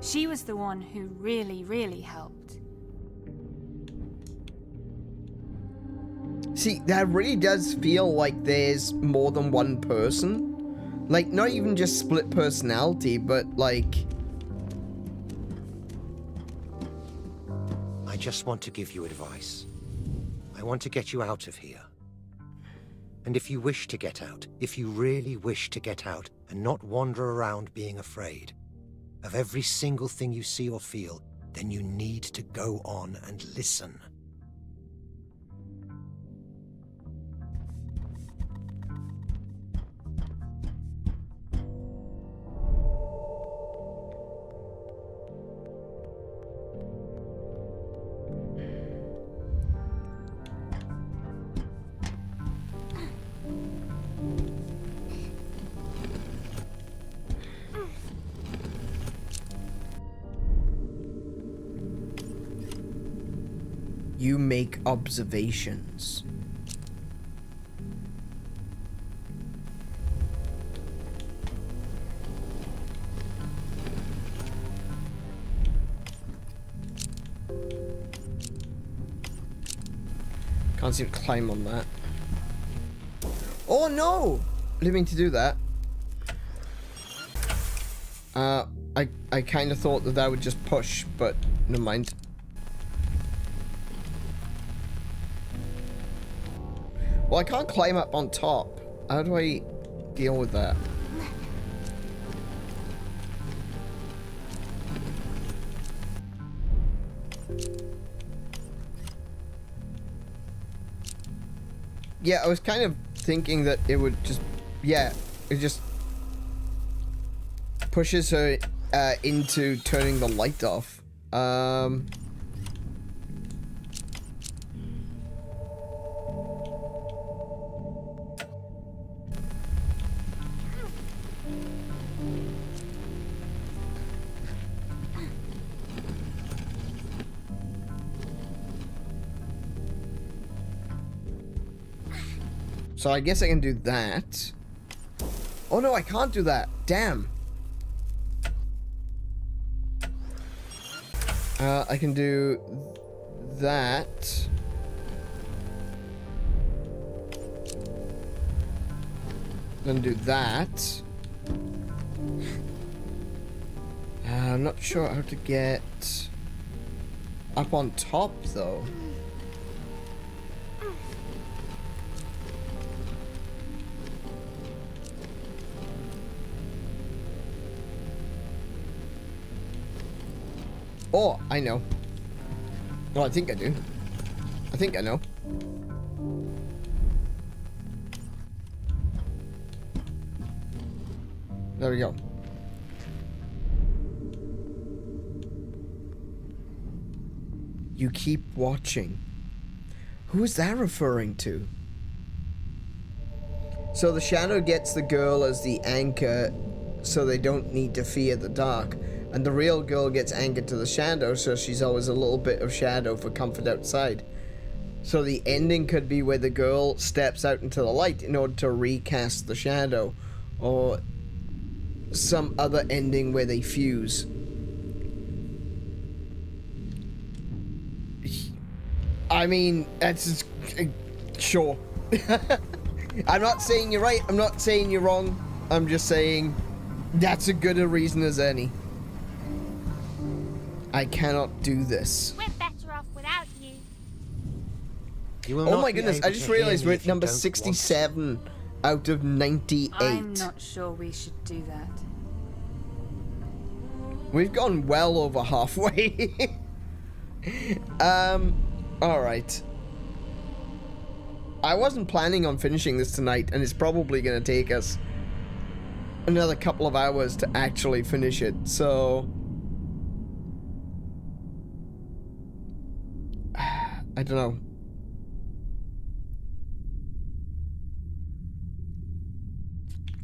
She was the one who really helped. See, that really does feel like there's more than one person. Like, not even just split personality, but like... I just want to give you advice. I want to get you out of here. And if you wish to get out, if you really wish to get out and not wander around being afraid of every single thing you see or feel, then you need to go on and listen. You make observations. Can't seem to climb on that. Oh no! I didn't mean to do that. I kind of thought that would just push, but never mind. Well, I can't climb up on top. How do I deal with that? Yeah, I was kind of thinking that it would just... Yeah, it just pushes her into turning the light off. So I guess I can do that. Oh no, I can't do that. Damn. I can do that. Then do that. I'm not sure how to get up on top though. Oh, I know. Well, I think I do. I think I know. There we go. You keep watching. Who is that referring to? So the shadow gets the girl as the anchor so they don't need to fear the dark. And the real girl gets anchored to the shadow, so she's always a little bit of shadow for comfort outside. So the ending could be where the girl steps out into the light in order to recast the shadow. Or some other ending where they fuse. I mean, that's... sure. I'm not saying you're right, I'm not saying you're wrong. I'm just saying that's a good a reason as any. I cannot do this. We're better off without you. You will Oh not my be goodness, able I just to hear realized me we're if at you number don't want 67 out of 98. I'm not sure we should do that. We've gone well over halfway. Alright. I wasn't planning on finishing this tonight, and it's probably going to take us another couple of hours to actually finish it, so... I don't know.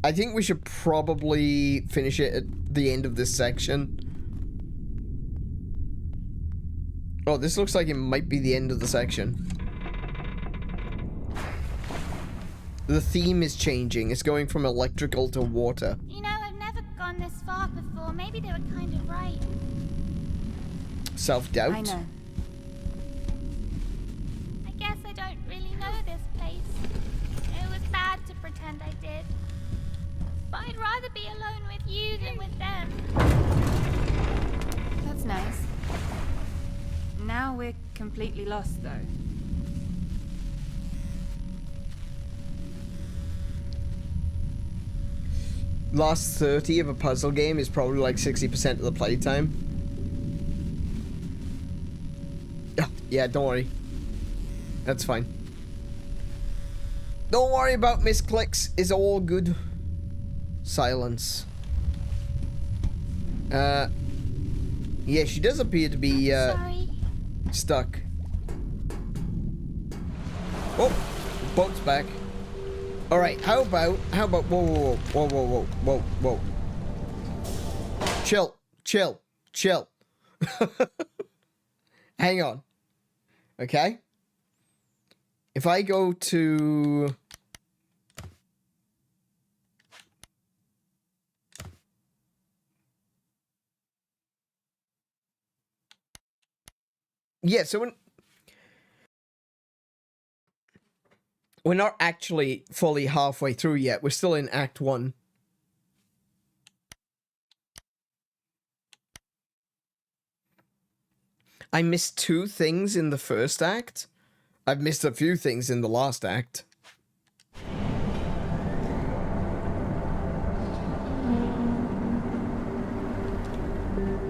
I think we should probably finish it at the end of this section. Oh, this looks like it might be the end of the section. The theme is changing. It's going from electrical to water. You know, I've never gone this far before. Maybe they were kind of right. Self-doubt? I know. I guess I don't really know this place. It was bad to pretend I did. But I'd rather be alone with you than with them. That's nice. Now we're completely lost, though. Last 30 of a puzzle game is probably like 60% of the playtime. Yeah, don't worry. That's fine. Don't worry about misclicks. It's all good. Silence. Yeah, she does appear to be, Sorry. stuck. Oh, boat's back. Alright, how about, whoa. Chill. Hang on. Okay? If I go to... Yeah, so we're not actually fully halfway through yet. We're still in Act 1. I missed 2 things in the first act. I've missed a few things in the last act.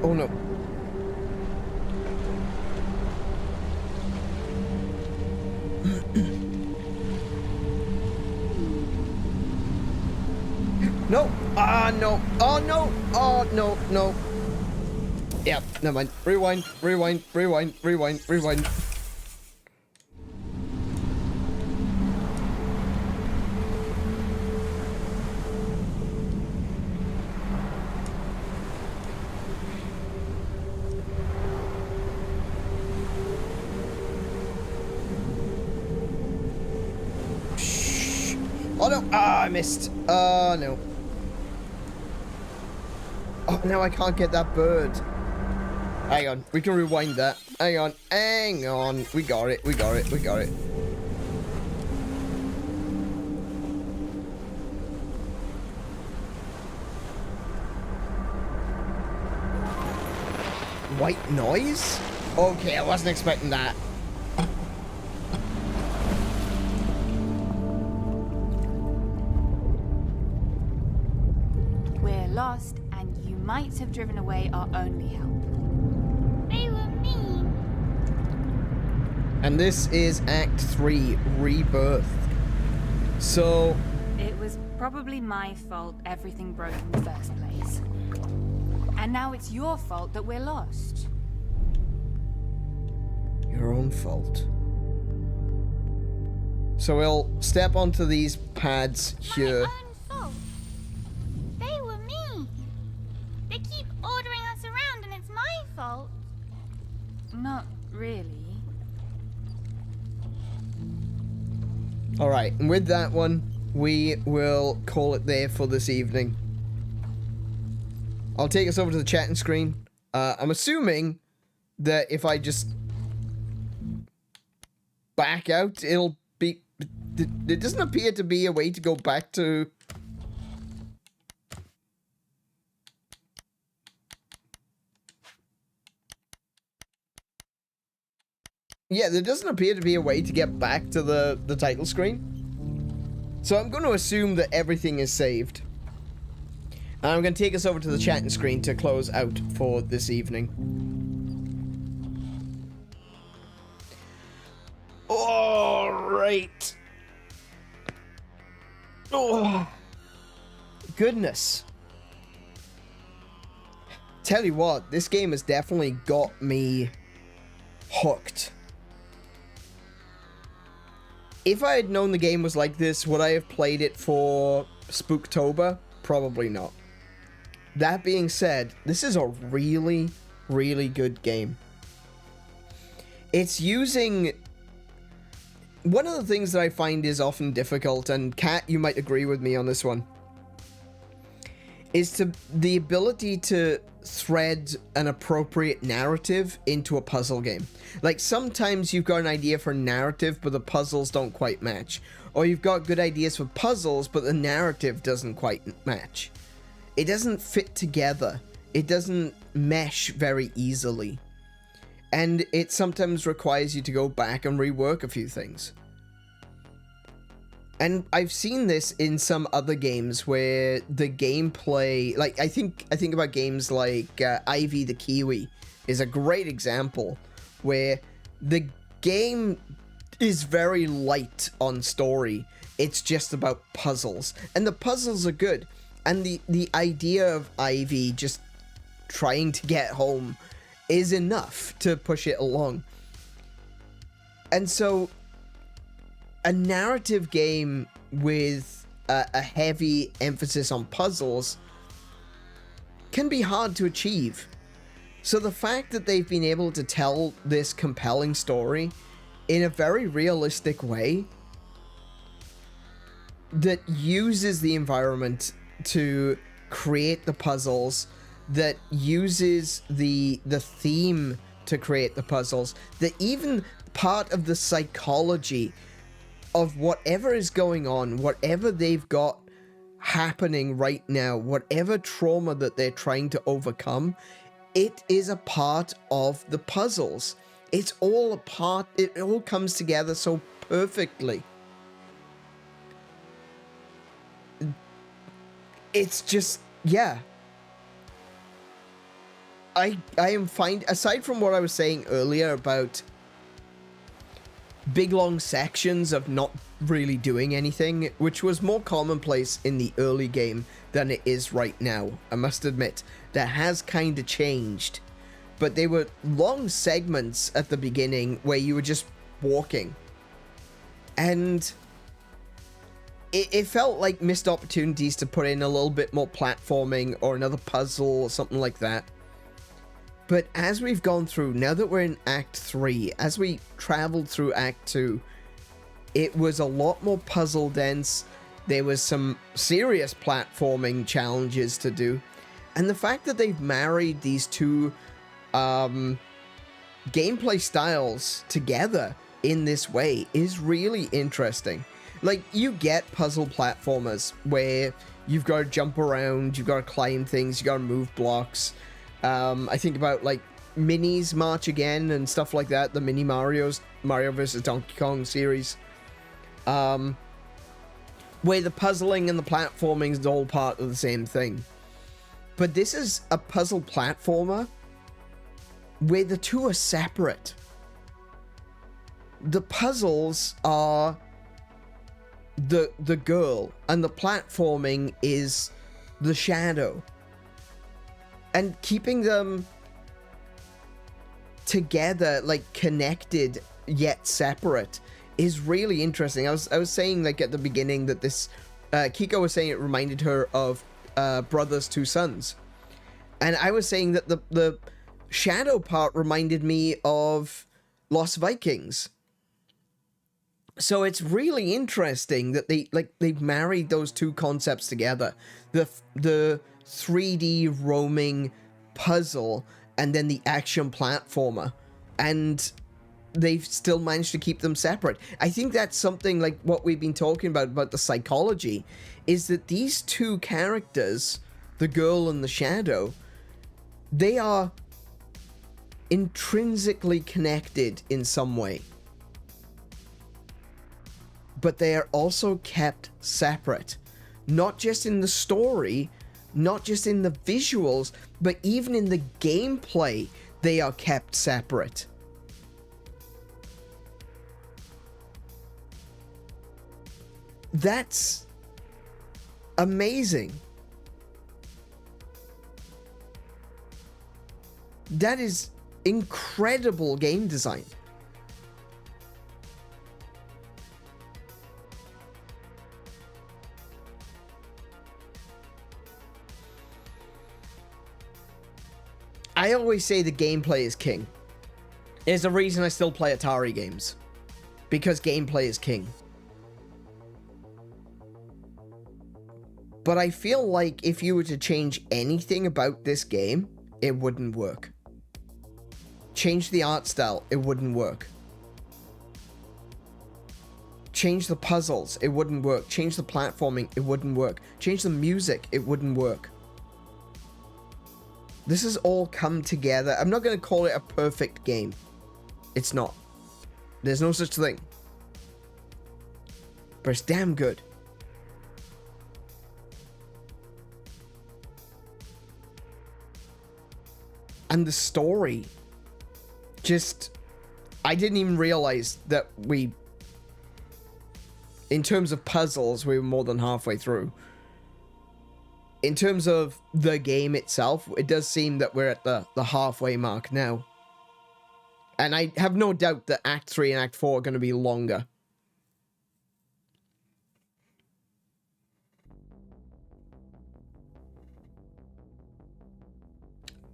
Oh no. No! Ah, no! Oh, no! Oh, no, no. Yeah, never mind. Rewind, rewind, rewind, rewind, rewind. Shh. Oh, no! Ah, I missed. Oh, no. Oh, now I can't get that bird. Hang on, we can rewind that. Hang on, hang on. We got it, we got it, we got it. White noise? Okay, I wasn't expecting that. We're lost, and you might have driven away our only help. They were mean. And this is Act 3, Rebirth. So... It was probably my fault everything broke in the first place. And now it's your fault that we're lost. Your own fault. So we'll step onto these pads here. My own fault. They were mean. They keep ordering us around and it's my fault. Not really. Alright, and with that one, we will call it there for this evening. I'll take us over to the chatting screen. I'm assuming that if I just back out, it'll be... There doesn't appear to be a way to go back to... Yeah, there doesn't appear to be a way to get back to the title screen. So I'm going to assume that everything is saved. And I'm going to take us over to the chatting screen to close out for this evening. Alright. Oh, goodness. Tell you what, this game has definitely got me hooked. If I had known the game was like this, would I have played it for Spooktober? Probably not. That being said, this is a really, really good game. It's using... One of the things that I find is often difficult, and Kat, you might agree with me on this one, is the ability to thread an appropriate narrative into a puzzle game. Like, sometimes you've got an idea for narrative, but the puzzles don't quite match. Or you've got good ideas for puzzles, but the narrative doesn't quite match. It doesn't fit together. It doesn't mesh very easily. And it sometimes requires you to go back and rework a few things. And I've seen this in some other games where the gameplay, like I think about games like Ivy the Kiwi is a great example where the game is very light on story. It's just about puzzles, and the puzzles are good. And the idea of Ivy just trying to get home is enough to push it along. And so a narrative game with a heavy emphasis on puzzles can be hard to achieve. So the fact that they've been able to tell this compelling story in a very realistic way that uses the environment to create the puzzles, that uses the theme to create the puzzles, that even part of the psychology of whatever is going on, whatever they've got happening right now, whatever trauma that they're trying to overcome, it is a part of the puzzles. It's all a part, it all comes together so perfectly. It's just, yeah. I am fine, aside from what I was saying earlier about big long sections of not really doing anything, which was more commonplace in the early game than it is right now. I must admit, that has kind of changed. But they were long segments at the beginning where you were just walking. And it felt like missed opportunities to put in a little bit more platforming or another puzzle or something like that. But as we've gone through, now that we're in Act 3, as we traveled through Act 2, it was a lot more puzzle dense. There was some serious platforming challenges to do. And the fact that they've married these two gameplay styles together in this way is really interesting. Like, you get puzzle platformers where you've got to jump around, you've got to climb things, you've got to move blocks. I think about, like, Minis March Again and stuff like that, the Mini Mario vs. Donkey Kong series. Where the puzzling and the platforming is all part of the same thing. But this is a puzzle platformer where the two are separate. The puzzles are the girl, and the platforming is the shadow. And keeping them together, like connected yet separate, is really interesting. I was saying, like, at the beginning that this Kiko was saying it reminded her of Brothers Two Sons, and I was saying that the shadow part reminded me of Lost Vikings. So it's really interesting that they've married those two concepts together, the 3D roaming puzzle and then the action platformer, and they've still managed to keep them separate. I think that's something like what we've been talking about the psychology, is that these two characters, the girl and the shadow, they are intrinsically connected in some way. But they are also kept separate. Not just in the story, not just in the visuals, but even in the gameplay, they are kept separate. That's amazing. That is incredible game design. I always say the gameplay is king. There's a reason I still play Atari games. Because gameplay is king. But I feel like if you were to change anything about this game, it wouldn't work. Change the art style, it wouldn't work. Change the puzzles, it wouldn't work. Change the platforming, it wouldn't work. Change the music, it wouldn't work. This has all come together. I'm not going to call it a perfect game. It's not. There's no such thing. But it's damn good. And the story, just, I didn't even realize that in terms of puzzles, we were more than halfway through. In terms of the game itself, it does seem that we're at the halfway mark now. And I have no doubt that Act 3 and Act 4 are going to be longer.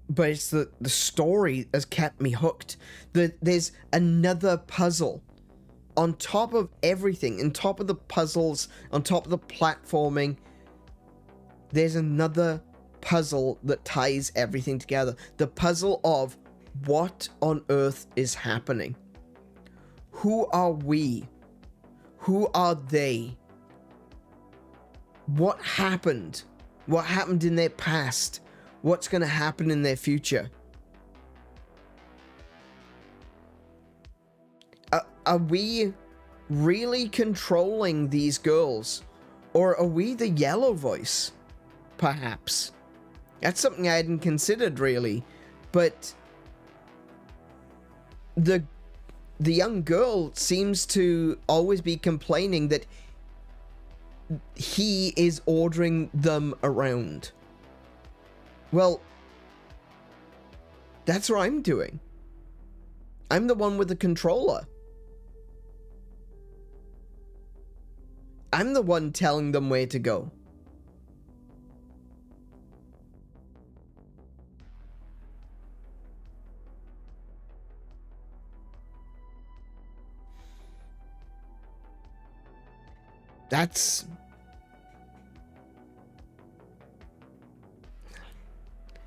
But it's the story has kept me hooked. There's another puzzle on top of everything, on top of the puzzles, on top of the platforming, there's another puzzle that ties everything together. The puzzle of what on earth is happening? Who are we? Who are they? What happened? What happened in their past? What's going to happen in their future? Are we really controlling these girls? Or are we the yellow voice? Perhaps. That's something I hadn't considered, really. But the young girl seems to always be complaining that he is ordering them around. Well, that's what I'm doing. I'm the one with the controller. I'm the one telling them where to go. That's...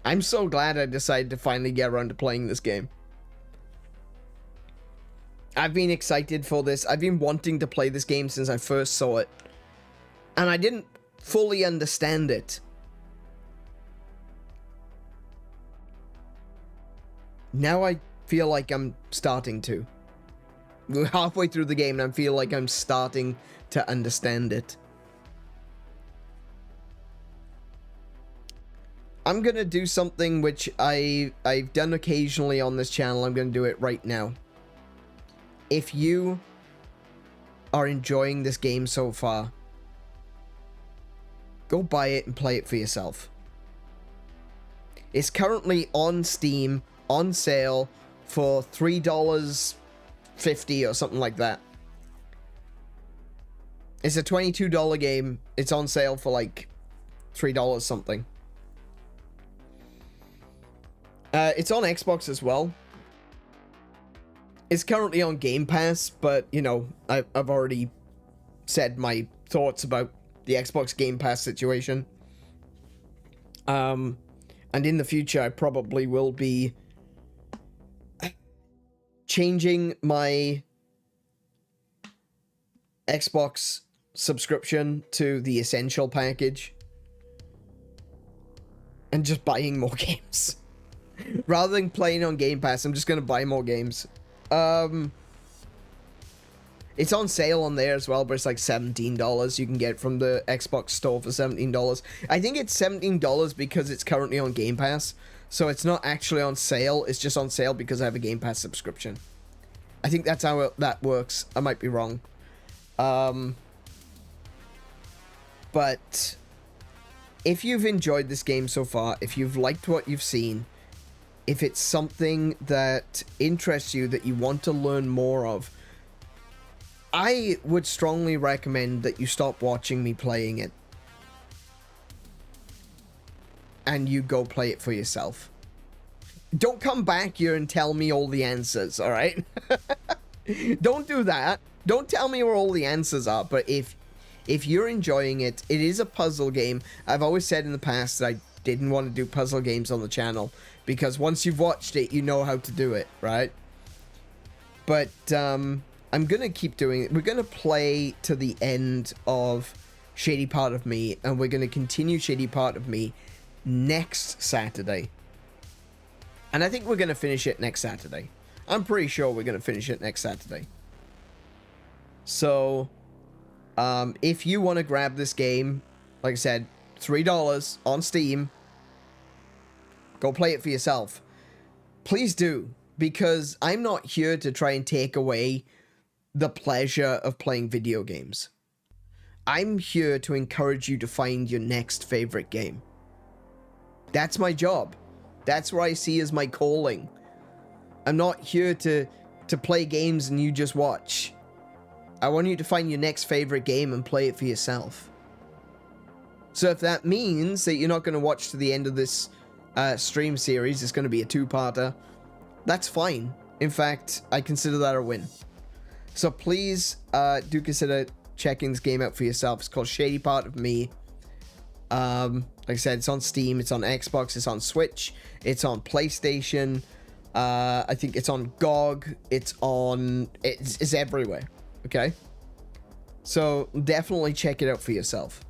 I'm so glad I decided to finally get around to playing this game. I've been excited for this. I've been wanting to play this game since I first saw it. And I didn't fully understand it. Now I feel like I'm starting to. We're halfway through the game and I feel like I'm starting to understand it. I'm gonna do something which I've done occasionally on this channel. I'm gonna do it right now. If you are enjoying this game so far, go buy it and play it for yourself. It's currently on Steam, on sale for $3.50 or something like that. It's a $22 game. It's on sale for like $3 something. It's on Xbox as well. It's currently on Game Pass, but, you know, I've already said my thoughts about the Xbox Game Pass situation. And in the future, I probably will be changing my Xbox subscription to the Essential package. And just buying more games. Rather than playing on Game Pass, I'm just going to buy more games. It's on sale on there as well, but it's like $17. You can get it from the Xbox store for $17. I think it's $17 because it's currently on Game Pass. So it's not actually on sale. It's just on sale because I have a Game Pass subscription. I think that's how that works. I might be wrong. But if you've enjoyed this game so far, if you've liked what you've seen, if it's something that interests you, that you want to learn more of, I would strongly recommend that you stop watching me playing it. And you go play it for yourself. Don't come back here and tell me all the answers, alright? Don't do that. Don't tell me where all the answers are, but if you're enjoying it, it is a puzzle game. I've always said in the past that I didn't want to do puzzle games on the channel, because once you've watched it, you know how to do it, right? But, I'm gonna keep doing it. We're gonna play to the end of Shady Part of Me, and we're gonna continue Shady Part of Me next Saturday. And I think we're gonna finish it next Saturday. I'm pretty sure we're gonna finish it next Saturday. So, if you want to grab this game, like I said, $3 on Steam, go play it for yourself. Please do, because I'm not here to try and take away the pleasure of playing video games. I'm here to encourage you to find your next favorite game. That's my job. That's what I see as my calling. I'm not here to play games and you just watch. I want you to find your next favorite game and play it for yourself. So if that means that you're not going to watch to the end of this stream series, it's going to be a two-parter, that's fine. In fact, I consider that a win. So please do consider checking this game out for yourself. It's called Shady Part of Me. Like I said, it's on Steam, it's on Xbox, it's on Switch, it's on PlayStation. I think it's on GOG. It's everywhere. Okay. So definitely check it out for yourself.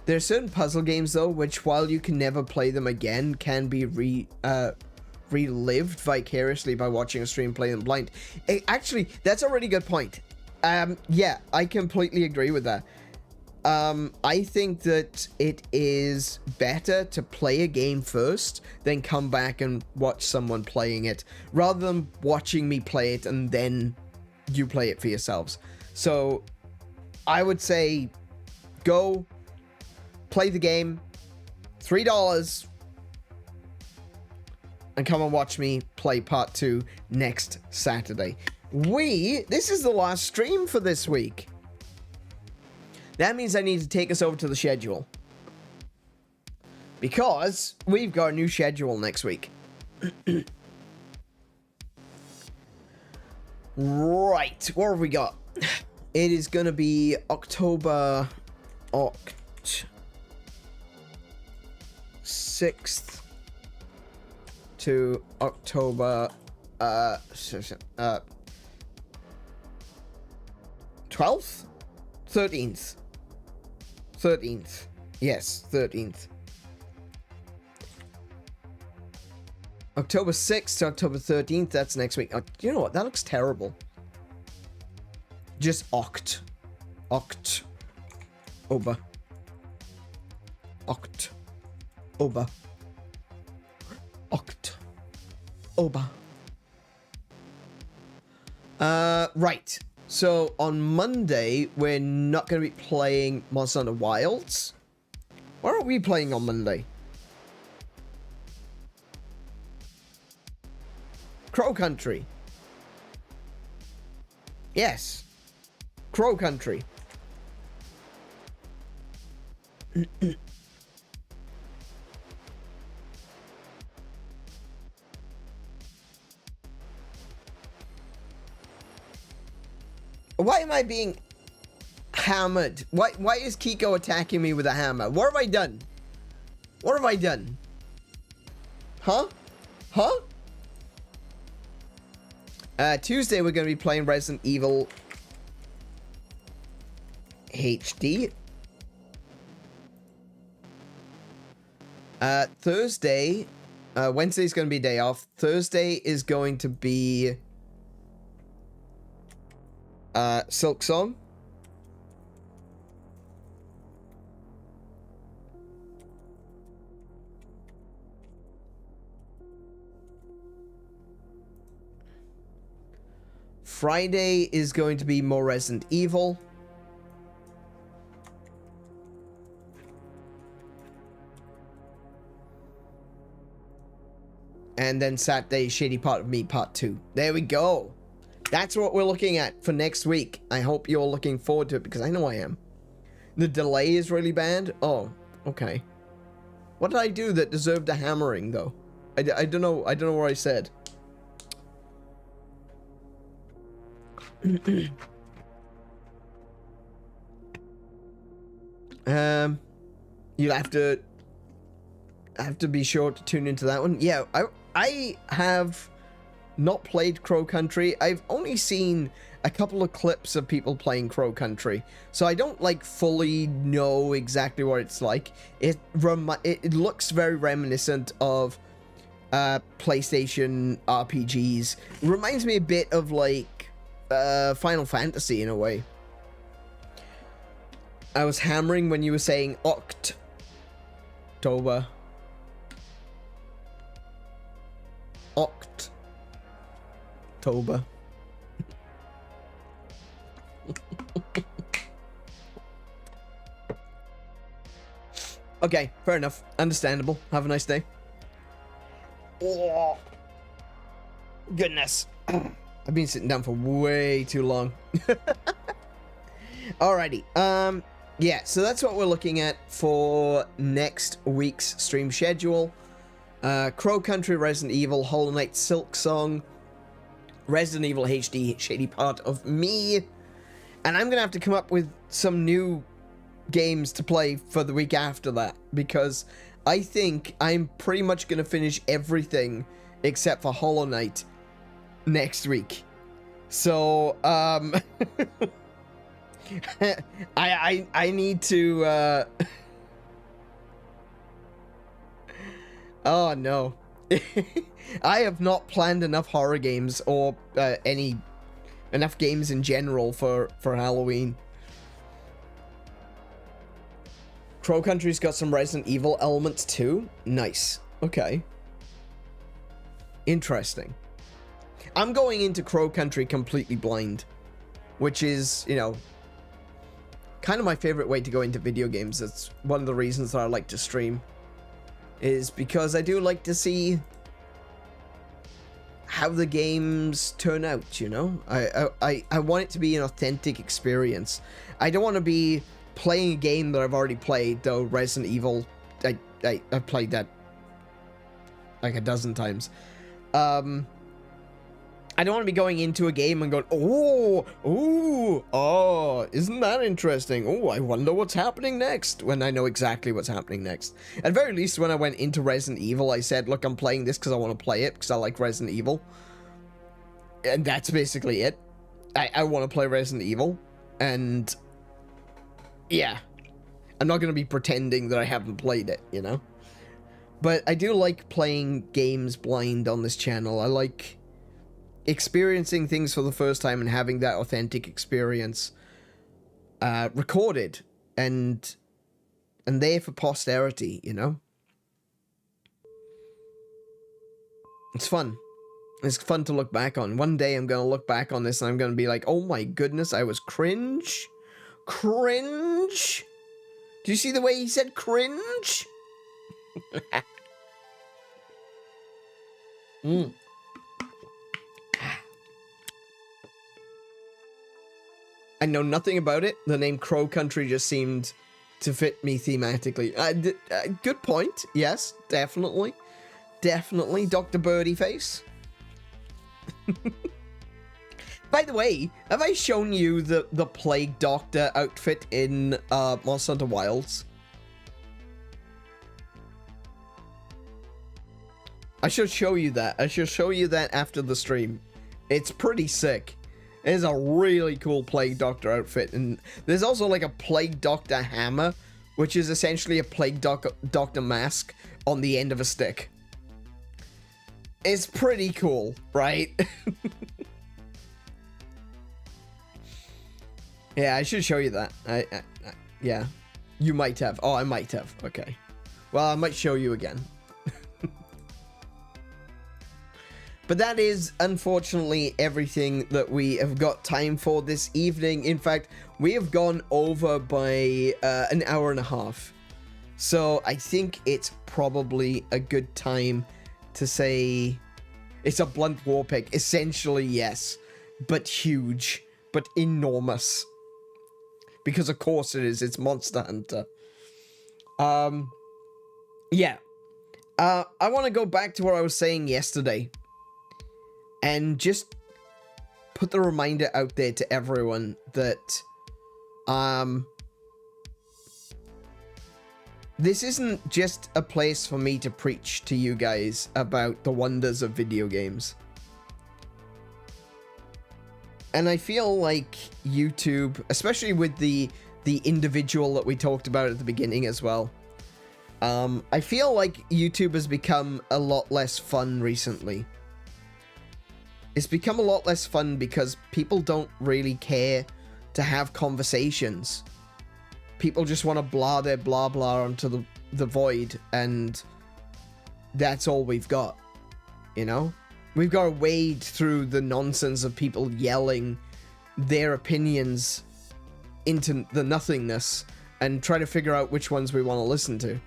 There are certain puzzle games though, which while you can never play them again, can be relived vicariously by watching a stream play them blind. Actually, that's a really good point. Yeah, I completely agree with that. I think that it is better to play a game first, then come back and watch someone playing it, rather than watching me play it and then you play it for yourselves. So, I would say, go, play the game, $3, and come and watch me play part 2 next Saturday. This is the last stream for this week. That means I need to take us over to the schedule. Because we've got a new schedule next week. Right, what have we got? It is going to be October 6th to October 12th? 13th. Yes, 13th. October 6th to October 13th, that's next week. You know what? That looks terrible. Just Oct. Ober. Right. So, on Monday, we're not going to be playing Monster Hunter Wilds. What are we playing on Monday? Crow Country. Yes. Crow Country. Why am I being hammered? Why is Kiko attacking me with a hammer? What have I done? What have I done? Huh? Tuesday we're going to be playing Resident Evil HD. Thursday, Wednesday's going to be a day off. Thursday is going to be Silk Song. Friday is going to be more Resident Evil. And then Saturday, Shady Part of Me, Part 2. There we go. That's what we're looking at for next week. I hope you're looking forward to it, because I know I am. The delay is really bad. Oh, okay. What did I do that deserved a hammering, though? I don't know. I don't know what I said. You'll have to be sure to tune into that one. Yeah, I have not played Crow Country. I've only seen a couple of clips of people playing Crow Country, so I don't like fully know exactly what it's like. It looks very reminiscent of PlayStation RPGs. It reminds me a bit of like Final Fantasy in a way. I was hammering when you were saying October. Okay, fair enough. Understandable. Have a nice day. Oh, goodness. I've been sitting down for way too long. Alrighty. Yeah, so that's what we're looking at for next week's stream schedule. Crow Country, Resident Evil, Hollow Knight, Silk Song, Resident Evil HD, Shady Part of Me. And I'm gonna have to come up with some new games to play for the week after that, because I think I'm pretty much gonna finish everything except for Hollow Knight next week. So, I need to, oh no. I have not planned enough horror games or enough games in general for Halloween. Crow Country's got some Resident Evil elements too. Nice. Okay. Interesting. I'm going into Crow Country completely blind, which is, you know, kind of my favorite way to go into video games. That's one of the reasons that I like to stream, is because I do like to see how the games turn out, you know? I want it to be an authentic experience. I don't want to be playing a game that I've already played, though Resident Evil, I've played that like a dozen times. I don't want to be going into a game and going, oh, isn't that interesting? Oh, I wonder what's happening next, when I know exactly what's happening next. At very least, when I went into Resident Evil, I said, look, I'm playing this because I want to play it, because I like Resident Evil. And that's basically it. I want to play Resident Evil, and yeah. I'm not going to be pretending that I haven't played it, you know? But I do like playing games blind on this channel. I like experiencing things for the first time and having that authentic experience recorded and there for posterity, you know? It's fun. It's fun to look back on. One day I'm going to look back on this and I'm going to be like, oh my goodness, I was cringe. Cringe? Do you see the way he said cringe? I know nothing about it. The name Crow Country just seemed to fit me thematically. Good point. Yes, definitely. Definitely. Dr. Birdieface. By the way, have I shown you the Plague Doctor outfit in Monster Hunter Wilds? I should show you that. I should show you that after the stream. It's pretty sick. It is a really cool Plague Doctor outfit. And there's also like a Plague Doctor hammer, which is essentially a Plague Doctor mask on the end of a stick. It's pretty cool, right? Yeah, I should show you that. Yeah. You might have. Oh, I might have. Okay. Well, I might show you again. But that is, unfortunately, everything that we have got time for this evening. In fact, we have gone over by an hour and a half. So I think it's probably a good time to say it's a blunt war pick. Essentially, yes. But huge. But enormous. Because of course it is. It's Monster Hunter. Yeah. I want to go back to what I was saying yesterday. And just put the reminder out there to everyone that this isn't just a place for me to preach to you guys about the wonders of video games. And I feel like YouTube, especially with the individual that we talked about at the beginning as well, I feel like YouTube has become a lot less fun recently. It's become a lot less fun because people don't really care to have conversations. People just want to blah their blah blah onto the void, and that's all we've got, you know? We've got to wade through the nonsense of people yelling their opinions into the nothingness and try to figure out which ones we want to listen to.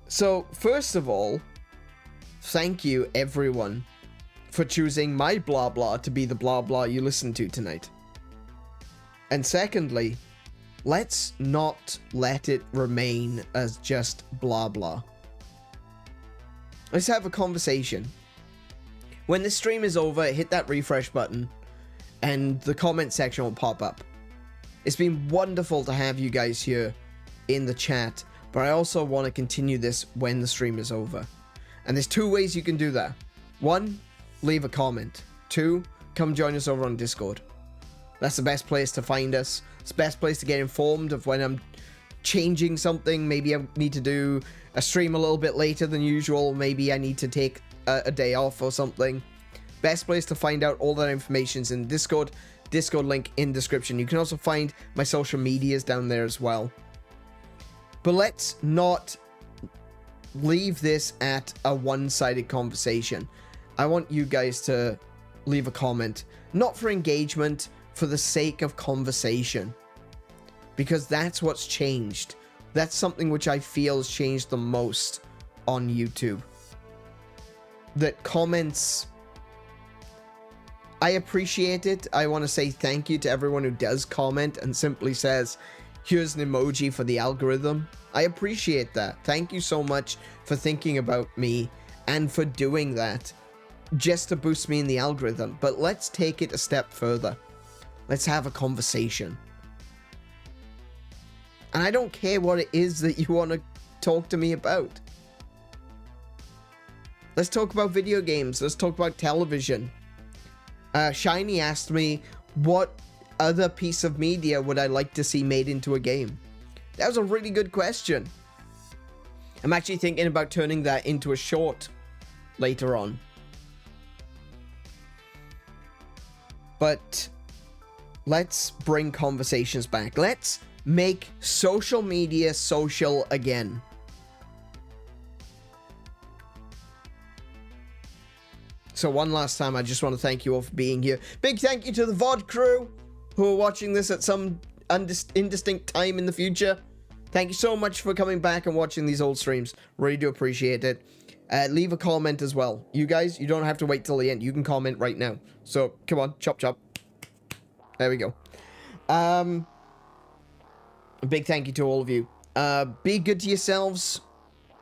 So, first of all, thank you, everyone, for choosing my blah blah to be the blah blah you listen to tonight. And secondly, let's not let it remain as just blah blah. Let's have a conversation. When the stream is over, hit that refresh button and the comment section will pop up. It's been wonderful to have you guys here in the chat, but I also want to continue this when the stream is over. And there's 2 ways you can do that. 1, leave a comment. 2, come join us over on Discord. That's the best place to find us. It's the best place to get informed of when I'm changing something. Maybe I need to do a stream a little bit later than usual. Maybe I need to take a day off or something. Best place to find out all that information's in Discord. Discord link in description. You can also find my social medias down there as well. But let's not leave this at a one-sided conversation. I want you guys to leave a comment. Not for engagement, for the sake of conversation. Because that's what's changed. That's something which I feel has changed the most on YouTube. That comments, I appreciate it. I want to say thank you to everyone who does comment and simply says, here's an emoji for the algorithm. I appreciate that. Thank you so much for thinking about me and for doing that just to boost me in the algorithm. But let's take it a step further. Let's have a conversation. And I don't care what it is that you want to talk to me about. Let's talk about video games. Let's talk about television. Shiny asked me, what other piece of media would I like to see made into a game? That was a really good question. I'm actually thinking about turning that into a short later on. But let's bring conversations back. Let's make social media social again. So one last time, I just want to thank you all for being here. Big thank you to the VOD crew who are watching this at some indistinct time in the future. Thank you so much for coming back and watching these old streams. Really do appreciate it. Leave a comment as well. You guys, you don't have to wait till the end. You can comment right now. So come on, chop chop. There we go. A big thank you to all of you. Be good to yourselves.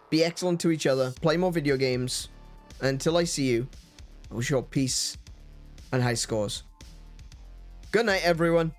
Be excellent to each other. Play more video games. Until I see you, I wish you all peace and high scores. Good night, everyone.